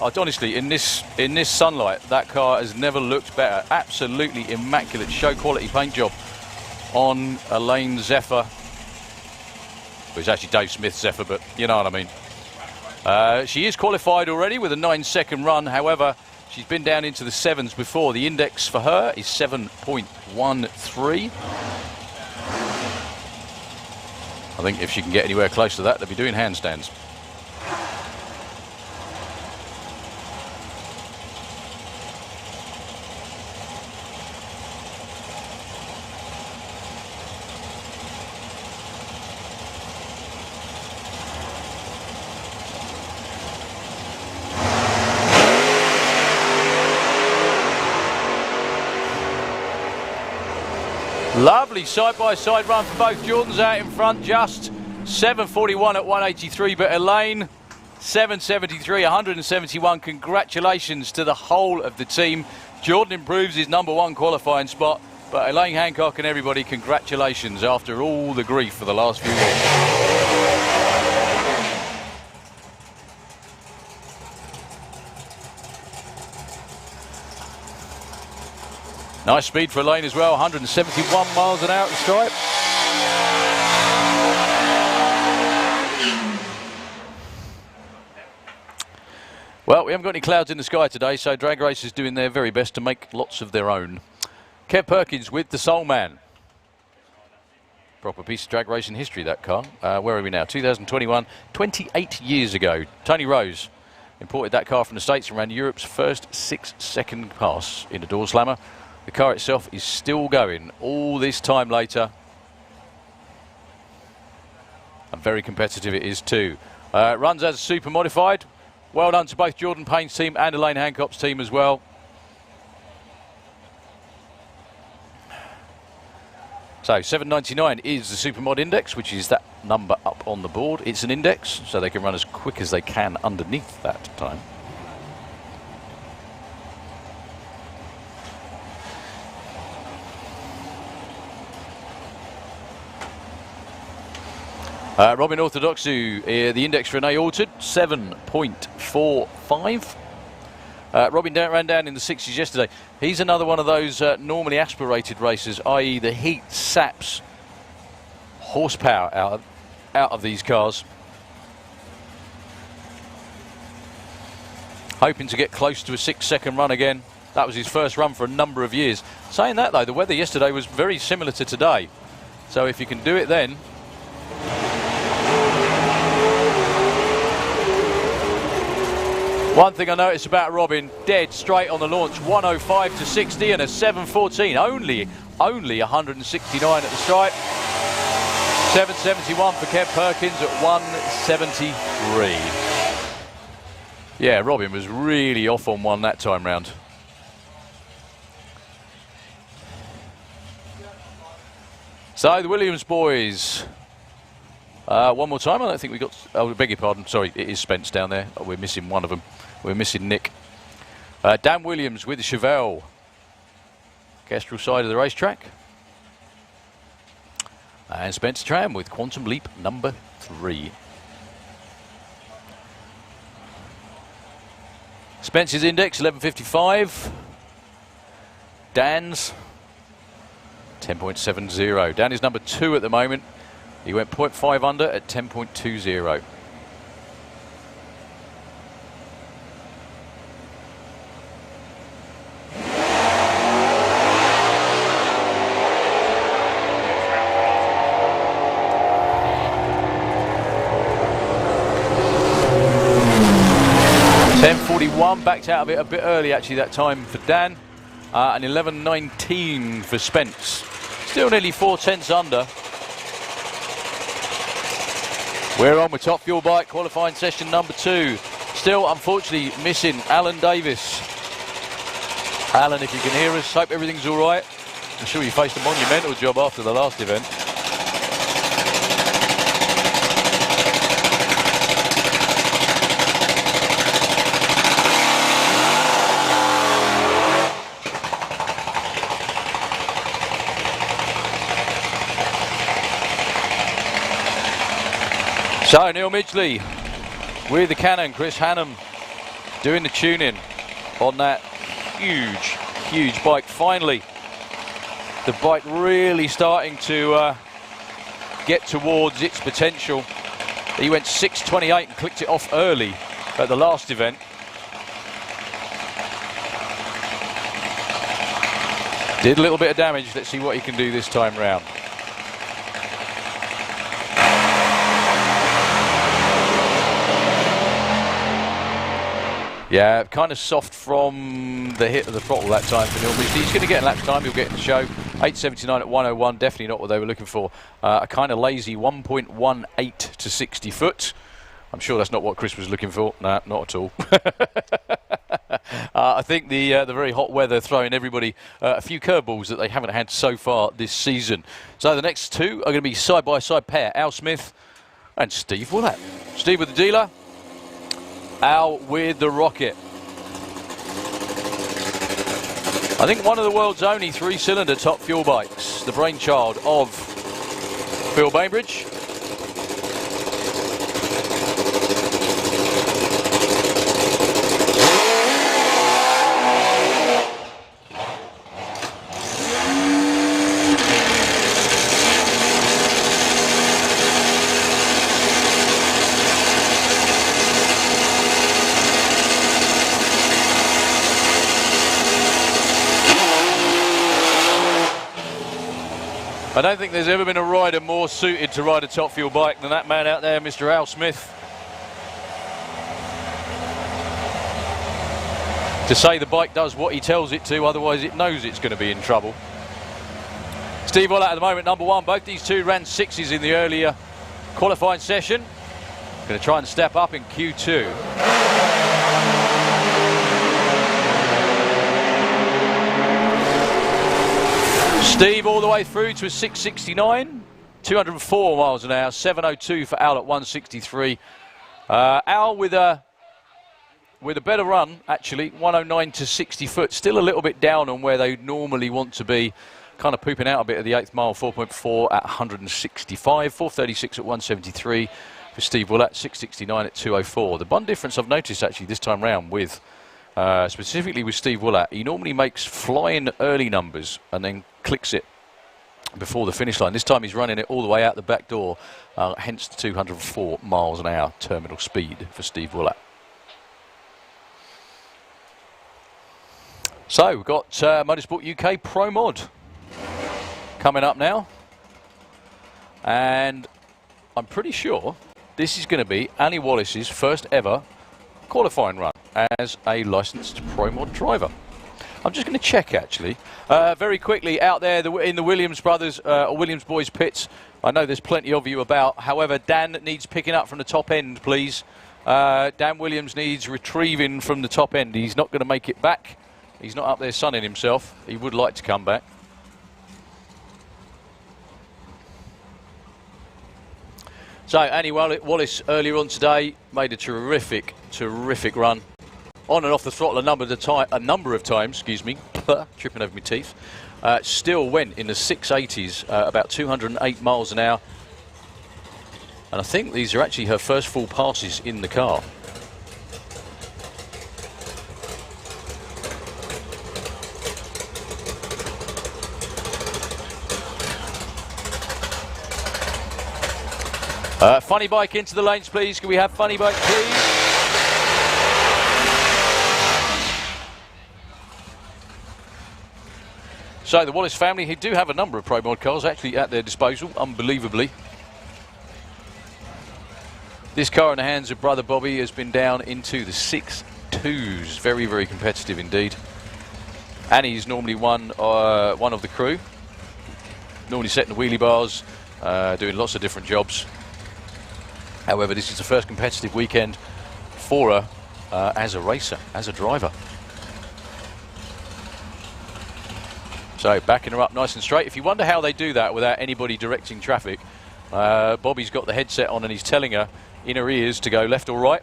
honestly, in this sunlight, that car has never looked better. Absolutely immaculate show quality paint job on Elaine Zephyr. Well, it's actually Dave Smith Zephyr, but you know what I mean. She is qualified already with a 9-second run. However, she's been down into the 7s before. The index for her is 7.13. I think if she can get anywhere close to that, they'll be doing handstands. Lovely side-by-side run for both Jordans out in front, just 7.41 at 183, but Elaine 7.73, 171. Congratulations to the whole of the team. Jordan improves his number 1 qualifying spot, but Elaine Hancock and everybody, congratulations after all the grief for the last few weeks. Nice speed for Elaine as well, 171 miles an hour at the stripe. Well, we haven't got any clouds in the sky today, so drag racers doing their very best to make lots of their own. Kev Perkins with the Soul Man. Proper piece of drag racing history, that car. Where are we now? 2021, 28 years ago. Tony Rose imported that car from the States and ran Europe's first 6-second pass in a door slammer. The car itself is still going all this time later. And very competitive it is too. Runs as a super modified. Well done to both Jordan Payne's team and Elaine Hancock's team as well. So 799 is the Supermod index, which is that number up on the board. It's an index, so they can run as quick as they can underneath that time. Robin Orthodoxu, the index for Renee Orchard, 7.45. Robin ran down in the 60s yesterday. He's another one of those normally aspirated racers, i.e. the heat saps horsepower out of these cars. Hoping to get close to a 6-second run again. That was his first run for a number of years. Saying that though, the weather yesterday was very similar to today. So if you can do it then. One thing I noticed about Robin, dead straight on the launch, 105 to 60 and a 714, only 169 at the stripe. 771 for Kev Perkins at 173. Yeah, Robin was really off on one that time round. So the Williams boys. One more time, I don't think we got... Oh, I beg your pardon. Sorry, it is Spence down there. Oh, we're missing one of them. We're missing Nick. Dan Williams with the Chevelle. Kestrel side of the racetrack. And Spencer Tram with Quantum Leap number 3. Spencer's index, 11.55. Dan's, 10.70. Dan is number 2 at the moment. He went 0.5 under at 10.20. Backed out of it a bit early actually that time for Dan, and 11.19 for Spence. Still nearly 4/10 under. We're on with Top Fuel Bike qualifying session number 2. Still unfortunately missing Alan Davis. Alan, if you can hear us, hope everything's all right. I'm sure you faced a monumental job after the last event. So Neil Midgley with the Canon, Chris Hannum doing the tuning on that huge bike. Finally, the bike really starting to get towards its potential. He went 6.28 and clicked it off early at the last event. Did a little bit of damage. Let's see what he can do this time round. Yeah, kind of soft from the hit of the throttle that time for Neil Midgley. He's going to get in lap time, he'll get in the show. 8.79 at 101, definitely not what they were looking for. A kind of lazy 1.18 to 60 foot. I'm sure that's not what Chris was looking for. Nah, not at all. I think the very hot weather throwing everybody a few curveballs that they haven't had so far this season. So the next two are going to be side-by-side pair, Al Smith and Steve Willett. Steve with the dealer. Al with the rocket. I think one of the world's only 3-cylinder top fuel bikes, the brainchild of Phil Bainbridge. I don't think there's ever been a rider more suited to ride a top fuel bike than that man out there, Mr. Al Smith. To say the bike does what he tells it to, otherwise it knows it's going to be in trouble. Steve Willett at the moment, number 1. Both these two ran 6s in the earlier qualifying session. Going to try and step up in Q2. Steve all the way through to a 669, 204 miles an hour, 702 for Al at 163. Al with a better run, actually, 109 to 60 foot, still a little bit down on where they normally want to be, kind of pooping out a bit at the 8th mile, 4.4 at 165, 436 at 173 for Steve Willett, 669 at 204. The one difference I've noticed actually this time round with, specifically with Steve Willett, he normally makes flying early numbers and then clicks it before the finish line. This time he's running it all the way out the back door, hence the 204 miles an hour terminal speed for Steve Willett. So we've got Motorsport UK Pro Mod coming up now, and I'm pretty sure this is going to be Annie Wallace's first ever qualifying run as a licensed Pro Mod driver. I'm just going to check actually very quickly out there in the Williams brothers or Williams boys pits. I know there's plenty of you about. However, Dan needs picking up from the top end, please. Dan Williams needs retrieving from the top end. He's not going to make it back. He's not up there sunning himself. He would like to come back. So Annie Wallace earlier on today made a terrific run. On and off the throttle a number of times, excuse me, tripping over my teeth. Still went in the 680s, about 208 miles an hour. And I think these are actually her first full passes in the car. Funny bike into the lanes, please. Can we have funny bike, please? So the Wallace family, who do have a number of Pro Mod cars actually at their disposal, unbelievably. This car in the hands of brother Bobby has been down into the 6.2s. Very, very competitive indeed. Annie's normally one of the crew. Normally setting the wheelie bars, doing lots of different jobs. However, this is the first competitive weekend for her as a racer, as a driver. So backing her up nice and straight. If you wonder how they do that without anybody directing traffic, Bobby's got the headset on and he's telling her in her ears to go left or right.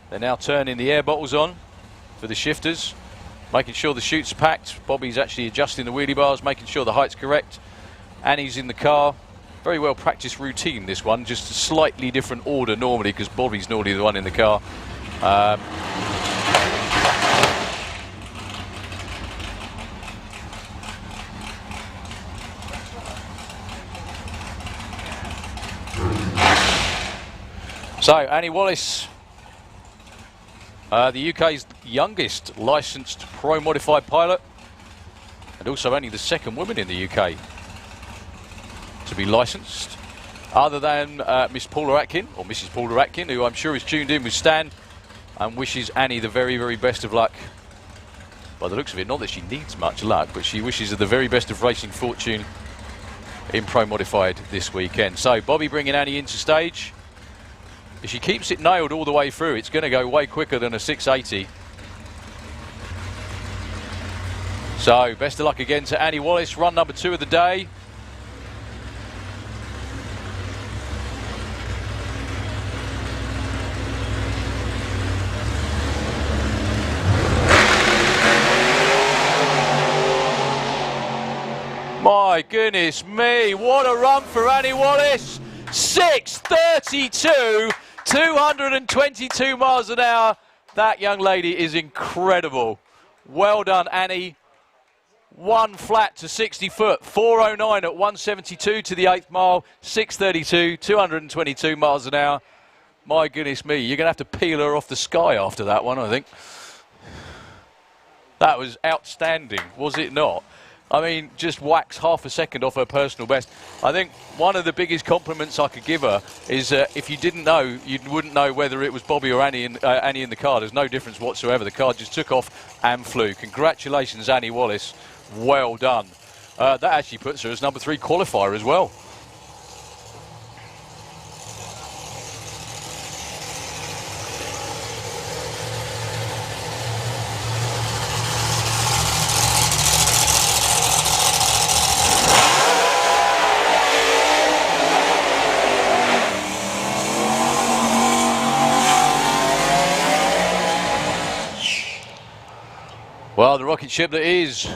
They're now turning the air bottles on for the shifters, making sure the chutes are packed. Bobby's actually adjusting the wheelie bars, making sure the height's correct. Annie's in the car. Very well practiced routine, this one, just a slightly different order normally because Bobby's normally the one in the car. So, Annie Wallace, the UK's youngest licensed Pro Modified pilot, and also only the second woman in the UK to be licensed, other than Miss Paula Atkin, or Mrs. Paula Atkin, who I'm sure is tuned in with Stan and wishes Annie the very, very best of luck. By the looks of it, not that she needs much luck, but she wishes her the very best of racing fortune in Pro Modified this weekend. So Bobby bringing Annie into stage. If she keeps it nailed all the way through, it's going to go way quicker than a 680. So best of luck again to Annie Wallace, run number 2 of the day. My goodness me, what a run for Annie Wallace. 6:32, 222 miles an hour. That young lady is incredible. Well done, Annie. One flat to 60 foot, 409 at 172 to the 8th mile, 6:32, 222 miles an hour. My goodness me, you're going to have to peel her off the sky after that one, I think. That was outstanding, was it not? I mean, just whacks half a second off her personal best. I think one of the biggest compliments I could give her is if you didn't know, you wouldn't know whether it was Bobby or Annie in the car. There's no difference whatsoever. The car just took off and flew. Congratulations, Annie Wallace. Well done. That actually puts her as number 3 qualifier as well. Well, the rocket ship that is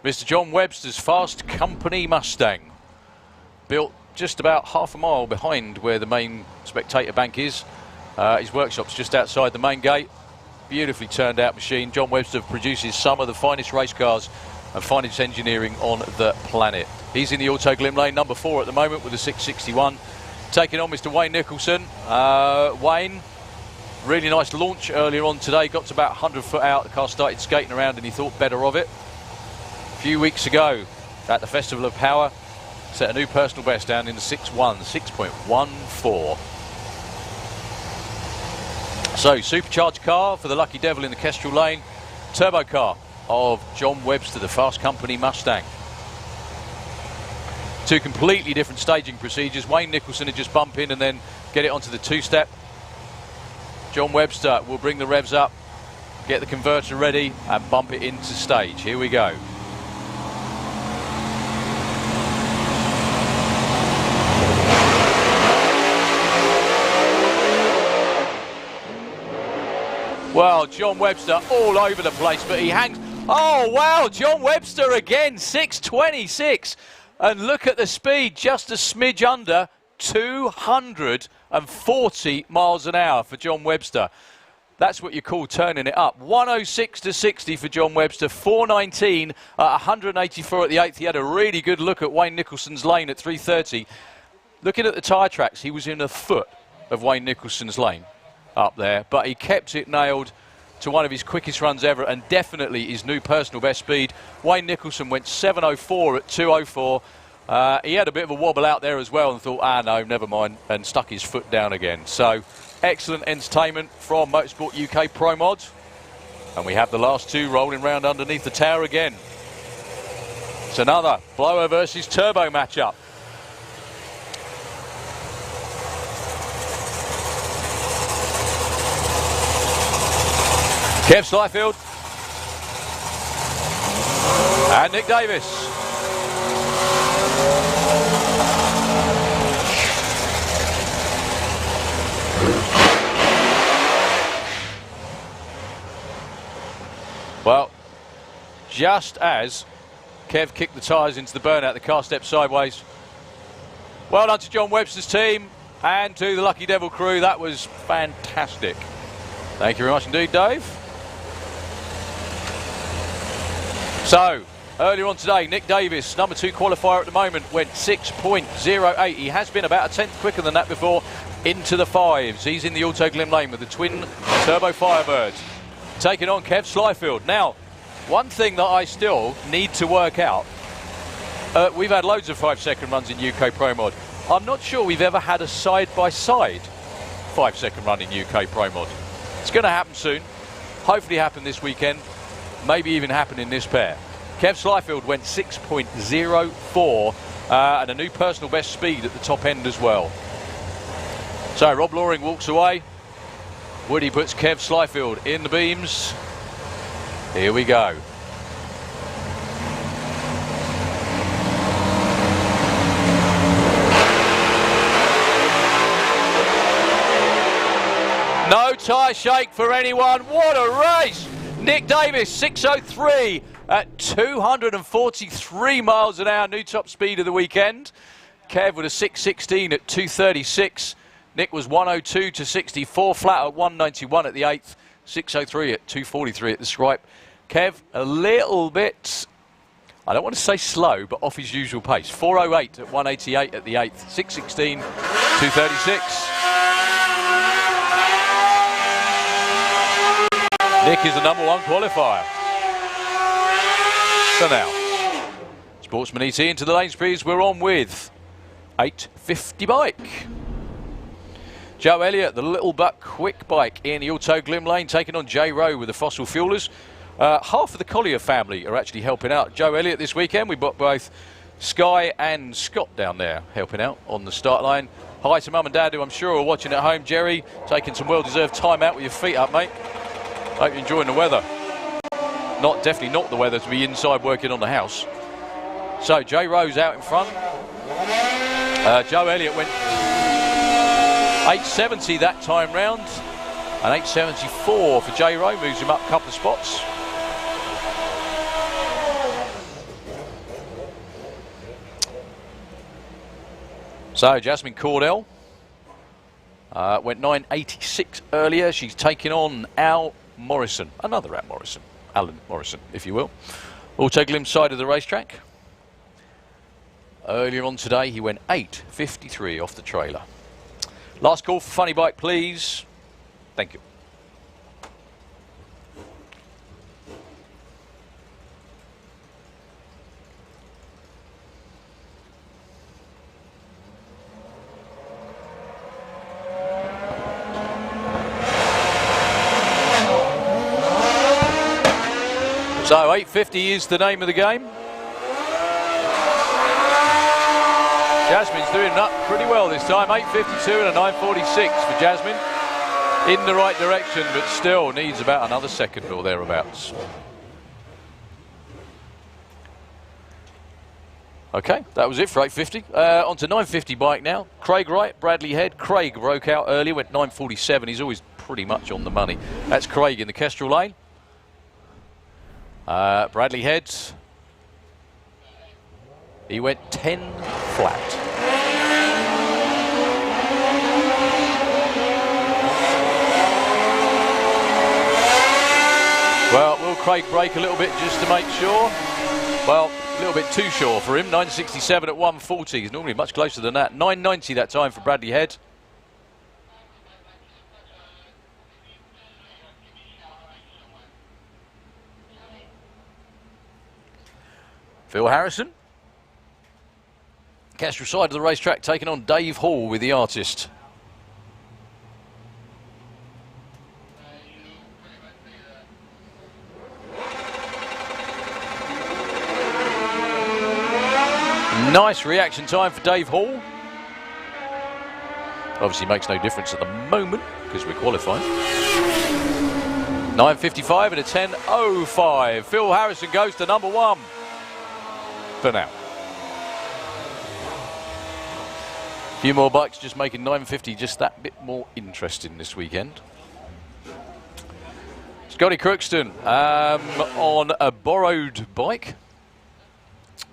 Mr. John Webster's Fast Company Mustang, built just about half a mile behind where the main spectator bank is. His workshop's just outside the main gate. Beautifully turned out machine. John Webster produces some of the finest race cars and finest engineering on the planet. He's in the Auto Glim Lane, number 4 at the moment with a 661. Taking on Mr. Wayne Nicholson. Wayne, really nice launch earlier on today. Got to about 100 foot out. The car started skating around and he thought better of it. A few weeks ago at the Festival of Power, set a new personal best down in the 6.14. So, supercharged car for the Lucky Devil in the Kestrel Lane. Turbo car of John Webster, the Fast Company Mustang. Two completely different staging procedures. Wayne Nicholson would just bump in and then get it onto the two-step. John Webster will bring the revs up, get the converter ready and bump it into stage. Here we go. Well, John Webster all over the place, but he hangs. Oh, wow, John Webster again, 626. And look at the speed, just a smidge under 240 miles an hour for John Webster. That's what you call turning it up. 106 to 60 for John Webster, 419 at 184 at the 8th. He had a really good look at Wayne Nicholson's lane at 330. Looking at the tyre tracks, he was in a foot of Wayne Nicholson's lane up there, but he kept it nailed to one of his quickest runs ever and definitely his new personal best speed. Wayne Nicholson went 7:04 at 2:04. He had a bit of a wobble out there as well and thought, no, never mind, and stuck his foot down again. So excellent entertainment from Motorsport UK Pro Mod, and we have the last two rolling round underneath the tower again. It's another blower versus turbo matchup. Kev Slyfield and Nick Davis. Well, just as Kev kicked the tyres into the burnout, the car stepped sideways. Well done to John Webster's team and to the Lucky Devil crew. That was fantastic. Thank you very much indeed, Dave. So, earlier on today, Nick Davis, number 2 qualifier at the moment, went 6.08. He has been about a tenth quicker than that before, into the 5s. He's in the Auto Glim Lane with the twin Turbo Firebirds. Taking on Kev Slyfield. Now, one thing that I still need to work out, we've had loads of 5-second runs in UK Pro Mod. I'm not sure we've ever had a side-by-side 5-second run in UK Pro Mod. It's going to happen soon. Hopefully happen this weekend. Maybe even happen in this pair. Kev Slyfield went 6.04 and a new personal best speed at the top end as well. So Rob Loring walks away. Woody puts Kev Slyfield in the beams. Here we go. No tyre shake for anyone. What a race! Nick Davis, 6:03 at 243 miles an hour, new top speed of the weekend. Kev with a 6:16 at 236. Nick was 1:02 to 64, flat at 191 at the 8th, 6:03 at 243 at the stripe. Kev, a little bit, I don't want to say slow, but off his usual pace. 4:08 at 188 at the 8th, 6:16, 236. Nick is the number 1 qualifier. So now, Sportsman ET into the lane sprees. We're on with 850 bike. Joe Elliott, the little but quick bike in the Auto Glim Lane, taking on J Rowe with the Fossil Fuelers. Half of the Collier family are actually helping out Joe Elliott this weekend. We got both Sky and Scott down there helping out on the start line. Hi to Mum and Dad, who I'm sure are watching at home. Jerry, taking some well-deserved time out with your feet up, mate. Hope you're enjoying the weather. Definitely not the weather to be inside working on the house. So J Rowe's out in front. Joe Elliott went 870 that time round, and 874 for J Rowe, moves him up a couple of spots. So Jasmine Cordell went 9.86 earlier. She's taking on Al Morrison, another Al Morrison, Alan Morrison, if you will. Autoglim side of the racetrack. Earlier on today, he went 8.53 off the trailer. Last call for Funny Bike, please. Thank you. So 8.50 is the name of the game. Jasmine's doing up pretty well this time. 8.52 and a 9.46 for Jasmine. In the right direction, but still needs about another second or thereabouts. Okay, that was it for 8.50. On to 9.50 bike now. Craig Wright, Bradley Head. Craig broke out earlier, went 9.47. He's always pretty much on the money. That's Craig in the Kestrel lane. Bradley Head, he went 10 flat. Well, will Craig break a little bit just to make sure? Well, a little bit too sure for him. 9.67 at 1.40. He's normally much closer than that. 9.90 that time for Bradley Head. Phil Harrison. Kestrel side of the racetrack taking on Dave Hall with the artist. Nice reaction time for Dave Hall. Obviously makes no difference at the moment because we're qualifying. 9.55 and a 10.05. Phil Harrison goes to number 1 for now. A few more bikes just making 9.50 just that bit more interesting this weekend. Scotty Crookston on a borrowed bike.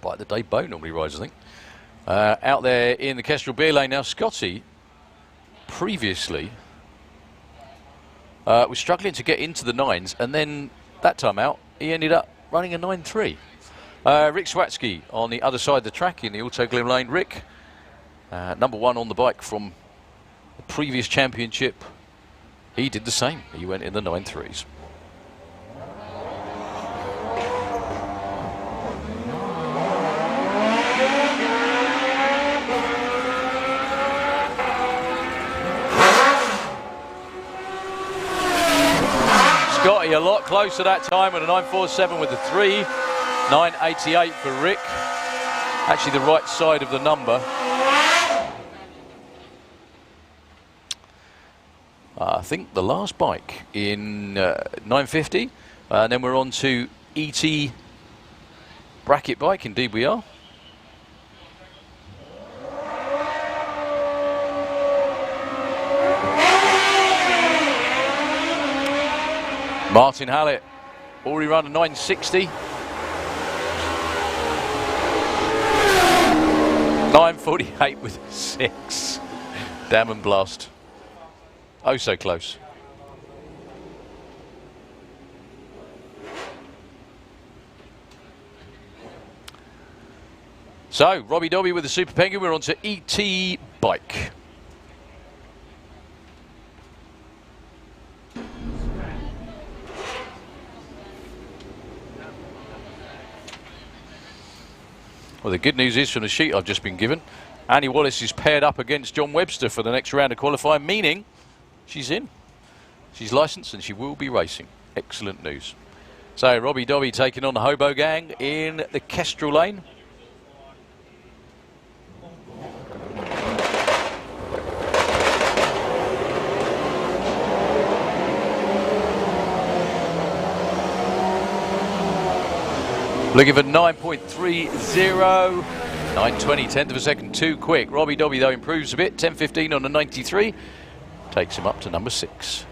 Bike that Dave Bowe normally rides, I think. Out there in the Kestrel beer lane now. Scotty previously was struggling to get into the 9s, and then that time out he ended up running a 9.3. Rick Swatsky on the other side of the track in the Autoglim lane. Rick, number 1 on the bike from the previous championship. He did the same. He went in the 9.3s. Scotty a lot closer that time with a 9.47 with the 3. 9.88 for Rick. Actually the right side of the number. I think the last bike in 9.50. And then we're on to ET bracket bike. Indeed we are. Martin Hallett already run a 9.60. 9.48 with 6. Damn and blast. Oh, so close. So, Robbie Dobby with the Super Penguin. We're on to ET Bike. Well, the good news is from the sheet I've just been given, Annie Wallace is paired up against John Webster for the next round of qualifying, meaning she's in. She's licensed and she will be racing. Excellent news. So, Robbie Dobby taking on the Hobo Gang in the Kestrel lane. Looking for 9.30, 9.20, tenth of a second too quick. Robbie Dobby though improves a bit, 10.15 on a 93, takes him up to number 6.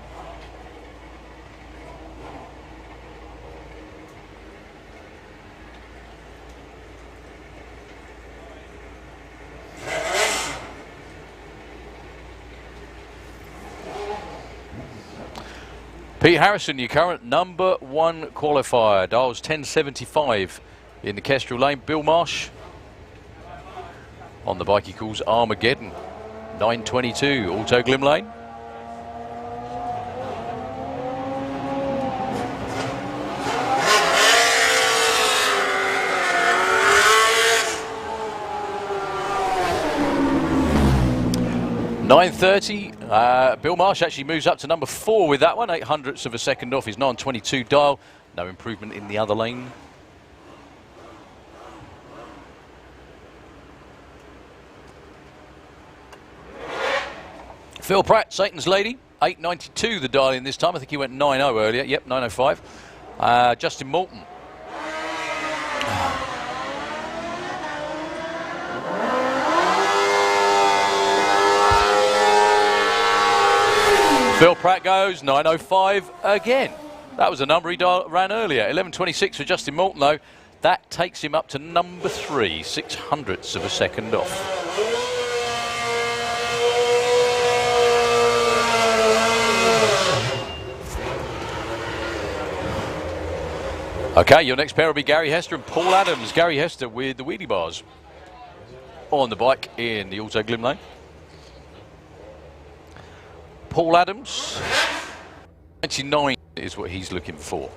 Pete Harrison, your current number 1 qualifier. Dials 1075 in the Kestrel Lane. Bill Marsh on the bike he calls Armageddon. 922, Auto Glim Lane. .930, Bill Marsh actually moves up to number 4 with that one, 0.08 of a second off his 922 dial. No improvement in the other lane. Phil Pratt, Satan's Lady, 892 the dial in this time. I think he went 9.0 earlier. Yep, 9.05. Justin Moulton. Phil Pratt goes 9.05 again. That was a number he ran earlier. 11.26 for Justin Moulton though. That takes him up to number 3, 0.06 of a second off. Okay, your next pair will be Gary Hester and Paul Adams. Gary Hester with the wheelie bars on the bike in the Auto Glim Lane. Paul Adams, 99 is what he's looking for.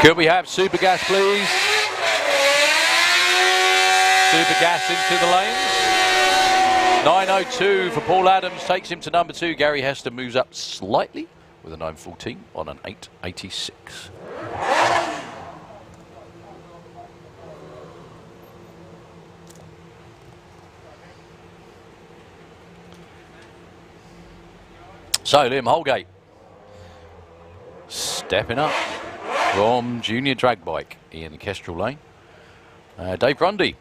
Could we have super gas, please? Super gas into the lanes. 9.02 for Paul Adams takes him to number 2. Gary Hester moves up slightly with a 9.14 on an 8.86. So Liam Holgate stepping up from junior drag bike in the Kestrel Lane. Dave Grundy.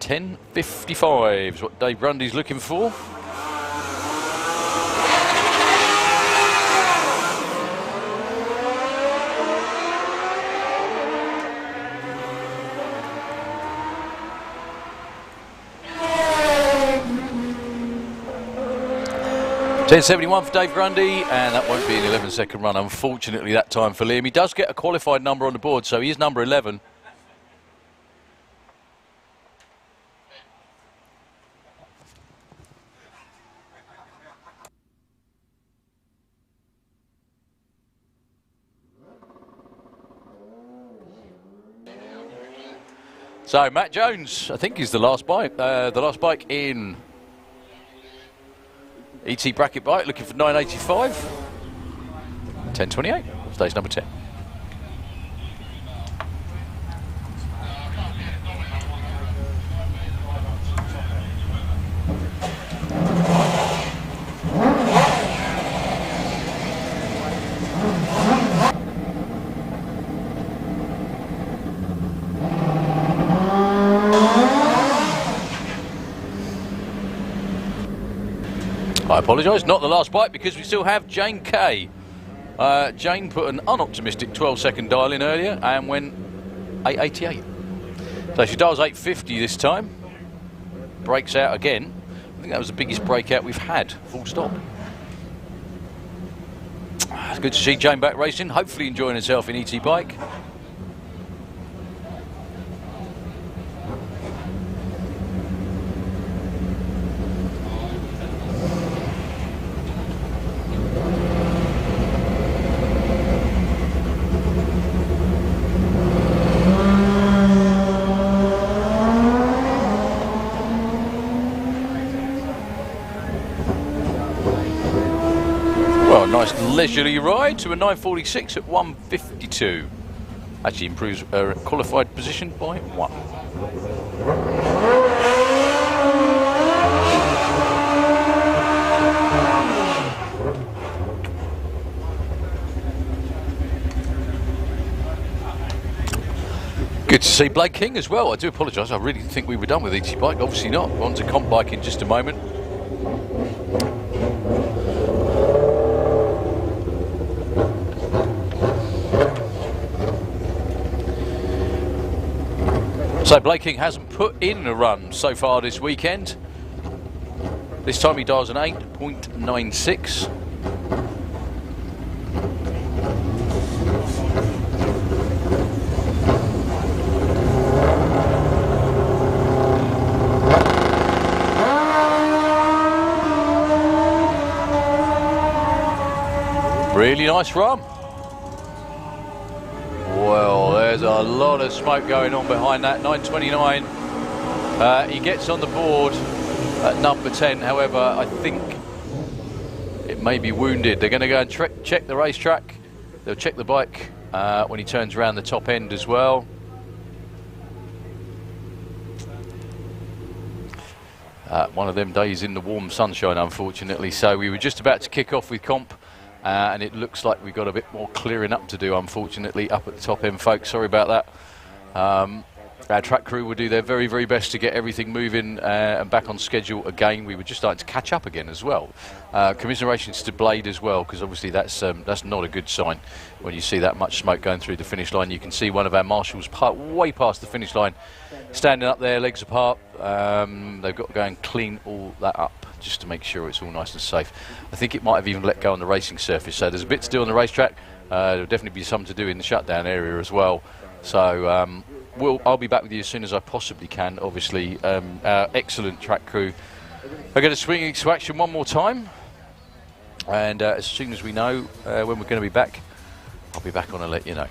10.55 is what Dave Grundy's looking for. .1071 for Dave Grundy, and that won't be an 11-second run, unfortunately, that time for Liam. He does get a qualified number on the board, so he is number 11. So Matt Jones, I think, is the last bike in ET bracket bike, looking for 9.85. 10.28, stage number 10. I apologise, not the last bike because we still have Jane Kay. Jane put an unoptimistic 12-second dial in earlier and went 8.88. So she dials 8.50 this time. Breaks out again. I think that was the biggest breakout we've had, full stop. It's good to see Jane back racing, hopefully enjoying herself in ET bike. Nice leisurely ride to a 9.46 at 1.52. Actually improves her qualified position by 1. Good to see Blake King as well. I do apologise, I really think we were done with ET bike. Obviously not. We're on to comp bike in just a moment. So Blake King hasn't put in a run so far this weekend. This time he dials an 8.96. Really nice run. Well, there's a lot of smoke going on behind that. 929. He gets on the board at number 10. However, I think it may be wounded. They're going to go and check the racetrack. They'll check the bike when he turns around the top end as well. One of them days in the warm sunshine, unfortunately. So we were just about to kick off with comp. And it looks like we've got a bit more clearing up to do, unfortunately, up at the top end, folks. Sorry about that. Our track crew will do their very, very best to get everything moving and back on schedule again. We were just starting to catch up again as well. Commiserations to Blade as well, because obviously that's not a good sign when you see that much smoke going through the finish line. You can see one of our marshals way past the finish line, standing up there, legs apart. They've got to go and clean all that up just to make sure it's all nice and safe. I think it might have even let go on the racing surface, so there's a bit to do on the racetrack. There'll definitely be some to do in the shutdown area as well. So I'll be back with you as soon as I possibly can. Obviously, our excellent track crew are going to swing into action one more time, and as soon as we know when we're going to be back, I'll be back on and let you know.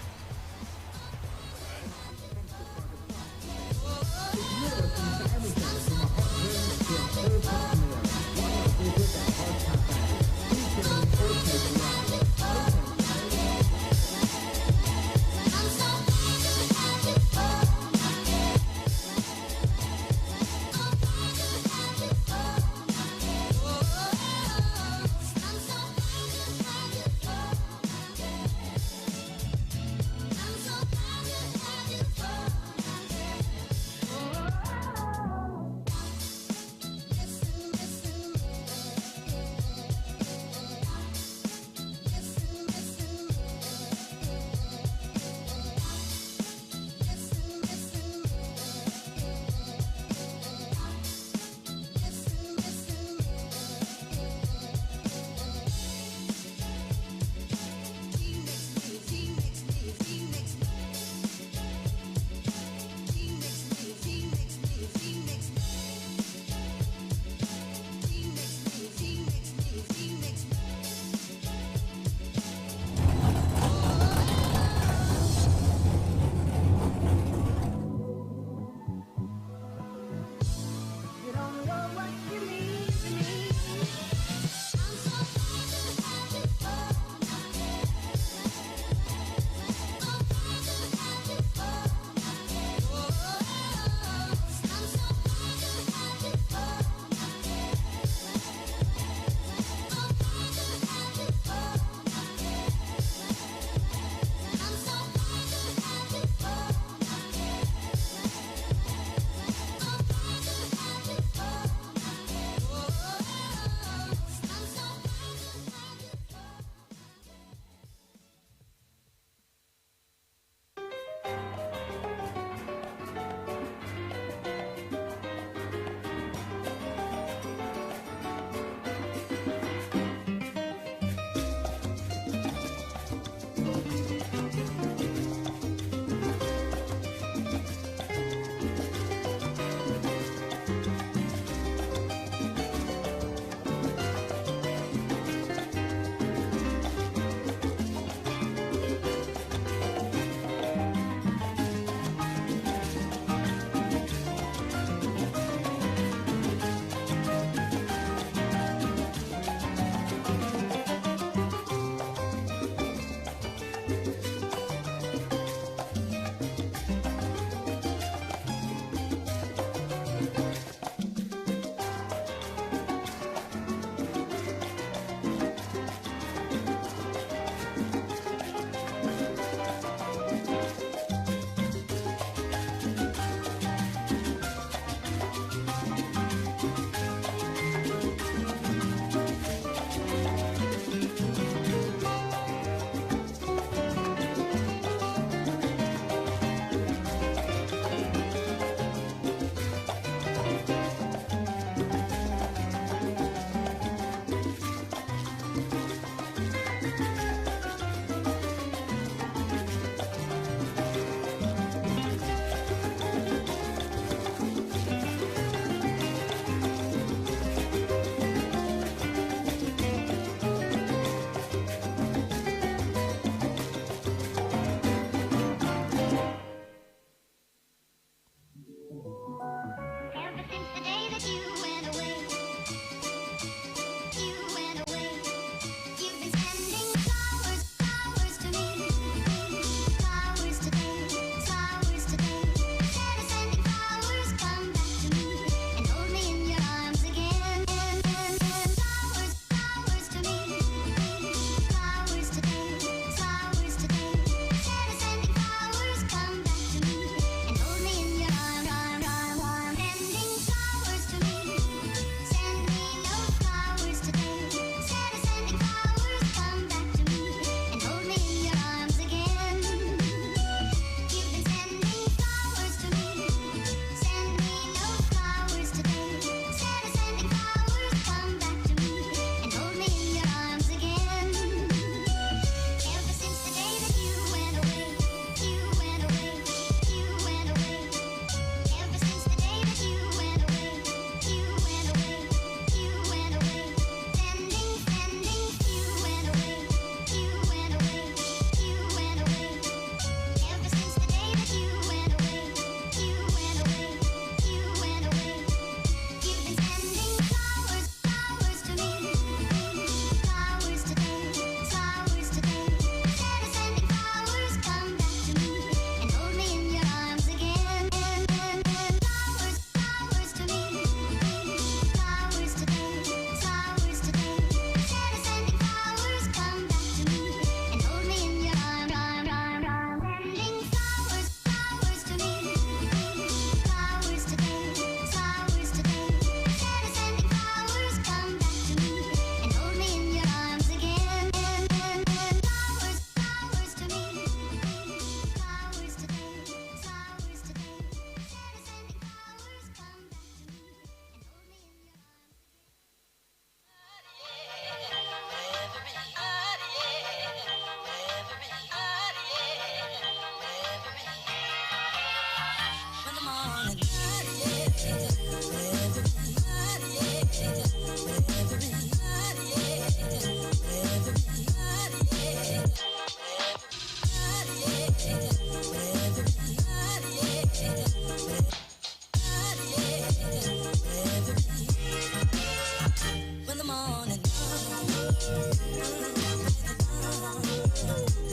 When the morning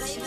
baby,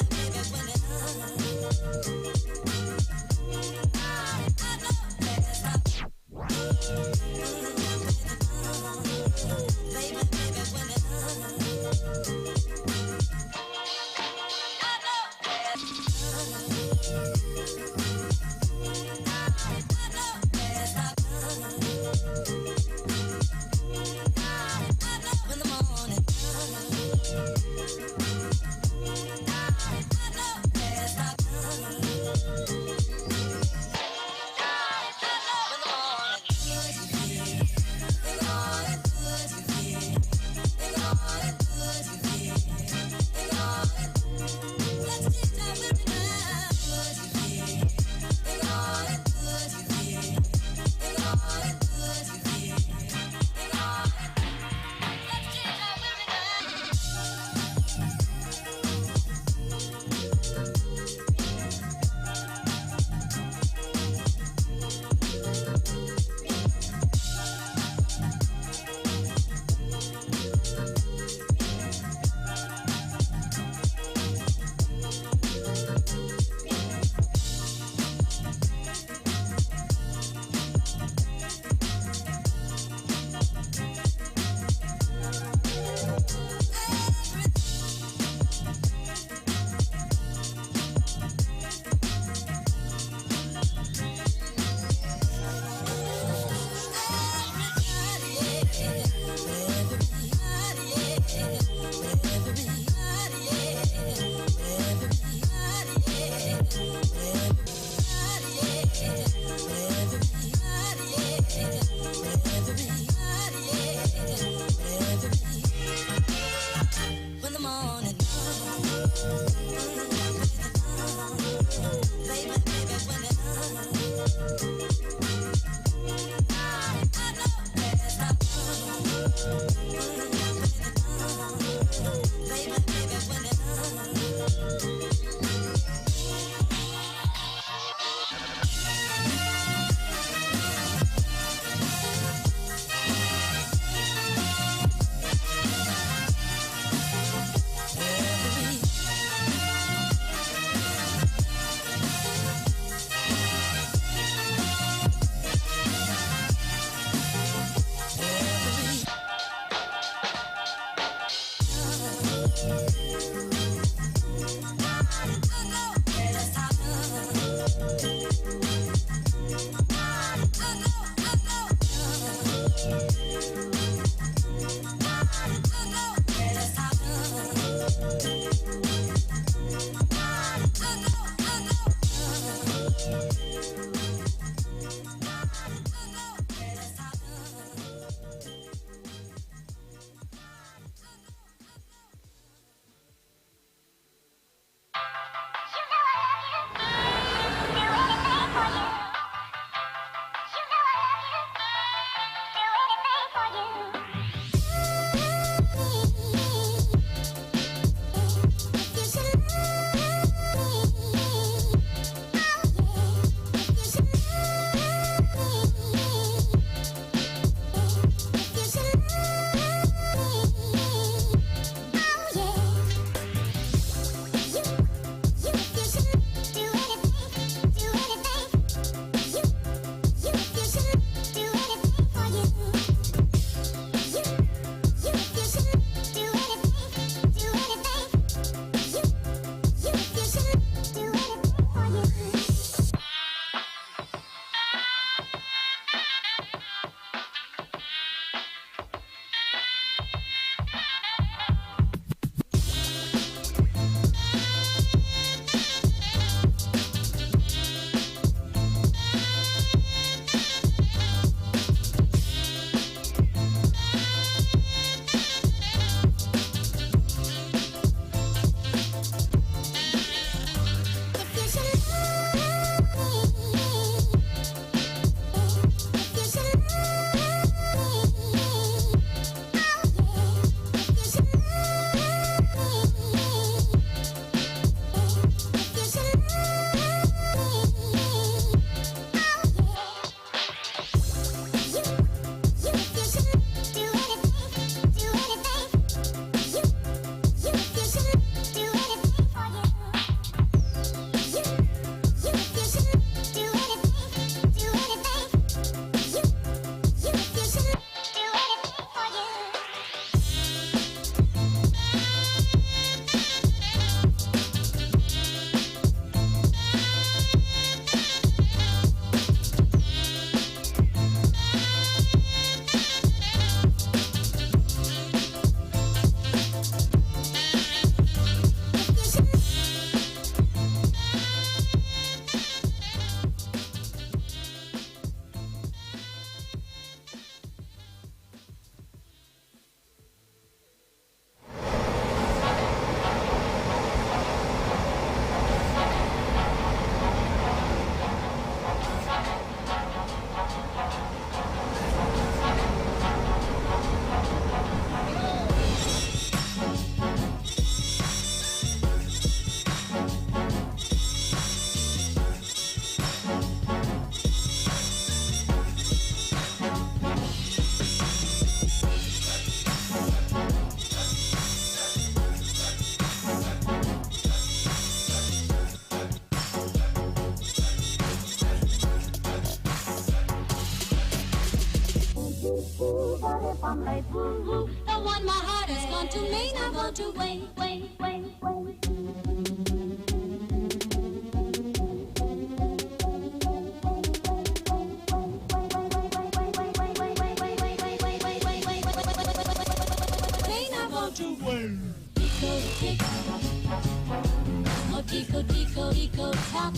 ooh, but if I'm late, ooh, ooh, the one my heart has gone to may not want to wait, wait, wait, wait. May not want to wait. Deco, tick. Oh, deco, deco, deco, top.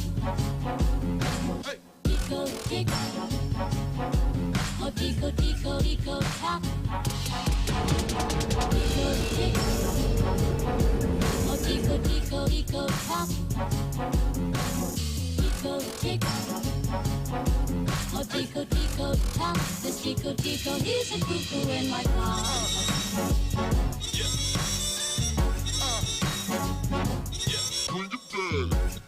Deco, tick. Oh, deco, deco, deco, top. Deco, tick. Oh, deco, deco, deco, top. Deco, tick. Oh, deco, deco, top. This deco, deco, he's a cuckoo in my car. Bring it back.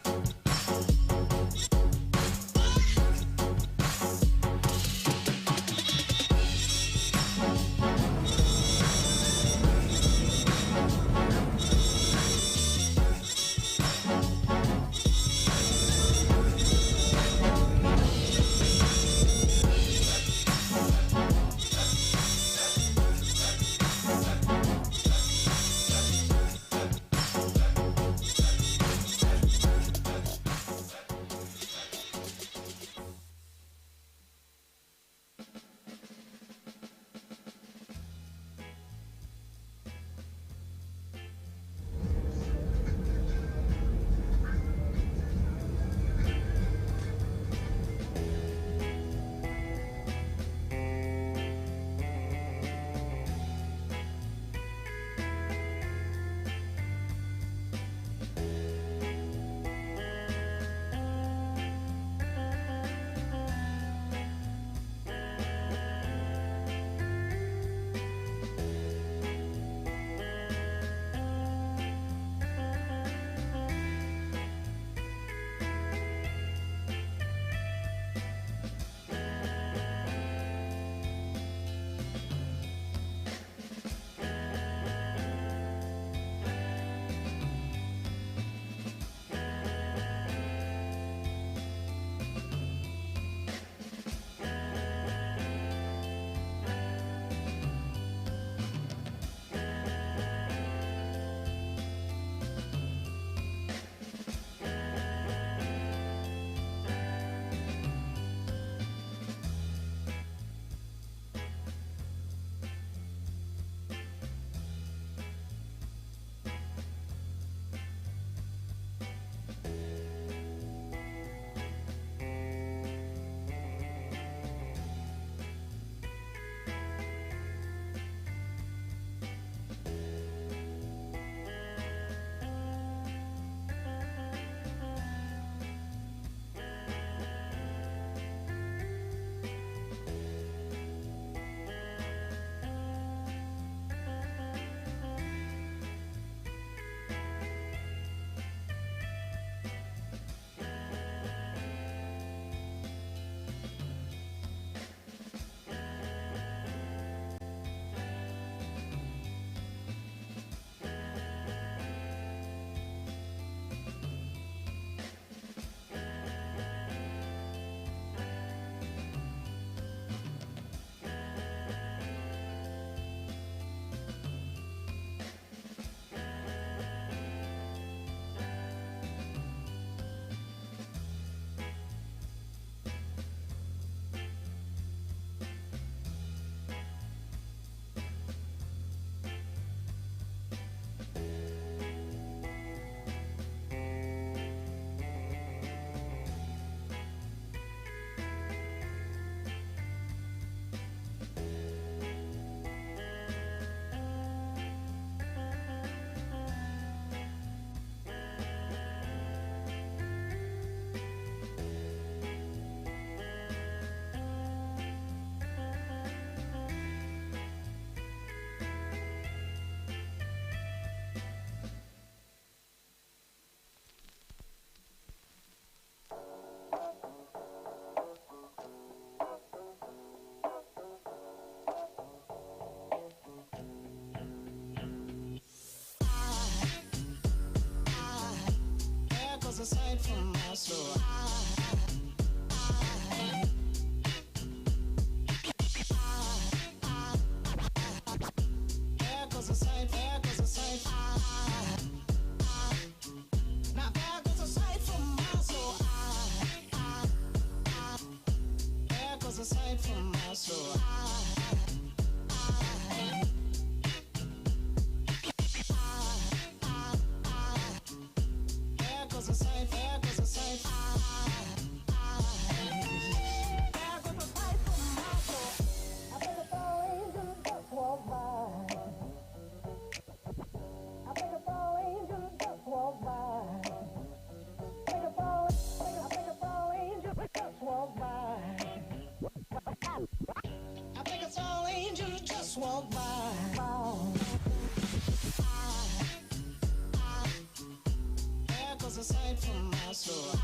aside from my soul. from my soul. There goes a sight, there goes a sight. There goes a sight from my soul. I think a fall angel just walked by. I think a fall angel just walked by. I think a fall angel just walked by. I think a fall angel just walked by. There goes a sight from my soul.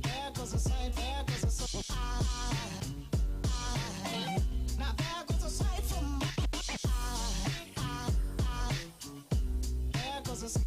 There goes a sight, there goes a sight. Now there goes a sight from my there goes a sight.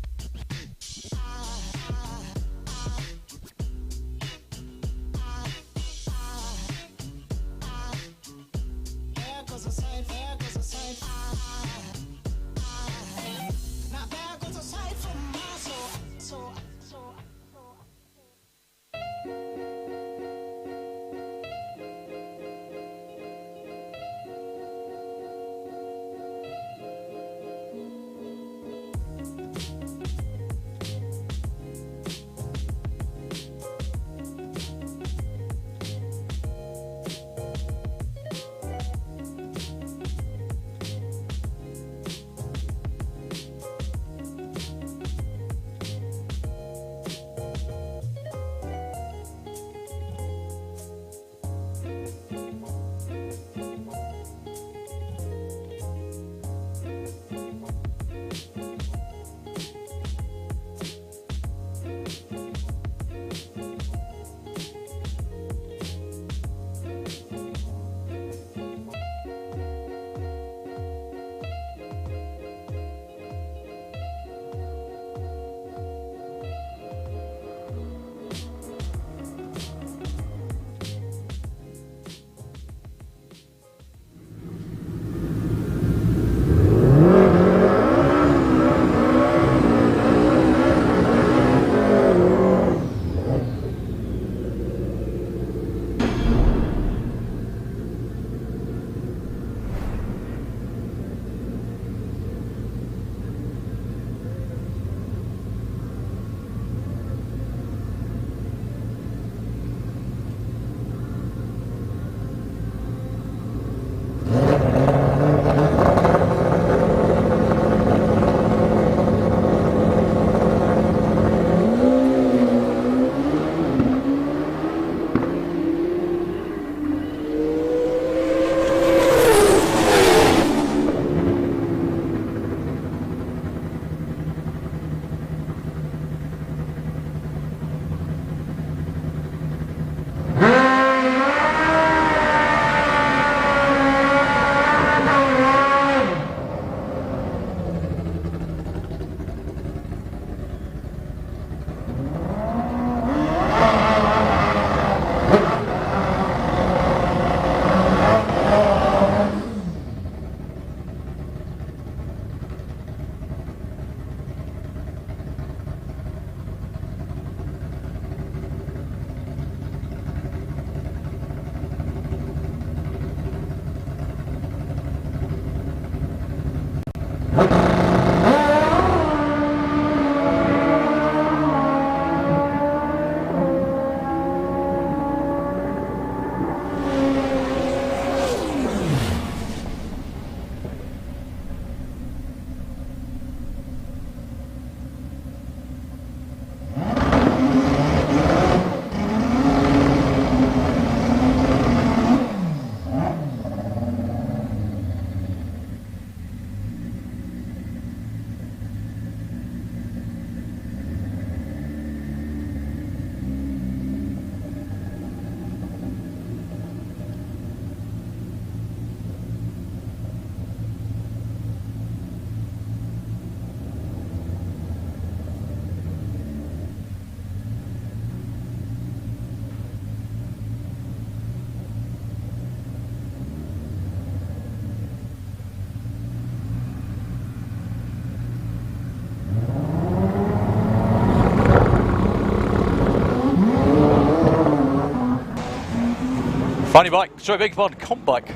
Funny bike, sorry, beg your pardon, comp bike.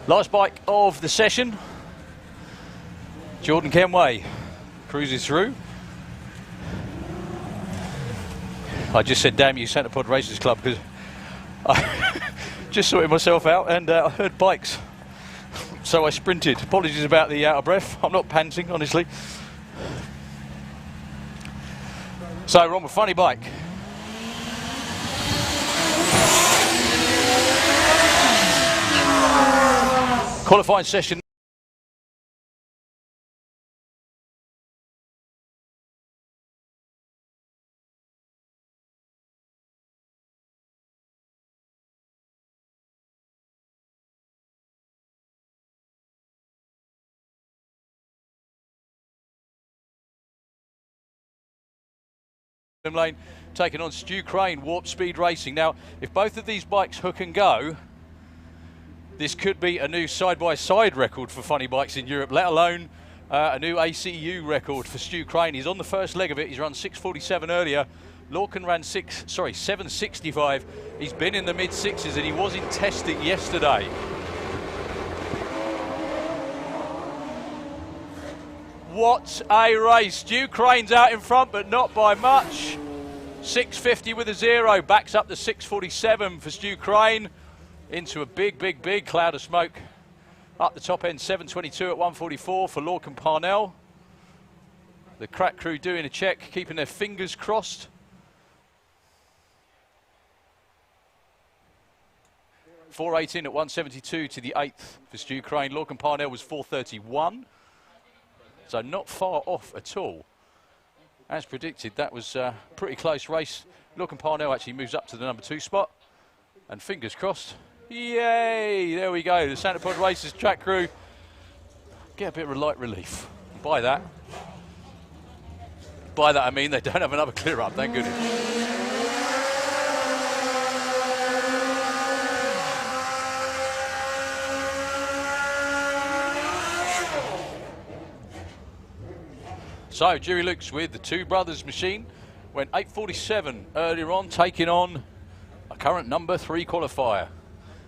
Last bike of the session. Jordan Kenway cruises through. I just said, damn you, Centre Pod Racers Club, because I just sorted myself out and I heard bikes. So I sprinted. Apologies about the out of breath. I'm not panting, honestly. So we're on with Funny Bike. Qualifying session. Lane taking on Stu Crane, Warp Speed Racing. Now, if both of these bikes hook and go, this could be a new side-by-side record for Funny Bikes in Europe, let alone a new ACU record for Stu Crane. He's on the first leg of it. He's run 6:47 earlier. Lorcan ran 7:65. He's been in the mid-sixes and he was in testing yesterday. What a race. Stu Crane's out in front, but not by much. 6:50 with a 0. Backs up to 6:47 for Stu Crane. Into a big cloud of smoke. Up the top end, 7:22 at 1:44 for Lorcan Parnell. The crack crew doing a check, keeping their fingers crossed. .418 at 1:72 to the 8th for Stu Crane. Lorcan Parnell was 4:31. So not far off at all. As predicted, that was a pretty close race. Lorcan Parnell actually moves up to the number 2 spot. And fingers crossed. Yay! There we go. The Santa Pod Racers track crew get a bit of light relief. By that I mean they don't have another clear up, thank goodness. So, Jerry Lukes with the Two Brothers machine went 8:47 earlier on, taking on a current number 3 qualifier.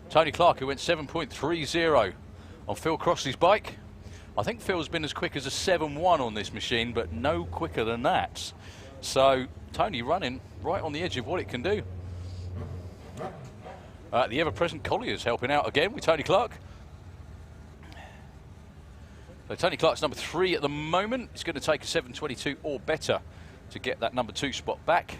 Tony Clark, who went 7.30 on Phil Crossley's bike. I think Phil's been as quick as a 7.1 on this machine, but no quicker than that. So, Tony running right on the edge of what it can do. The ever-present Collier's helping out again with Tony Clark. So Tony Clark's number 3 at the moment. It's going to take a 7:22 or better to get that number 2 spot back.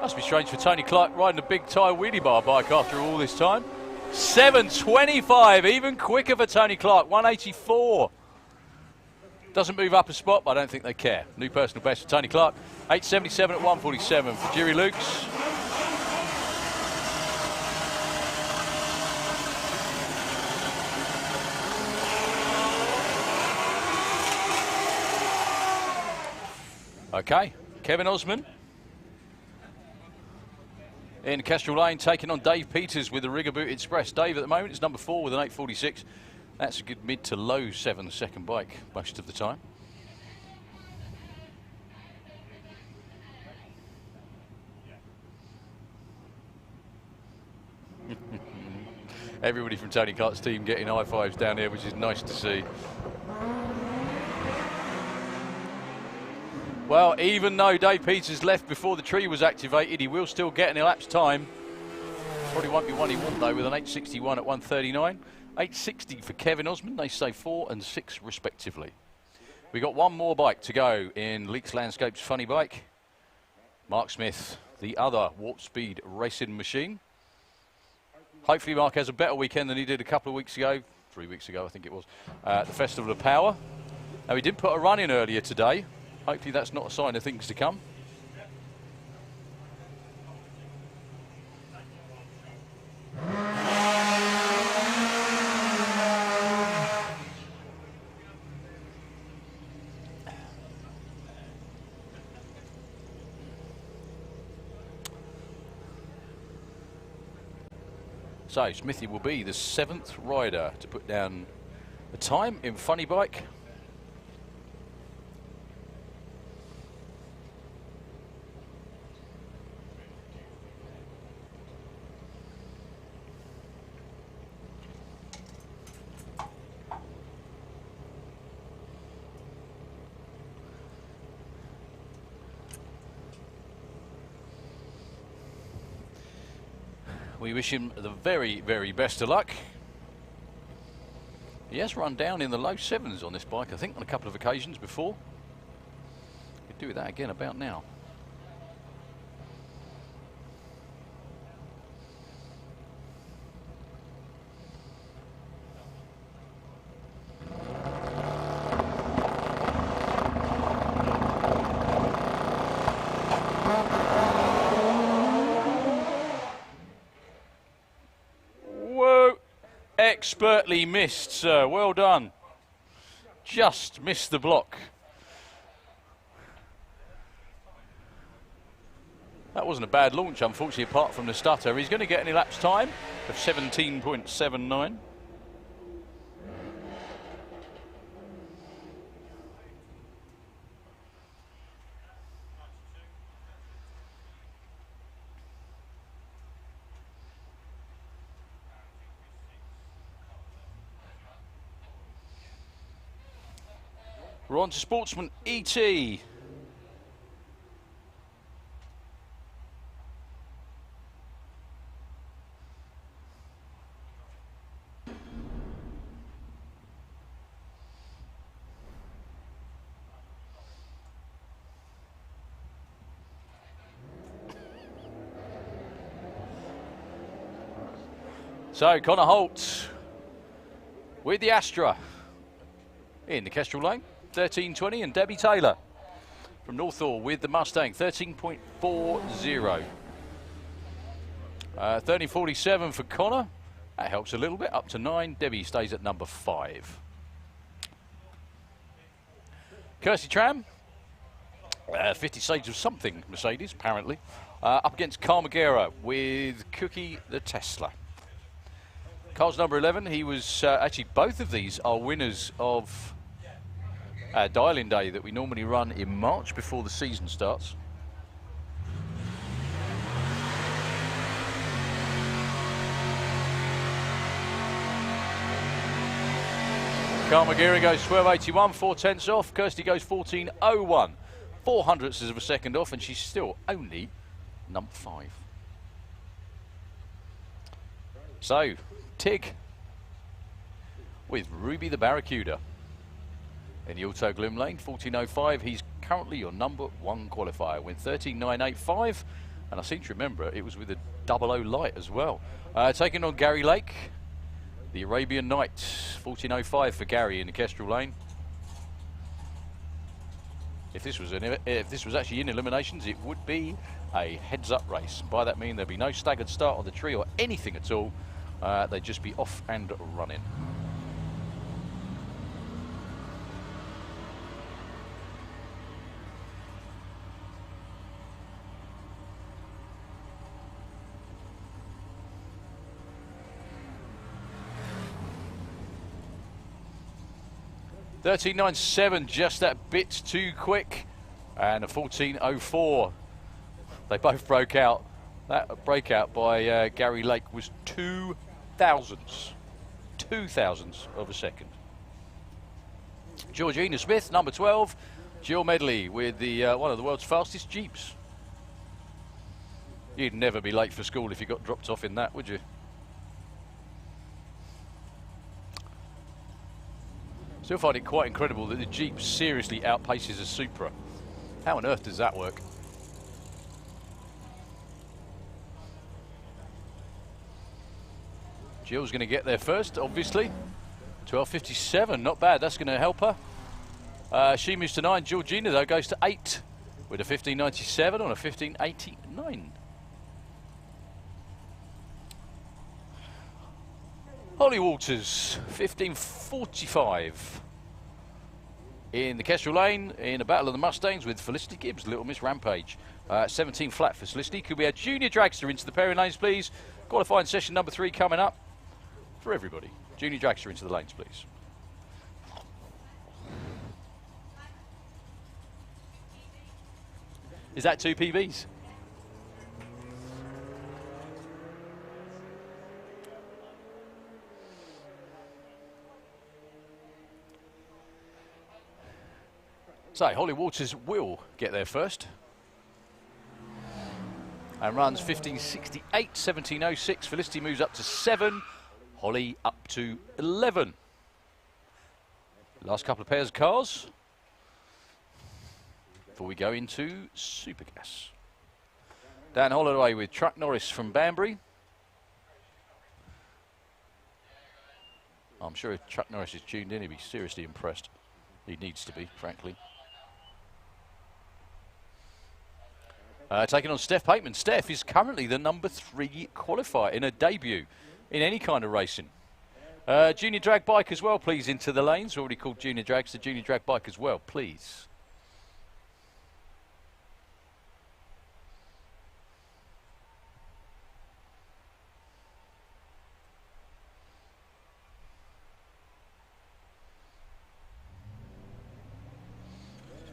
Must be strange for Tony Clark riding a big tyre wheelie bar bike after all this time. 7:25, even quicker for Tony Clark, 1:84. Doesn't move up a spot, but I don't think they care. New personal best for Tony Clark. 8:77 at 1:47 for Jerry Lukes. Okay, Kevin Osman in Kestrel Lane taking on Dave Peters with the Rigaboot Express. Dave at the moment is number 4 with an 8:46. That's a good mid to low 7-second bike most of the time. Everybody from Tony Clark's team getting high fives down here, which is nice to see. Well, even though Dave Peters left before the tree was activated, he will still get an elapsed time. Probably won't be one he won though, with an 8:61 at 1:39. 8:60 for Kevin Osman. They say 4 and 6 respectively. We got one more bike to go in Leaks Landscape's Funny Bike. Mark Smith, the other Warp Speed racing machine. Hopefully Mark has a better weekend than he did a couple of weeks ago, 3 weeks ago I think it was, at the Festival of Power. Now he did put a run in earlier today. Hopefully that's not a sign of things to come. So Smithy will be the 7th rider to put down the time in Funny Bike. we wish him the very, very best of luck. He has run down in the low 7s on this bike, I think, on a couple of occasions before. Could do that again about now. Expertly missed, sir. Well done. Just missed the block. That wasn't a bad launch, unfortunately, apart from the stutter. He's going to get an elapsed time of 17.79. We're on to Sportsman ET. So Connor Holt with the Astra in the Kestrel lane. 13.20, and Debbie Taylor from Northall with the Mustang, 13.40. 30.47 for Connor. That helps a little bit, up to 9. Debbie stays at number 5. Kirsty Tram, 50 Shades of something, Mercedes, apparently. Up against Carl Magera with Cookie the Tesla. Carl's number 11. He was, actually, both of these are winners of Dial-In Day that we normally run in March before the season starts. Carl Magera goes 12.81, 4/10 off. Kirsty goes 14.01, 0.04 of a second off, and she's still only number 5. So, Tig with Ruby the Barracuda in the Auto Gloom lane, 14.05. He's currently your number 1 qualifier, went 13.985, and I seem to remember it was with a 00 light as well. Taking on Gary Lake, the Arabian Night, 14.05 for Gary in the Kestrel lane. If this was actually in eliminations, it would be a heads-up race. By that mean there'd be no staggered start on the tree or anything at all. They'd just be off and running. $13.97, just that bit too quick, and a 14.04. They both broke out. That breakout by Gary Lake was 2/1000 of a second. Georgina Smith, number 12. Jill Medley with the one of the world's fastest Jeeps. You'd never be late for school if you got dropped off in that, would you? Still find it quite incredible that the Jeep seriously outpaces a Supra. How on earth does that work? Jill's going to get there first, obviously. 12.57, not bad. That's going to help her. She moves to 9. Georgina, though, goes to 8 with a 15.97 on a 15.89. Holly Walters, 15.45 in the Kestrel lane in a battle of the Mustangs with Felicity Gibbs, Little Miss Rampage. 17 flat for Felicity. Could we have Junior Dragster into the pairing lanes, please? Qualifying session number 3 coming up for everybody. Junior Dragster into the lanes, please. Is that 2 PBs? So, Holly Waters will get there first. and runs 15.68, 17.06. Felicity moves up to 7. Holly up to 11. Last couple of pairs of cars before we go into Super Gas. Dan Holloway with Chuck Norris from Banbury. I'm sure if Chuck Norris is tuned in, he'll be seriously impressed. He needs to be, frankly. Taking on Steph Pateman. Steph is currently the number 3 qualifier in her debut in any kind of racing. Junior drag bike as well, please, into the lanes. We're already called junior drags, so junior drag bike as well, please.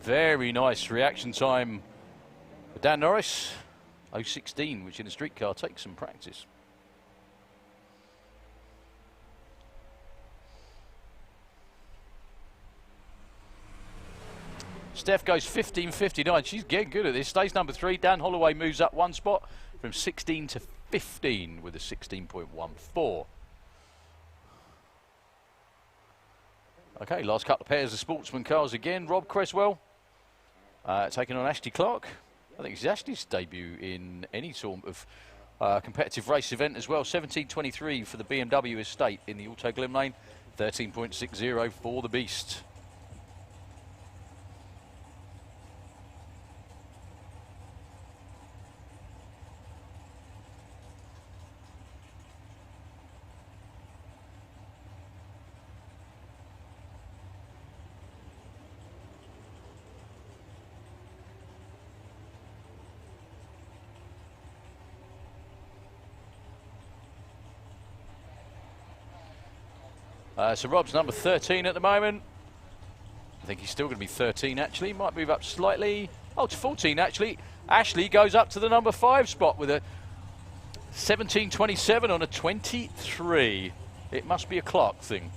Very nice reaction time for Dan Norris. 0.16, which in a street car takes some practice. Steph goes 15.59. She's getting good at this. Stays number 3. Dan Holloway moves up 1 spot from 16 to 15 with a 16.14. Okay, last couple of pairs of Sportsman cars again. Rob Creswell taking on Ashley Clark. I think it's Ashley's debut in any sort of competitive race event as well. 17.23 for the BMW estate in the Auto Glen Lane. 13.60 for the Beast. So Rob's number 13 at the moment. I think he's still going to be 13 actually. Might move up slightly. Oh, to 14 actually. Ashley goes up to the number 5 spot with a 17.27 on a 23. It must be a Clark thing.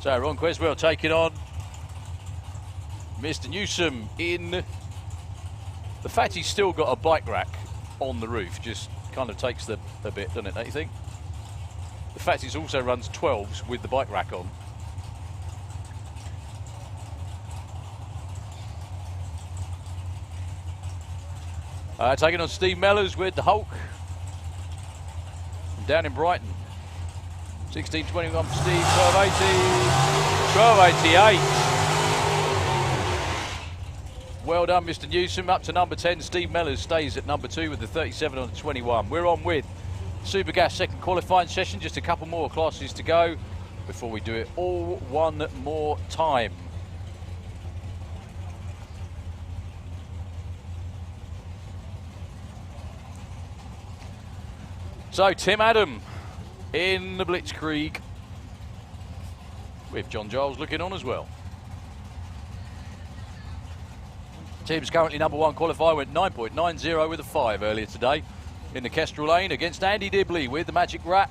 So Ron Creswell taking on Mr. Newsom in the fact he's still got a bike rack on the roof just kind of takes the bit, doesn't it, don't you think? The fact he also runs 12s with the bike rack on. Taking on Steve Mellors with the Hulk down in Brighton. 16.21 for Steve, 12.80, 12.88. Well done, Mr. Newsom. Up to number 10. Steve Mellors stays at number 2 with the 37 on the 21. We're on with Super Gas second qualifying session. Just a couple more classes to go before we do it all one more time. So Tim Adam in the Blitzkrieg with John Giles looking on as well. Tim's currently number 1 qualifier, went 9.90 with a 5 earlier today in the Kestrel Lane against Andy Dibley with the Magic Rat.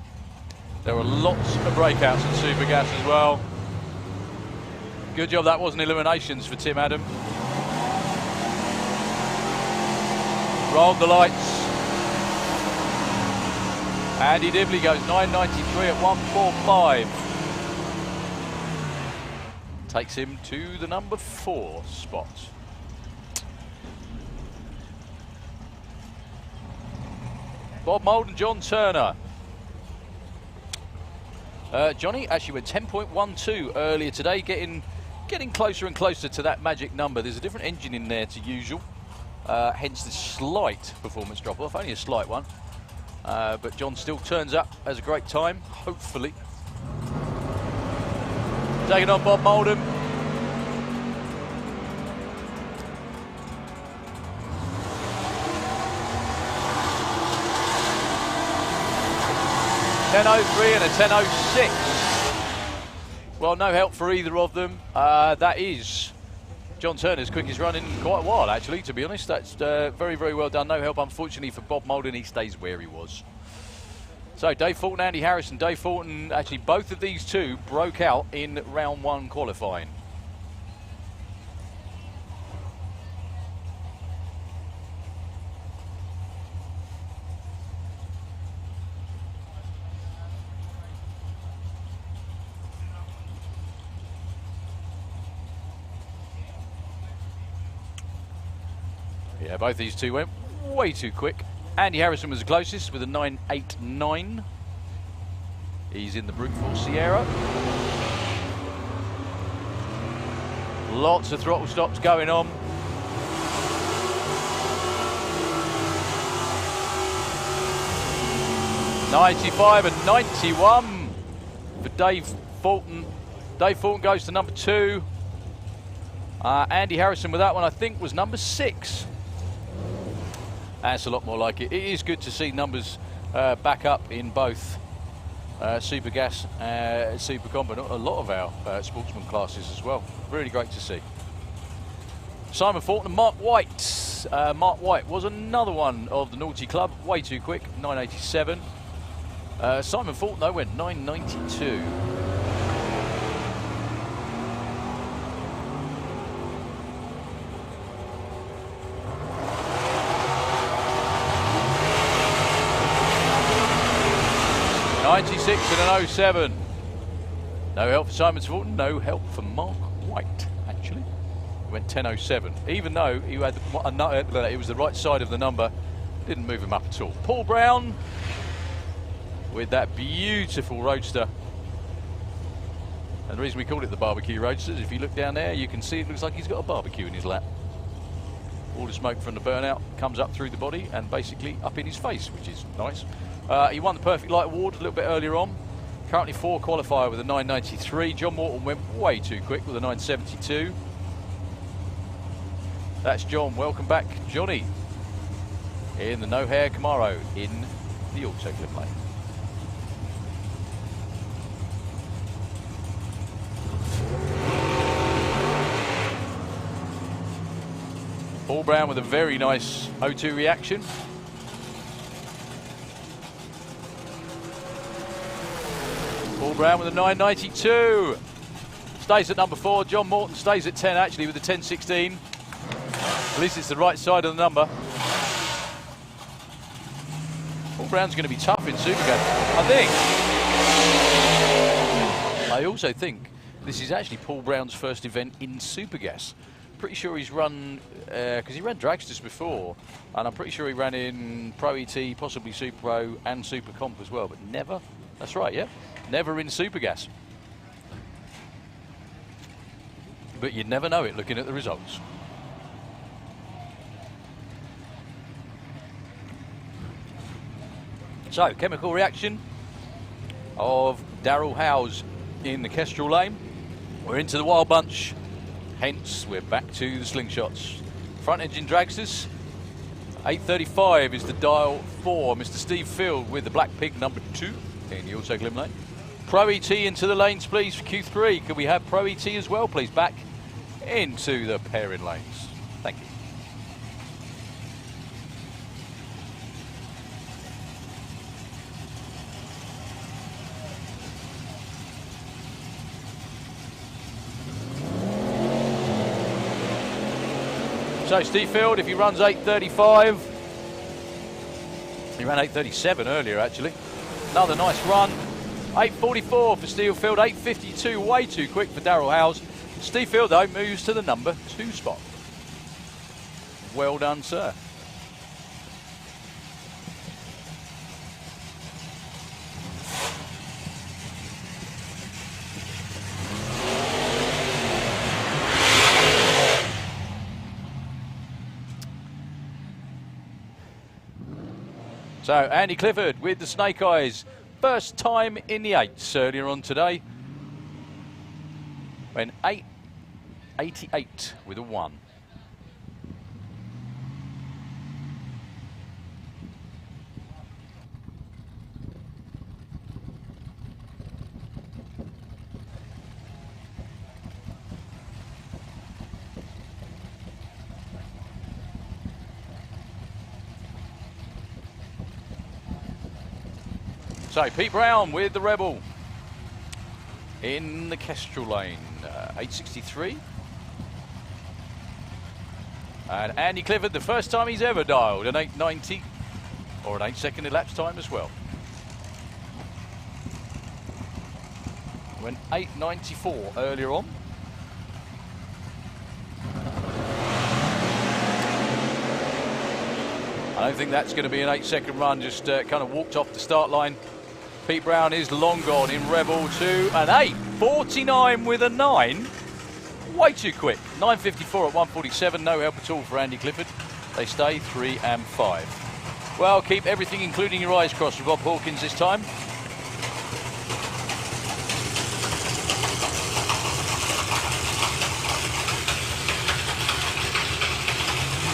There were lots of breakouts in Super Gas as well. Good job that wasn't eliminations for Tim Adam. Rolled the lights. Andy Dibley goes 9.93 at 1.45. Takes him to the number 4 spot. Bob Mould and John Turner. Johnny actually went 10.12 earlier today, getting closer and closer to that magic number. There's a different engine in there to usual, hence the slight performance drop-off, only a slight one. But John still turns up, has a great time, hopefully. Taking on Bob Moulden. .10.03 and a 10.06. Well, no help for either of them. That is John Turner's quickest run in quite a while, actually, to be honest. That's very, very well done. No help, unfortunately, for Bob Moulden. He stays where he was. So Dave Fulton, Andy Harrison. Dave Fulton, actually both of these two broke out in round 1 qualifying. Yeah, both these two went way too quick. Andy Harrison was the closest with a 9.89. He's in the Brute Force Sierra. Lots of throttle stops going on. .95 and 91 for Dave Fulton. Dave Fulton goes to number 2. Andy Harrison with that one, I think, was number 6. That's a lot more like it. It is good to see numbers back up in both Super Gas, Super Comp, and a lot of our Sportsman classes as well. Really great to see. Simon Fulton and Mark White. Mark White was another one of the Naughty Club. Way too quick, 9.87. Simon Fulton, though, went 9.92. .96 and an 07. No help for Simon Fulton, no help for Mark White, actually. He went 10.07. Even though he had it was the right side of the number, didn't move him up at all. Paul Brown with that beautiful Roadster. And the reason we call it the barbecue Roadster is if you look down there, you can see it looks like he's got a barbecue in his lap. All the smoke from the burnout comes up through the body and basically up in his face, which is nice. He won the Perfect Light Award a little bit earlier on. Currently 4 qualifier with a 9.93. John Morton went way too quick with a 9.72. That's John. Welcome back, Johnny, in the No Hair Camaro in the Autoclip lane. Paul Brown with a very nice O2 reaction. Paul Brown with a 9.92. Stays at number 4. John Morton stays at 10 actually with a 10.16. At least it's the right side of the number. Paul Brown's going to be tough in Supergas, I think. I also think this is actually Paul Brown's first event in Supergas. Pretty sure he's run, because he ran Dragsters before, and I'm pretty sure he ran in Pro ET, possibly Super Pro and Super Comp as well, but never, that's right, yeah, never in Supergas. But you'd never know it looking at the results. So, chemical reaction of Darryl Howes in the Kestrel lane. We're into the Wild Bunch. Hence, we're back to the slingshots. Front engine dragsters. 8.35 is the dial for Mr. Steve Field with the Black Pig number 2 in the Autoclip lane. Pro ET into the lanes, please, for Q3. Could we have Pro ET as well, please? Back into the pairing lanes. Thank you. So Steve Field, if he runs 8.35, he ran 8.37 earlier actually. Another nice run. 8.44 for Steve Field, 8.52, way too quick for Darryl Howes. Steve Field though moves to the number 2 spot. Well done, sir. So Andy Clifford with the Snake Eyes, first time in the 8s earlier on today. Went 8.88 with a 1. So Pete Brown with the Rebel in the Kestrel lane, 863. And Andy Clifford, the first time he's ever dialed an 890 or an 8-second elapsed time as well. Went 894 earlier on. I don't think that's going to be an 8-second run, just kind of walked off the start line. Pete Brown is long gone in Rebel to an 8.49 with a 9. Way too quick. 9.54 at 147, no help at all for Andy Clifford. They stay 3 and 5. Well, keep everything, including your eyes crossed for Bob Hawkins this time.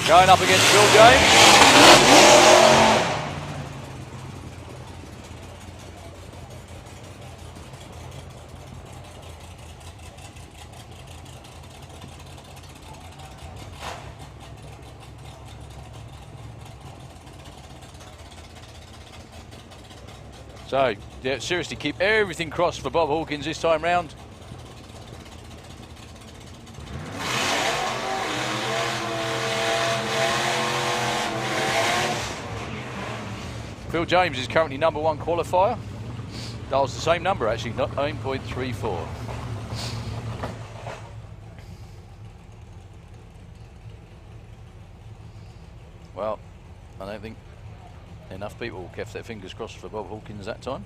Going up against Phil James. So, yeah, seriously, keep everything crossed for Bob Hawkins this time round. Phil James is currently number 1 qualifier. That was the same number, actually, not 9.34. Well, I don't think enough people kept their fingers crossed for Bob Hawkins that time.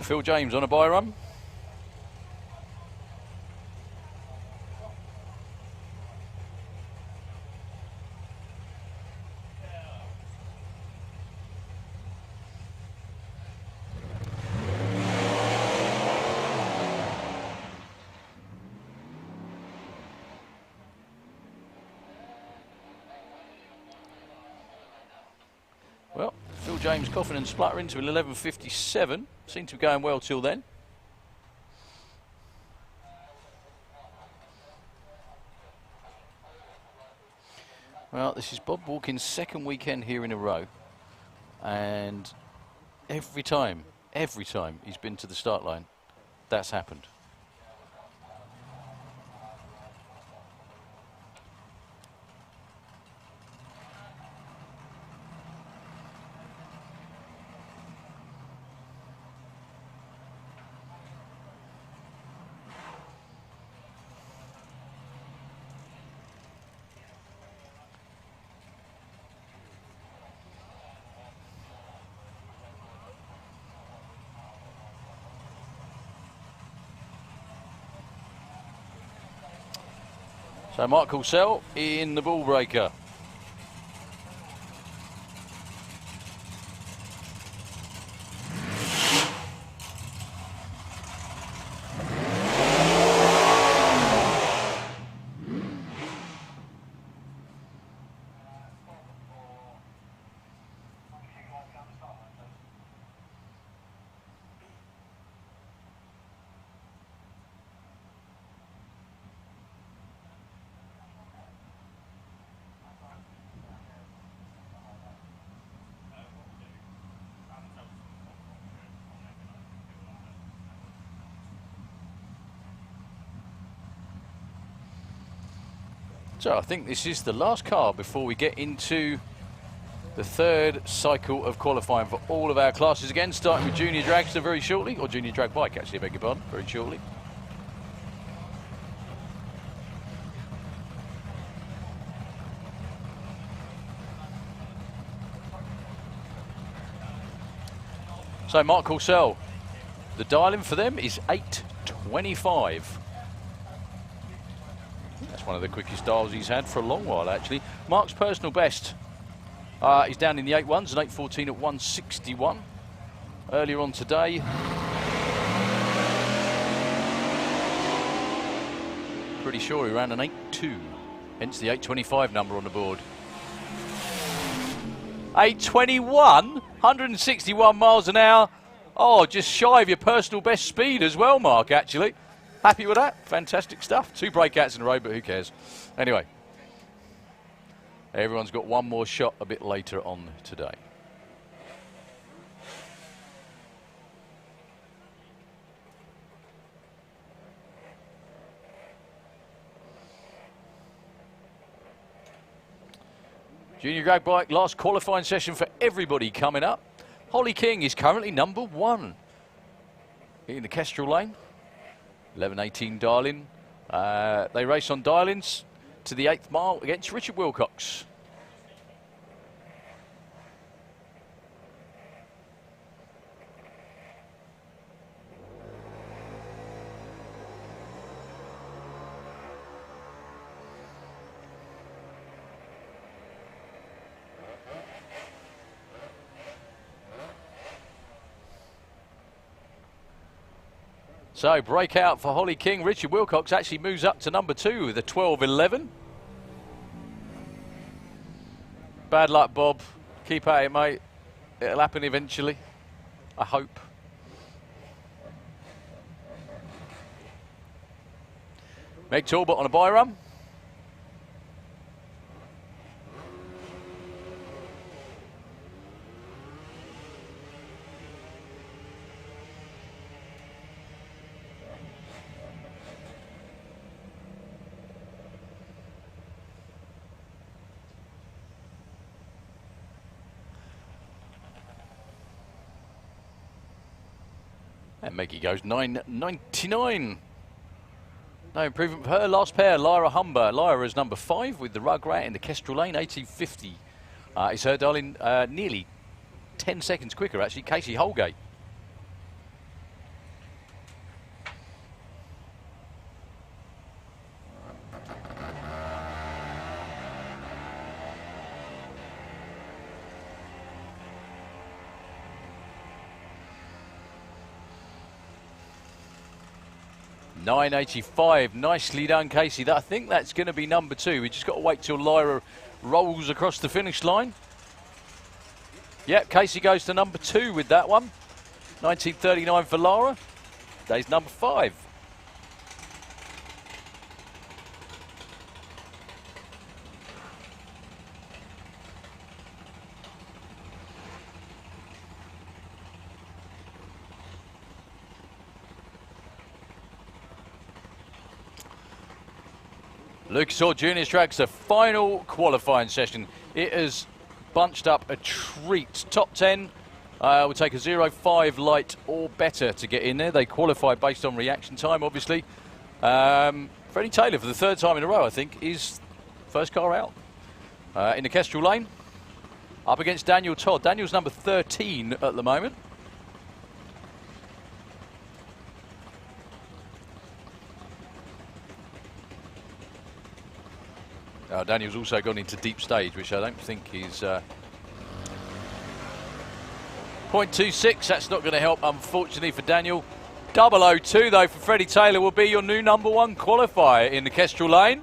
Phil James on a bye run. Well, Phil James coughing and spluttering to 11.57. Seemed to be going well till then. Well, this is Bob Hawkins' second weekend here in a row. And every time he's been to the start line, that's happened. So Mark Carousel in the ball breaker. So I think this is the last car before we get into the third cycle of qualifying for all of our classes again, starting with Junior Dragster very shortly, or Junior Drag Bike actually, I beg your pardon, very shortly. So Mark Carousel, the dial-in for them is 8.25. That's one of the quickest dials he's had for a long while, actually. Mark's personal best is down in the 8.1s, an 8.14 at 161. Earlier on today, pretty sure he ran an 8.2, hence the 8.25 number on the board. 8.21, 161 miles an hour. Oh, just shy of your personal best speed as well, Mark, actually. Happy with that? Fantastic stuff. 2 breakouts in a row, but who cares? Anyway, everyone's got one more shot a bit later on today. Junior drag bike, last qualifying session for everybody coming up. Holly King is currently number 1 in the Kestrel lane. 11:18 Darlin. They race on Darlins to the 8th mile against Richard Wilcox. So, breakout for Holly King. Richard Wilcox actually moves up to number 2 with a 12:11. Bad luck, Bob. Keep at it, mate. It'll happen eventually. I hope. Meg Talbot on a bye run. And Meggie goes 9.99. No improvement for her. Last pair, Lyra Humber. Lyra is number 5 with the Rugrat in the Kestrel lane, 18.50. It's her darling, nearly 10 seconds quicker, actually, Casey Holgate. $9.85, nicely done, Casey. I think that's going to be number 2. We just got to wait till Lyra rolls across the finish line. Yep, Casey goes to number 2 with that one. 19.39 for Lara. Today's number 5. Lucas Oil Juniors tracks the final qualifying session. It has bunched up a treat. Top 10 will take a 0.5 light or better to get in there. They qualify based on reaction time, obviously. Freddie Taylor, for the 3rd time in a row, I think, is first car out. In the Kestrel lane, up against Daniel Todd. Daniel's number 13 at the moment. Daniel's also gone into deep stage, which I don't think is 0.26. That's not going to help, unfortunately, for Daniel. 002, though, for Freddie Taylor will be your new number 1 qualifier in the Kestrel lane.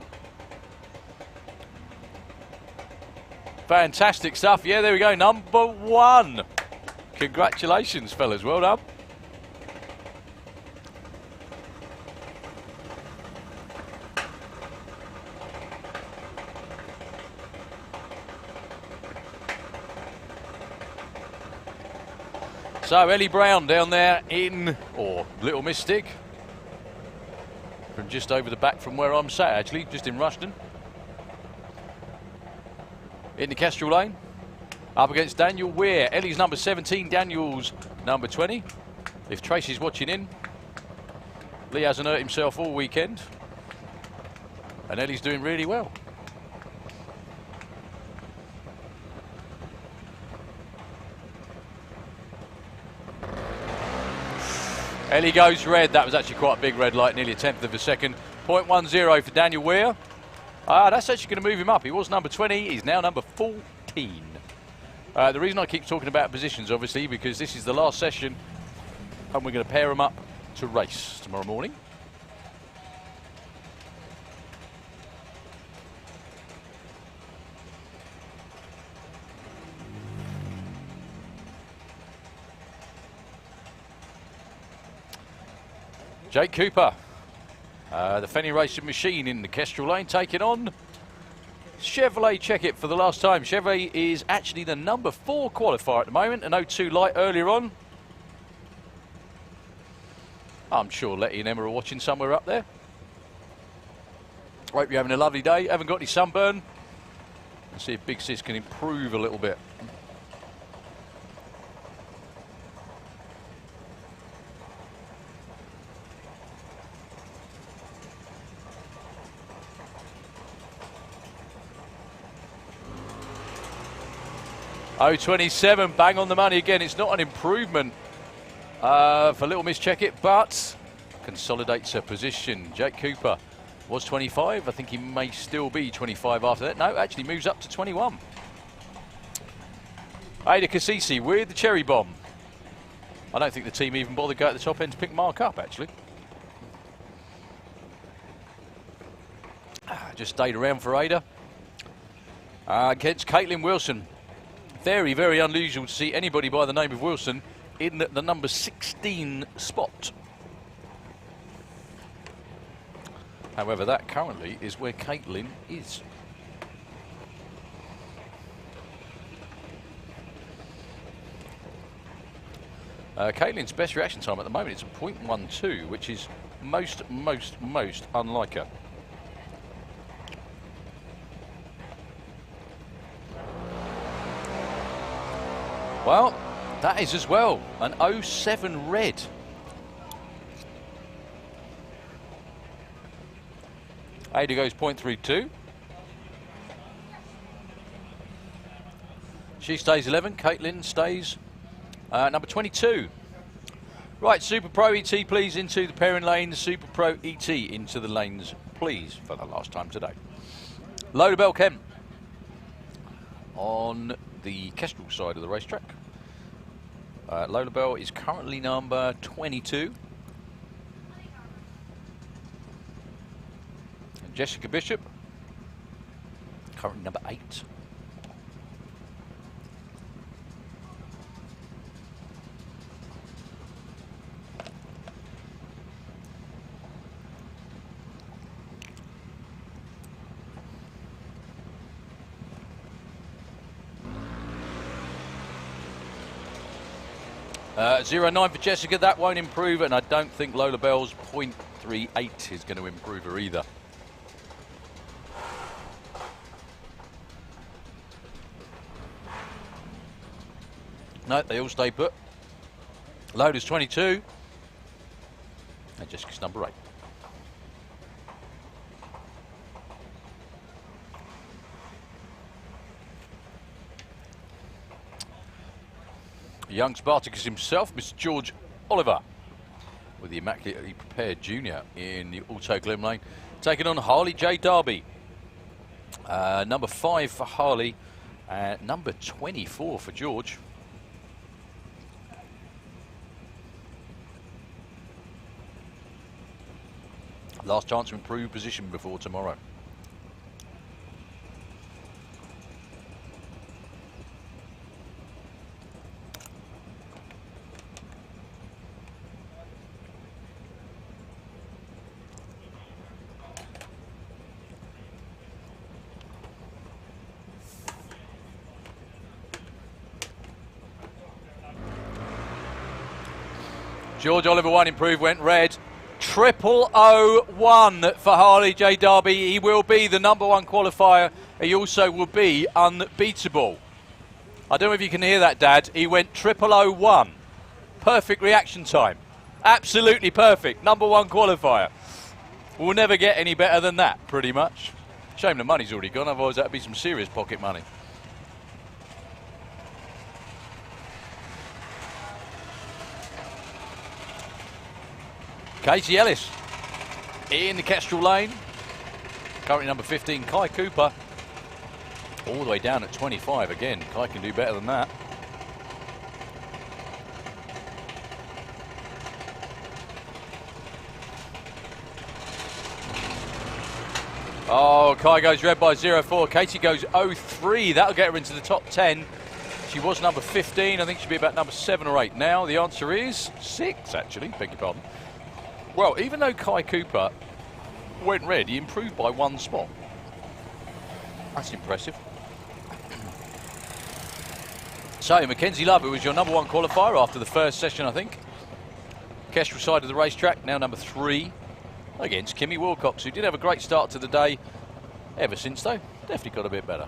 Fantastic stuff. Yeah, there we go. Number 1. Congratulations, fellas. Well done. So Ellie Brown down there in, or Little Mystic, from just over the back from where I'm sat, actually, just in Rushden. In the Kestrel lane, up against Daniel Weir. Ellie's number 17, Daniel's number 20. If Tracy's watching in, Lee hasn't hurt himself all weekend, and Ellie's doing really well. Ellie goes red. That was actually quite a big red light, nearly a 1/10 of a second. 0.10 for Daniel Weir. That's actually going to move him up. He was number 20. He's now number 14. The reason I keep talking about positions, obviously, because this is the last session, and we're going to pair them up to race tomorrow morning. Jake Cooper The Fenny Racing Machine in the Kestrel lane taking on Chevrolet Check It for the last time. Chevrolet is actually the number 4 qualifier at the moment, an 02 light earlier on. I'm sure Letty and Emma are watching somewhere up there. Hope you're having a lovely day. Haven't got any sunburn. Let's see if Big Sis can improve a little bit. Oh, 27, bang on the money again. It's not an improvement for Little Miss Check It, but consolidates her position. Jake Cooper was 25. I think he may still be 25 after that. No, actually moves up to 21. Ada Cassisi with the cherry bomb. I don't think the team even bothered to go at the top end to pick Mark up, actually. Just stayed around for Ada. Against Caitlin Wilson. Very, very unusual to see anybody by the name of Wilson in the number 16 spot. However, that currently is where Caitlin is. Caitlin's best reaction time at the moment is a 0.12, which is most unlike her. Well, that is as well an 07 red. Ada goes 0.32. She stays 11. Caitlin stays number 22. Right, Super Pro ET, please, into the pairing lane. Super Pro ET into the lanes, please, for the last time today. Loader Bell Ken on the Kestrel side of the racetrack. Lola Bell is currently number 22. And Jessica Bishop, currently number 8. .09 for Jessica, that won't improve, and I don't think Lola Bell's 0.38 is going to improve her either. No, they all stay put. Loda's 22, and Jessica's number 8. Young Spartacus himself, Mr. George Oliver, with the immaculately prepared junior in the Auto Glen lane, taking on Harley J. Darby. Number 5 for Harley, number 24 for George. Last chance to improve position before tomorrow. George Oliver 1 improved, went red. 0001 for Harley J. Darby. He will be the number 1 qualifier. He also will be unbeatable. I don't know if you can hear that, Dad. He went 0001. Perfect reaction time. Absolutely perfect. Number 1 qualifier. We'll never get any better than that, pretty much. Shame the money's already gone, otherwise that'd be some serious pocket money. Casey Ellis in the Kestrel lane. Currently number 15, Kai Cooper. All the way down at 25 again. Kai can do better than that. Oh, Kai goes red by 0.4. Katie goes 0.3. That'll get her into the top 10. She was number 15. I think she'll be about number 7 or 8 now. The answer is 6, actually. Beg your pardon. Well, even though Kai Cooper went red, he improved by 1 spot. That's impressive. So, Mackenzie Love, who was your #1 qualifier after the first session, I think. Kestrel side of the racetrack, now number 3 against Kimmy Wilcox, who did have a great start to the day. Ever since, though, definitely got a bit better.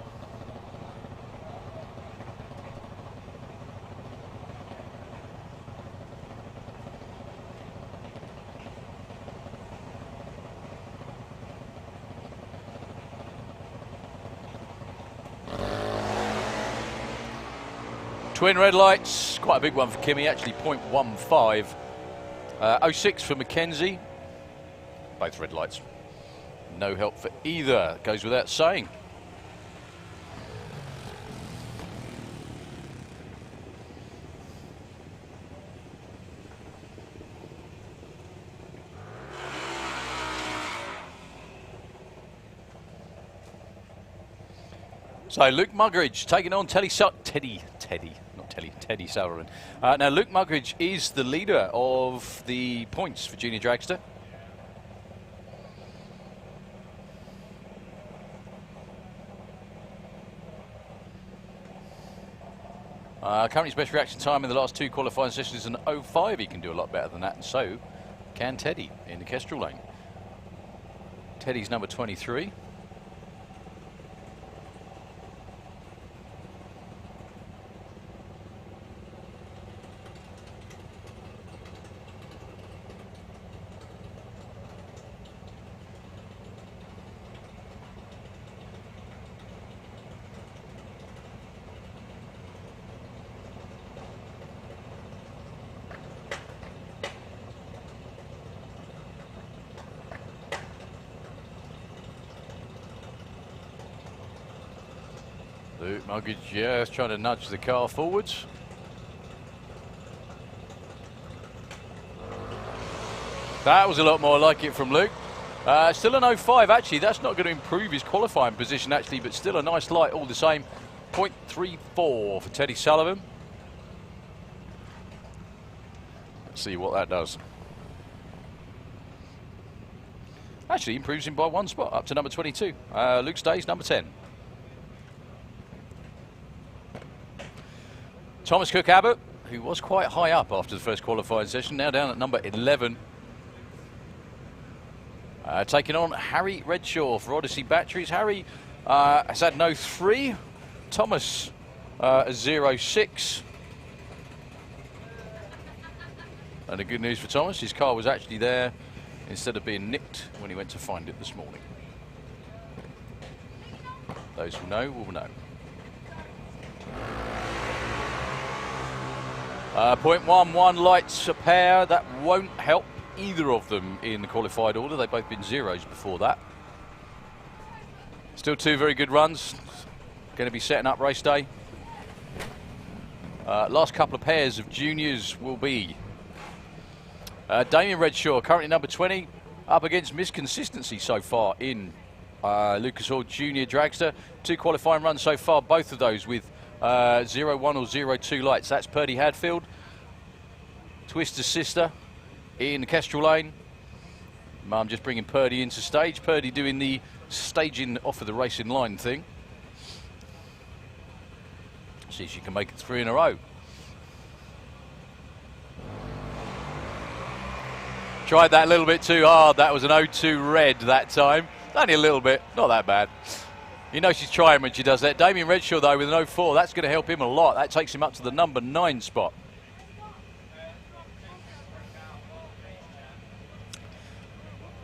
Twin red lights, quite a big one for Kimmy, actually 0.15. 06 for Mackenzie. Both red lights. No help for either, goes without saying. So Luke Muggeridge taking on Teddy Sullivan. Now Luke Muggeridge is the leader of the points for Junior Dragster. Currently his best reaction time in the last 2 qualifying sessions is an 05. He can do a lot better than that, and so can Teddy in the Kestrel lane. Teddy's number 23. Luke Muggeridge, yes, trying to nudge the car forwards. That was a lot more like it from Luke. Still an 05, actually. That's not going to improve his qualifying position, actually, but still a nice light all the same. 0.34 for Teddy Sullivan. Let's see what that does. Actually, improves him by 1 spot, up to number 22. Luke stays number 10. Thomas Cook Abbott, who was quite high up after the first qualifying session, now down at number 11. Taking on Harry Redshaw for Odyssey Batteries. Harry has had no 3. Thomas a 0.6. And the good news for Thomas, his car was actually there instead of being nicked when he went to find it this morning. Those who know will know. 0.11 lights a pair. That won't help either of them in the qualified order. They've both been 0s before that. Still 2 very good runs. Going to be setting up race day. Last couple of pairs of juniors will be Damien Redshaw, currently number 20, up against misconsistency so far in Lucas Oil Junior Dragster. 2 qualifying runs so far, both of those with 0.1 or 0.2 lights. That's Purdy Hadfield, Twister's sister in the Kestrel lane. Mum just bringing Purdy into stage. Purdy doing the staging off of the racing line thing. See if she can make it 3 in a row. Tried that a little bit too hard. That was an 0.2 red that time. Only a little bit, not that bad. You know she's trying when she does that. Damien Redshaw, though, with an 0.4, that's going to help him a lot. That takes him up to the number 9 spot.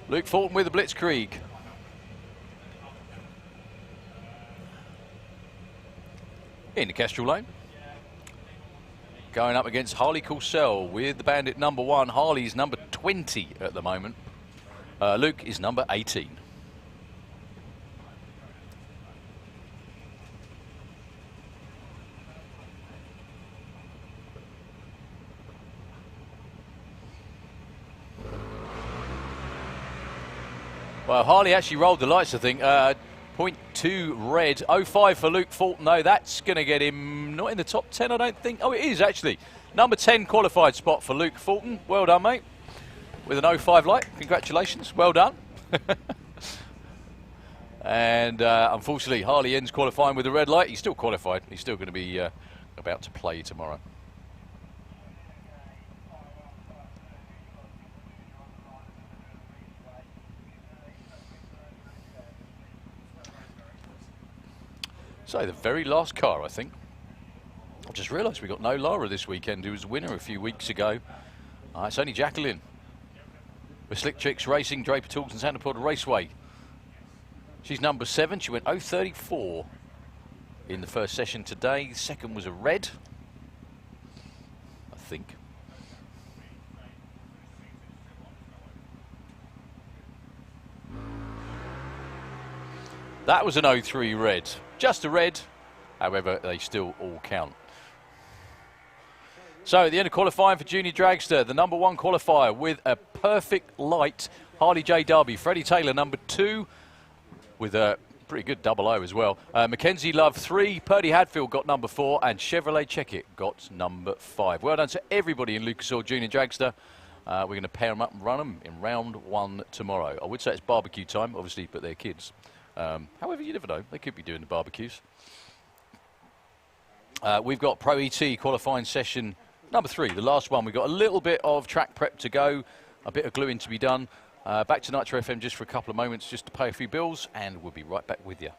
Luke Fulton with the Blitzkrieg. In the Kestrel lane. Going up against Harley Corsell with the Bandit number 1. Harley's number 20 at the moment. Luke is number 18. Well, Harley actually rolled the lights, I think. 0.2 red. 0.5 for Luke Fulton, though. That's going to get him not in the top 10, I don't think. Oh, it is, actually. Number 10 qualified spot for Luke Fulton. Well done, mate. With an 0.5 light. Congratulations. Well done. And unfortunately, Harley ends qualifying with a red light. He's still qualified. He's still going to be about to play tomorrow. So the very last car, I think. I just realised we got no Lara this weekend, who was the winner a few weeks ago. It's only Jacqueline. With Slick Chicks Racing, Draper Tools and Santa Pod Raceway. She's number 7. She went 0.34 in the first session today. The second was a red, I think. That was an 0.3 red. Just a red. However, they still all count. So at the end of qualifying for Junior Dragster, the number 1 qualifier with a perfect light, Harley J. Darby. Freddie Taylor, number 2, with a pretty good 00 as well. Mackenzie Love, 3. Purdy Hadfield got number 4. And Chevrolet Checkit got number 5. Well done to everybody in Lucas Oil Junior Dragster. We're going to pair them up and run them in round 1 tomorrow. I would say it's barbecue time, obviously, but they're kids. However, you never know. They could be doing the barbecues. We've got Pro ET qualifying session number 3, the last one. We've got a little bit of track prep to go, a bit of gluing to be done. Back to Nitro FM just for a couple of moments, just to pay a few bills, and we'll be right back with you.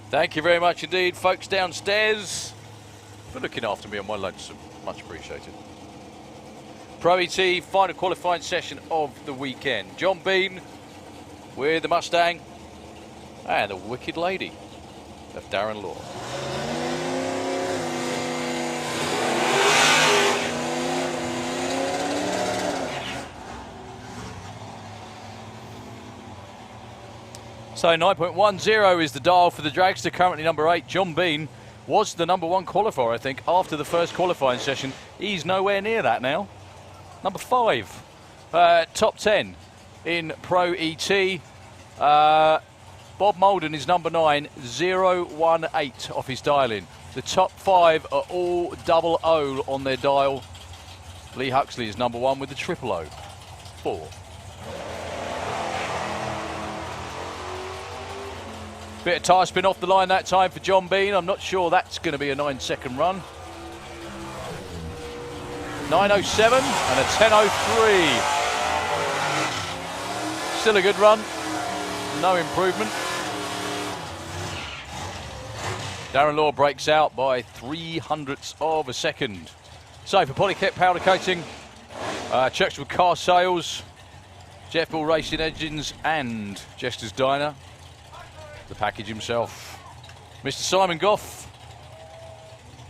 Thank you very much indeed, folks downstairs, for looking after me on my lonesome. Much appreciated. Pro ET, final qualifying session of the weekend. John Bean with the Mustang and the Wicked Lady of Darren Law. So 9.10 is the dial for the dragster, currently number 8. John Bean was the number 1 qualifier, I think, after the first qualifying session. He's nowhere near that now. Number 5, top 10 in Pro ET. Bob Molden is number 9, 018 off his dial-in. The top 5 are all 00 on their dial. Lee Huxley is number 1 with the 000, 4. Bit of tyre spin off the line that time for John Bean. I'm not sure that's going to be a 9-second run. 9:07 and a 10:03. Still a good run. No improvement. Darren Law breaks out by 0.03 of a second. So for Polyket powder coating, Churchwood Car Sales, Jeff Bull Racing Engines and Jester's Diner, the package himself, Mr. Simon Goff,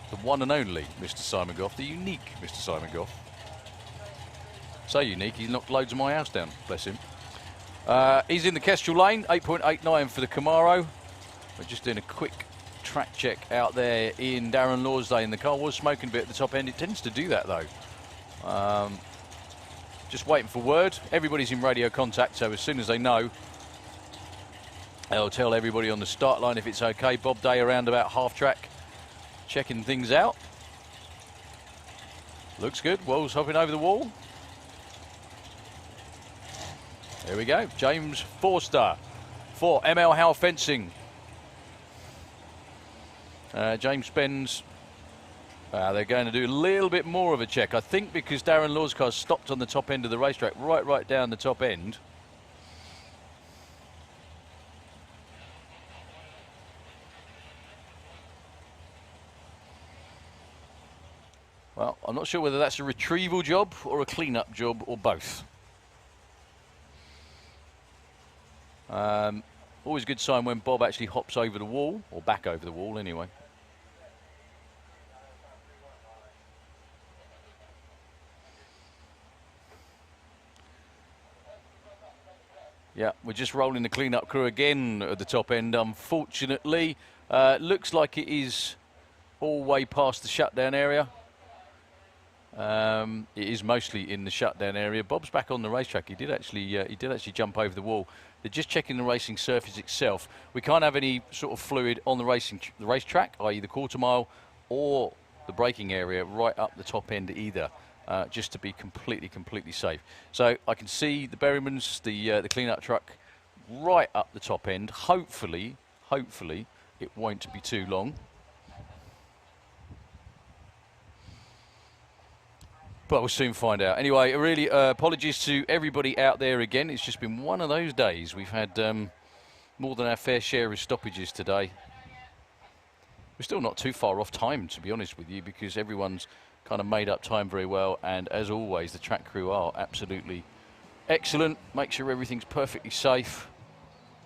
the one and only Mr. Simon Goff, the unique Mr. Simon Goff. So unique, he knocked loads of my house down, bless him. He's in the Kestrel lane, 8.89 for the Camaro. We're just doing a quick track check out there in Darren Law's lane. The car was smoking a bit at the top end. It tends to do that though. Just waiting for word. Everybody's in radio contact, so as soon as they know, they'll tell everybody on the start line if it's okay. Bob Day around about half track, checking things out. Looks good. Wells hopping over the wall. There we go. James Forster for ML Howe Fencing. James spends. They're going to do a little bit more of a check, I think, because Darren Law's car stopped on the top end of the racetrack, right down the top end. Well, I'm not sure whether that's a retrieval job or a clean-up job or both. Always a good sign when Bob actually hops over the wall, or back over the wall anyway. Yeah, we're just rolling the clean-up crew again at the top end, unfortunately. Looks like it is all way past the shutdown area. It is mostly in the shutdown area. Bob's back on the racetrack. He did actually jump over the wall. They're just checking the racing surface itself. We can't have any sort of fluid on the racetrack, i.e. the quarter mile or the braking area right up the top end either, just to be completely safe. So I can see the Berrymans, the clean-up truck right up the top end. Hopefully it won't be too long. But we'll soon find out. Anyway, really apologies to everybody out there again. It's just been one of those days. We've had more than our fair share of stoppages today. We're still not too far off time, to be honest with you, because everyone's kind of made up time very well. And as always, the track crew are absolutely excellent. Make sure everything's perfectly safe,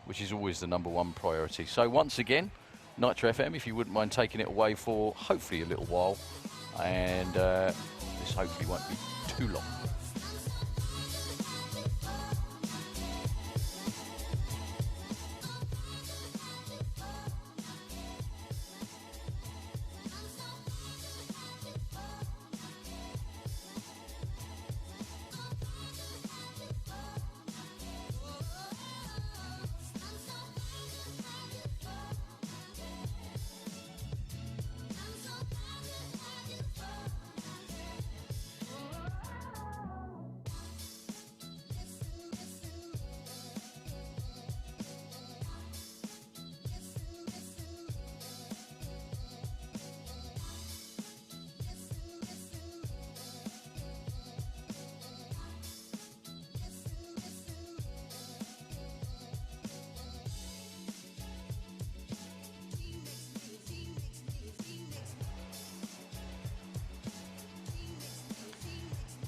which is always the #1 priority. So once again, Nitro FM, if you wouldn't mind taking it away for hopefully a little while. And this hopefully won't be too long.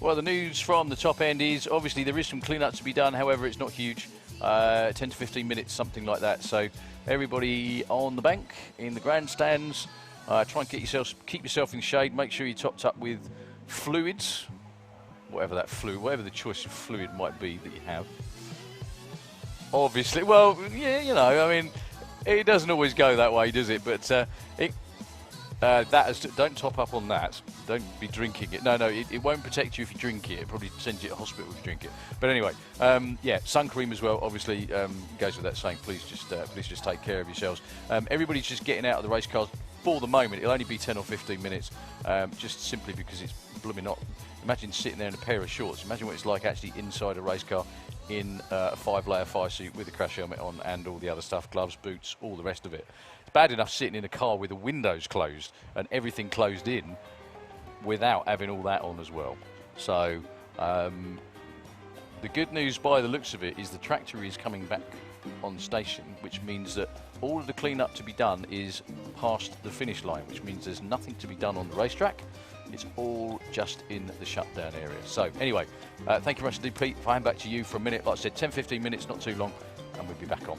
Well, the news from the top end is obviously there is some clean-up to be done. However, it's not huge. 10 to 15 minutes, something like that. So everybody on the bank, in the grandstands, try and keep yourself in shade. Make sure you're topped up with fluids, whatever the choice of fluid might be that you have. Obviously, well, yeah, you know, I mean, it doesn't always go that way, does it? But don't top up on that. Don't be drinking it. No, it won't protect you if you drink it. It probably sends you to hospital if you drink it. But anyway, yeah, sun cream as well. Obviously, goes with that saying. Please just take care of yourselves. Everybody's just getting out of the race cars for the moment. It'll only be 10 or 15 minutes, just simply because it's blooming hot. Imagine sitting there in a pair of shorts. Imagine what it's like actually inside a race car in a 5-layer fire suit with a crash helmet on and all the other stuff, gloves, boots, all the rest of it. It's bad enough sitting in a car with the windows closed and everything closed in without having all that on as well. So the good news by the looks of it is the tractor is coming back on station, which means that all of the clean-up to be done is past the finish line, which means there's nothing to be done on the racetrack. It's all just in the shutdown area. So anyway, thank you very much indeed, Pete. If I hand back to you for a minute, like I said, 10-15 minutes, not too long, and we'll be back on.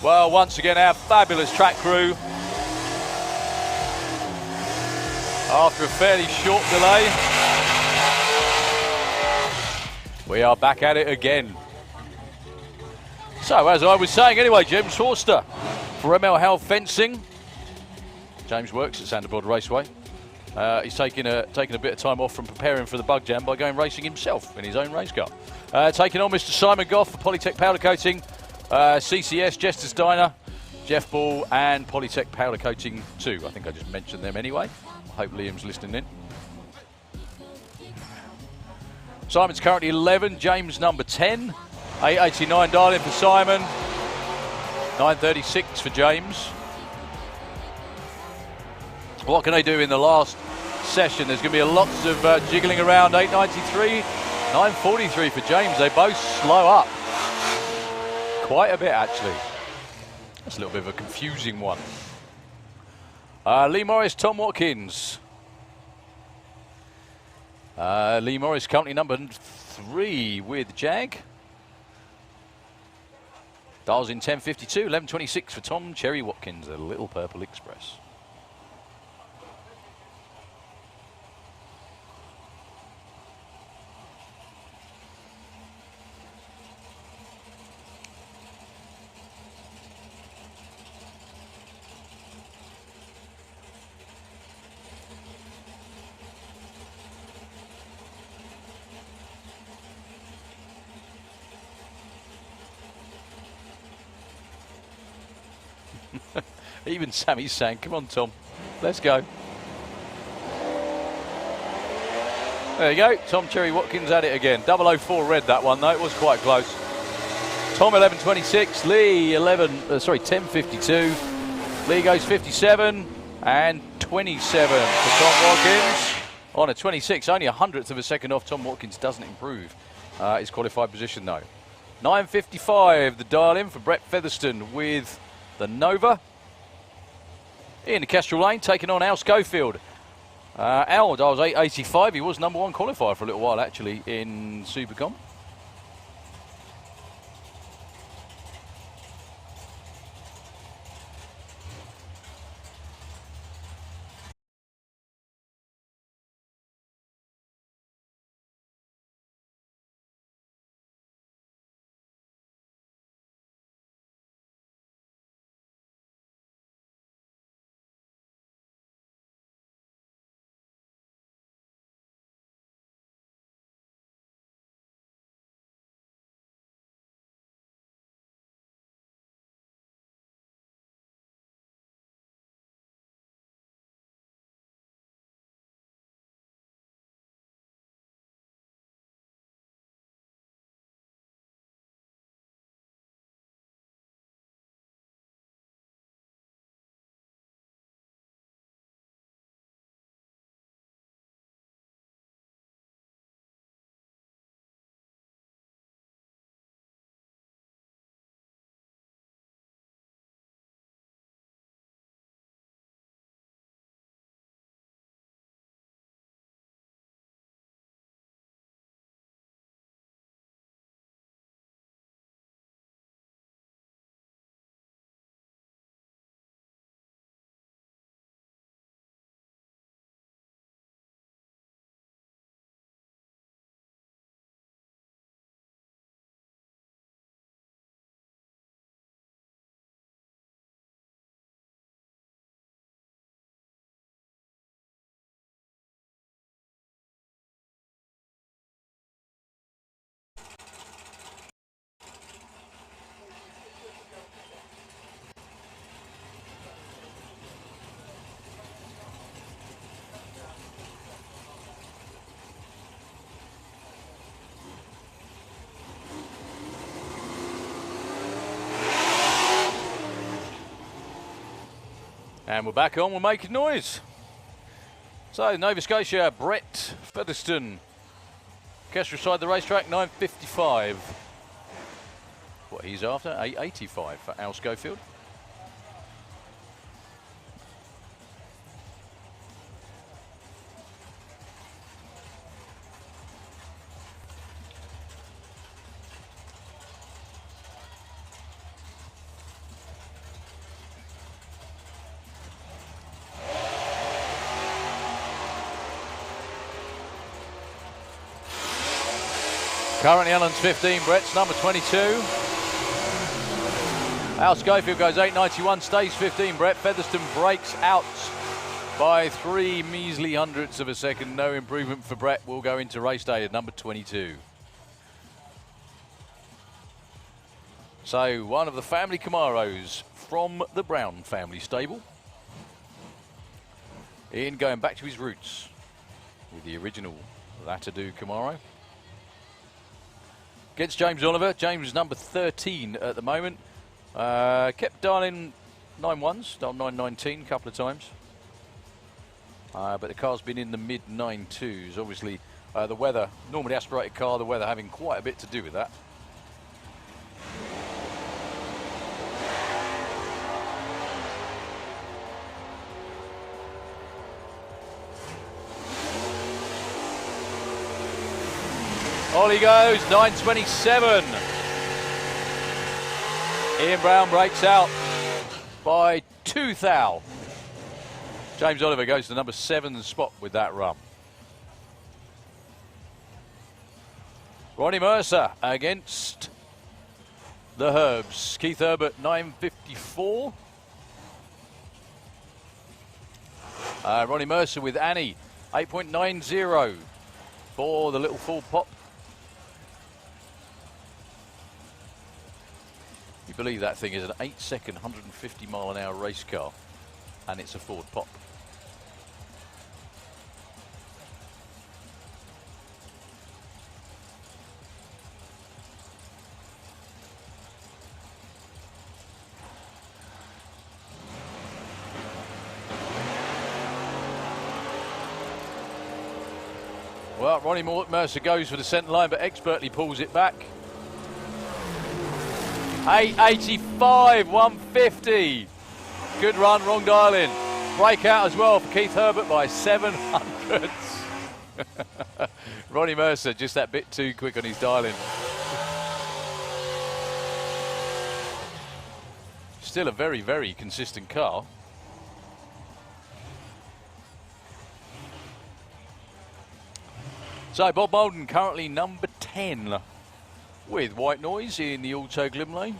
Well, once again, our fabulous track crew, after a fairly short delay, we are back at it again. So, as I was saying anyway, James Forster for ML Howe Fencing. James works at Sanderbourne Raceway. He's taking a bit of time off from preparing for the Bug Jam by going racing himself in his own race car. Taking on Mr. Simon Goff for Polytech Powder Coating, CCS, Jester's Diner, Jeff Ball and Polytech Powder Coating 2. I think I just mentioned them anyway. I hope Liam's listening in. Simon's currently 11, James number 10. 889 dial in for Simon. 936 for James. What can they do in the last session? There's going to be lots of jiggling around. 893, 943 for James. They both slow up quite a bit, actually. That's a little bit of a confusing one. Lee Morris, Tom Watkins. Lee Morris, company number 3 with Jag. Dials in 1052, 1126 for Tom Cherry Watkins, a Little Purple Express. Even Sammy's saying, come on, Tom, let's go. There you go, Tom Cherry Watkins at it again. 004 red that one, though, it was quite close. Tom 1126, Lee 1052. Lee goes 57 and 27 for Tom Watkins. On a 26, only a hundredth of a second off. Tom Watkins doesn't improve his qualified position, though. 955, the dial in for Brett Featherstone with the Nova. In the Kestrel Lane, taking on Al Schofield. Al dials 885. He was number 1 qualifier for a little while, actually, in Supercom. And we're back on, we're making noise. So, Nova Scotia, Brett Featherstone. Kestrel side the racetrack, 955. What he's after, 885 for Al Schofield. Currently Allen's 15, Brett's number 22. Al Schofield goes 8.91, stays 15. Brett Featherstone breaks out by 3 measly hundredths of a second. No improvement for Brett. Will go into race day at number 22. So one of the family Camaros from the Brown family stable. Ian going back to his roots with the original Latadoo Camaro. Against James Oliver. James is number 13 at the moment. Kept dialing 9.1s, dialed 9.19 a couple of times. But the car's been in the mid 9.2s. Obviously, the weather, normally aspirated car, the weather having quite a bit to do with that. Ollie goes, 9.27. Ian Brown breaks out by 2 thou. James Oliver goes to number 7 spot with that run. Ronnie Mercer against the Herbs. Keith Herbert, 9.54. Ronnie Mercer with Annie, 8.90 for the little full pop. You believe that thing is an 8-second, 150-mile-an-hour race car, and it's a Ford Pop. Well, Ronnie Mercer goes for the centre line, but expertly pulls it back. 8.85, 150. Good run, wrong dial in. Breakout as well for Keith Herbert by 700. Ronnie Mercer just that bit too quick on his dial in. Still a very, very consistent car. So Bob Molden currently number 10 with White Noise in the Auto Glimlane.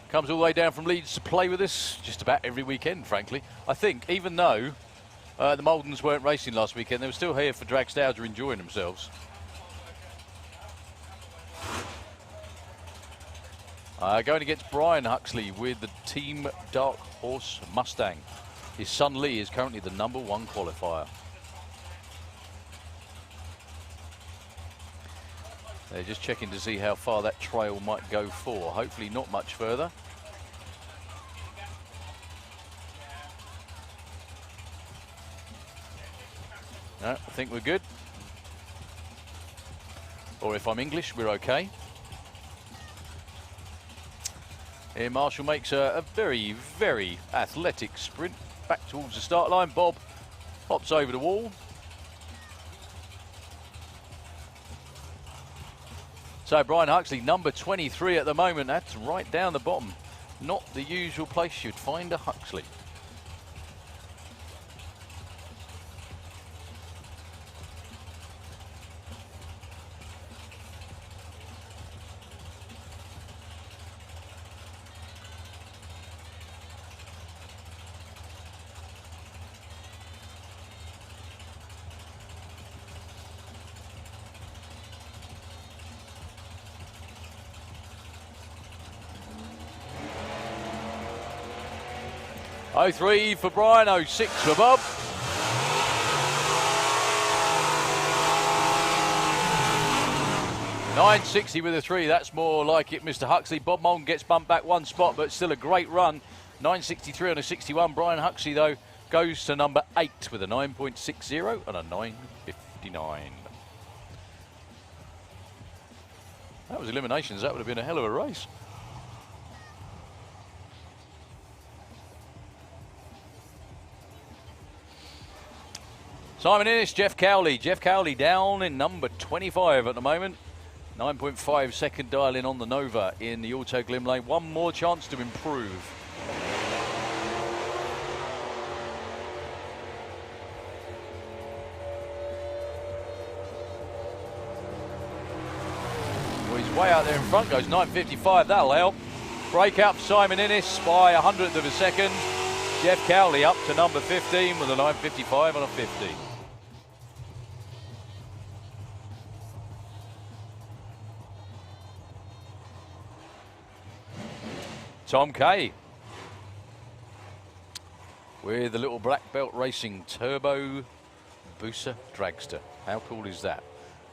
Comes all the way down from Leeds to play with us just about every weekend, frankly. I think even though the Moldens weren't racing last weekend, they were still here for Dragstouder enjoying themselves. Going against Brian Huxley with the Team Dark Horse Mustang. His son Lee is currently the number 1 qualifier. They're just checking to see how far that trail might go for. Hopefully not much further. No, I think we're good. Or if I'm English, we're okay. Here Marshall makes a very, very athletic sprint back towards the start line. Bob hops over the wall. So Brian Huxley, number 23 at the moment. That's right down the bottom. Not the usual place you'd find a Huxley. .03 for Brian, 06 for Bob. .960 with a 3, that's more like it, Mr. Huxley. Bob Molden gets bumped back 1 spot, but still a great run. .963 on a 61. Brian Huxley, though, goes to number 8 with a 9.60 and a 9.59. That was eliminations. That would have been a hell of a race. Simon Innes, Jeff Cowley. Jeff Cowley down in number 25 at the moment. 9.5 second dial in on the Nova in the Auto Glimlane. One more chance to improve. way out there in front goes 9.55. That'll help. Breakout for Simon Innes by 100th of a second. Jeff Cowley up to number 15 with a 9.55 on a 50. Tom Kay with the little Black Belt Racing Turbo Booster Dragster. How cool is that?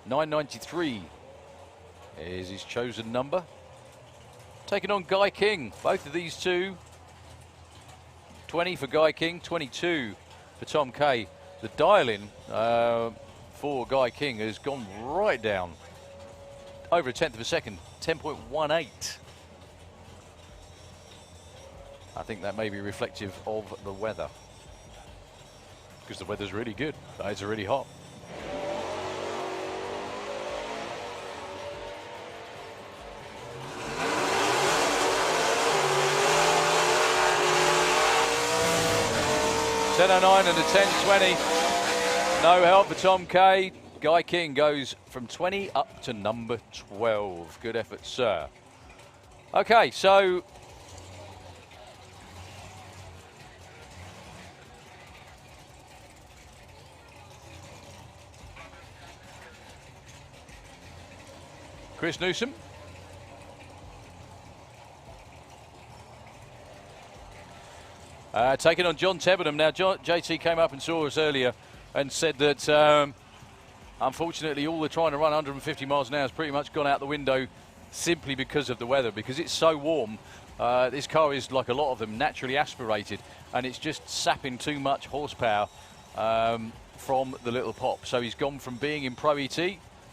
9.93 is his chosen number. Taking on Guy King. Both of these two. 20 for Guy King, 22 for Tom Kay. The dial-in for Guy King has gone right down. Over a tenth of a second, 10.18. I think that may be reflective of the weather, because the weather's really good. It's really hot. .10.09 and a 10.20. No help for Tom Kay. Guy King goes from 20 up to number 12. Good effort, sir. Okay, so Chris Newsom. Taking on John Debenham. Now, JT came up and saw us earlier and said that unfortunately all the trying to run 150 miles an hour has pretty much gone out the window simply because of the weather, because it's so warm. This car is, like a lot of them, naturally aspirated, and it's just sapping too much horsepower from the little pop. So he's gone from being in Pro ET,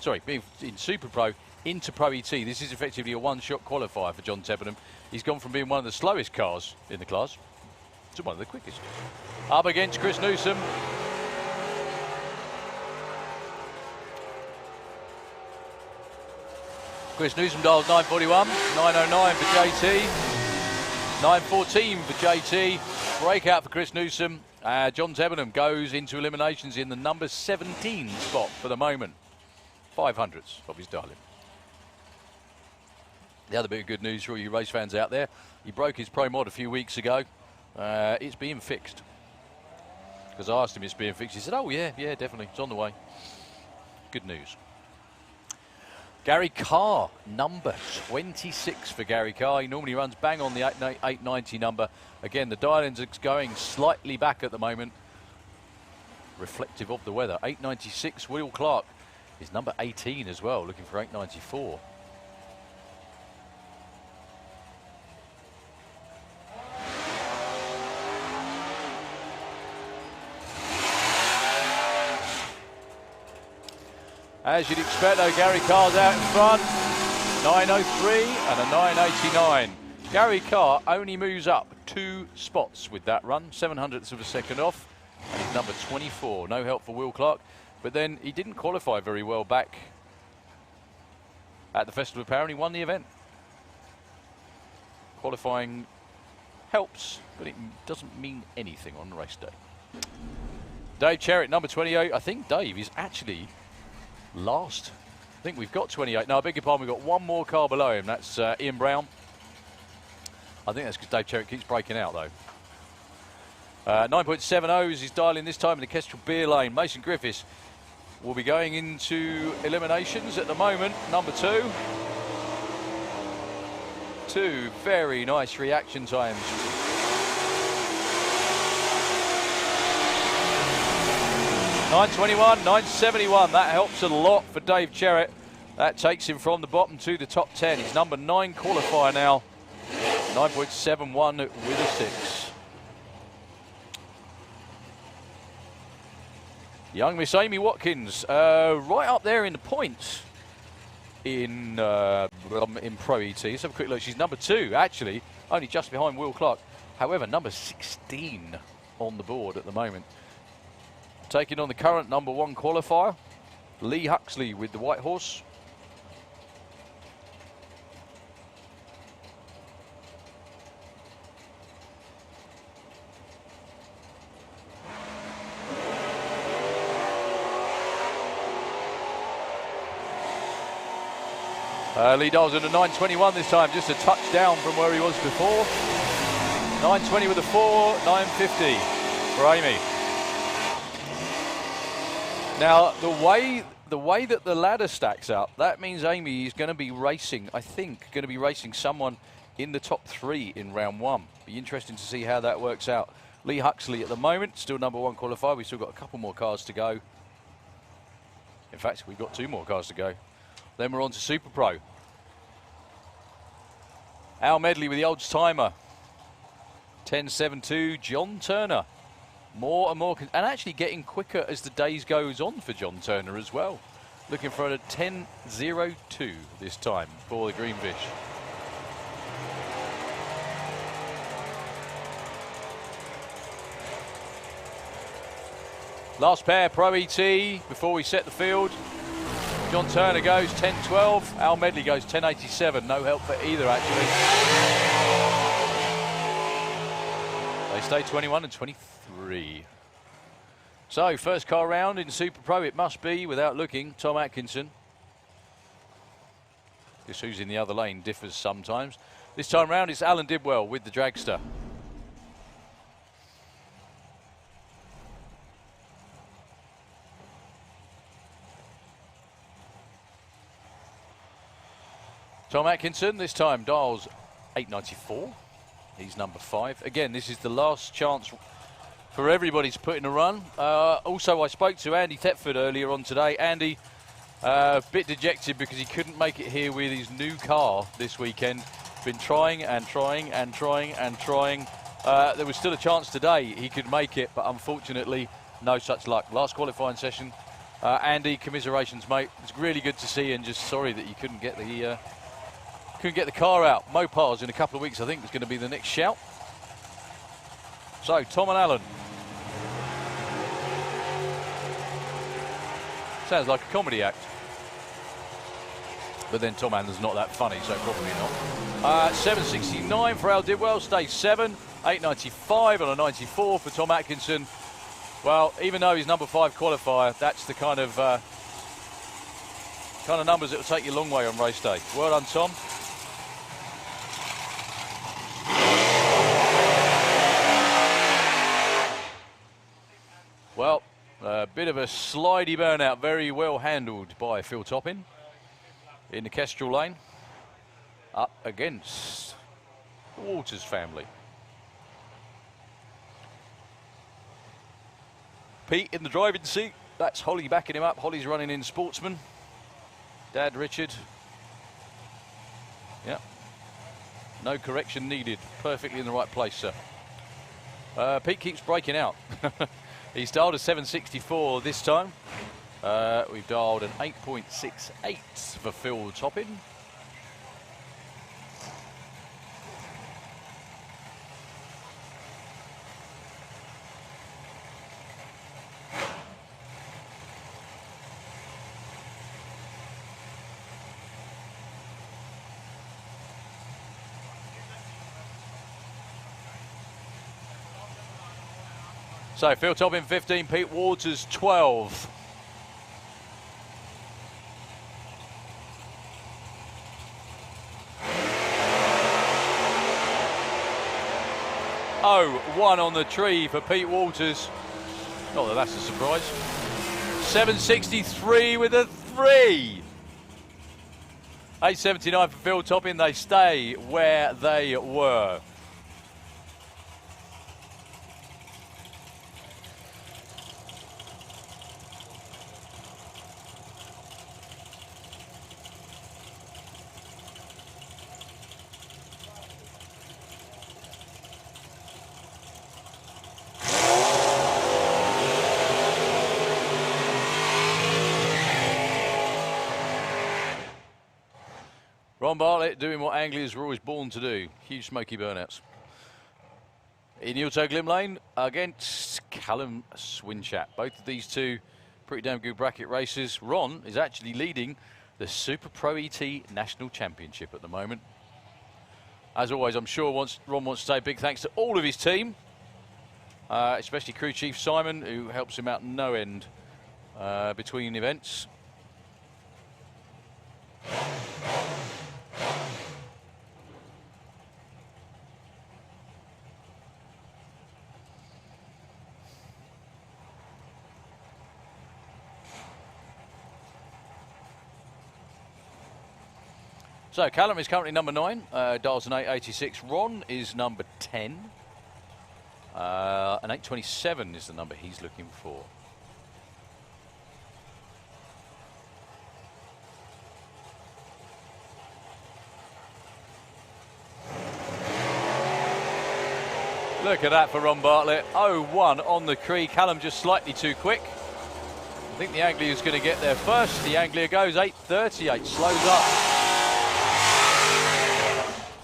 sorry, being in Super Pro into Pro ET. This is effectively a one-shot qualifier for John Debenham. He's gone from being one of the slowest cars in the class to one of the quickest. Up against Chris Newsom. Chris Newsom dials 9.41, 9.09 for JT, 9.14 for JT. Breakout for Chris Newsom. John Debenham goes into eliminations in the number 17 spot for the moment. 500ths of his dialing. The other bit of good news for all you race fans out there, he broke his Pro Mod a few weeks ago. It's being fixed. Because I asked him if it's being fixed. He said, oh, yeah, definitely. It's on the way. Good news. Gary Carr, number 26 for Gary Carr. He normally runs bang on the 890 number. Again, the dial-ins are going slightly back at the moment. Reflective of the weather. 896, Will Clark is number 18 as well, looking for 894. As you'd expect, though, Gary Carr's out in front. 9.03 and a 9.89. Gary Carr only moves up 2 spots with that run, 700ths of a second off. And he's number 24. No help for Will Clark. But then he didn't qualify very well back at the Festival of Power, and he won the event. Qualifying helps, but it doesn't mean anything on race day. Dave Cherritt, number 28. I think Dave is actually last. I think we've got 28. No, I beg your pardon, we've got one more car below him. That's Ian Brown. I think that's because Dave Cherritt keeps breaking out, though. 9.70 is his dial-in this time in the Kestrel Beer Lane. Mason Griffiths will be going into eliminations at the moment. Number 2. 2 very nice reaction times. .921, 971. That helps a lot for Dave Cherritt. That takes him from the bottom to the top 10. He's number 9 qualifier now. 9.71 with a 6. Young Miss Amy Watkins, right up there in the points in Pro ET. Let's have a quick look. She's number 2, actually, only just behind Will Clark. However, number 16 on the board at the moment. Taking on the current number 1 qualifier, Lee Huxley with the white horse. Lee Dalton at 9.21 this time, just a touch down from where he was before. 9.20 with a 4, 9.50 for Amy. Now, the way that the ladder stacks up, that means Amy is going to be racing, I think, going to be racing someone in the top 3 in round 1. Be interesting to see how that works out. Lee Huxley at the moment, still number 1 qualifier. We've still got a couple more cars to go. In fact, we've got 2 more cars to go. Then we're on to Super Pro. Al Medley with the odds timer. 10.72, John Turner. More and more, and actually getting quicker as the days goes on for John Turner as well. Looking for a 10.02 this time for the Greenfish. Last pair, Pro ET, before we set the field. John Turner goes 10.12, Al Medley goes 10.87. No help for either, actually. They stay 21 and 23. So, first car round in Super Pro, it must be, without looking, Tom Atkinson. Just who's in the other lane differs sometimes. This time round, it's Alan Dibwell with the dragster. Tom Atkinson, this time dials 894. He's number 5. Again, this is the last chance for everybody to put in a run. Also, I spoke to Andy Thetford earlier on today. Andy, a bit dejected because he couldn't make it here with his new car this weekend. Been trying and trying and trying and trying. There was still a chance today he could make it, but unfortunately, no such luck. Last qualifying session. Andy, commiserations, mate. It's really good to see you, and just sorry that you couldn't get the car out. Mopars in a couple of weeks, I think, is going to be the next shout. So, Tom and Alan. Sounds like a comedy act. But then Tom Allen's not that funny, so probably not. 7.69 for Al Dibwell, stays 7. 8.95 on a 94 for Tom Atkinson. Well, even though he's number 5 qualifier, that's the kind of numbers that will take you a long way on race day. Well done, Tom. Well, a bit of a slidey burnout, very well handled by Phil Toppin in the Kestrel lane, up against the Waters family. Pete in the driving seat, that's Holly backing him up. Holly's running in Sportsman. Dad Richard. Yeah, no correction needed, perfectly in the right place, sir. Pete keeps breaking out. He's dialed a 7.64 this time. We've dialed an 8.68 for Phil Toppin. So Phil Toppin 15, Pete Waters 12. Oh, 1 on the tree for Pete Waters. Not that that's a surprise. 7.63 with a 3. 8.79 for Phil Toppin. They stay where they were. Ron Bartlett doing what Anglias were always born to do. Huge smoky burnouts. In Yulto Glim Lane against Callum Swinchat. Both of these two pretty damn good bracket races. Ron is actually leading the Super Pro ET National Championship at the moment. As always, I'm sure Ron wants to say a big thanks to all of his team, especially crew chief Simon, who helps him out no end between events. So Callum is currently number 9, dials an 886. Ron is number 10. An 827 is the number he's looking for. Look at that for Ron Bartlett. 0-1 on the Cree. Callum just slightly too quick. I think the Anglia is going to get there first. The Anglia goes 8:38, slows up.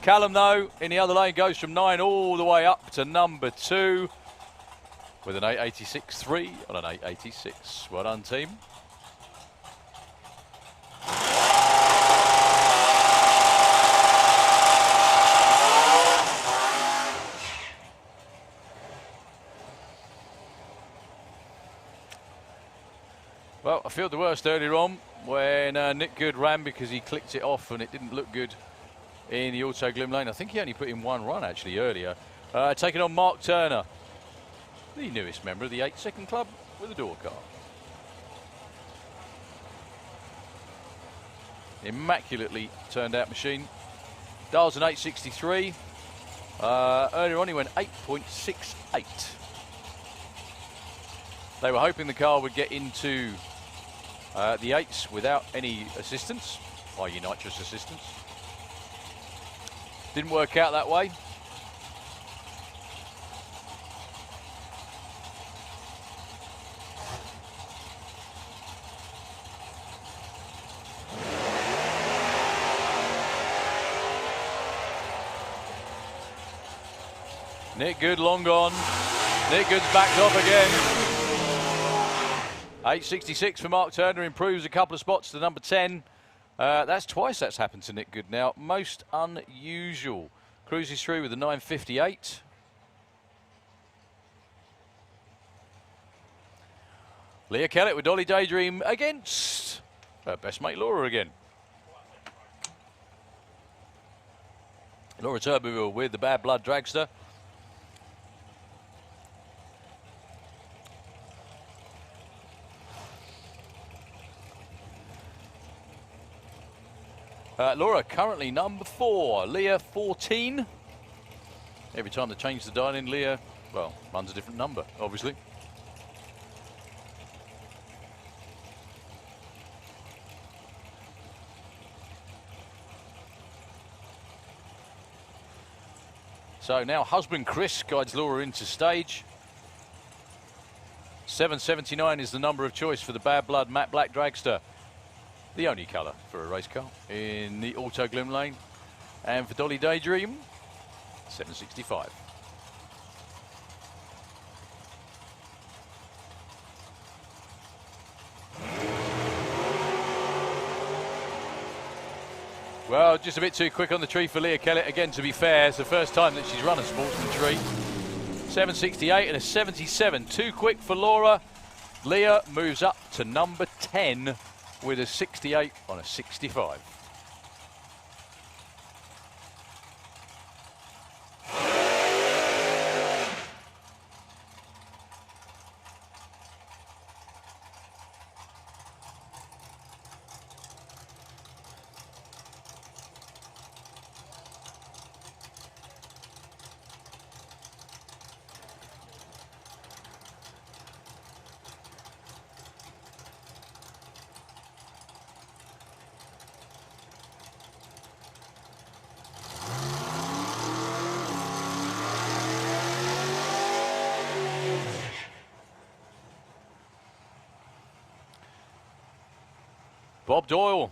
Callum, though, in the other lane, goes from 9 all the way up to number 2 with an 886.3 on an 886. Well done, team. Well, I feel the worst earlier on when Nick Good ran because he clicked it off and it didn't look good in the auto glim lane. I think he only put in 1 run actually earlier. Taking on Mark Turner, the newest member of the 8-second club with a door car. Immaculately turned out machine. Dials an 863. Earlier on he went 8.68. They were hoping the car would get into the 8s without any assistance, i.e. nitrous assistance. Didn't work out that way. Nick Good long gone. Nick Good's backed off again. 866 for Mark Turner, improves a couple of spots to number 10. That's twice that's happened to Nick Good now. Most unusual. Cruises through with a 958. Leah Kellett with Dolly Daydream against her best mate Laura again. Laura Turbeville with the Bad Blood Dragster. Laura currently number 4, Leah 14. Every time they change the dial in, Leah, well, runs a different number, obviously. So now husband Chris guides Laura into stage. 779 is the number of choice for the Bad Blood Matte Black Dragster. The only colour for a race car in the auto glim lane. And for Dolly Daydream, 765. Well, just a bit too quick on the tree for Leah Kellett. Again, to be fair, it's the first time that she's run a Sportsman tree. 768 and a 77. Too quick for Laura. Leah moves up to number 10 with a 68 on a 65. Bob Doyle,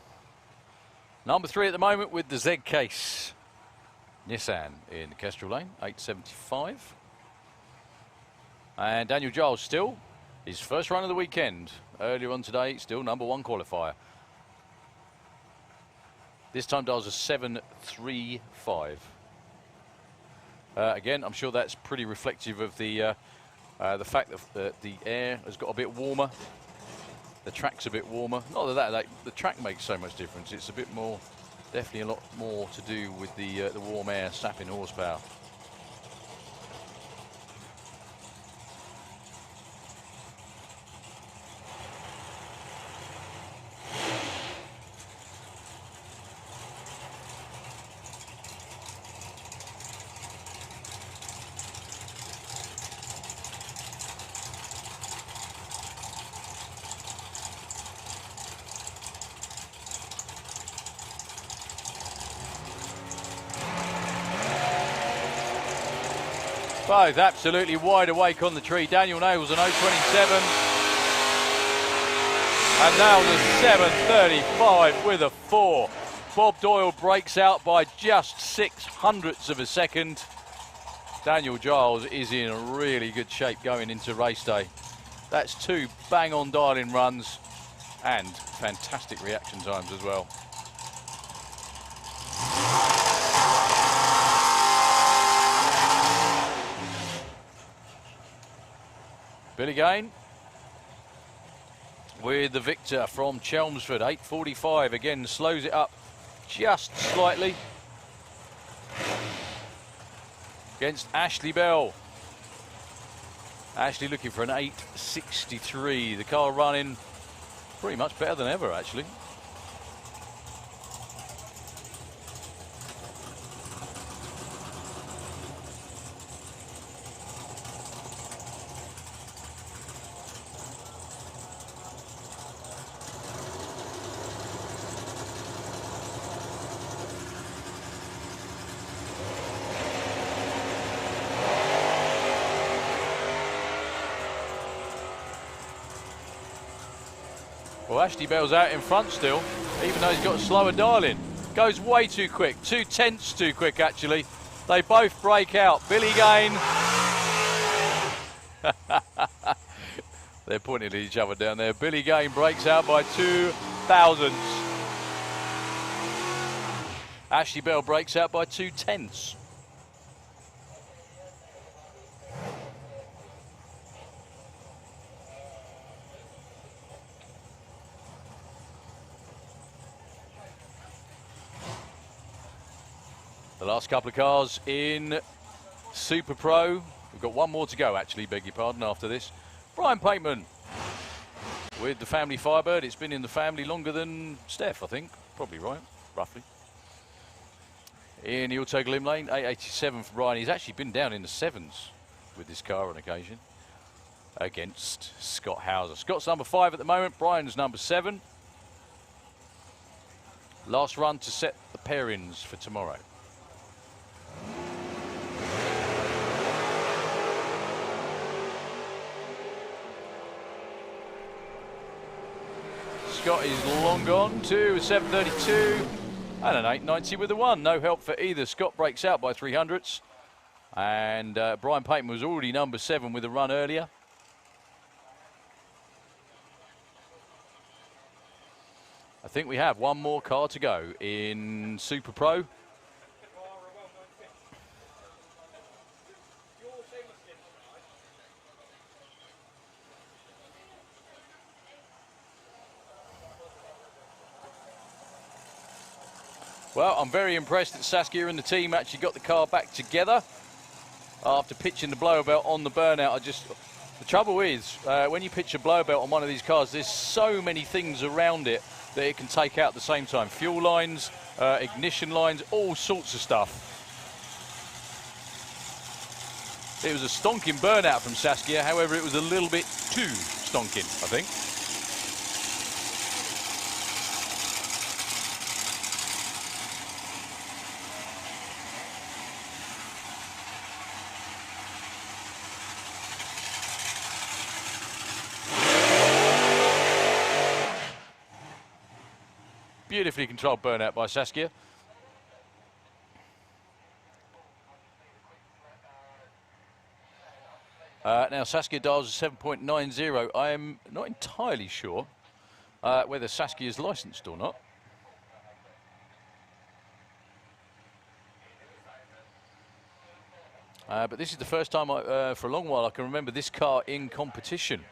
number 3 at the moment with the Z case. Nissan in the Kestrel lane, 875. And Daniel Giles still, his first run of the weekend. Earlier on today, still number 1 qualifier. This time dials a 735. Again, I'm sure that's pretty reflective of the fact that the air has got a bit warmer. The track's a bit warmer. Not that the track makes so much difference. It's a bit more, definitely a lot more to do with the warm air sapping horsepower. Both absolutely wide awake on the tree. Daniel Nails an 0.27. And now the 7.35 with a 4. Bob Doyle breaks out by just 0.06 of a second. Daniel Giles is in really good shape going into race day. That's 2 bang-on dial-in runs and fantastic reaction times as well. Billy Gain with the victor from Chelmsford, 8.45. Again, slows it up just slightly against Ashley Bell. Ashley looking for an 8.63. The car running pretty much better than ever, actually. Well, Ashley Bell's out in front still, even though he's got a slower dial-in. Goes way too quick, 0.2 too quick actually. They both break out. Billy Gain. They're pointing at each other down there. Billy Gain breaks out by 2 thousandths. Ashley Bell breaks out by 0.2. The last couple of cars in Super Pro. We've got one more to go, actually, beg your pardon, after this. Brian Pateman with the family Firebird. It's been in the family longer than Steph, I think. Probably right, roughly. In the Auto Glim Lane, 8.87 for Brian. He's actually been down in the 7s with this car on occasion against Scott Hauser. Scott's number 5 at the moment. Brian's number 7. Last run to set the pairings for tomorrow. Scott is long gone to a 7.32 and an 8.90 with a 1. No help for either. Scott breaks out by 0.03. And Brian Pateman was already number 7 with a run earlier. I think we have one more car to go in Super Pro. Well, I'm very impressed that Saskia and the team actually got the car back together after pitching the blower belt on the burnout. The trouble is, when you pitch a blower belt on one of these cars, there's so many things around it that it can take out at the same time. Fuel lines, ignition lines, all sorts of stuff. It was a stonking burnout from Saskia, however, it was a little bit too stonking, I think. Beautifully controlled burnout by Saskia. Now Saskia dials a 7.90. I am not entirely sure whether Saskia is licensed or not. But this is the first time for a long while I can remember this car in competition.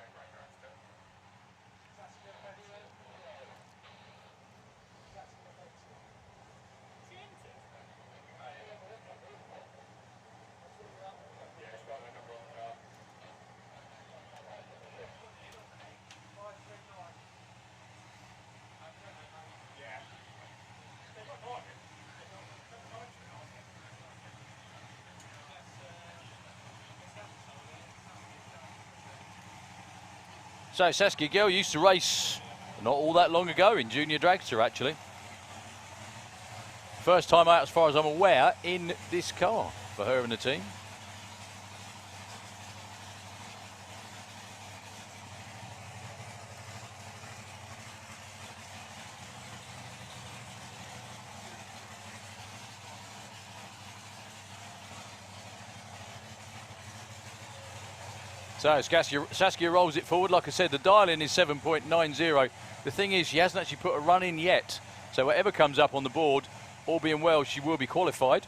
So Saskia Gell used to race not all that long ago in Junior Dragster, actually. First time out, as far as I'm aware, in this car for her and the team. So Saskia rolls it forward. Like I said, the dial-in is 7.90. The thing is, she hasn't actually put a run in yet. So whatever comes up on the board, all being well, she will be qualified.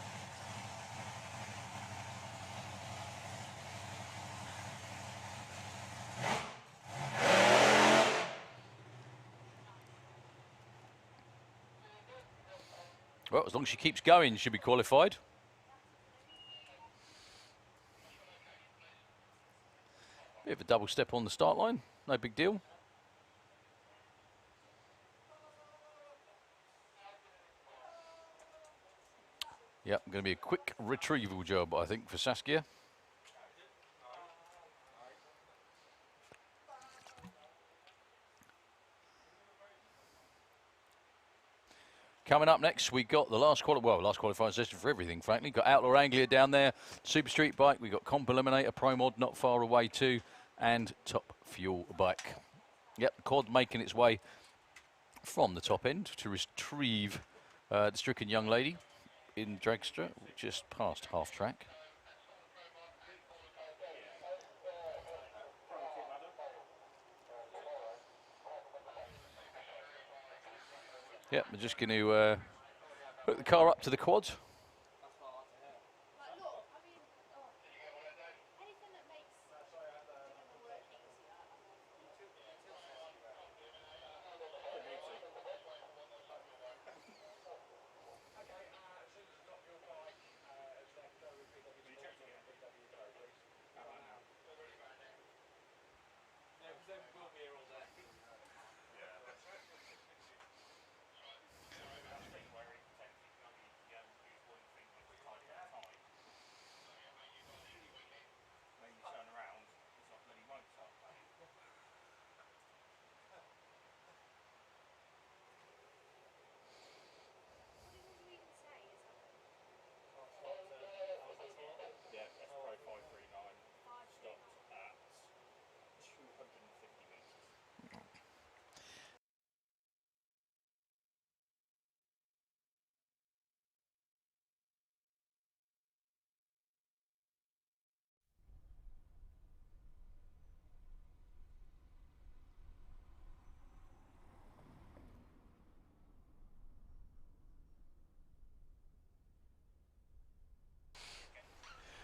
Well, as long as she keeps going, she'll be qualified. Bit of a double step on the start line, no big deal. Yep, going to be a quick retrieval job, I think, for Saskia. Coming up next, we got the last qualifying session for everything, frankly. Got Outlaw Anglia down there, Super Street Bike. We got Comp Eliminator, Pro Mod not far away too, and Top Fuel Bike. Yep, the quad making its way from the top end to retrieve the stricken young lady in dragster, just past half track. Yep, we're just going to hook the car up to the quads.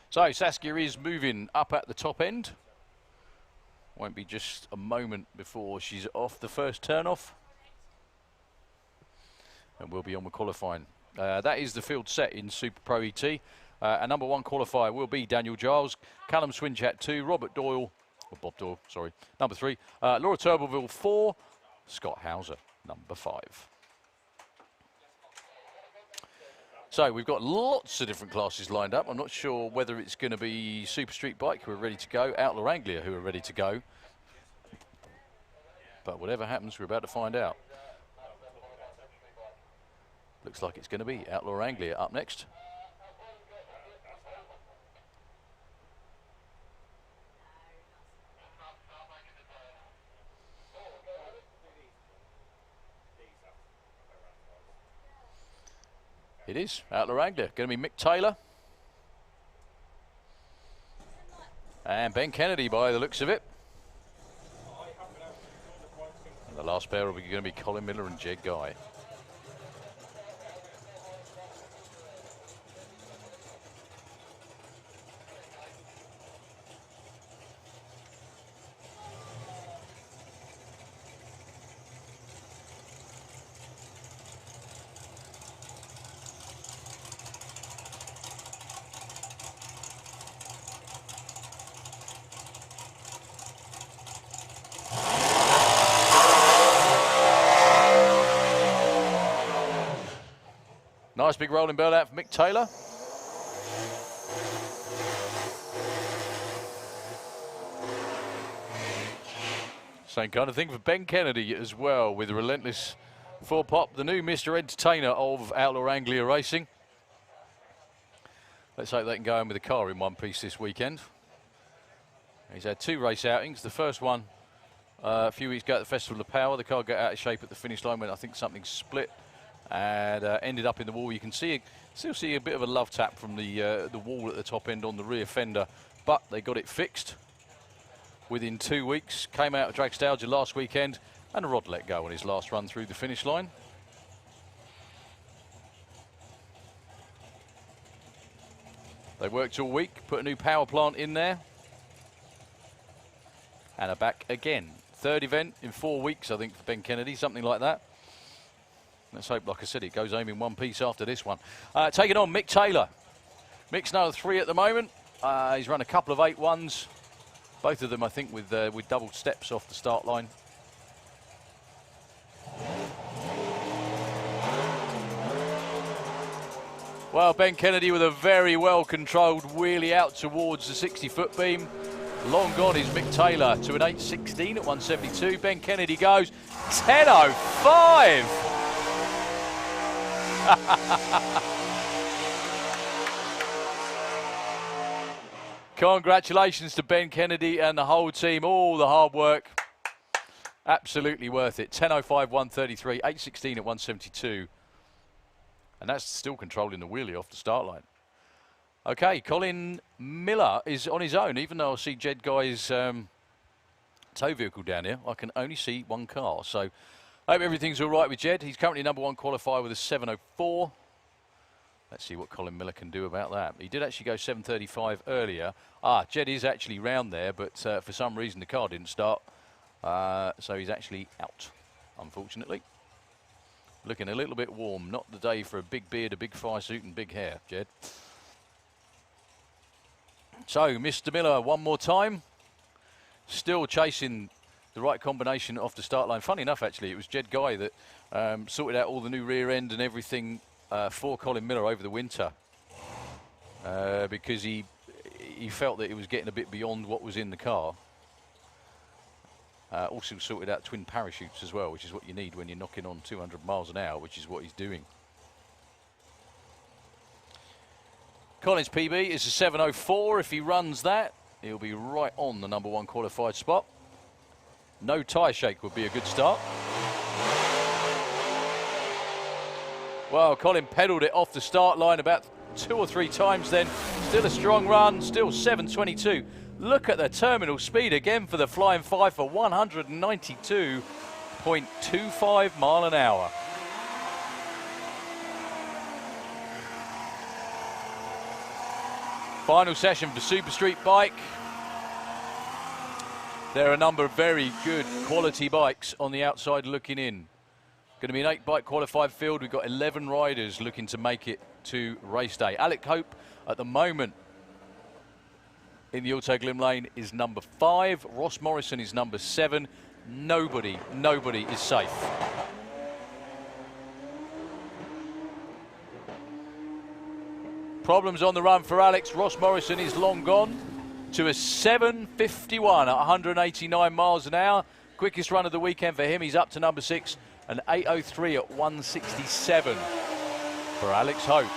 So Saskia is moving up at the top end. Won't be just a moment before she's off the first turn off. And we'll be on with qualifying. That is the field set in Super Pro ET. Our number one qualifier will be Daniel Giles, Callum Swinchat 2, Robert Doyle, or Bob Doyle, sorry, number 3, Laura Turbeville 4, Scott Hauser, number 5. So we've got lots of different classes lined up. I'm not sure whether it's going to be Super Street Bike who are ready to go, Outlaw Anglia who are ready to go. But whatever happens, we're about to find out. Looks like it's going to be Outlaw Anglia up next. It is Outlaw Anglia. Going to be Mick Taylor. And Ben Kennedy by the looks of it. And the last pair will be going to be Colin Miller and Jed Guy. Nice big rolling bell out for Mick Taylor. Same kind of thing for Ben Kennedy as well, with a relentless 4-pop, the new Mr. Entertainer of Outlaw Anglia Racing. Let's hope they can go in with a car in one piece this weekend. He's had 2 race outings. The first one a few weeks ago at the Festival of Power. The car got out of shape at the finish line when I think something split and ended up in the wall. You can still see a bit of a love tap from the wall at the top end on the rear fender, but they got it fixed. within 2 weeks. Came out of Dragstalgia last weekend, and a rod let go on his last run through the finish line. They worked all week, put a new power plant in there, and are back again. Third event in 4 weeks, I think, for Ben Kennedy, something like that. Let's hope, like I said, it goes home in one piece after this one. Taking on Mick Taylor. Mick's number 3 at the moment. He's run a couple of 8-1s. Both of them, I think, with double steps off the start line. Well, Ben Kennedy with a very well-controlled wheelie out towards the 60-foot beam. Long gone is Mick Taylor to an 8.16 at 172. Ben Kennedy goes 10.05. Congratulations to Ben Kennedy and the whole team. All the hard work. Absolutely worth it. 10.05, 133, 8.16 at 172. And that's still controlling the wheelie off the start line. Okay, Colin Miller is on his own. Even though I see Jed Guy's tow vehicle down here, I can only see one car. So I hope everything's all right with Jed. He's currently number 1 qualifier with a 7.04. Let's see what Colin Miller can do about that. He did actually go 7.35 earlier. Jed is actually round there, but for some reason the car didn't start. So he's actually out, unfortunately. Looking a little bit warm. Not the day for a big beard, a big fire suit and big hair, Jed. So, Mr. Miller, one more time. Still chasing the right combination off the start line. Funny enough, actually, it was Jed Guy that sorted out all the new rear end and everything for Colin Miller over the winter. Because he felt that it was getting a bit beyond what was in the car. Also sorted out twin parachutes as well, which is what you need when you're knocking on 200 miles an hour, which is what he's doing. Colin's PB is a 7.04. If he runs that, he'll be right on the number 1 qualified spot. No tyre shake would be a good start. Well, Colin pedalled it off the start line about 2 or 3 times then. Still a strong run, still 7.22. Look at the terminal speed again for the Flying Five for 192.25 mile an hour. Final session for Super Street Bike. There are a number of very good quality bikes on the outside looking in. Going to be an 8-bike qualified field. We've got 11 riders looking to make it to race day. Alec Hope at the moment in the Auto Glim Lane is number 5. Ross Morrison is number 7. Nobody is safe. Problems on the run for Alex. Ross Morrison is long gone to a 7.51 at 189 miles an hour. Quickest run of the weekend for him. He's up to number 6. An 8.03 at 167 for Alex Hope.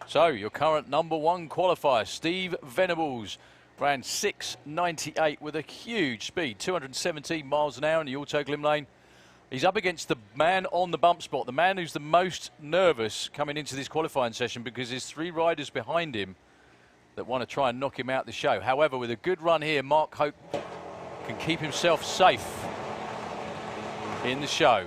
So your current number 1 qualifier, Steve Venables, ran 6.98 with a huge speed, 217 miles an hour in the Auto Glim Lane. He's up against the man on the bump spot, the man who's the most nervous coming into this qualifying session because there's 3 riders behind him that want to try and knock him out the show. However, with a good run here, Mark Hope can keep himself safe in the show.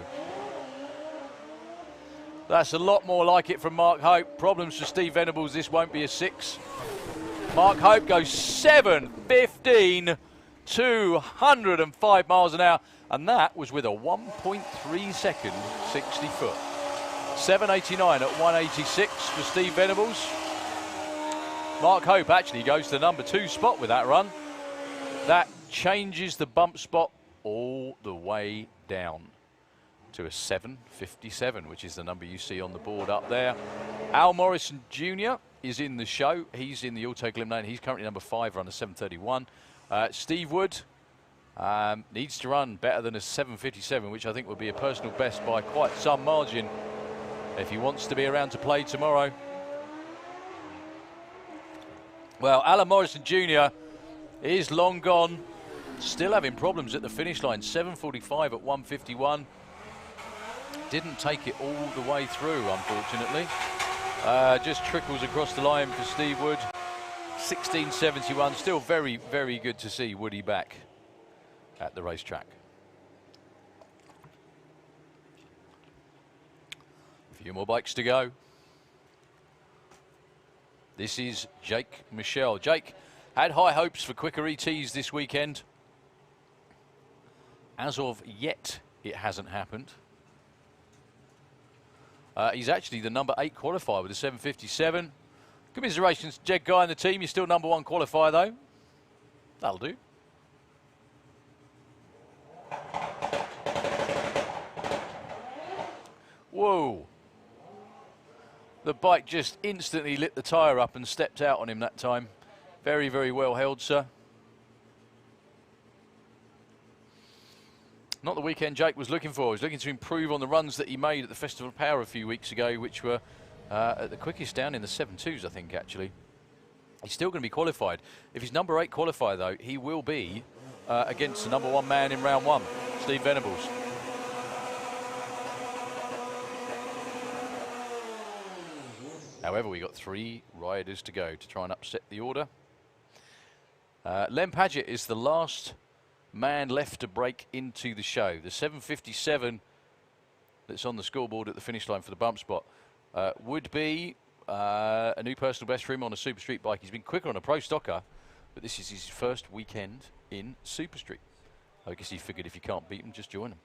That's a lot more like it from Mark Hope. Problems for Steve Venables, this won't be a 6. Mark Hope goes 7.15, 205 miles an hour, and that was with a 1.3 second 60 foot. 7.89 at 186 for Steve Venables. Mark Hope actually goes to the number 2 spot with that run. That changes the bump spot all the way down to a 7.57, which is the number you see on the board up there. Al Morrison Jr. is in the show. He's in the Auto Glim Lane. He's currently number 5, run a 7.31. Steve Wood needs to run better than a 7.57, which I think would be a personal best by quite some margin if he wants to be around to play tomorrow. Well, Alan Morrison Jr. is long gone. Still having problems at the finish line. 7.45 at 151. didn't take it all the way through, unfortunately. Just trickles across the line for Steve Wood. 16.71, still very, very good to see Woody back at the racetrack. A few more bikes to go. This is Jake Michelle. Jake had high hopes for quicker ETs this weekend. As of yet, it hasn't happened. He's actually the number 8 qualifier with a 757. Commiserations, Jed Guy and the team. You're still number 1 qualifier, though. That'll do. Whoa. The bike just instantly lit the tyre up and stepped out on him that time. Very, very well held, sir. Not the weekend Jake was looking for. He was looking to improve on the runs that he made at the Festival of Power a few weeks ago, which were at the quickest down in the 7.2s, I think, actually. He's still going to be qualified. If he's number 8 qualifier, though, he will be against the number 1 man in round 1, Steve Venables. However, we got 3 riders to go to try and upset the order. Len Padgett is the last man left to break into the show. The 757 that's on the scoreboard at the finish line for the bump spot would be a new personal best for him on a Super Street bike. He's been quicker on a Pro Stocker, but this is his first weekend in Super Street. I guess he figured if you can't beat him, just join him.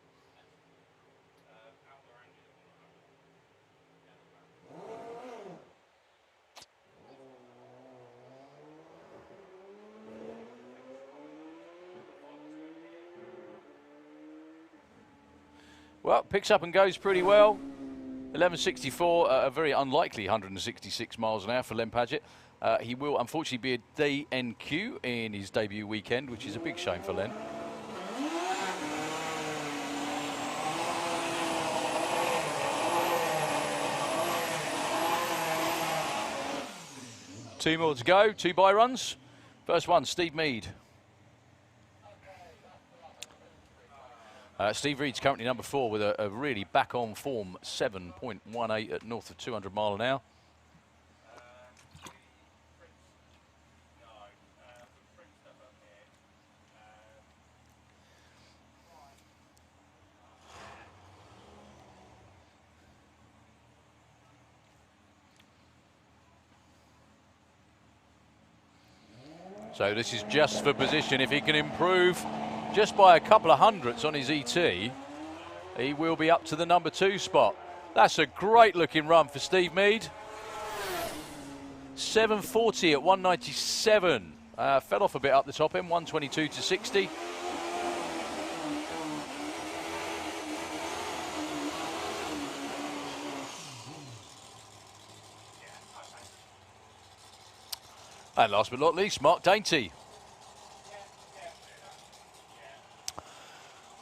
Well, picks up and goes pretty well. 11.64, a very unlikely 166 miles an hour for Len Padgett. He will unfortunately be a DNQ in his debut weekend, which is a big shame for Len. Two more to go, 2 bye runs. First one, Steve Mead. Steve Reed's currently number 4 with a really back-on form, 7.18 at north of 200 mile an hour. So this is just for position. If he can improve just by a couple of hundredths on his ET, he will be up to the number 2 spot. That's a great looking run for Steve Mead. 740 at 197. Fell off a bit up the top end, 122 to 60. And last but not least, Mark Dainty.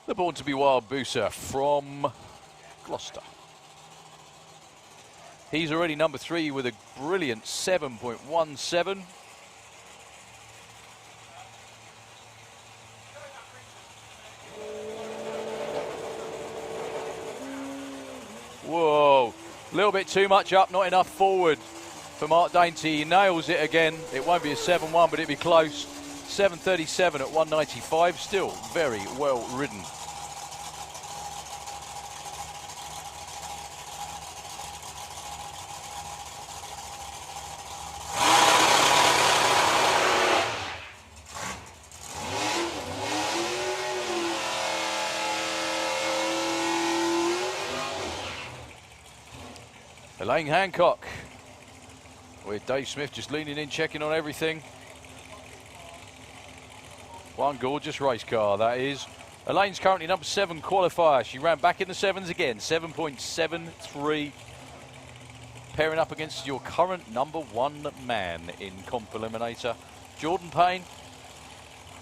The Born to be Wild booster from Gloucester. He's already number 3 with a brilliant 7.17. Whoa, a little bit too much up, not enough forward for Mark Dainty. He nails it again. It won't be a 7.1, but it'll be close. 7.37 at 195, still very well ridden. Elaine Hancock with Dave Smith just leaning in, checking on everything. One gorgeous race car, that is. Elaine's currently number 7 qualifier. She ran back in the 7s again, 7.73. Pairing up against your current number 1 man in Comp Eliminator, Jordan Payne.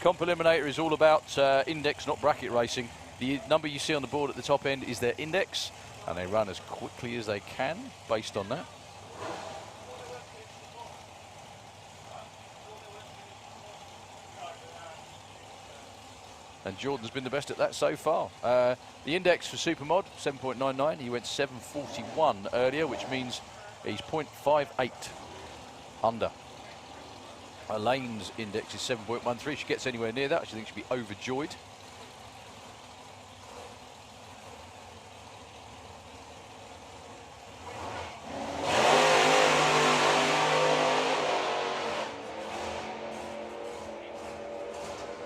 Comp Eliminator is all about index, not bracket racing. The number you see on the board at the top end is their index, and they run as quickly as they can based on that. And Jordan's been the best at that so far. The index for Supermod, 7.99. He went 7.41 earlier, which means he's 0.58 under. Elaine's index is 7.13. If she gets anywhere near that, I think she'll be overjoyed.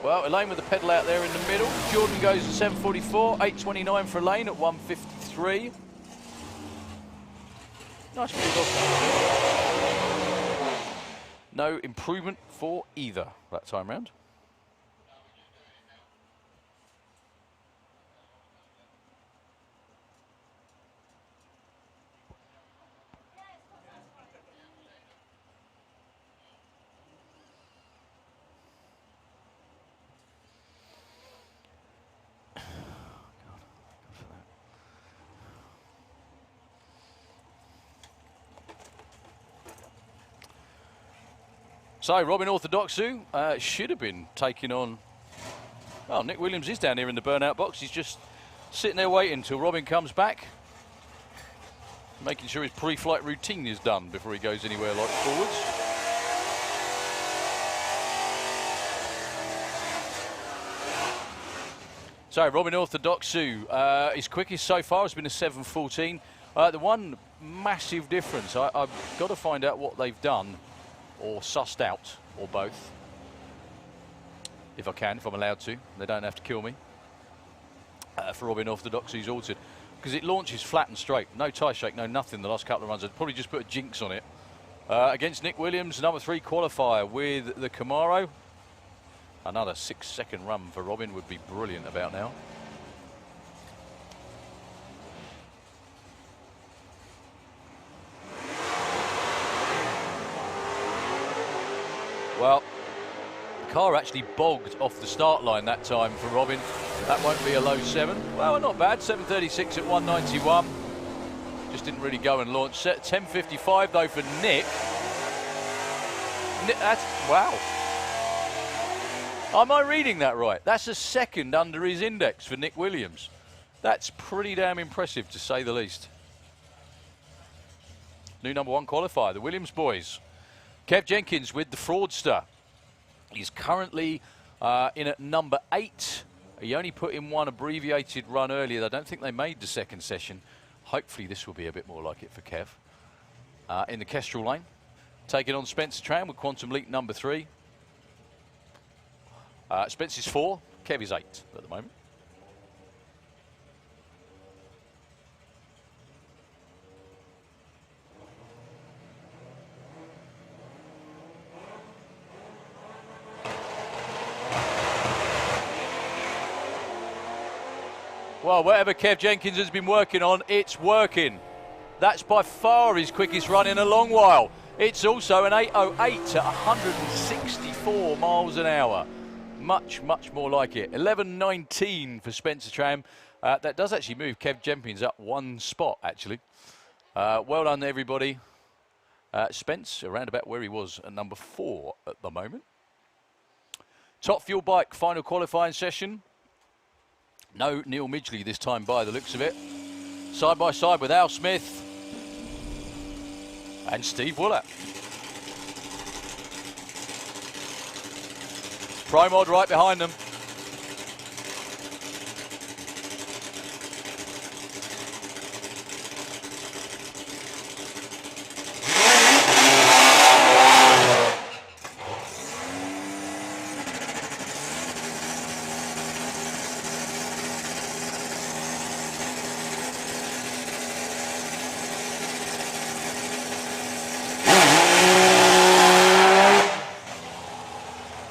Well, Elaine with the pedal out there in the middle. Jordan goes at 7.44, 8.29 for Elaine at 1.53. Nice move off. No improvement for either that time round. So, Robin Orthodoxu should have been taking on... Oh, Nick Williams is down here in the burnout box. He's just sitting there waiting until Robin comes back. Making sure his pre-flight routine is done before he goes anywhere like forwards. So, Robin Orthodoxu, his quickest so far has been a 7.14. The one massive difference, I've got to find out what they've done or sussed out, or both, if I can, if I'm allowed to. They don't have to kill me. For Robin Orthodoxu's altered, because it launches flat and straight, no tie shake, no nothing the last couple of runs. I'd probably just put a jinx on it. Against Nick Williams, number 3 qualifier with the Camaro. Another 6-second run for Robin would be brilliant about now. Well, the car actually bogged off the start line that time for Robin. That won't be a low 7. Well, not bad. 7.36 at 191. Just didn't really go and launch. 10.55 though for Nick. That's, wow. Am I reading that right? That's a second under his index for Nick Williams. That's pretty damn impressive, to say the least. New number 1 qualifier, the Williams boys. Kev Jenkins with the Fraudster. He's currently in at number 8. He only put in one abbreviated run earlier. I don't think they made the second session. Hopefully this will be a bit more like it for Kev. In the Kestrel lane. Taking on Spencer Tran with Quantum Leap number 3. Spencer's 4. Kev is 8 at the moment. Well, whatever Kev Jenkins has been working on, it's working. That's by far his quickest run in a long while. It's also an 8.08 at 164 miles an hour. Much, much more like it. 11.19 for Spencer Tran. That does actually move Kev Jenkins up 1 spot, actually. Well done, everybody. Spence, around about where he was at number 4 at the moment. Top Fuel Bike final qualifying session. No Neil Midgley this time by the looks of it. Side by side with Al Smith and Steve Woollett. Pro Mod right behind them.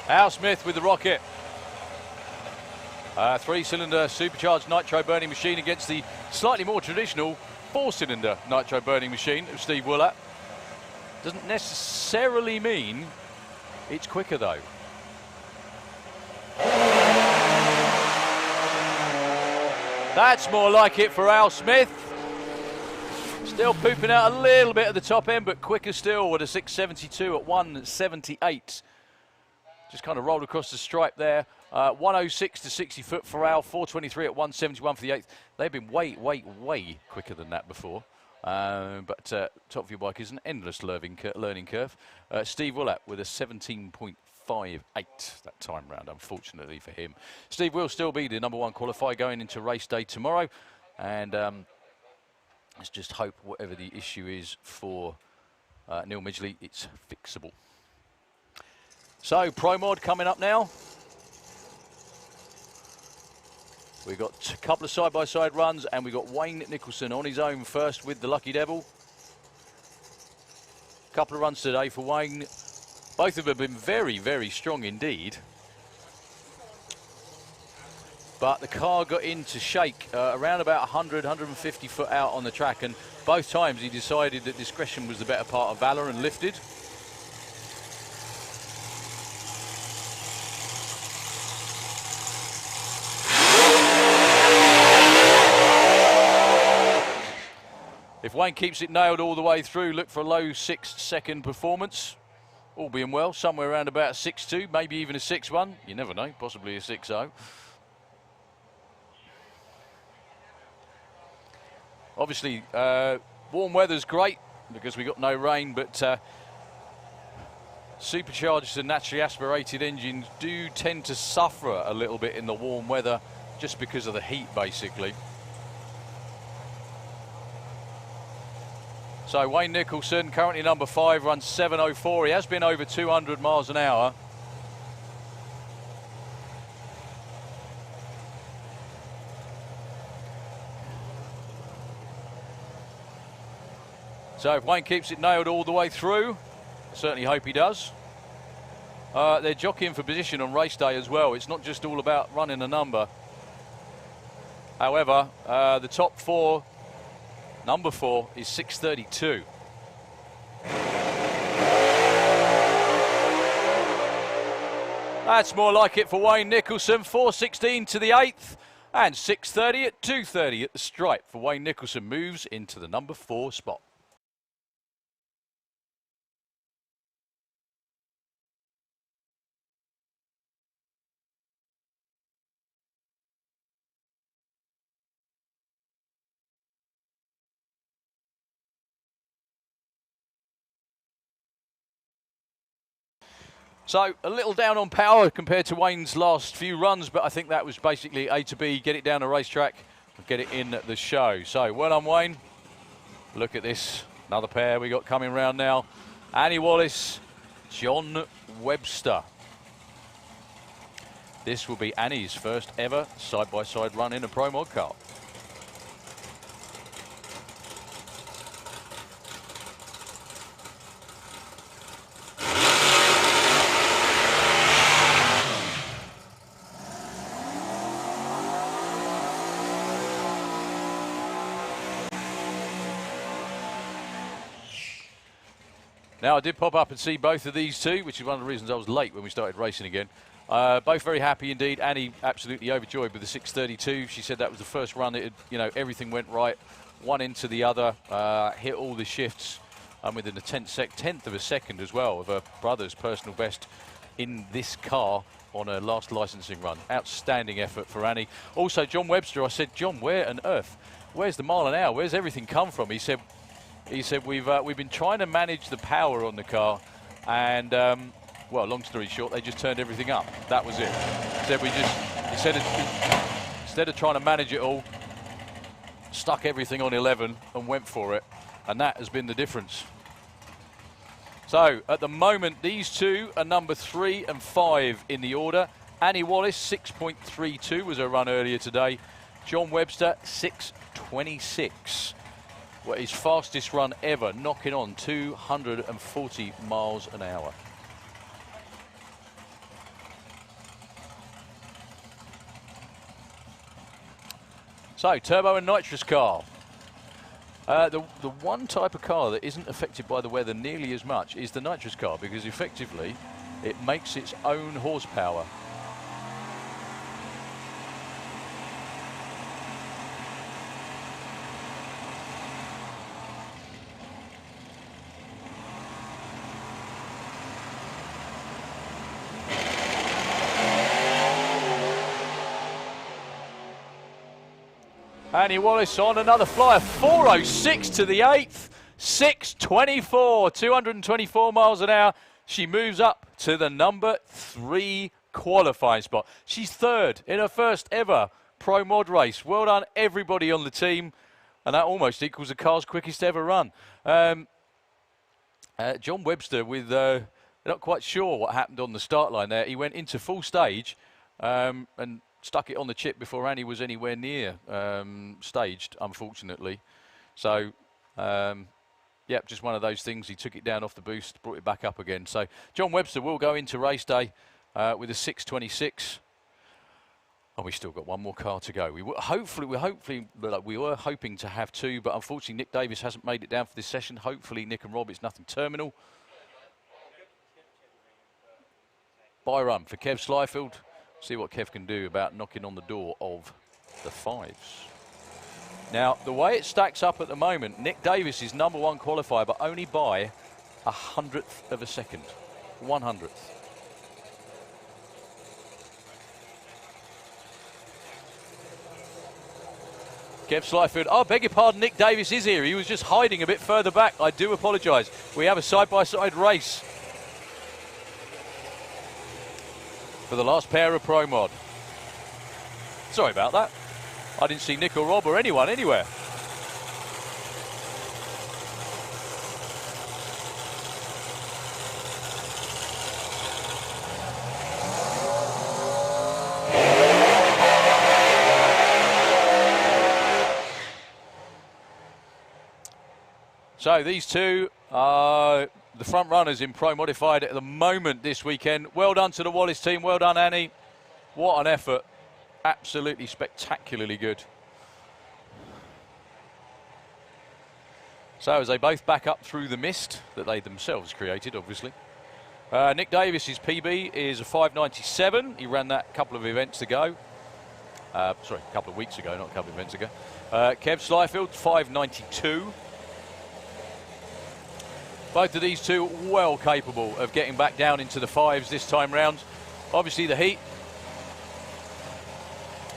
Al Smith with the rocket. 3-cylinder supercharged nitro burning machine against the slightly more traditional 4-cylinder nitro burning machine of Steve Woollett. Doesn't necessarily mean it's quicker though. That's more like it for Al Smith. Still pooping out a little bit at the top end, but quicker still with a 672 at 178. just kind of rolled across the stripe there. 106 to 60 foot for Al, 423 at 171 for the 8th. They've been way quicker than that before. But Top View bike is an endless learning curve. Steve Willett with a 17.58 that time round, unfortunately for him. Steve will still be the #1 qualifier going into race day tomorrow. And let's just hope whatever the issue is for Neil Midgley, it's fixable. So, Pro Mod coming up now. We've got a couple of side-by-side runs, and we've got Wayne Nicholson on his own first with the Lucky Devil. Couple of runs today for Wayne. Both of them have been very strong indeed. But the car got into shake around about 100, 150 foot out on the track, and both times he decided that discretion was the better part of valour and lifted. If Wayne keeps it nailed all the way through, look for a low 6-second performance. All being well, somewhere around about a 6.2, maybe even a 6.1. You never know, possibly a 6.0. Obviously, warm weather's great because we got no rain, but supercharged and naturally aspirated engines do tend to suffer a little bit in the warm weather just because of the heat, basically. So Wayne Nicholson, currently #5, runs 7.04. He has been over 200 miles an hour. So if Wayne keeps it nailed all the way through, I certainly hope he does. They're jockeying for position on race day as well. It's not just all about running a number. However, the top 4, #4 is 6:32. That's more like it for Wayne Nicholson. 4:16 to the 8th and 6:30 at 2:30 at the stripe for Wayne Nicholson. Moves into the #4 spot. So a little down on power compared to Wayne's last few runs, but I think that was basically A to B, get it down a racetrack, get it in the show. So well done, Wayne. Look at this, another pair we got coming round now. Annie Wallace, John Webster. This will be Annie's first ever side-by-side run in a Pro Mod car. Now, I did pop up and see both of these two, which is one of the reasons I was late when we started racing again. Both very happy indeed. Annie absolutely overjoyed with the 6:32. She said that was the first run. It had, you know, everything went right, one into the other, hit all the shifts, and within a tenth of a second as well of her brother's personal best in this car on her last licensing run. Outstanding effort for Annie. Also, John Webster. I said, John, where on earth? Where's the mile an hour? Where's everything come from? He said we've been trying to manage the power on the car, and well, long story short, they just turned everything up. That was it. Said we just instead of trying to manage it all, stuck everything on 11 and went for it, and that has been the difference. So at the moment, these two are #3 and 5 in the order. Annie Wallace 6.32 was her run earlier today. John Webster 6.26. Well, his fastest run ever, knocking on 240 miles an hour. So, turbo and nitrous car. The one type of car that isn't affected by the weather nearly as much is the nitrous car, because effectively it makes its own horsepower. Annie Wallace on another flyer, 406 to the 8th, 624, 224 miles an hour. She moves up to the number 3 qualifying spot. She's 3rd in her first ever Pro Mod race. Well done, everybody on the team. And that almost equals the car's quickest ever run. John Webster with, not quite sure what happened on the start line there. He went into full stage and stuck it on the chip before Annie was anywhere near staged, unfortunately. So, yeah, just one of those things. He took it down off the boost, brought it back up again. So John Webster will go into race day with a 6:26. And we've still got one more car to go. We were hoping to have 2, but unfortunately Nick Davis hasn't made it down for this session. Hopefully Nick and Rob, it's nothing terminal. Bye run for Kev Slyfield. See what Kev can do about knocking on the door of the 5s. Now, the way it stacks up at the moment, Nick Davis is number 1 qualifier, but only by 100th of a second. 100th. Kev Slyfield. Oh, beg your pardon, Nick Davis is here. He was just hiding a bit further back. I do apologise. We have a side-by-side race for the last pair of Pro Mod. Sorry about that. I didn't see Nick or Rob or anyone anywhere. So these two are the front runners in Pro Modified at the moment this weekend. Well done to the Wallace team. Well done, Annie. What an effort. Absolutely spectacularly good. So as they both back up through the mist that they themselves created, obviously. Nick Davis's PB is a 5:97. He ran that a couple of events ago. Sorry, a couple of weeks ago, not a couple of events ago. Kev Slyfield, 5:92. Both of these two well capable of getting back down into the 5s this time round. Obviously the heat.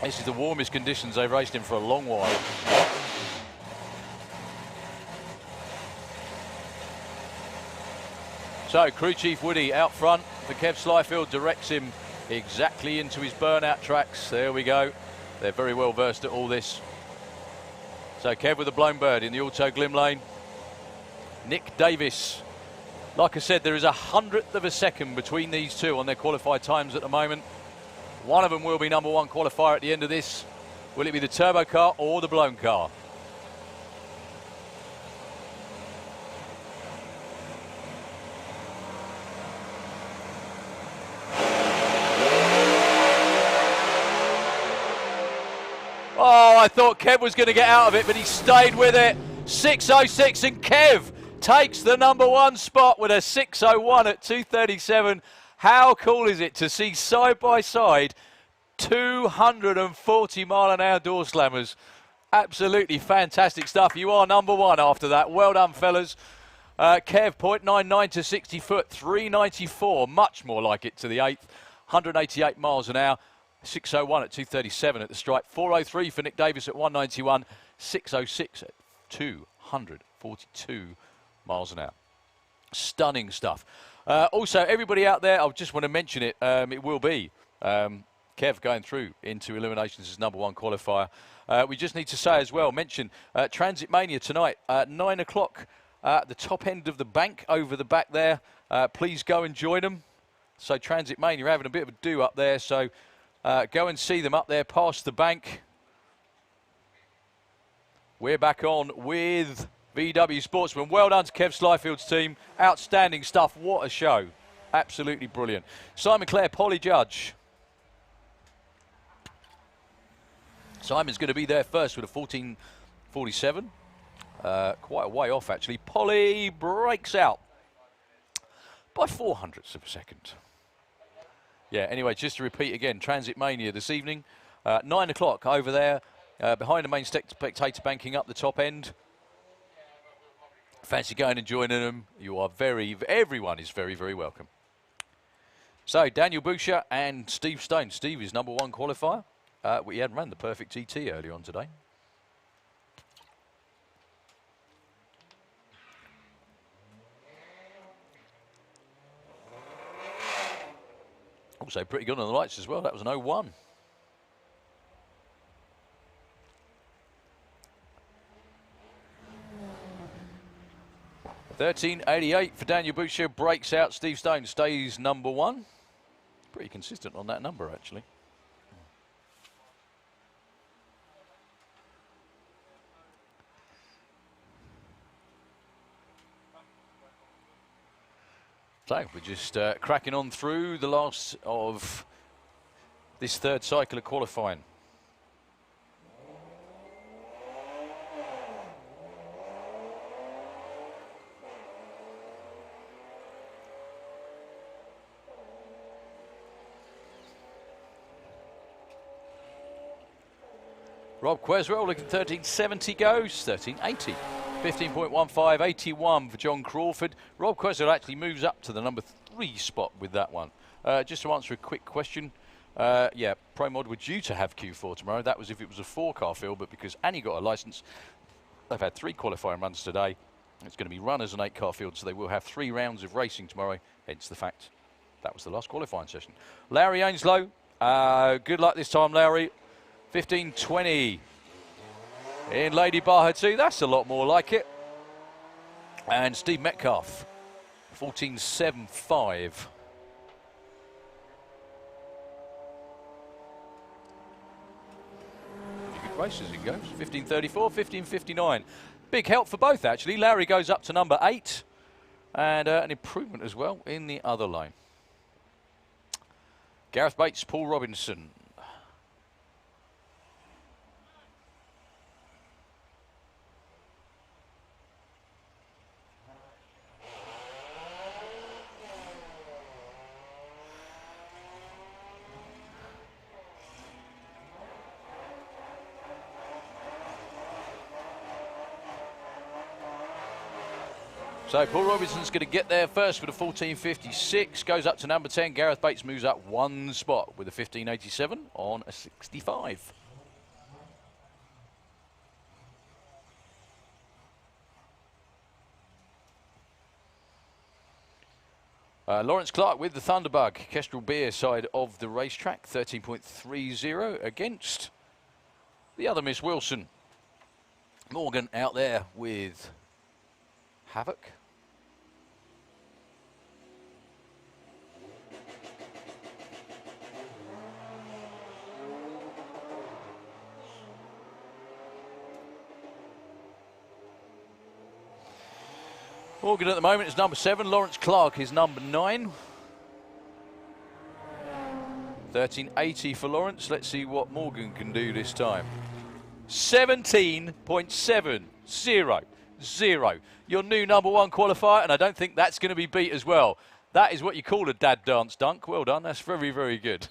This is the warmest conditions they've raced in for a long while. So Crew Chief Woody out front for Kev Slyfield, directs him exactly into his burnout tracks. There we go. They're very well versed at all this. So Kev with a blown bird in the auto glim lane. Nick Davis. Like I said, there is 100th of a second between these two on their qualified times at the moment. One of them will be number 1 qualifier at the end of this. Will it be the turbo car or the blown car? Oh, I thought Kev was going to get out of it, but he stayed with it. 6:06, and Kev takes the number 1 spot with a 6:01 at 2:37. How cool is it to see side by side 240 mile an hour door slammers? Absolutely fantastic stuff. You are number 1 after that. Well done, fellas. Kev, 0.99 to 60 foot, 394. Much more like it to the 8th. 188 miles an hour. 6:01 at 2:37 at the stripe. 4:03 for Nick Davis at 191. 6:06 at 242 miles an hour. Stunning stuff. Also, everybody out there, I just want to mention it. It will be Kev going through into eliminations as number 1 qualifier. We just need to say as well, mention Transit Mania tonight at 9 o'clock at the top end of the bank over the back there. Please go and join them. So Transit Mania are having a bit of a do up there. So go and see them up there past the bank. We're back on with VW Sportsman. Well done to Kev Slyfield's team. Outstanding stuff. What a show. Absolutely brilliant. Simon Clare, Polly Judge. Simon's going to be there first with a 14:47. Quite a way off, actually. Polly breaks out by 0.04 of a second. Yeah, anyway, just to repeat again, Transit Mania this evening. 9 o'clock over there, behind the main spectator banking up the top end. Fancy going and joining them. You are everyone is very, very welcome. So, Daniel Boucher and Steve Stone. Steve is number 1 qualifier. We hadn't ran the perfect GT earlier on today. Also pretty good on the lights as well. That was an 01. $13.88 for Daniel Boucher. Breaks out. Steve Stone stays number 1. Pretty consistent on that number, actually. So we're just cracking on through the last of this third cycle of qualifying. Rob Queswell looking 1370 goes, 1380. 15.15, 81 for John Crawford. Rob Queswell actually moves up to the number 3 spot with that one. Just to answer a quick question, yeah, Pro Mod were due to have Q4 tomorrow. That was if it was a 4-car field, but because Annie got a licence, they've had 3 qualifying runs today. It's going to be run as an 8-car field, so they will have 3 rounds of racing tomorrow, hence the fact that was the last qualifying session. Larry Ainslow, good luck this time, Larry. 15.20 in Lady Baja 2. That's a lot more like it. And Steve Metcalf, 14.75. Good races it goes. 15.34, 15.59. Big help for both, actually. Larry goes up to number 8. And an improvement as well in the other lane. Gareth Bates, Paul Robinson. So Paul Robinson's going to get there first with a 14.56, goes up to number 10. Gareth Bates moves up 1 spot with a 15.87 on a 65. Lawrence Clark with the Thunderbug, Kestrel Beer side of the racetrack, 13.30 against the other Miss Wilson. Morgan out there with Havoc. Morgan at the moment is number 7. Lawrence Clark is number 9. 13.80 for Lawrence. Let's see what Morgan can do this time. 17.70. Your new number 1 qualifier, and I don't think that's going to be beat as well. That is what you call a dad dance dunk. Well done. That's very, very good.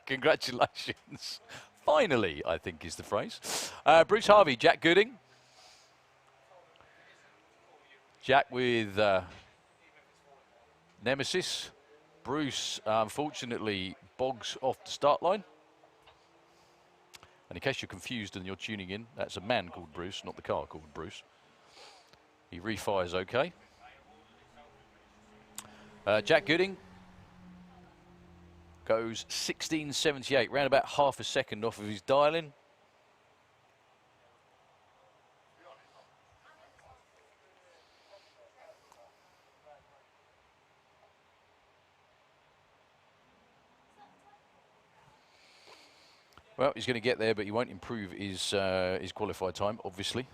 Congratulations. Finally, I think is the phrase. Bruce Harvey, Jack Gooding. Jack with Nemesis. Bruce, unfortunately, bogs off the start line. And in case you're confused and you're tuning in, that's a man called Bruce, not the car called Bruce. He refires okay. Jack Gooding goes 16.78, round about half a second off of his dial-in. Well, he's going to get there, but he won't improve his qualified time, obviously.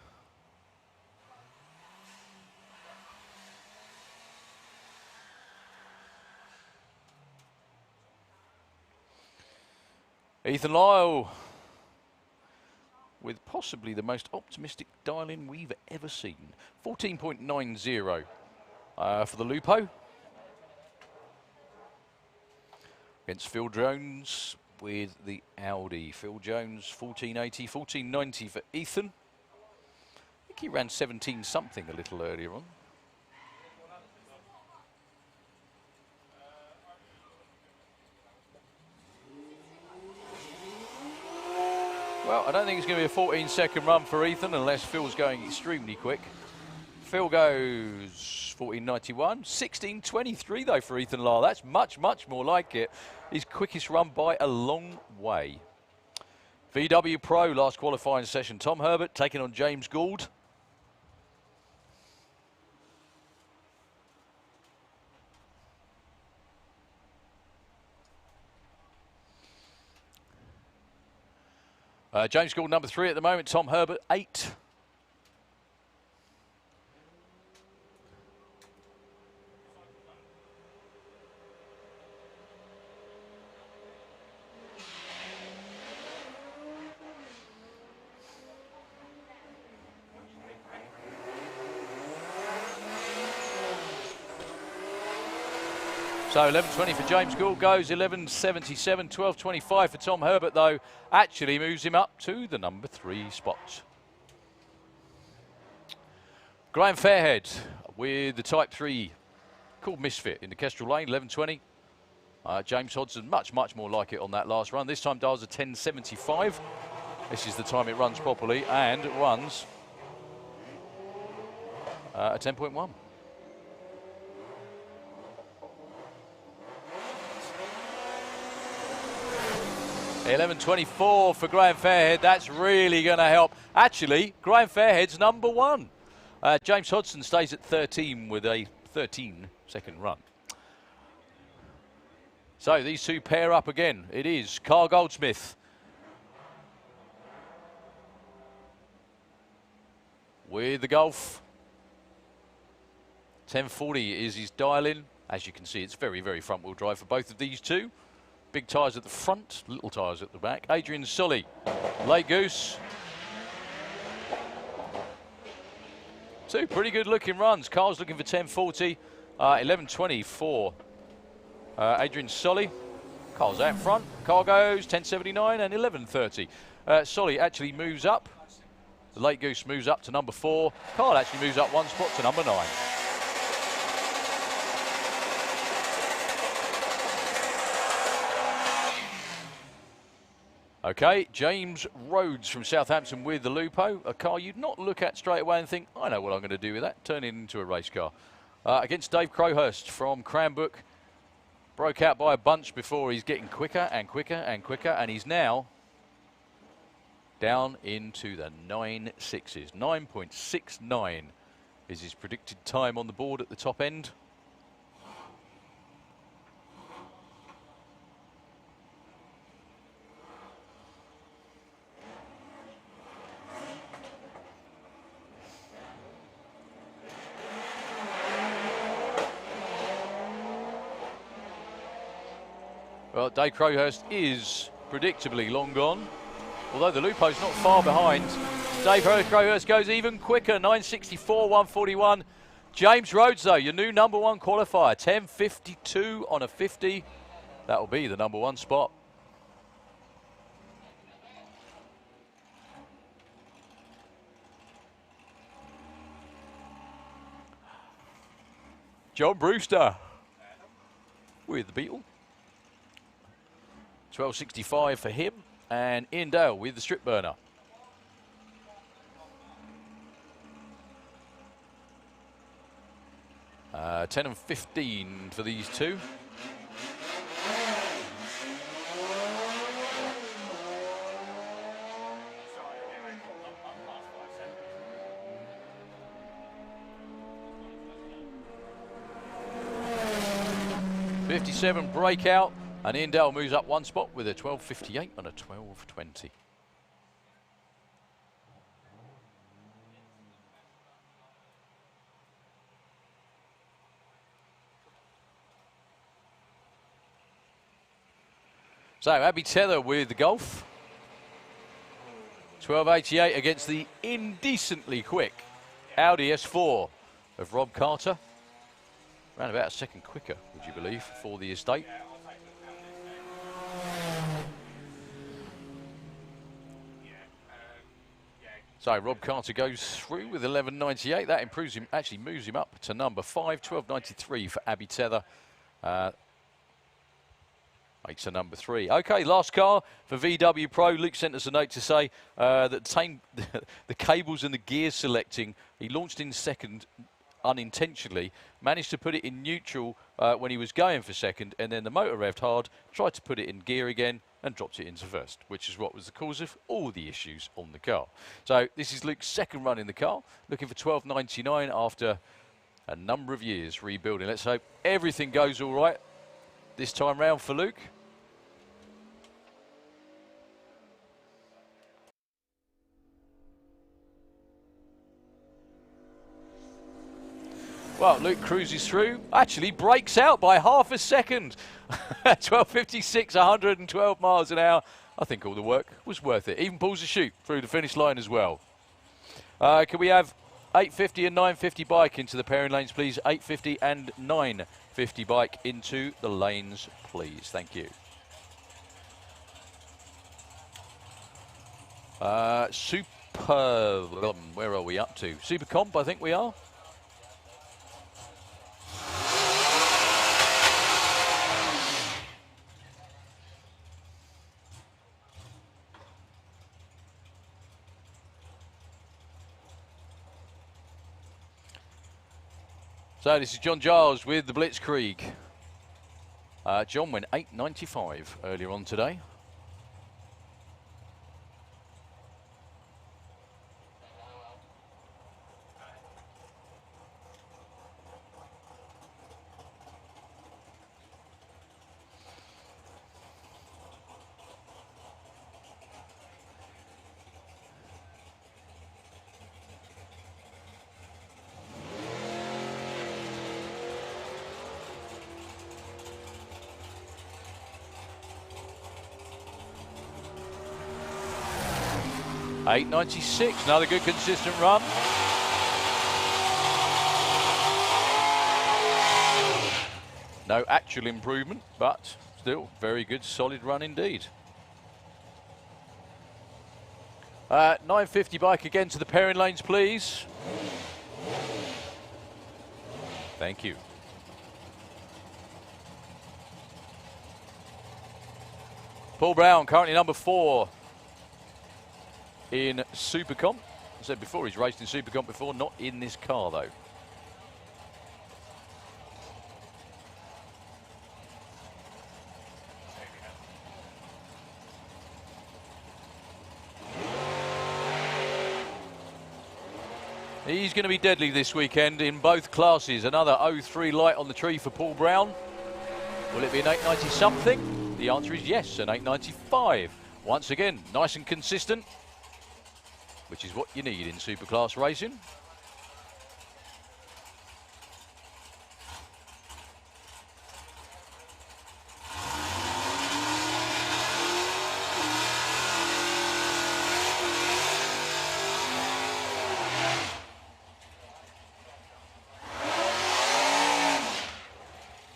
Ethan Lyle with possibly the most optimistic dial-in we've ever seen. 14.90 for the Lupo. Against Phil Jones with the Audi. Phil Jones, 14.80, 14.90 for Ethan. I think he ran 17 something a little earlier on. Well, I don't think it's going to be a 14-second run for Ethan unless Phil's going extremely quick. Phil goes 14.91. 16.23 though for Ethan Lyle. That's much, much more like it. His quickest run by a long way. VW Pro last qualifying session. Tom Herbert taking on James Gould. James Gould number 3 at the moment. Tom Herbert 8. So 11.20 for James Gould goes, 11.77, 12.25 for Tom Herbert though, actually moves him up to the number 3 spot. Graham Fairhead with the Type 3 called Misfit in the Kestrel Lane, 11.20. James Hodson, much, much more like it on that last run. This time dials a 10.75. This is the time it runs properly and it runs a 10.1. 11.24 for Graham Fairhead. That's really going to help. Actually, Graham Fairhead's number 1. James Hodson stays at 13 with a 13-second run. So these two pair up again. It is Carl Goldsmith with the Golf. 10.40 is his dial-in. As you can see, it's very, very front-wheel drive for both of these two. Big tyres at the front, little tyres at the back. Adrian Sully, Late Goose. Two pretty good looking runs. Carl's looking for 10.40, 11.20 for Adrian Sully. Carl's out front. Carl goes 10.79 and 11.30. Sully actually moves up. The Late Goose moves up to number 4. Carl actually moves up 1 spot to number 9. Okay, James Rhodes from Southampton with the Lupo, a car you'd not look at straight away and think, I know what I'm going to do with that, turn it into a race car. Against Dave Crowhurst from Cranbrook, broke out by a bunch before. He's getting quicker and quicker and quicker, and he's now down into the 9.6s. 9.69 is his predicted time on the board at the top end. Well, Dave Crowhurst is predictably long gone, although the Lupo's not far behind. Dave Crowhurst goes even quicker, 9.64, 1.41. James Rhodes, though, your new number 1 qualifier, 10.52 on a 50. That will be the number 1 spot. John Brewster with the Beetle. 12.65 for him, and Ian Dale with the strip burner. Uh, 10 and 15 for these two. '57 Breakout. And Ian Dale moves up 1 spot with a 12.58 and a 12.20. So Abby Tether with the Golf. 12.88 against the indecently quick Audi S4 of Rob Carter. Around about a second quicker, would you believe, for the estate. So Rob Carter goes through with 11.98. That improves him, actually moves him up to number 5. 12.93 for Abby Tether. Makes a number 3. Okay, last car for VW Pro. Luke sent us a note to say that the cables and the gear selecting, he launched in second unintentionally, managed to put it in neutral when he was going for second, and then the motor revved hard, tried to put it in gear again, and dropped it into first, which is what was the cause of all the issues on the car. So this is Luke's second run in the car, looking for 12.99 after a number of years rebuilding. Let's hope everything goes all right this time round for Luke. Well, Luke cruises through, actually breaks out by half a second. 12.56, 112 miles an hour. I think all the work was worth it. Even pulls a chute through the finish line as well. Can we have 850 and 950 bike into the pairing lanes, please? 850 and 950 bike into the lanes, please. Thank you. Where are we up to? Super Comp, I think we are. So this is John Giles with the Blitzkrieg. John went 8.95 earlier on today. $8.96, another good consistent run. No actual improvement, but still very good, solid run indeed. 950 bike again to the pairing lanes, please. Thank you. Paul Brown, currently number 4 in Supercomp. I said before, he's raced in Supercomp before, not in this car though. He's going to be deadly this weekend in both classes. Another 03 light on the tree for Paul Brown. Will it be an 890 something? The answer is yes, an 895. Once again, nice and consistent, which is what you need in superclass racing.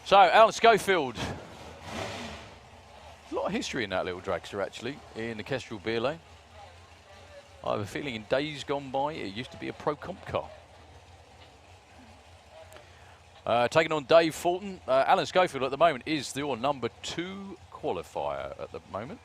So, Alan Schofield. A lot of history in that little dragster, actually, in the Kestrel Beer Lane. I have a feeling in days gone by, it used to be a Pro Comp car. Taking on Dave Fulton. Alan Schofield at the moment is your number 2 qualifier at the moment.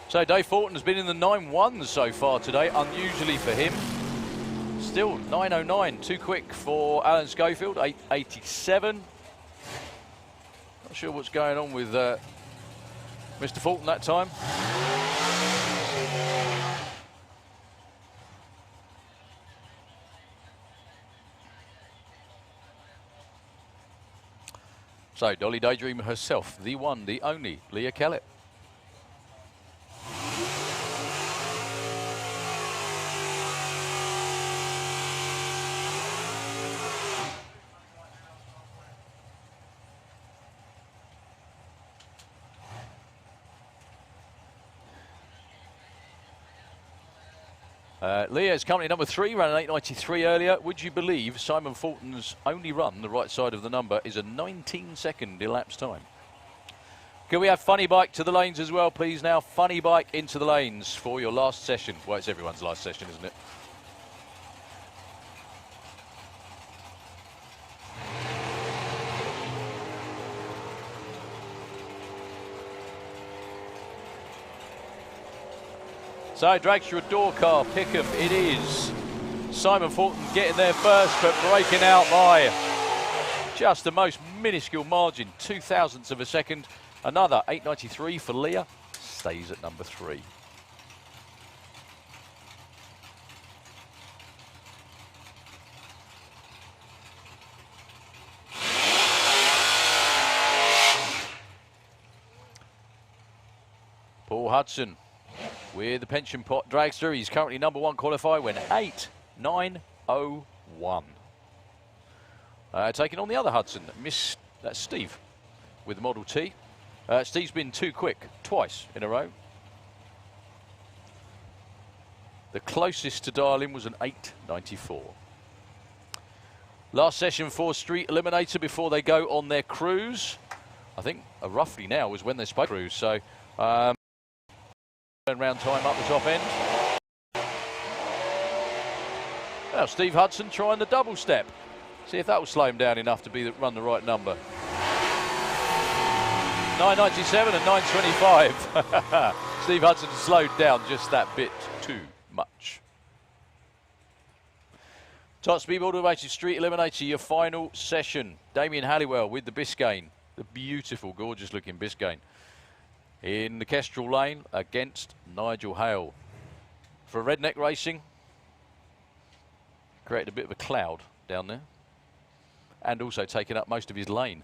So Dave Fulton has been in the 9.1s so far today, unusually for him. Still 9.09, too quick for Alan Schofield, 8.87. Not sure what's going on with Mr. Fulton that time. So Dolly Daydreamer herself, the one, the only, Leah Kellett. Leah's company number 3 ran an 8.93 earlier. Would you believe Simon Fulton's only run, the right side of the number, is a 19-second elapsed time? Can we have Funny Bike to the lanes as well, please, now? Funny Bike into the lanes for your last session. Well, it's everyone's last session, isn't it? So, Dragster door car, Pickham, it is. Simon Fulton getting there first, but breaking out by just the most minuscule margin, 0.02 of a second. Another 8.93 for Leah, stays at number 3. Paul Hudson with the pension pot dragster. He's currently number 1 qualifier, went 8.901. Taking on the other Hudson, that's Steve with the Model T. Steve's been too quick twice in a row. The closest to dial in was an 8.94. Last session for Street Eliminator before they go on their cruise. I think roughly now is when they're supposed to cruise. So turnaround time up the top end. Now Steve Hudson trying the double step. See if that will slow him down enough to run the right number. 9.97 and 9.25. Steve Hudson slowed down just that bit too much. Top Speed Automated Street Eliminator, your final session. Damien Halliwell with the Biscayne, the beautiful, gorgeous looking Biscayne, in the Kestrel lane against Nigel Hale. For Redneck Racing, created a bit of a cloud down there and also taken up most of his lane.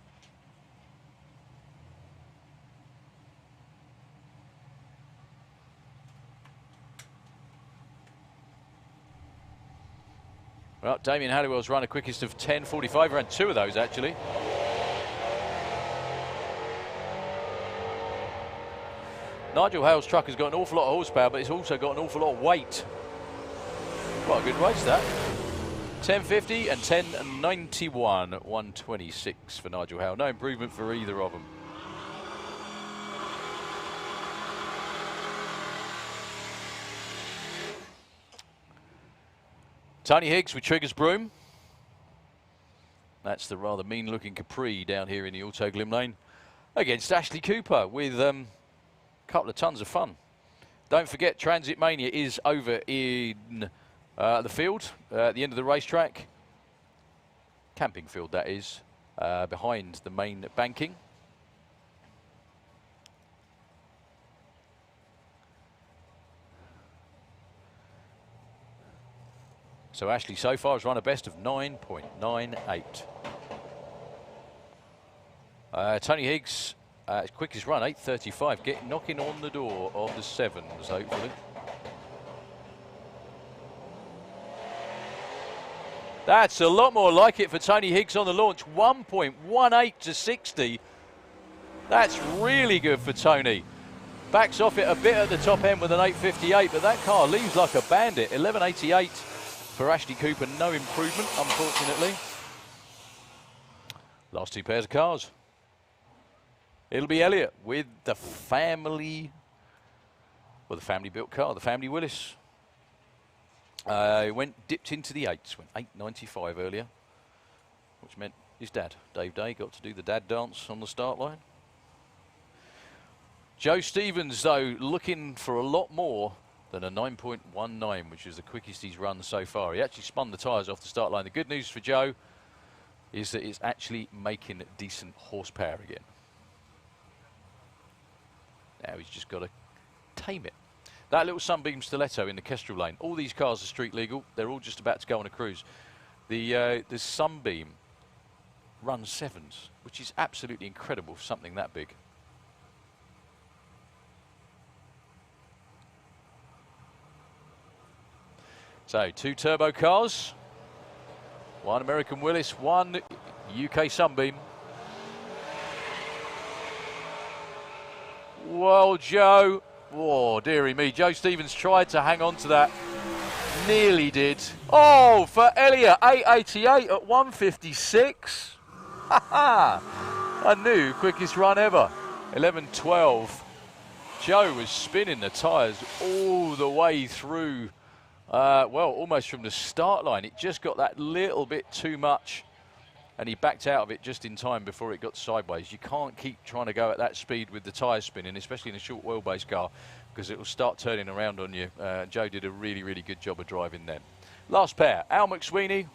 Well, Damien Halliwell's run a quickest of 10.45, ran 2 of those actually. Nigel Hale's truck has got an awful lot of horsepower, but it's also got an awful lot of weight. Quite a good race that. 10.50 and 10.91, 1.26 for Nigel Hale. No improvement for either of them. Tony Higgs with Trigger's Broom. That's the rather mean-looking Capri down here in the Auto Glim lane. Against Ashley Cooper with a couple of tons of fun. Don't forget, Transit Mania is over in the field at the end of the racetrack. Camping field, that is, behind the main banking. So Ashley so far has run a best of 9.98. Tony Higgs, his quickest run, 8.35, knocking on the door of the 7s, hopefully. That's a lot more like it for Tony Higgs on the launch, 1.18 to 60. That's really good for Tony. Backs off it a bit at the top end with an 8.58, but that car leaves like a bandit, 11.88. For Ashley Cooper, no improvement, unfortunately. Last 2 pairs of cars. It'll be Elliott with the family, well, the family built car, the family Willis. Dipped into the 8s, went 8.95 earlier, which meant his dad, Dave Day, got to do the dad dance on the start line. Joe Stevens, though, looking for a lot more than a 9.19, which is the quickest he's run so far. He actually spun the tyres off the start line. The good news for Joe is that it's actually making decent horsepower again. Now he's just got to tame it. That little Sunbeam Stiletto in the Kestrel lane, all these cars are street legal. They're all just about to go on a cruise. The Sunbeam runs 7s, which is absolutely incredible for something that big. So 2 turbo cars, 1 American Willis, 1 UK Sunbeam. Well, Joe, oh dearie me, Joe Stevens tried to hang on to that. nearly did. Oh, for Elliot, 888 at 156. A new quickest run ever. 11:12. Joe was spinning the tyres all the way through, well, almost from the start line. It just got that little bit too much, and he backed out of it just in time before it got sideways. You can't keep trying to go at that speed with the tyres spinning, especially in a short wheelbase car, because it will start turning around on you. Joe did a really, really good job of driving then. Last pair, Al McSweeney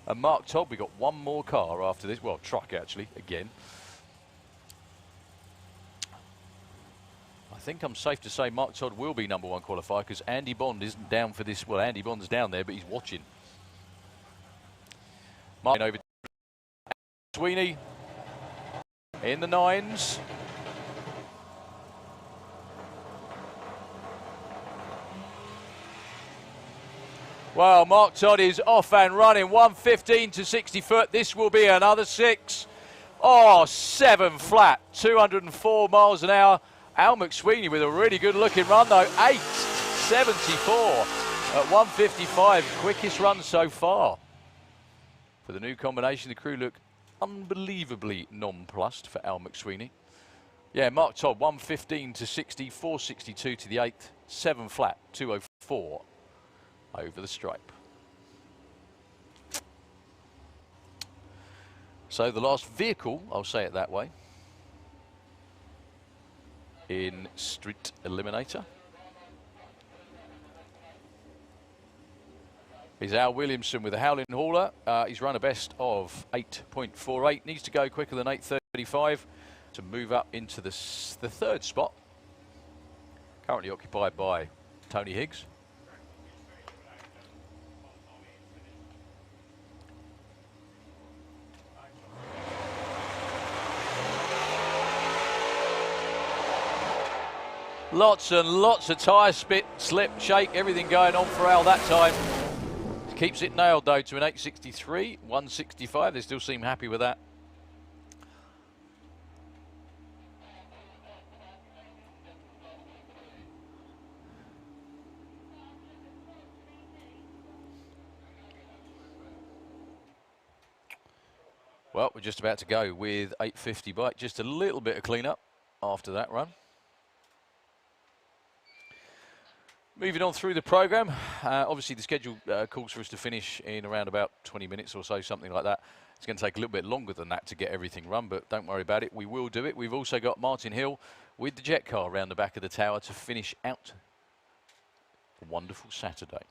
and Mark Todd. We got one more car after this. Well, truck actually, again. I think I'm safe to say Mark Todd will be #1 qualifier because Andy Bond isn't down for this. Well, Andy Bond's down there, but he's watching. Mark over Sweeney in the 9s. Well, Mark Todd is off and running, 115 to 60 foot. This will be another 6. Oh, 7 flat, 204 miles an hour. Al McSweeney with a really good looking run though, 8.74 at 155, quickest run so far. For the new combination, the crew look unbelievably nonplussed for Al McSweeney. Yeah, Mark Todd, 115 to 60, 462 to the 8th, 7 flat, 204 over the stripe. So the last vehicle, I'll say it that way, in Street Eliminator is Al Williamson with a Howling Hauler. He's run a best of 8.48. Needs to go quicker than 8.35 to move up into the 3rd spot. Currently occupied by Tony Higgs. Lots and lots of tyre spit, slip, shake, everything going on for Al that time. Keeps it nailed though to an 863, 165. They still seem happy with that. Well, we're just about to go with 850 bike. Just a little bit of clean-up after that run. Moving on through the programme, obviously the schedule calls for us to finish in around about 20 minutes or so, something like that. It's going to take a little bit longer than that to get everything run, but don't worry about it, we will do it. We've also got Martin Hill with the jet car around the back of the tower to finish out a wonderful Saturday.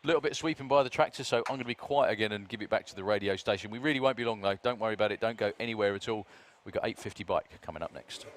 A little bit of sweeping by the tractor, so I'm going to be quiet again and give it back to the radio station. We really won't be long though, don't worry about it, don't go anywhere at all. We've got 850 bike coming up next.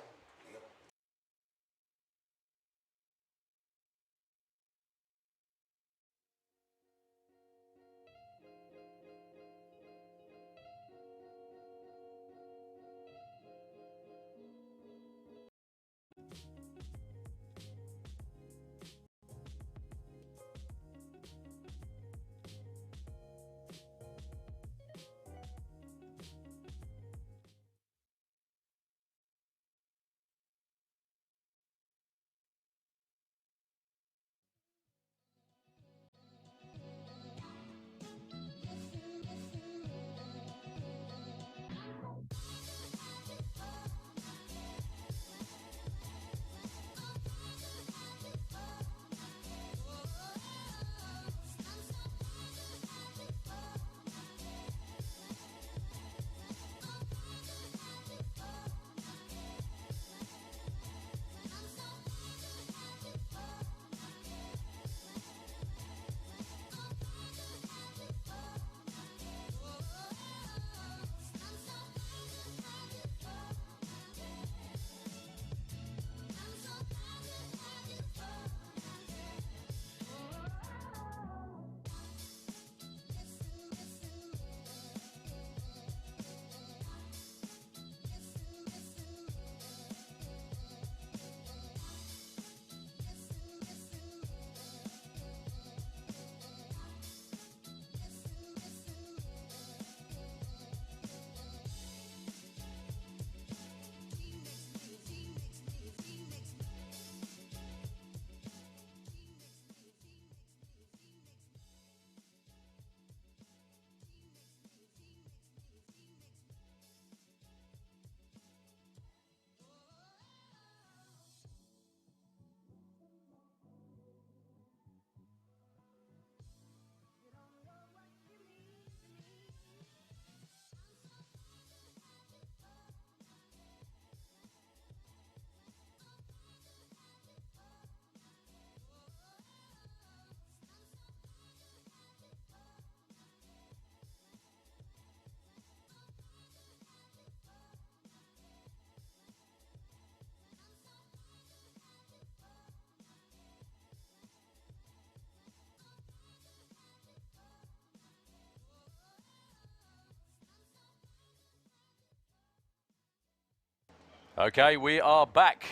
Okay, we are back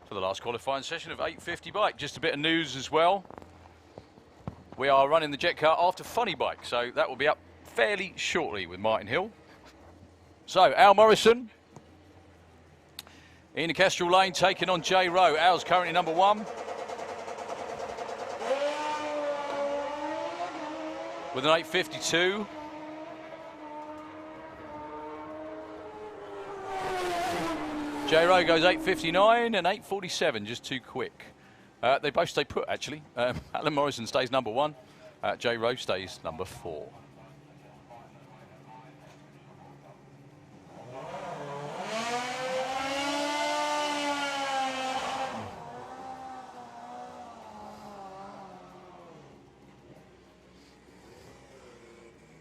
for the last qualifying session of 850 bike. Just a bit of news as well. We are running the jet car after Funny Bike, so that will be up fairly shortly with Martin Hill. So, Al Morrison in the Kestrel lane taking on J Rowe. Al's currently number 1. With an 852. J Rowe goes 859 and 847, just too quick. They both stay put, actually. Alan Morrison stays number 1. J Rowe stays number 4.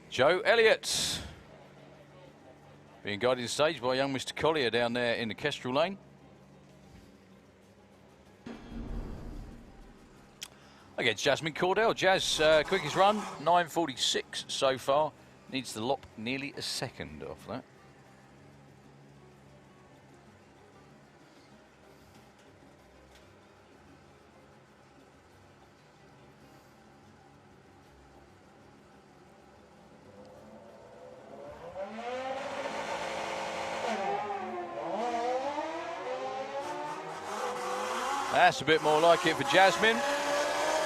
Joe Elliott being guided to stage by young Mr. Collier down there in the Kestrel lane. Against Jasmine Cordell. Jazz, quickest run, 9:46 so far. Needs to lop nearly a second off that. That's a bit more like it for Jasmine.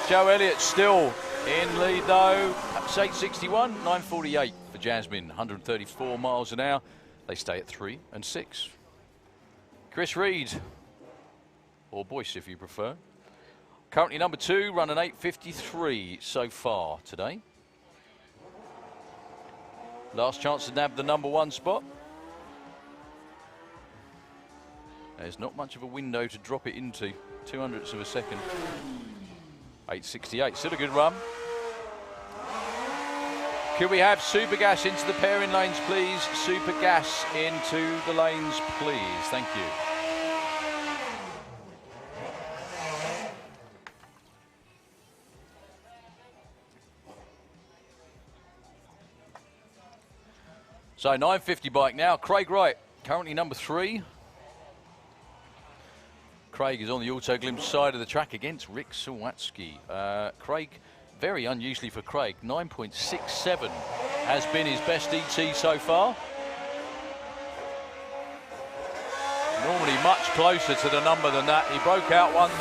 Joe Elliott still in lead though. That's 861, 9:48 for Jasmine. 134 miles an hour. They stay at 3 and 6. Chris Reed, or Boyce if you prefer. Currently number 2, running 8:53 so far today. Last chance to nab the number 1 spot. There's not much of a window to drop it into. 200ths of a second. 8:68, still a good run. Could we have Super Gas into the pairing lanes, please? Super Gas into the lanes, please. Thank you. So 9:50 bike now. Craig Wright, currently number 3. Craig is on the Auto Glimpse side of the track against Rick Sawatsky. Craig, very unusually for Craig, 9.67 has been his best ET so far. Normally much closer to the number than that. He broke out once.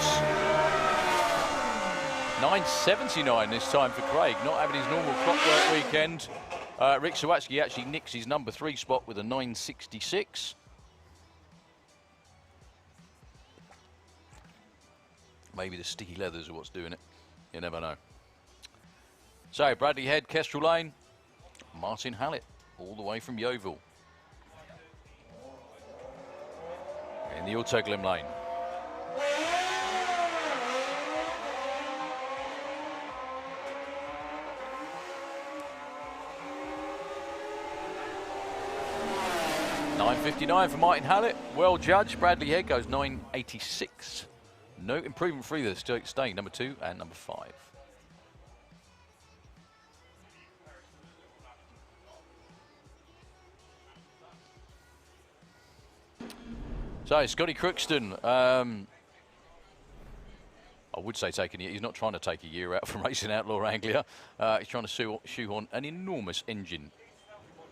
9.79 this time for Craig, not having his normal clockwork weekend. Rick Sawatsky actually nicks his number 3 spot with a 9.66. Maybe the sticky leathers are what's doing it. You never know. So, Bradley Head, Kestrel Lane. Martin Hallett, all the way from Yeovil. In the Autoglim lane. $9.59 for Martin Hallett. Well judged. Bradley Head goes 9.86. No improvement for either, staying number 2 and number 5. So, Scotty Crookston, I would say he's not trying to take a year out from racing Outlaw Anglia. He's trying to shoehorn an enormous engine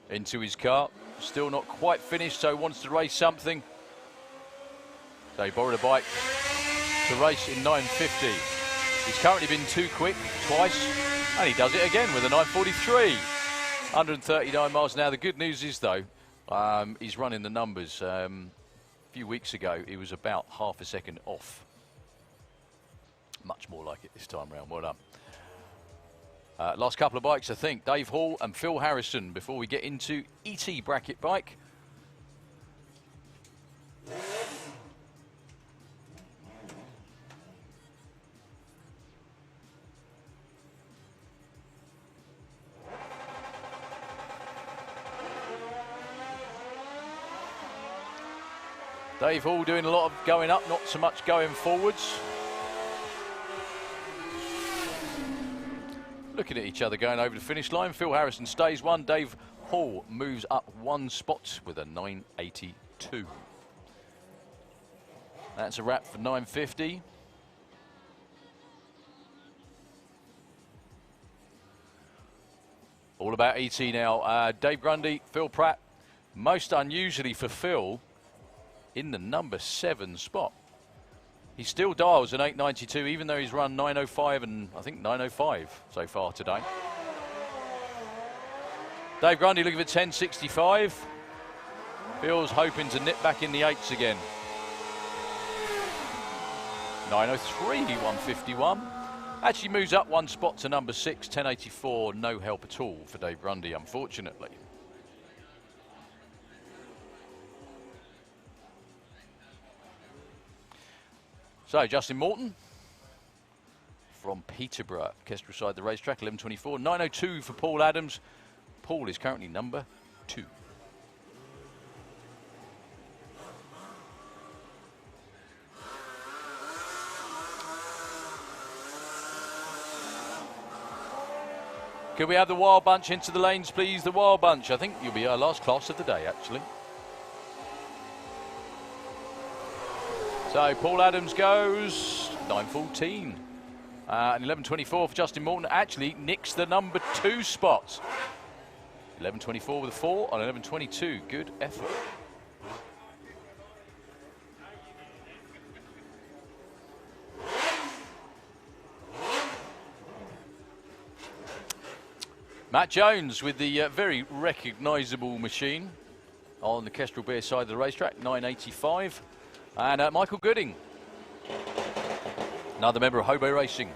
into his car. Still not quite finished, so wants to race something. So he borrowed a bike to race in 9:50. He's currently been too quick twice, and he does it again with a 9:43. 139 miles an hour. The good news is, though, he's running the numbers. A few weeks ago, he was about half a second off. Much more like it this time around. Well done. Last couple of bikes, I think. Dave Hall and Phil Harrison before we get into ET bracket bike. Dave Hall doing a lot of going up, not so much going forwards. Looking at each other going over the finish line. Phil Harrison stays 1. Dave Hall moves up 1 spot with a 9.82. 2. That's a wrap for 950. All about ET now. Dave Grundy, Phil Pratt, most unusually for Phil, in the number 7 spot. He still dials an 892, even though he's run 905 and I think 905 so far today. Dave Grundy looking for 1065. Phil's hoping to nip back in the 8s again. 903, 151. Actually moves up 1 spot to number 6, 1084. No help at all for Dave Grundy, unfortunately. So, Justin Morton from Peterborough, Kestrel side the racetrack, 1124. 902 for Paul Adams. Paul is currently number 2. Can we have the Wild Bunch into the lanes, please? The Wild Bunch. I think you'll be our last class of the day, actually. So Paul Adams goes 914. And 1124 for Justin Morton. Actually nicks the number 2 spot. 1124 with a 4 on 1122. Good effort. Matt Jones with the very recognisable machine on the Kestrel Beer side of the racetrack, 985. And Michael Gooding, another member of Hobo Racing.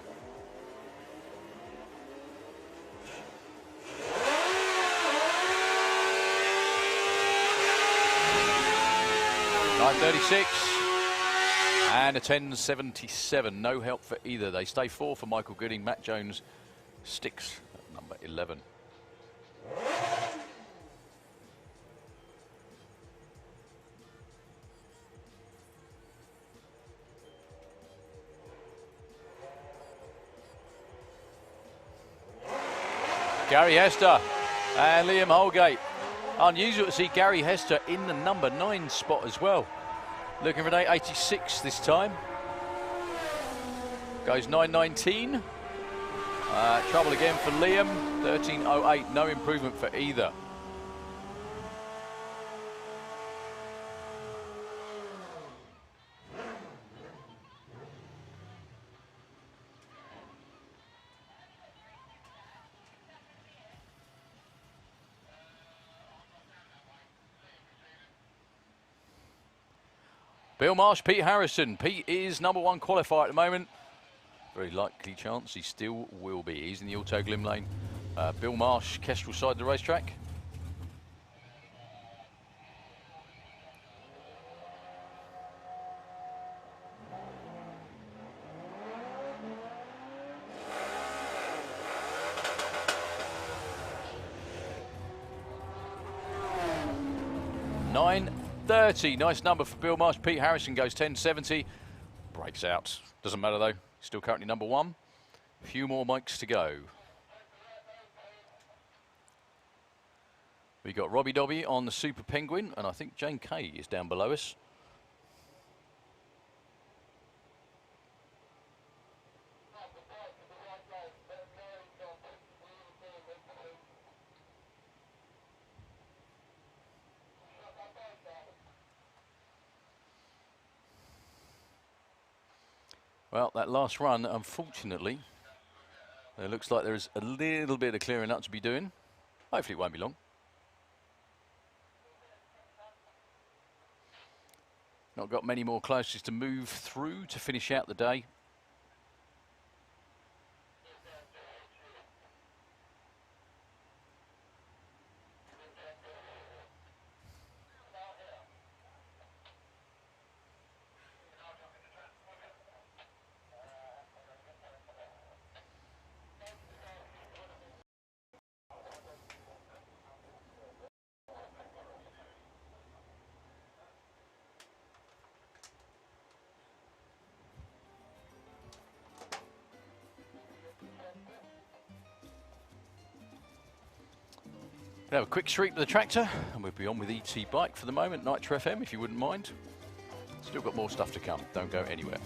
$936 and a 1077. No help for either. They stay 4 for Michael Gooding. Matt Jones sticks at number 11. Gary Hester and Liam Holgate. Unusual to see Gary Hester in the number 9 spot as well. Looking for an 886 this time. Goes 919. Trouble again for Liam. 1308. No improvement for either. Bill Marsh, Pete Harrison. Pete is number 1 qualifier at the moment. Very likely chance he still will be. He's in the Auto Glim lane. Bill Marsh, Kestrel side of the racetrack. $930, nice number for Bill Marsh. Pete Harrison goes 1070. Breaks out. Doesn't matter though. Still currently number 1. A few more mics to go. We got Robbie Dobby on the Super Penguin, and I think Jane Kay is down below us. Well, that last run, unfortunately, it looks like there's a little bit of clearing up to be doing. Hopefully it won't be long. Not got many more closes to move through to finish out the day. We'll have a quick sweep of the tractor, and we'll be on with ET Bike for the moment. Nitro FM, if you wouldn't mind. Still got more stuff to come. Don't go anywhere.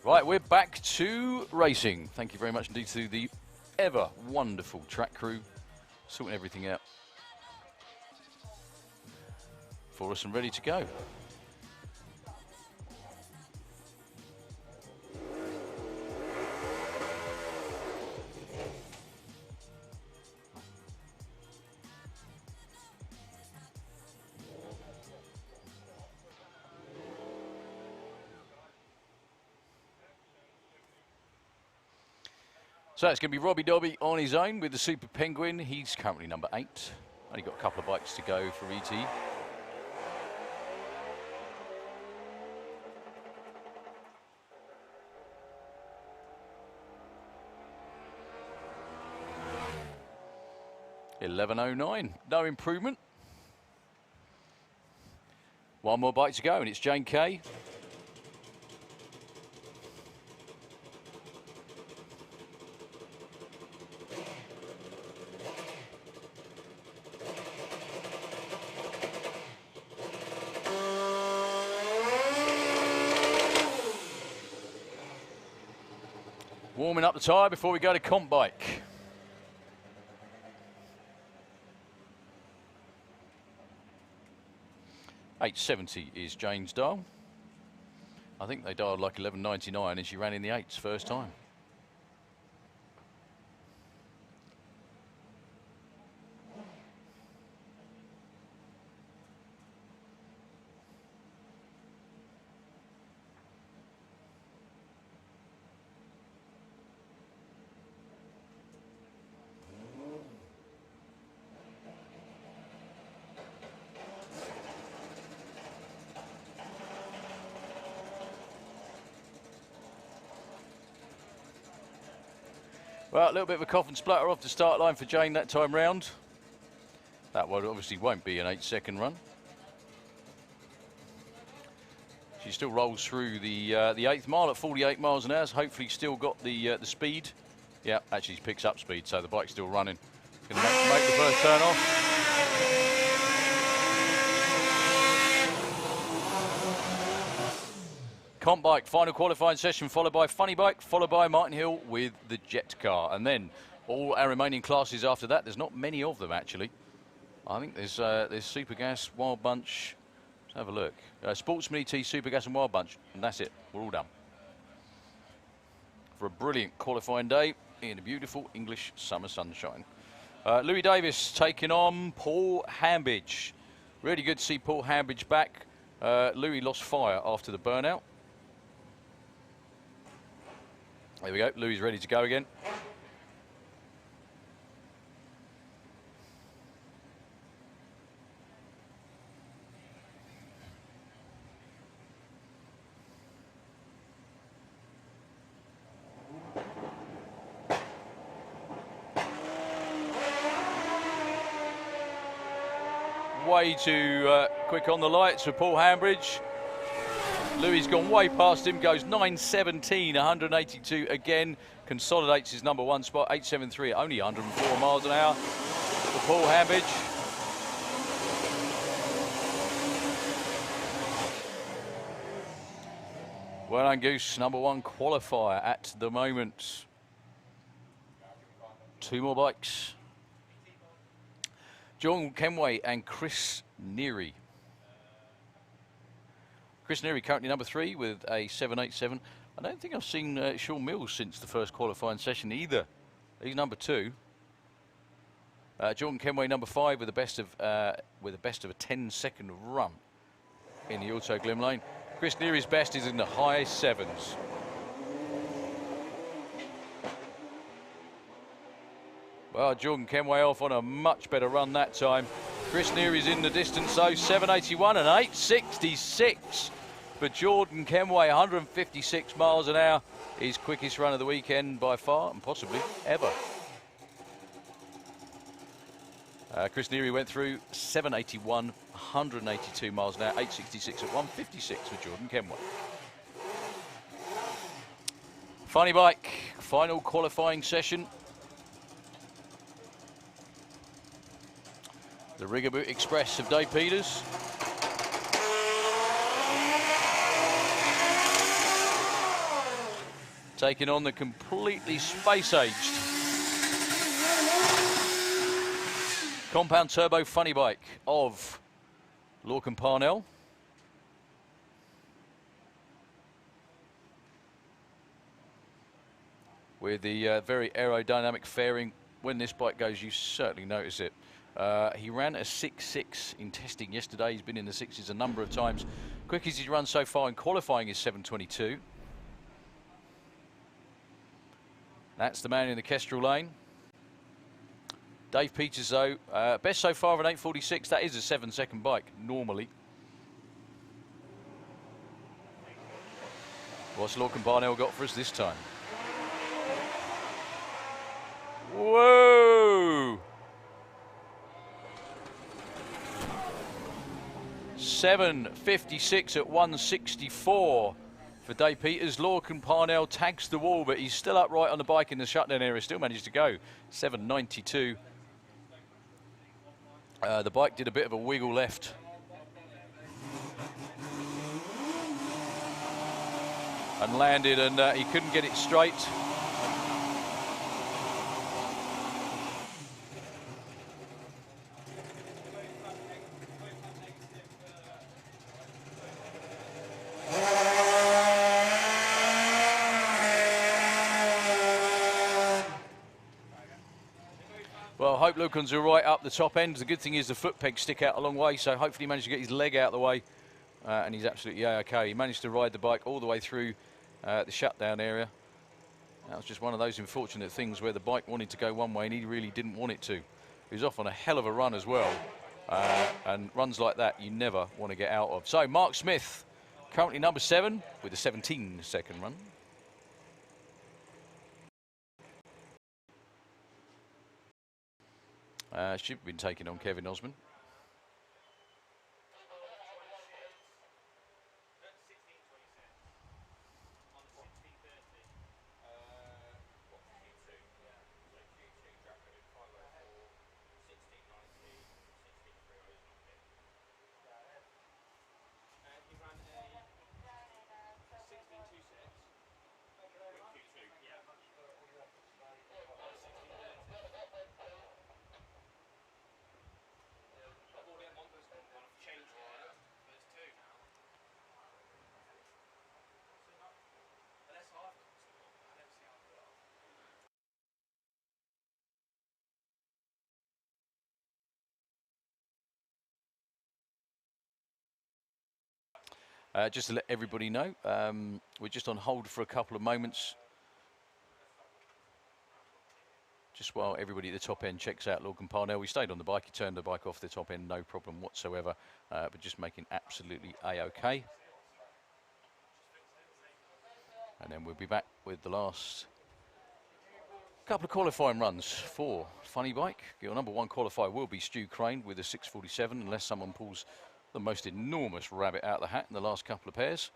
Right, we're back to racing. Thank you very much indeed to the ever wonderful track crew, sorting everything out for us and ready to go. So it's going to be Robbie Dobby on his own with the Super Penguin. He's currently number 8. Only got a couple of bikes to go for ET. $11.09, no improvement. One more bike to go, and it's Jane Kay. Warming up the tyre before we go to comp bike. $8.70 is Jane's dial. I think they dialed like $11.99 and she ran in the 8s first time. Well, a little bit of a cough and splutter off the start line for Jane that time round. That one obviously won't be an 8-second run. She still rolls through the 8th mile at 48 miles an hour. Hopefully still got the speed. Yeah, actually she picks up speed, so the bike's still running. Going to make the first turn off. Comp bike, final qualifying session, followed by funny bike, followed by Martin Hill with the jet car. And then all our remaining classes after that. There's not many of them, actually. I think there's Super Gas, Wild Bunch. Let's have a look. Sportsman, ET, Super Gas and Wild Bunch. And that's it. We're all done. For a brilliant qualifying day in the beautiful English summer sunshine. Louis Davis taking on Paul Hambidge. Really good to see Paul Hambidge back. Louis lost fire after the burnout. There we go, Louis ready to go again. Way too quick on the lights for Paul Hambidge. Louis gone way past him, goes 9.17, 182 again, consolidates his number 1 spot, 8.73 at only 104 miles an hour for Paul Hambidge. Well done, Goose, number 1 qualifier at the moment. 2 more bikes. John Kenway and Chris Neary. Chris Neary currently number 3 with a 7.87. I don't think I've seen Sean Mills since the first qualifying session either. He's number 2. Jordan Kenway number 5 with the best of a 10-second run in the Auto Glim Lane. Chris Neary's best is in the high 7s. Well, Jordan Kenway off on a much better run that time. Chris Neary's in the distance though, 7.81 and 8.66 for Jordan Kenway, 156 miles an hour. His quickest run of the weekend by far and possibly ever. Chris Neary went through 7.81, 182 miles an hour, 8.66 at 1.56 for Jordan Kenway. Funny bike, final qualifying session. The Rigaboot Express of Dave Peters. Taking on the completely space-aged compound turbo funny bike of Lorcan Parnell. With the very aerodynamic fairing. When this bike goes, you certainly notice it. He ran a 6.6 in testing yesterday. He's been in the 6s a number of times. Quickest he's run so far in qualifying is 7.22. That's the man in the Kestrel lane. Dave Peters, though, best so far of an 8:46. That is a 7-second bike, normally. What's Lorcan Barnell got for us this time? Whoa! 7:56 at 164 for Dave Peters. Lorcan Parnell tags the wall, but he's still upright on the bike in the shutdown area. Still managed to go 7:92. The bike did a bit of a wiggle left. And landed, and he couldn't get it straight. Well, I hope Lucan's all right up the top end. The good thing is the foot pegs stick out a long way, so hopefully he managed to get his leg out of the way. And he's absolutely okay. He managed to ride the bike all the way through the shutdown area. That was just one of those unfortunate things where the bike wanted to go one way and he really didn't want it to. He was off on a hell of a run as well. And runs like that you never want to get out of. So Mark Smith, currently number 7 with a 17-second run. Should have been taking on Kevin Osman. Just to let everybody know, we're just on hold for a couple of moments. Just while everybody at the top end checks out Lorcan Parnell. We stayed on the bike, he turned the bike off the top end, no problem whatsoever, but just making absolutely A-OK. And then we'll be back with the last couple of qualifying runs for Funny Bike. Your number 1 qualifier will be Stu Crane with a 6:47, unless someone pulls the most enormous rabbit out of the hat in the last couple of pairs.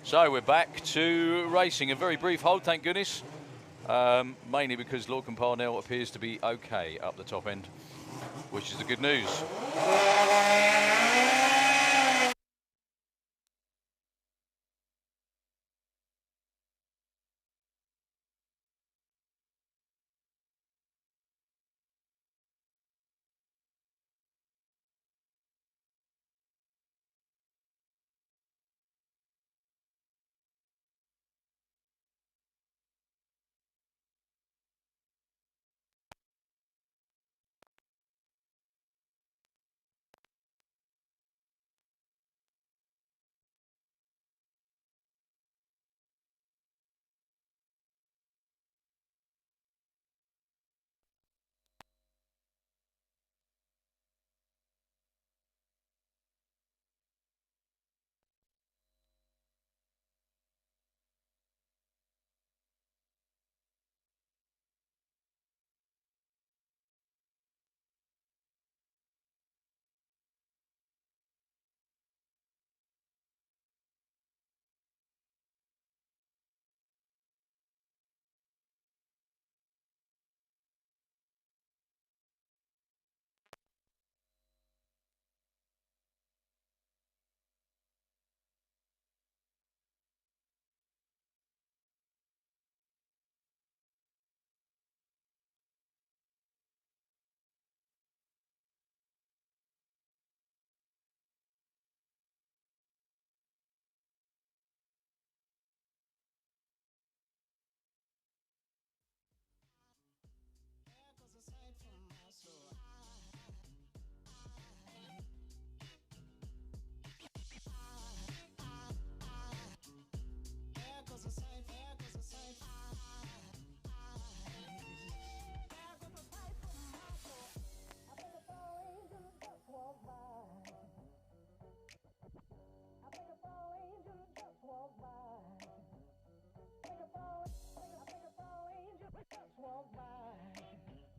So we're back to racing. A very brief hold, thank goodness. Mainly because Lorcan Parnell appears to be okay up the top end, which is the good news.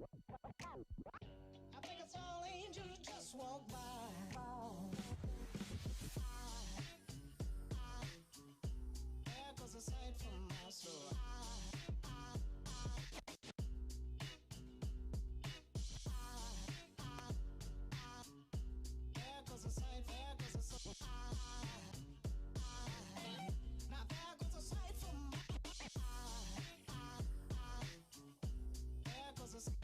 I think a tall angel just walked by. There goes a sight from my soul. There goes a sight, there goes a soul. Now there goes a sight from my there goes a sight.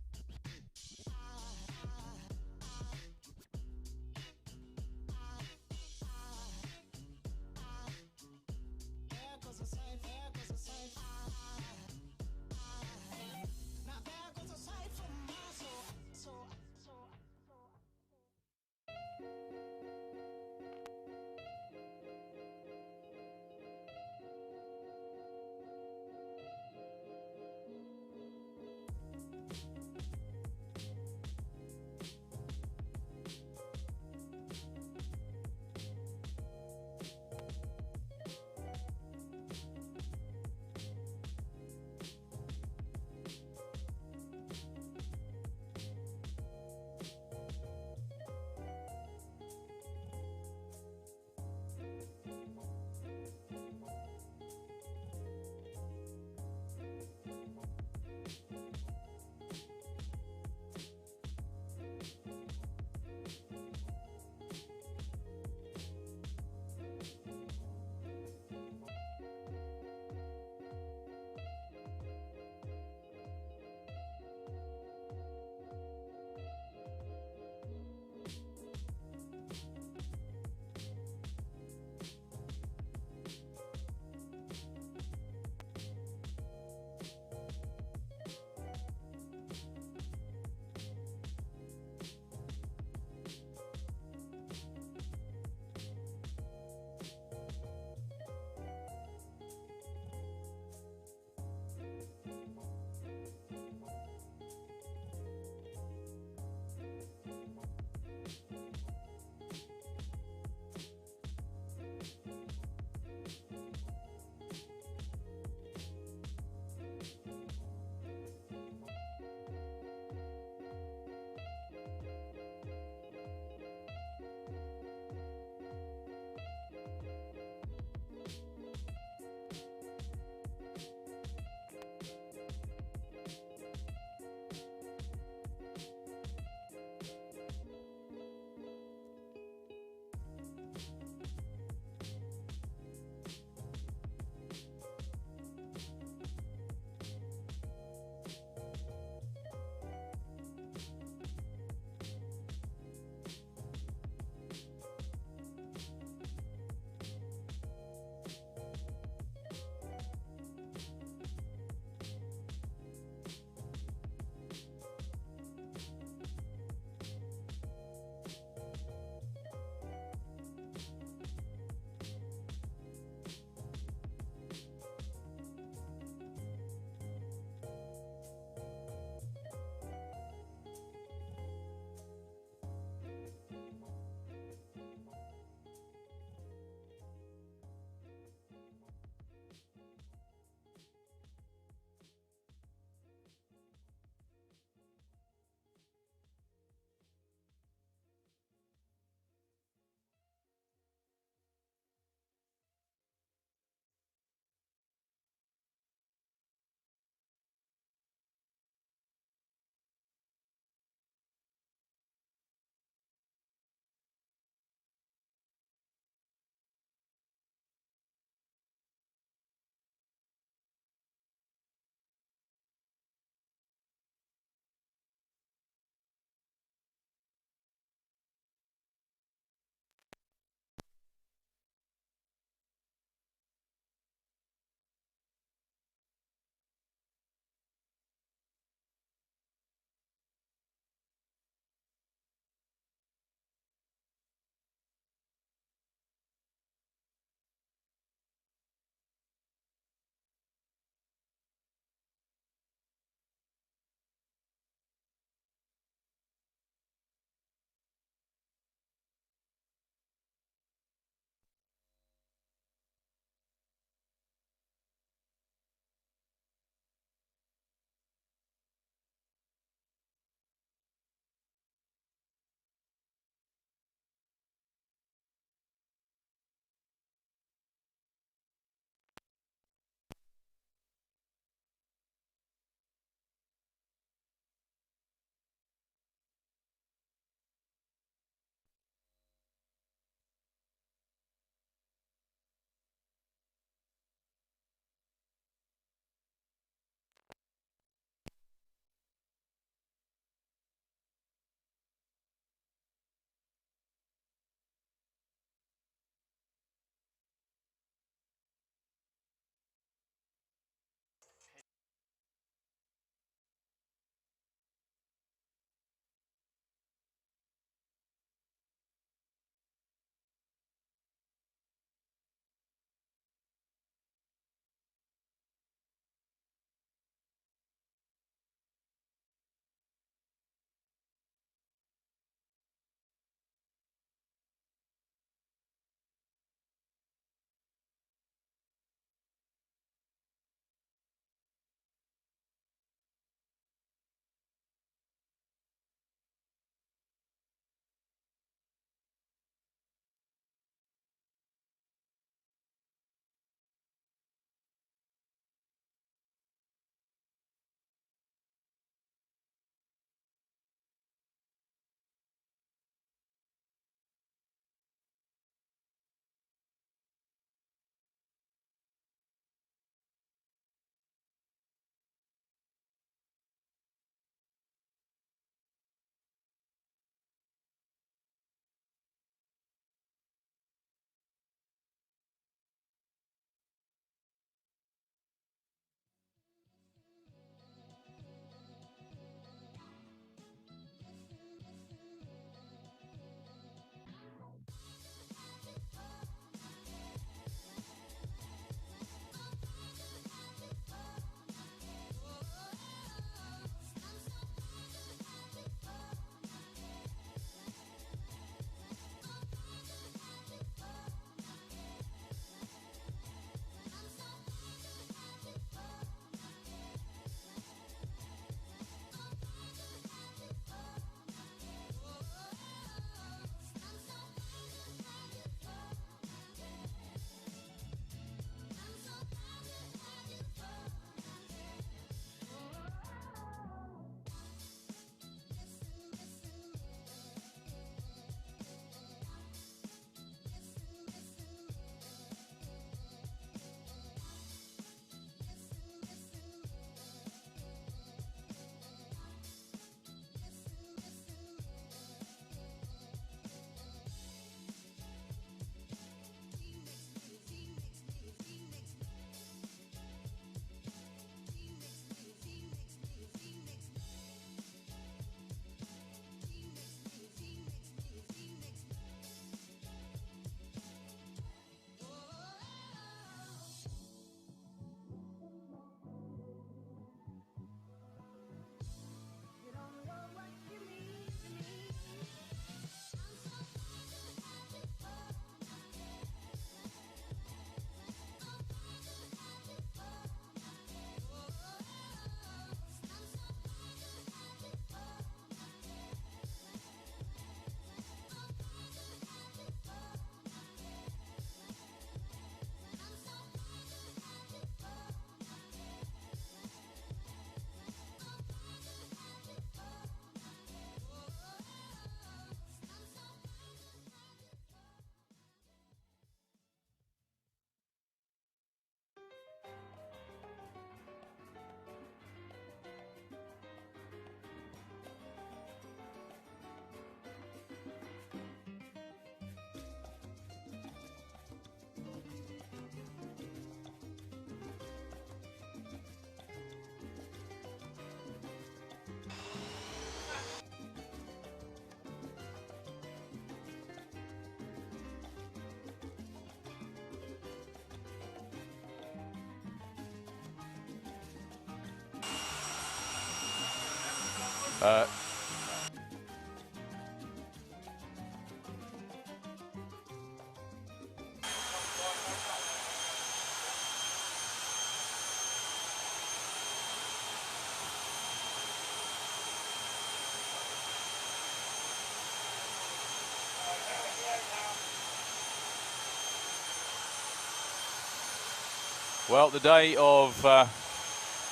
Well, the day of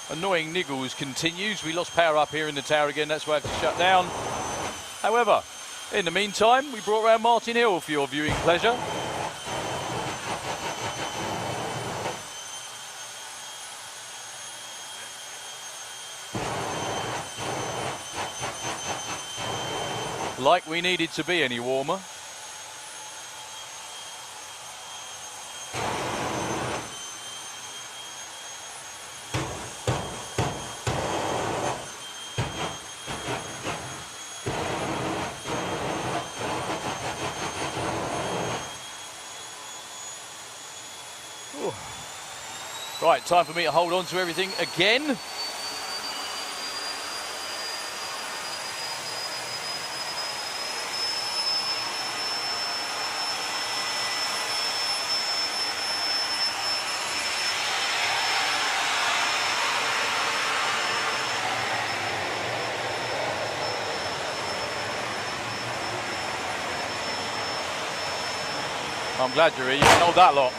annoying niggles continues. We lost power up here in the tower again. That's why I have to shut down. However, in the meantime, we brought around Martin Hill for your viewing pleasure. Like we needed to be any warmer. Right, time for me to hold on to everything again. I'm glad you're here, you can hold that lot.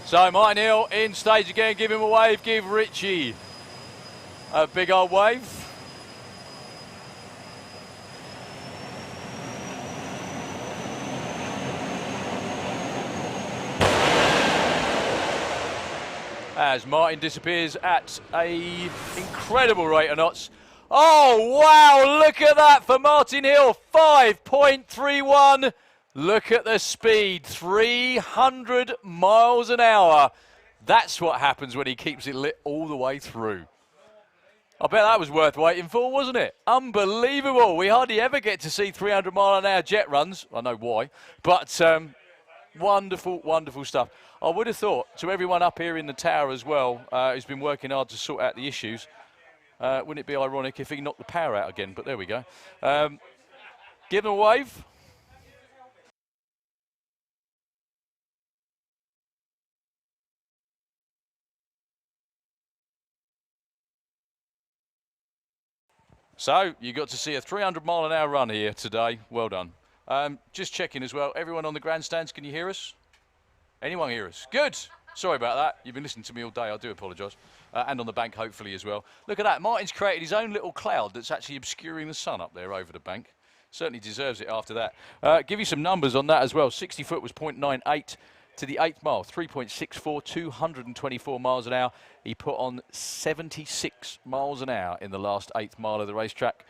So Martin Hill in stage again, give him a wave, give Richie a big old wave. As Martin disappears at an incredible rate of knots. Oh wow, look at that for Martin Hill, 5.31. Look at the speed, 300 miles an hour. That's what happens when he keeps it lit all the way through. I bet that was worth waiting for, wasn't it? Unbelievable. We hardly ever get to see 300 mile an hour jet runs. I know why, but wonderful, wonderful stuff. I would have thought to everyone up here in the tower as well, who's been working hard to sort out the issues, wouldn't it be ironic if he knocked the power out again? But there we go. Give him a wave. So, you got to see a 300 mile an hour run here today. Well done. Just checking as well. Everyone on the grandstands, can you hear us? Anyone hear us? Good. Sorry about that. You've been listening to me all day. I do apologise. And on the bank, hopefully, as well. Look at that. Martin's created his own little cloud that's actually obscuring the sun up there over the bank. Certainly deserves it after that. Give you some numbers on that as well. 60 foot was 0.98. To the 8th mile, 3.64, 224 miles an hour. He put on 76 miles an hour in the last 8th mile of the racetrack,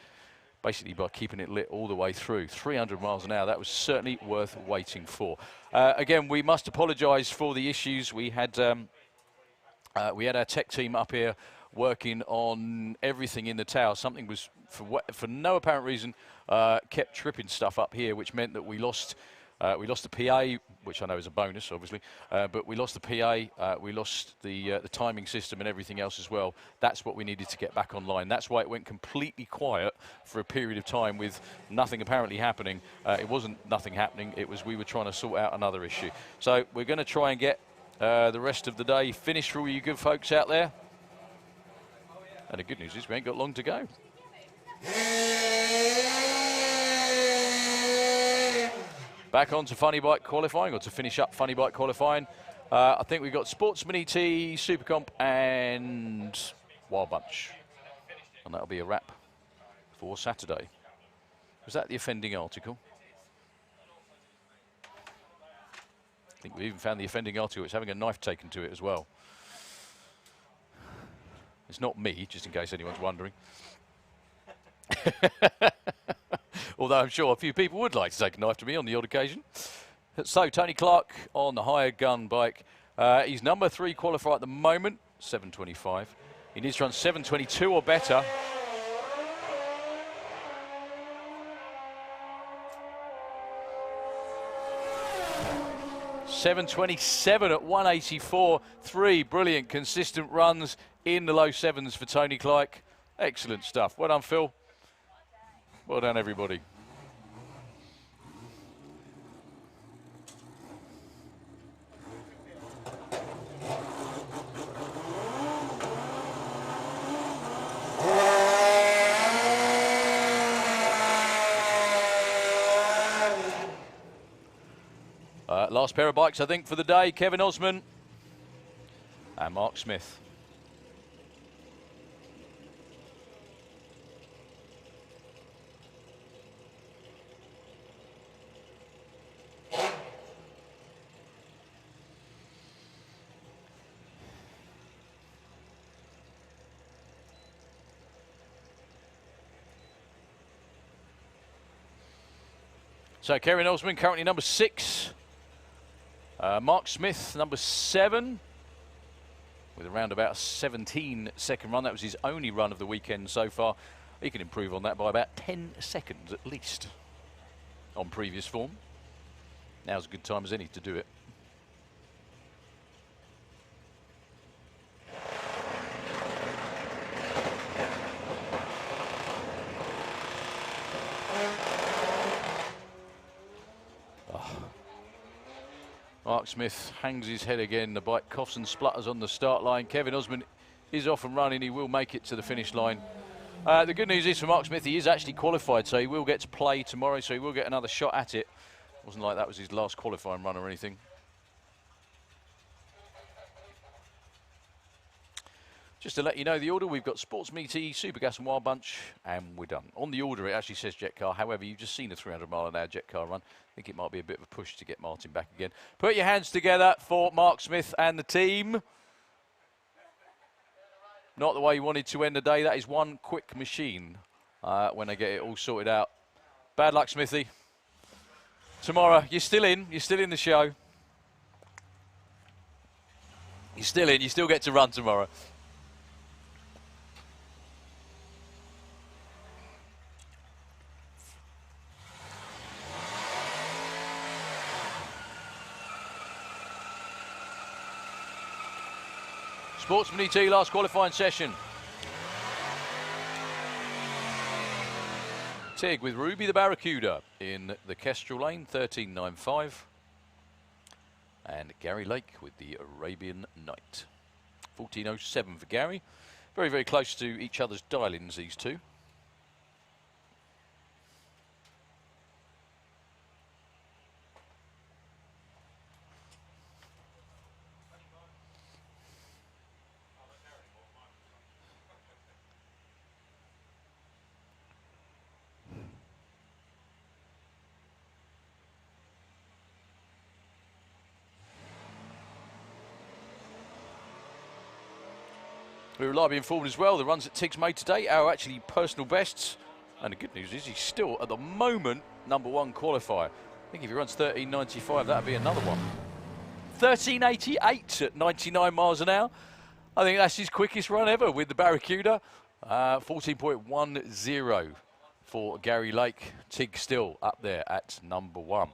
basically by keeping it lit all the way through. 300 miles an hour, that was certainly worth waiting for. Again, we must apologise for the issues. We had our tech team up here working on everything in the tower. Something was, for no apparent reason, kept tripping stuff up here, which meant that we lost the PA, which I know is a bonus, obviously, but we lost the PA, we lost the timing system and everything else as well. That's what we needed to get back online. That's why it went completely quiet for a period of time with nothing apparently happening. It wasn't nothing happening, it was we were trying to sort out another issue. So we're going to try and get the rest of the day finished for all you good folks out there. And the good news is we ain't got long to go. Back on to Funny Bike qualifying, or to finish up Funny Bike qualifying. I think we've got Sportsman ET, Supercomp and Wild Bunch. And that'll be a wrap for Saturday. Was that the offending article? I think we even found the offending article. It's having a knife taken to it as well. It's not me, just in case anyone's wondering. Although I'm sure a few people would like to take a knife to me on the odd occasion. So Tony Clark on the higher gun bike. He's number 3 qualifier at the moment, 7:25. He needs to run 7:22 or better. .727 at 184. 3 brilliant, consistent runs in the low 7s for Tony Clark. Excellent stuff. Well done, Phil. Well done, everybody. Last pair of bikes, I think, for the day. Kevin Osman and Mark Smith. So Kevin Osman currently number 6. Mark Smith, number 7, with around about a 17-second run. That was his only run of the weekend so far. He can improve on that by about 10 seconds at least on previous form. Now's a good time as any to do it. Mark Smith hangs his head again. The bike coughs and splutters on the start line. Kevin Osman is off and running. He will make it to the finish line. The good news is for Mark Smith, he is actually qualified, so he will get to play tomorrow, so he will get another shot at it. Wasn't like that was his last qualifying run or anything. Just to let you know the order, we've got Sportsman, Super Gas and Wild Bunch, and we're done. On the order, it actually says jet car. However, you've just seen a 300-mile-an-hour jet car run. I think it might be a bit of a push to get Martin back again. Put your hands together for Mark Smith and the team. Not the way you wanted to end the day. That is one quick machine when they get it all sorted out. Bad luck, Smithy. Tomorrow, you're still in. You're still in the show. You're still in. You still get to run tomorrow. Sportsman ET, last qualifying session. Tig with Ruby the Barracuda in the Kestrel lane, 13.95. And Gary Lake with the Arabian Night, 14.07 for Gary. Very, very close to each other's dial-ins, these two. We're reliably informed as well. The runs that Tig's made today are actually personal bests. And the good news is he's still, at the moment, number 1 qualifier. I think if he runs 13.95, that'd be another one. 13.88 at 99 miles an hour. I think that's his quickest run ever with the Barracuda. 14.10 for Gary Lake. Tig still up there at number 1.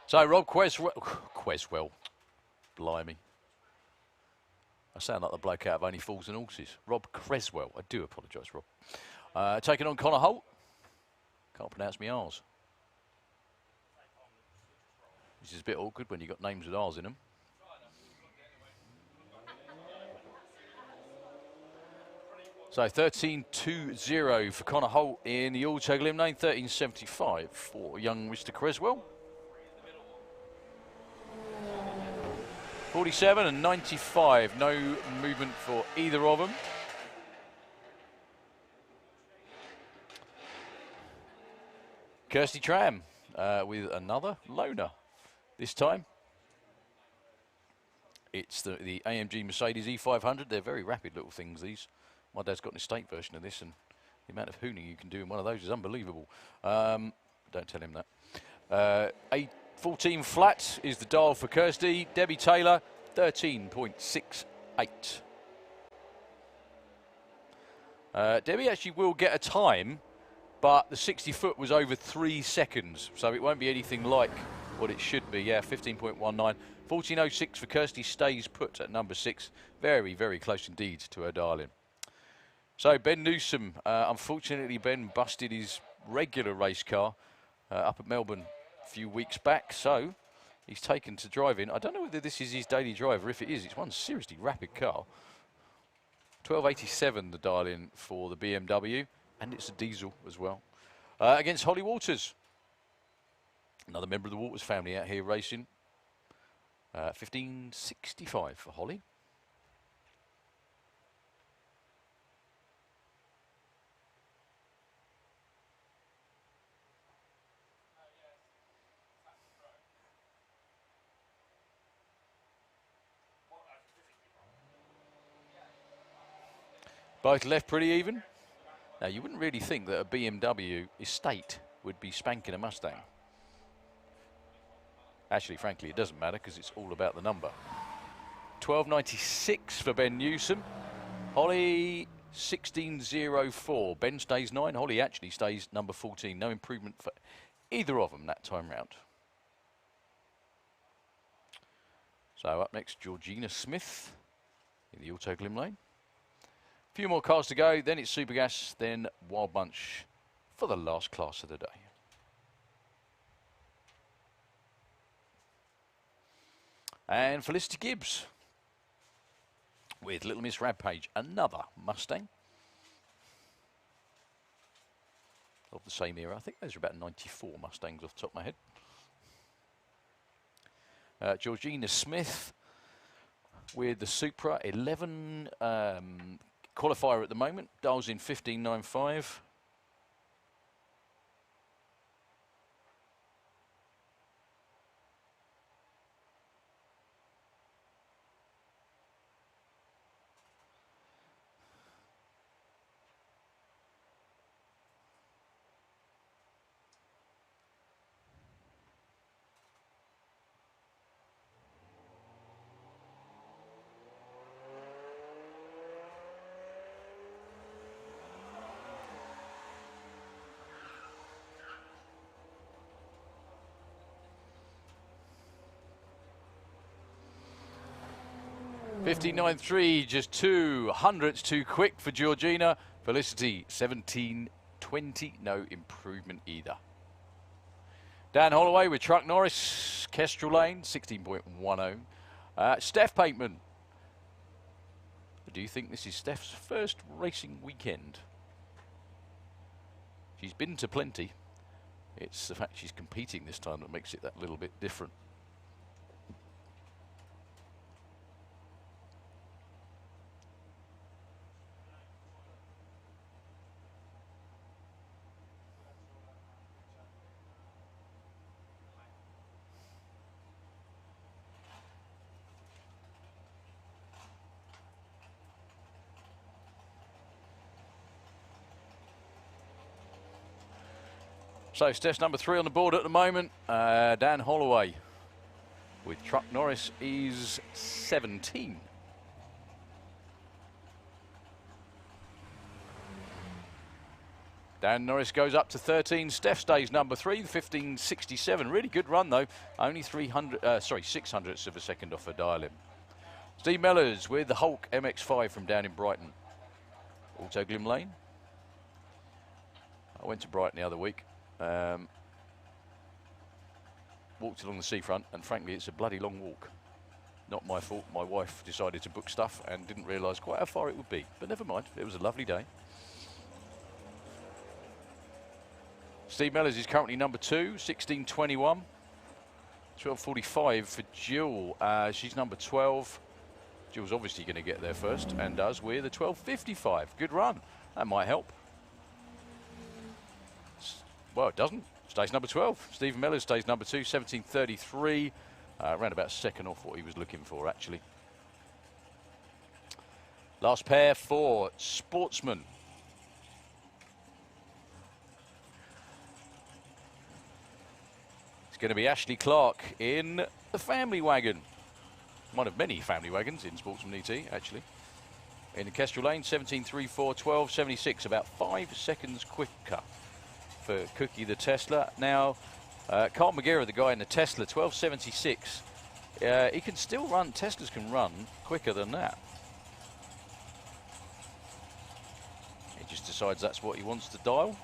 So Rob Queswell. Blimey. I sound like the bloke out of Only Fools and Horses. Rob Creswell. I do apologise, Rob. Taking on Connor Holt. Can't pronounce me R's. This is a bit awkward when you've got names with R's in them. So 13.20 for Connor Holt in the Auto Glim lane. 13.75 for young Mr. Creswell. 47 and 95, no movement for either of them. Kirsty Tram with another loner this time. It's the AMG Mercedes E500. They're very rapid little things, these. My dad's got an estate version of this, and the amount of hooning you can do in one of those is unbelievable. Don't tell him that. 814 flat is the dial for Kirsty. Debbie Taylor, 13.68. Debbie actually will get a time, but the 60 foot was over 3 seconds, so it won't be anything like what it should be. Yeah, 15.19. 14.06 for Kirsty, stays put at number 6. Very, very close indeed to her darling. So Ben Newsom, unfortunately Ben busted his regular race car up at Melbourne a few weeks back, so he's taken to driving. I don't know whether this is his daily driver. If it is, it's one seriously rapid car. 12.87 the dial-in for the BMW, and it's a diesel as well. Against Holly Waters. Another member of the Waters family out here racing. 15.65 for Holly. Both left pretty even. Now, you wouldn't really think that a BMW estate would be spanking a Mustang. Actually, frankly, it doesn't matter because it's all about the number. 12.96 for Ben Newsom. Holly, 16.04. Ben stays 9. Holly actually stays number 14. No improvement for either of them that time round. So up next, Georgina Smith in the Auto Glim Lane. A few more cars to go, then it's Supergas, then Wild Bunch for the last class of the day. And Felicity Gibbs with Little Miss Rampage, another Mustang of the same era. I think those are about 94 Mustangs off the top of my head. Georgina Smith with the Supra, 11 qualifier at the moment, dials in 15.95. $59.3, just 2 hundredths too quick for Georgina. Felicity, 17.20, no improvement either. Dan Holloway with Truck Norris, Kestrel Lane, 16.10. Steph Pateman. Do you think this is Steph's first racing weekend? She's been to plenty. It's the fact she's competing this time that makes it that little bit different. So Steph's number 3 on the board at the moment. Dan Holloway with Truck Norris is 17. Dan Norris goes up to 13. Steph stays number 3, 15.67. Really good run though. Only 6 hundredths of a second off her dial-in. Steve Mellors with the Hulk MX-5 from down in Brighton. Auto Glim Lane. I went to Brighton the other week. Walked along the seafront, and frankly it's a bloody long walk. Not my fault. My wife decided to book stuff and didn't realise quite how far it would be, but never mind, it was a lovely day. Steve Mellors is currently number 2, 16.21. 12.45 for Jill. She's number 12. Jill's obviously going to get there first, and does with a 12.55. Good run. That might help. Well, it doesn't. Stays number 12. Stephen Mellors stays number 2, 17.33. Around about second off what he was looking for, actually. Last pair for Sportsman. It's going to be Ashley Clark in the family wagon. One of many family wagons in Sportsman ET, actually. In the Kestrel Lane, 17.34, 12.76, about 5 seconds quicker for Cookie the Tesla. Now, Carl McGarrett, the guy in the Tesla, 12.76. He can still run, Teslas can run quicker than that. He just decides that's what he wants to dial.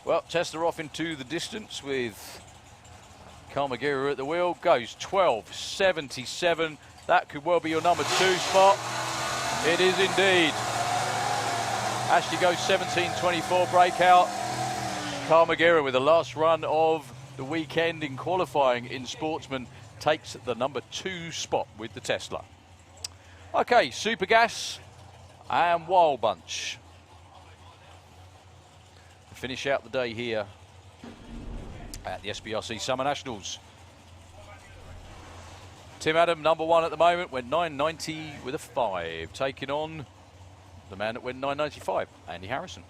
Well, Tesla off into the distance with Carl McGarrett at the wheel. Goes 12.77. That could well be your number 2 spot. It is indeed. Ashley goes 17.24 breakout. Carl McGarrett with the last run of the weekend in qualifying in Sportsman takes the number 2 spot with the Tesla. Okay, Super Gas and Wild Bunch. Finish out the day here at the SBRC Summer Nationals. Tim Adam, number 1 at the moment, went 9.90 with a 5, taking on the man that went 9.95, Andy Harrison.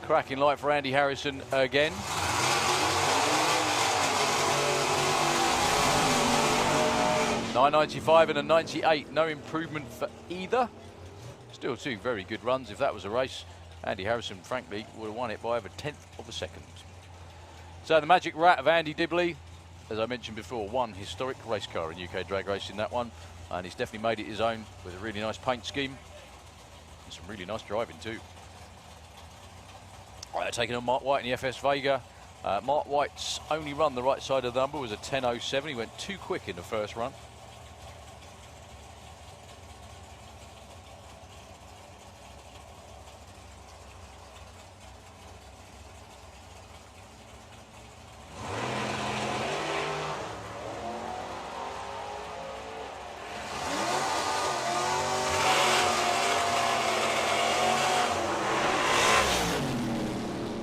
Cracking light for Andy Harrison again. $9.95 and a 98, no improvement for either. Still 2 very good runs. If that was a race, Andy Harrison, frankly, would have won it by over 1/10 of a second. So the Magic Rat of Andy Dibley, as I mentioned before, 1 historic race car in UK drag racing, that one, and he's definitely made it his own with a really nice paint scheme and some really nice driving too. Taking on Mark White in the FS Vega. Mark White's only run the right side of the number was a 10.07. He went too quick in the first run.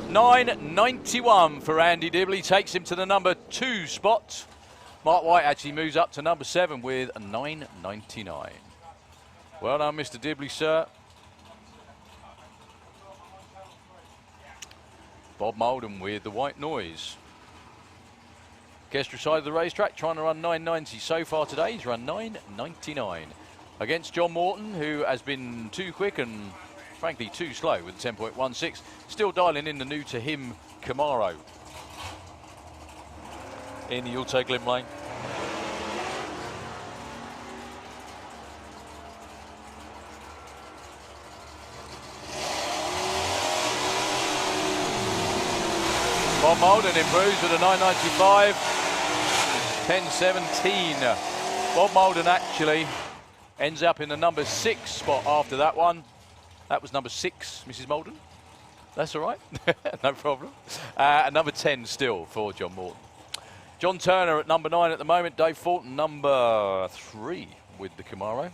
$9.91 for Andy Dibley, takes him to the number 2 spot. Mark White actually moves up to number 7 with a $9.99. Well done, Mr. Dibley, sir. Bob Molden with the white noise. Kestrel side of the racetrack, trying to run 9.90 so far today. He's run 9.99 against John Morton, who has been too quick and frankly too slow with 10.16. Still dialing in the new to him Camaro in the Auto Glim lane. Bob Molden improves with a 9.95, 10.17. Bob Molden actually ends up in the number 6 spot after that one. That was number 6, Mrs. Molden. That's all right, no problem. And number 10 still for John Morton. John Turner at number 9 at the moment. Dave Fulton number 3 with the Camaro.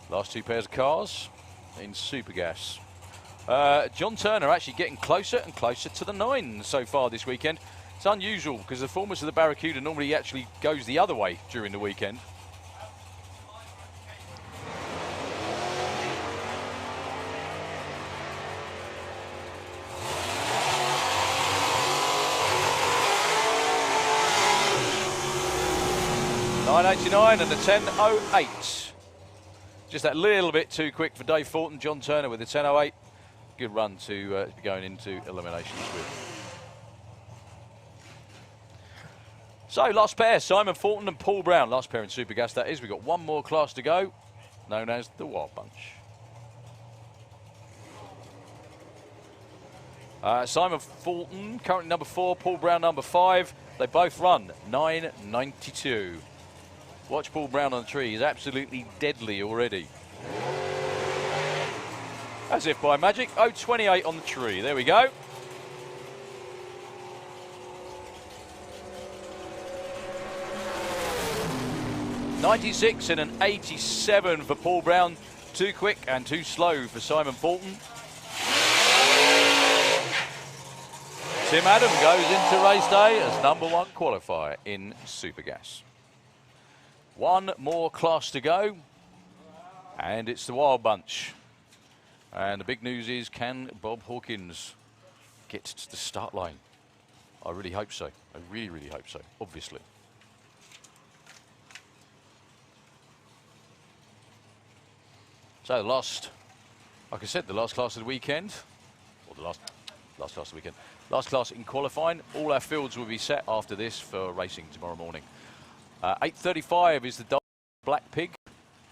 Last 2 pairs of cars in Super Gas. John Turner actually getting closer and closer to the 9 so far this weekend. It's unusual because the formers of the Barracuda normally actually goes the other way during the weekend. $9.89 and the 10.08. Just that little bit too quick for Dave Fulton. John Turner with the 10.08. Good run to be going into eliminations with. So last pair, Simon Fulton and Paul Brown. Last pair in Super Gas, that is. We've got one more class to go, known as the Wild Bunch. Simon Fulton, currently number 4, Paul Brown number 5. They both run 9.92. Watch Paul Brown on the tree. He's absolutely deadly already. As if by magic, 0.28 on the tree. There we go. .96 and an 87 for Paul Brown. Too quick and too slow for Simon Fulton. Tim Adam goes into race day as #1 qualifier in Supergas. One more class to go, and it's the Wild Bunch. And the big news is, can Bob Hawkins get to the start line? I really hope so. I really, really hope so, obviously. So the last, like I said, the last class of the weekend, or the last class of the weekend, last class in qualifying. All our fields will be set after this for racing tomorrow morning. 8.35 is the Black Pig. Do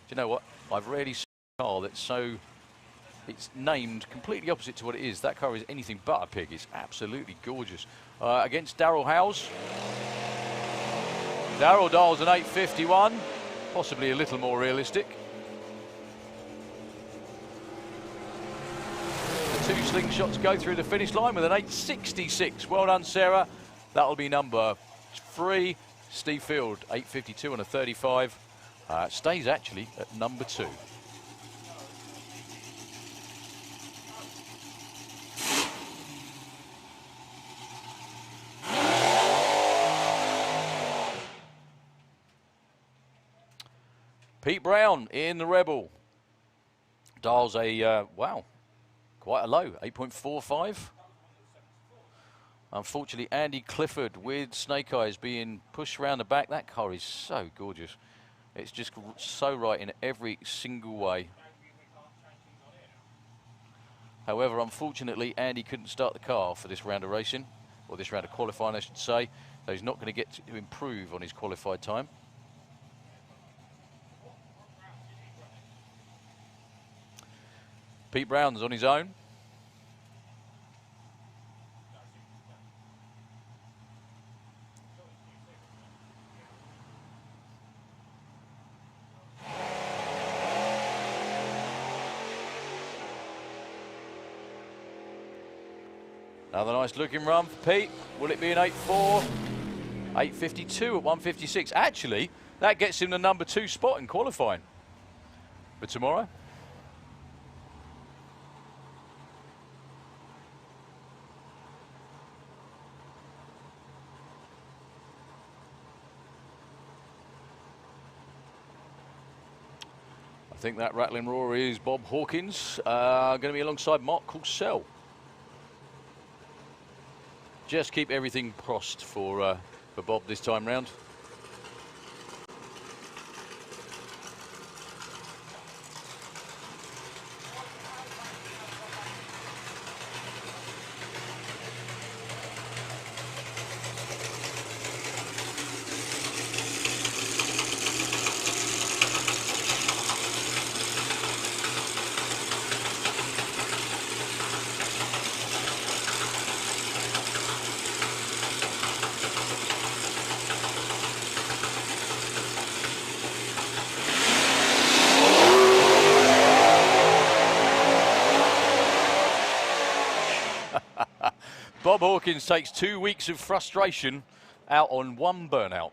you know what? I've rarely seen a car that's so, it's named completely opposite to what it is. That car is anything but a pig. It's absolutely gorgeous. Against Darryl Howes. Darryl dials an 8.51, possibly a little more realistic. The 2 slingshots go through the finish line with an 8.66. Well done, Sarah. That'll be number 3. Steve Field, 8.52 and a 35. Stays actually at number 2. Pete Brown in the Rebel. Dials a, wow, quite a low, 8.45. Unfortunately, Andy Clifford with Snake Eyes being pushed around the back. That car is so gorgeous. It's just so right in every single way. However, unfortunately, Andy couldn't start the car for this round of racing, or this round of qualifying, I should say. So he's not going to get to improve on his qualified time. Pete Brown's on his own. Another nice looking run for Pete. Will it be an 8.4? 8.52 at 1.56. Actually, that gets him the number 2 spot in qualifying for tomorrow. I think that rattling roar is Bob Hawkins, going to be alongside Mark Coulsell. Just keep everything crossed for Bob this time round. Bob Hawkins takes 2 weeks of frustration out on one burnout.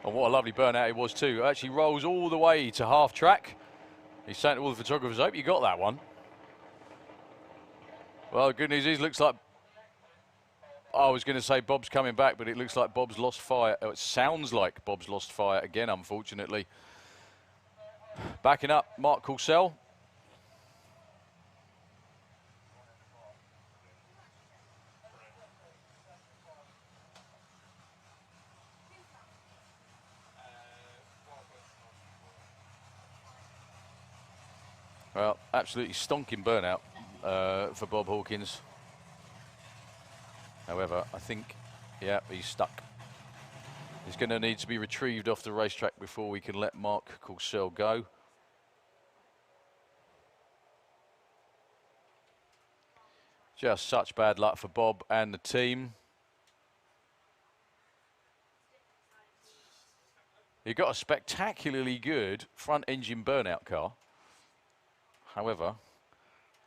And what a lovely burnout it was too. It actually rolls all the way to half track. He's saying to all the photographers, I hope you got that one. Well, the good news is, looks like, I was going to say Bob's coming back, but it looks like Bob's lost fire. It sounds like Bob's lost fire again, unfortunately. Backing up, Mark Coulsell. Well, absolutely stonking burnout for Bob Hawkins. However, I think, yeah, he's stuck. He's going to need to be retrieved off the racetrack before we can let Mark Coulsell go. Just such bad luck for Bob and the team. He got a spectacularly good front engine burnout car. However,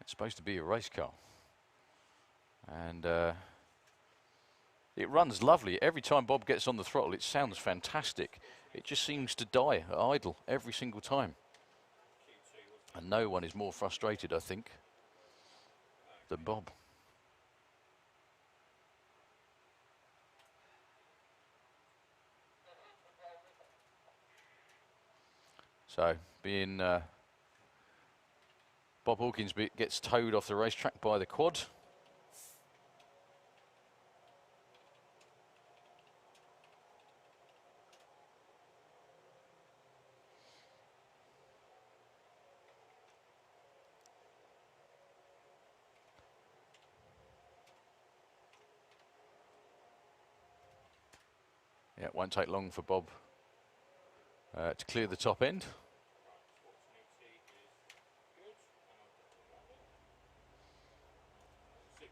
it's supposed to be a race car. And it runs lovely. Every time Bob gets on the throttle, it sounds fantastic. It just seems to die at idle every single time. And no one is more frustrated, I think, than Bob. So, being Bob Hawkins gets towed off the racetrack by the quad. Yeah, it won't take long for Bob to clear the top end.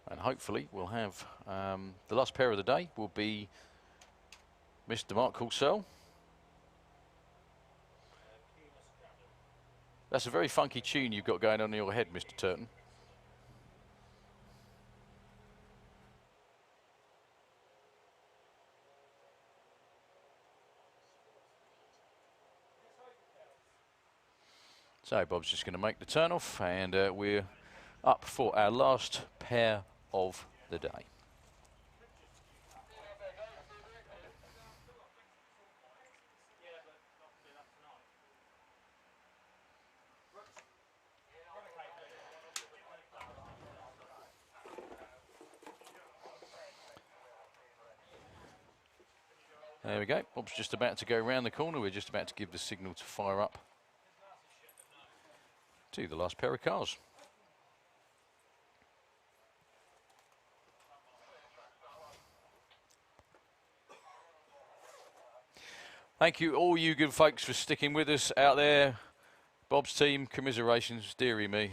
And hopefully we'll have the last pair of the day will be Mr. Mark Carousel. That's a very funky tune you've got going on in your head, Mr. Turton. So Bob's just going to make the turn off, and we're up for our last pair of the day. There we go. Bob's just about to go around the corner. We're just about to give the signal to fire up to the last pair of cars. Thank you, all you good folks, for sticking with us out there. Bob's team, commiserations, dearie me.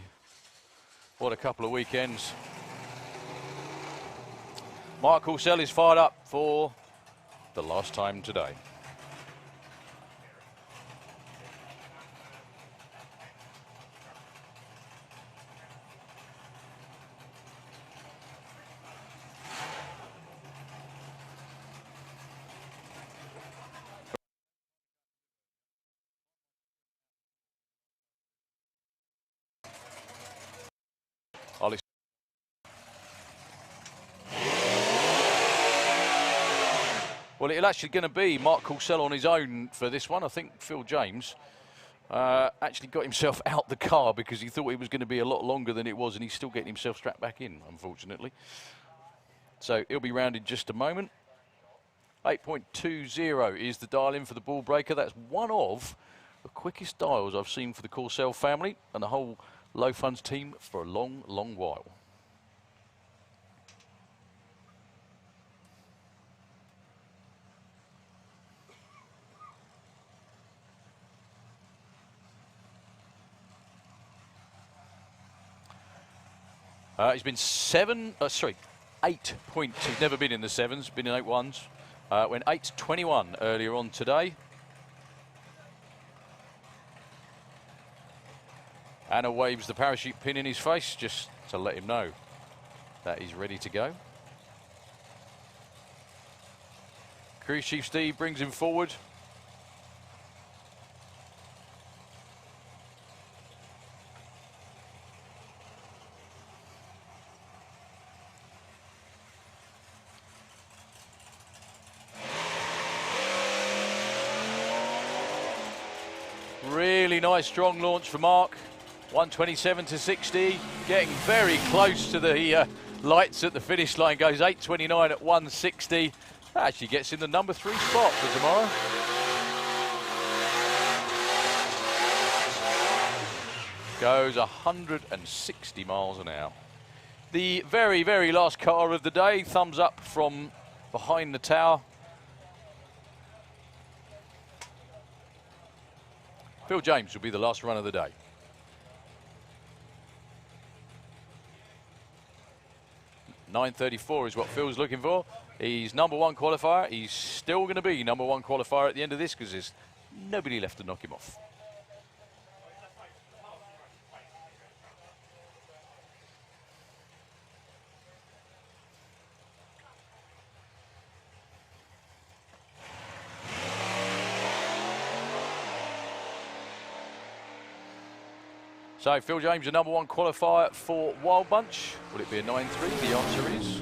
What a couple of weekends. Mark Carousel is fired up for the last time today. Well, it's actually going to be Mark Carousel on his own for this one. I think Phil James actually got himself out the car because he thought it was going to be a lot longer than it was, and he's still getting himself strapped back in, unfortunately. So he'll be round in just a moment. 8.20 is the dial-in for the ball breaker. That's one of the quickest dials I've seen for the Carousel family and the whole Low Funds team for a long, long while. He's been 8 points. He's never been in the sevens, been in 8-1s. Went 8.21 earlier on today. Anna waves the parachute pin in his face just to let him know that he's ready to go. Crew Chief Steve brings him forward. Really nice, strong launch for Mark. 127 to 60, getting very close to the lights at the finish line. Goes 8.29 at 160. That actually gets in the number 3 spot for tomorrow. Goes 160 miles an hour. The very, very last car of the day. Thumbs up from behind the tower. Phil James will be the last run of the day. 9:34 is what Phil's looking for. He's #1 qualifier. He's still going to be #1 qualifier at the end of this because there's nobody left to knock him off. So Phil James, the #1 qualifier for Wild Bunch. Will it be a 9.3? The answer is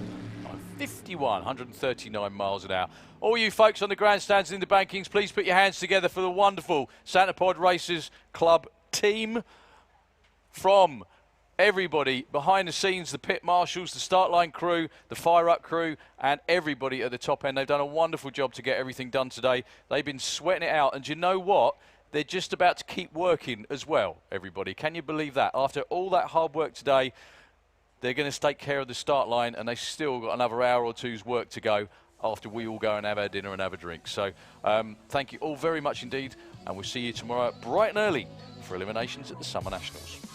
51, 139 miles an hour. All you folks on the grandstands and in the bankings, please put your hands together for the wonderful Santa Pod Racers Club team. From everybody behind the scenes, the pit marshals, the start line crew, the fire up crew, and everybody at the top end. They've done a wonderful job to get everything done today. They've been sweating it out, and do you know what? They're just about to keep working as well, everybody. Can you believe that? After all that hard work today, they're going to take care of the start line, and they've still got another hour or two's work to go after we all go and have our dinner and have a drink. So thank you all very much indeed, and we'll see you tomorrow bright and early for eliminations at the Summer Nationals.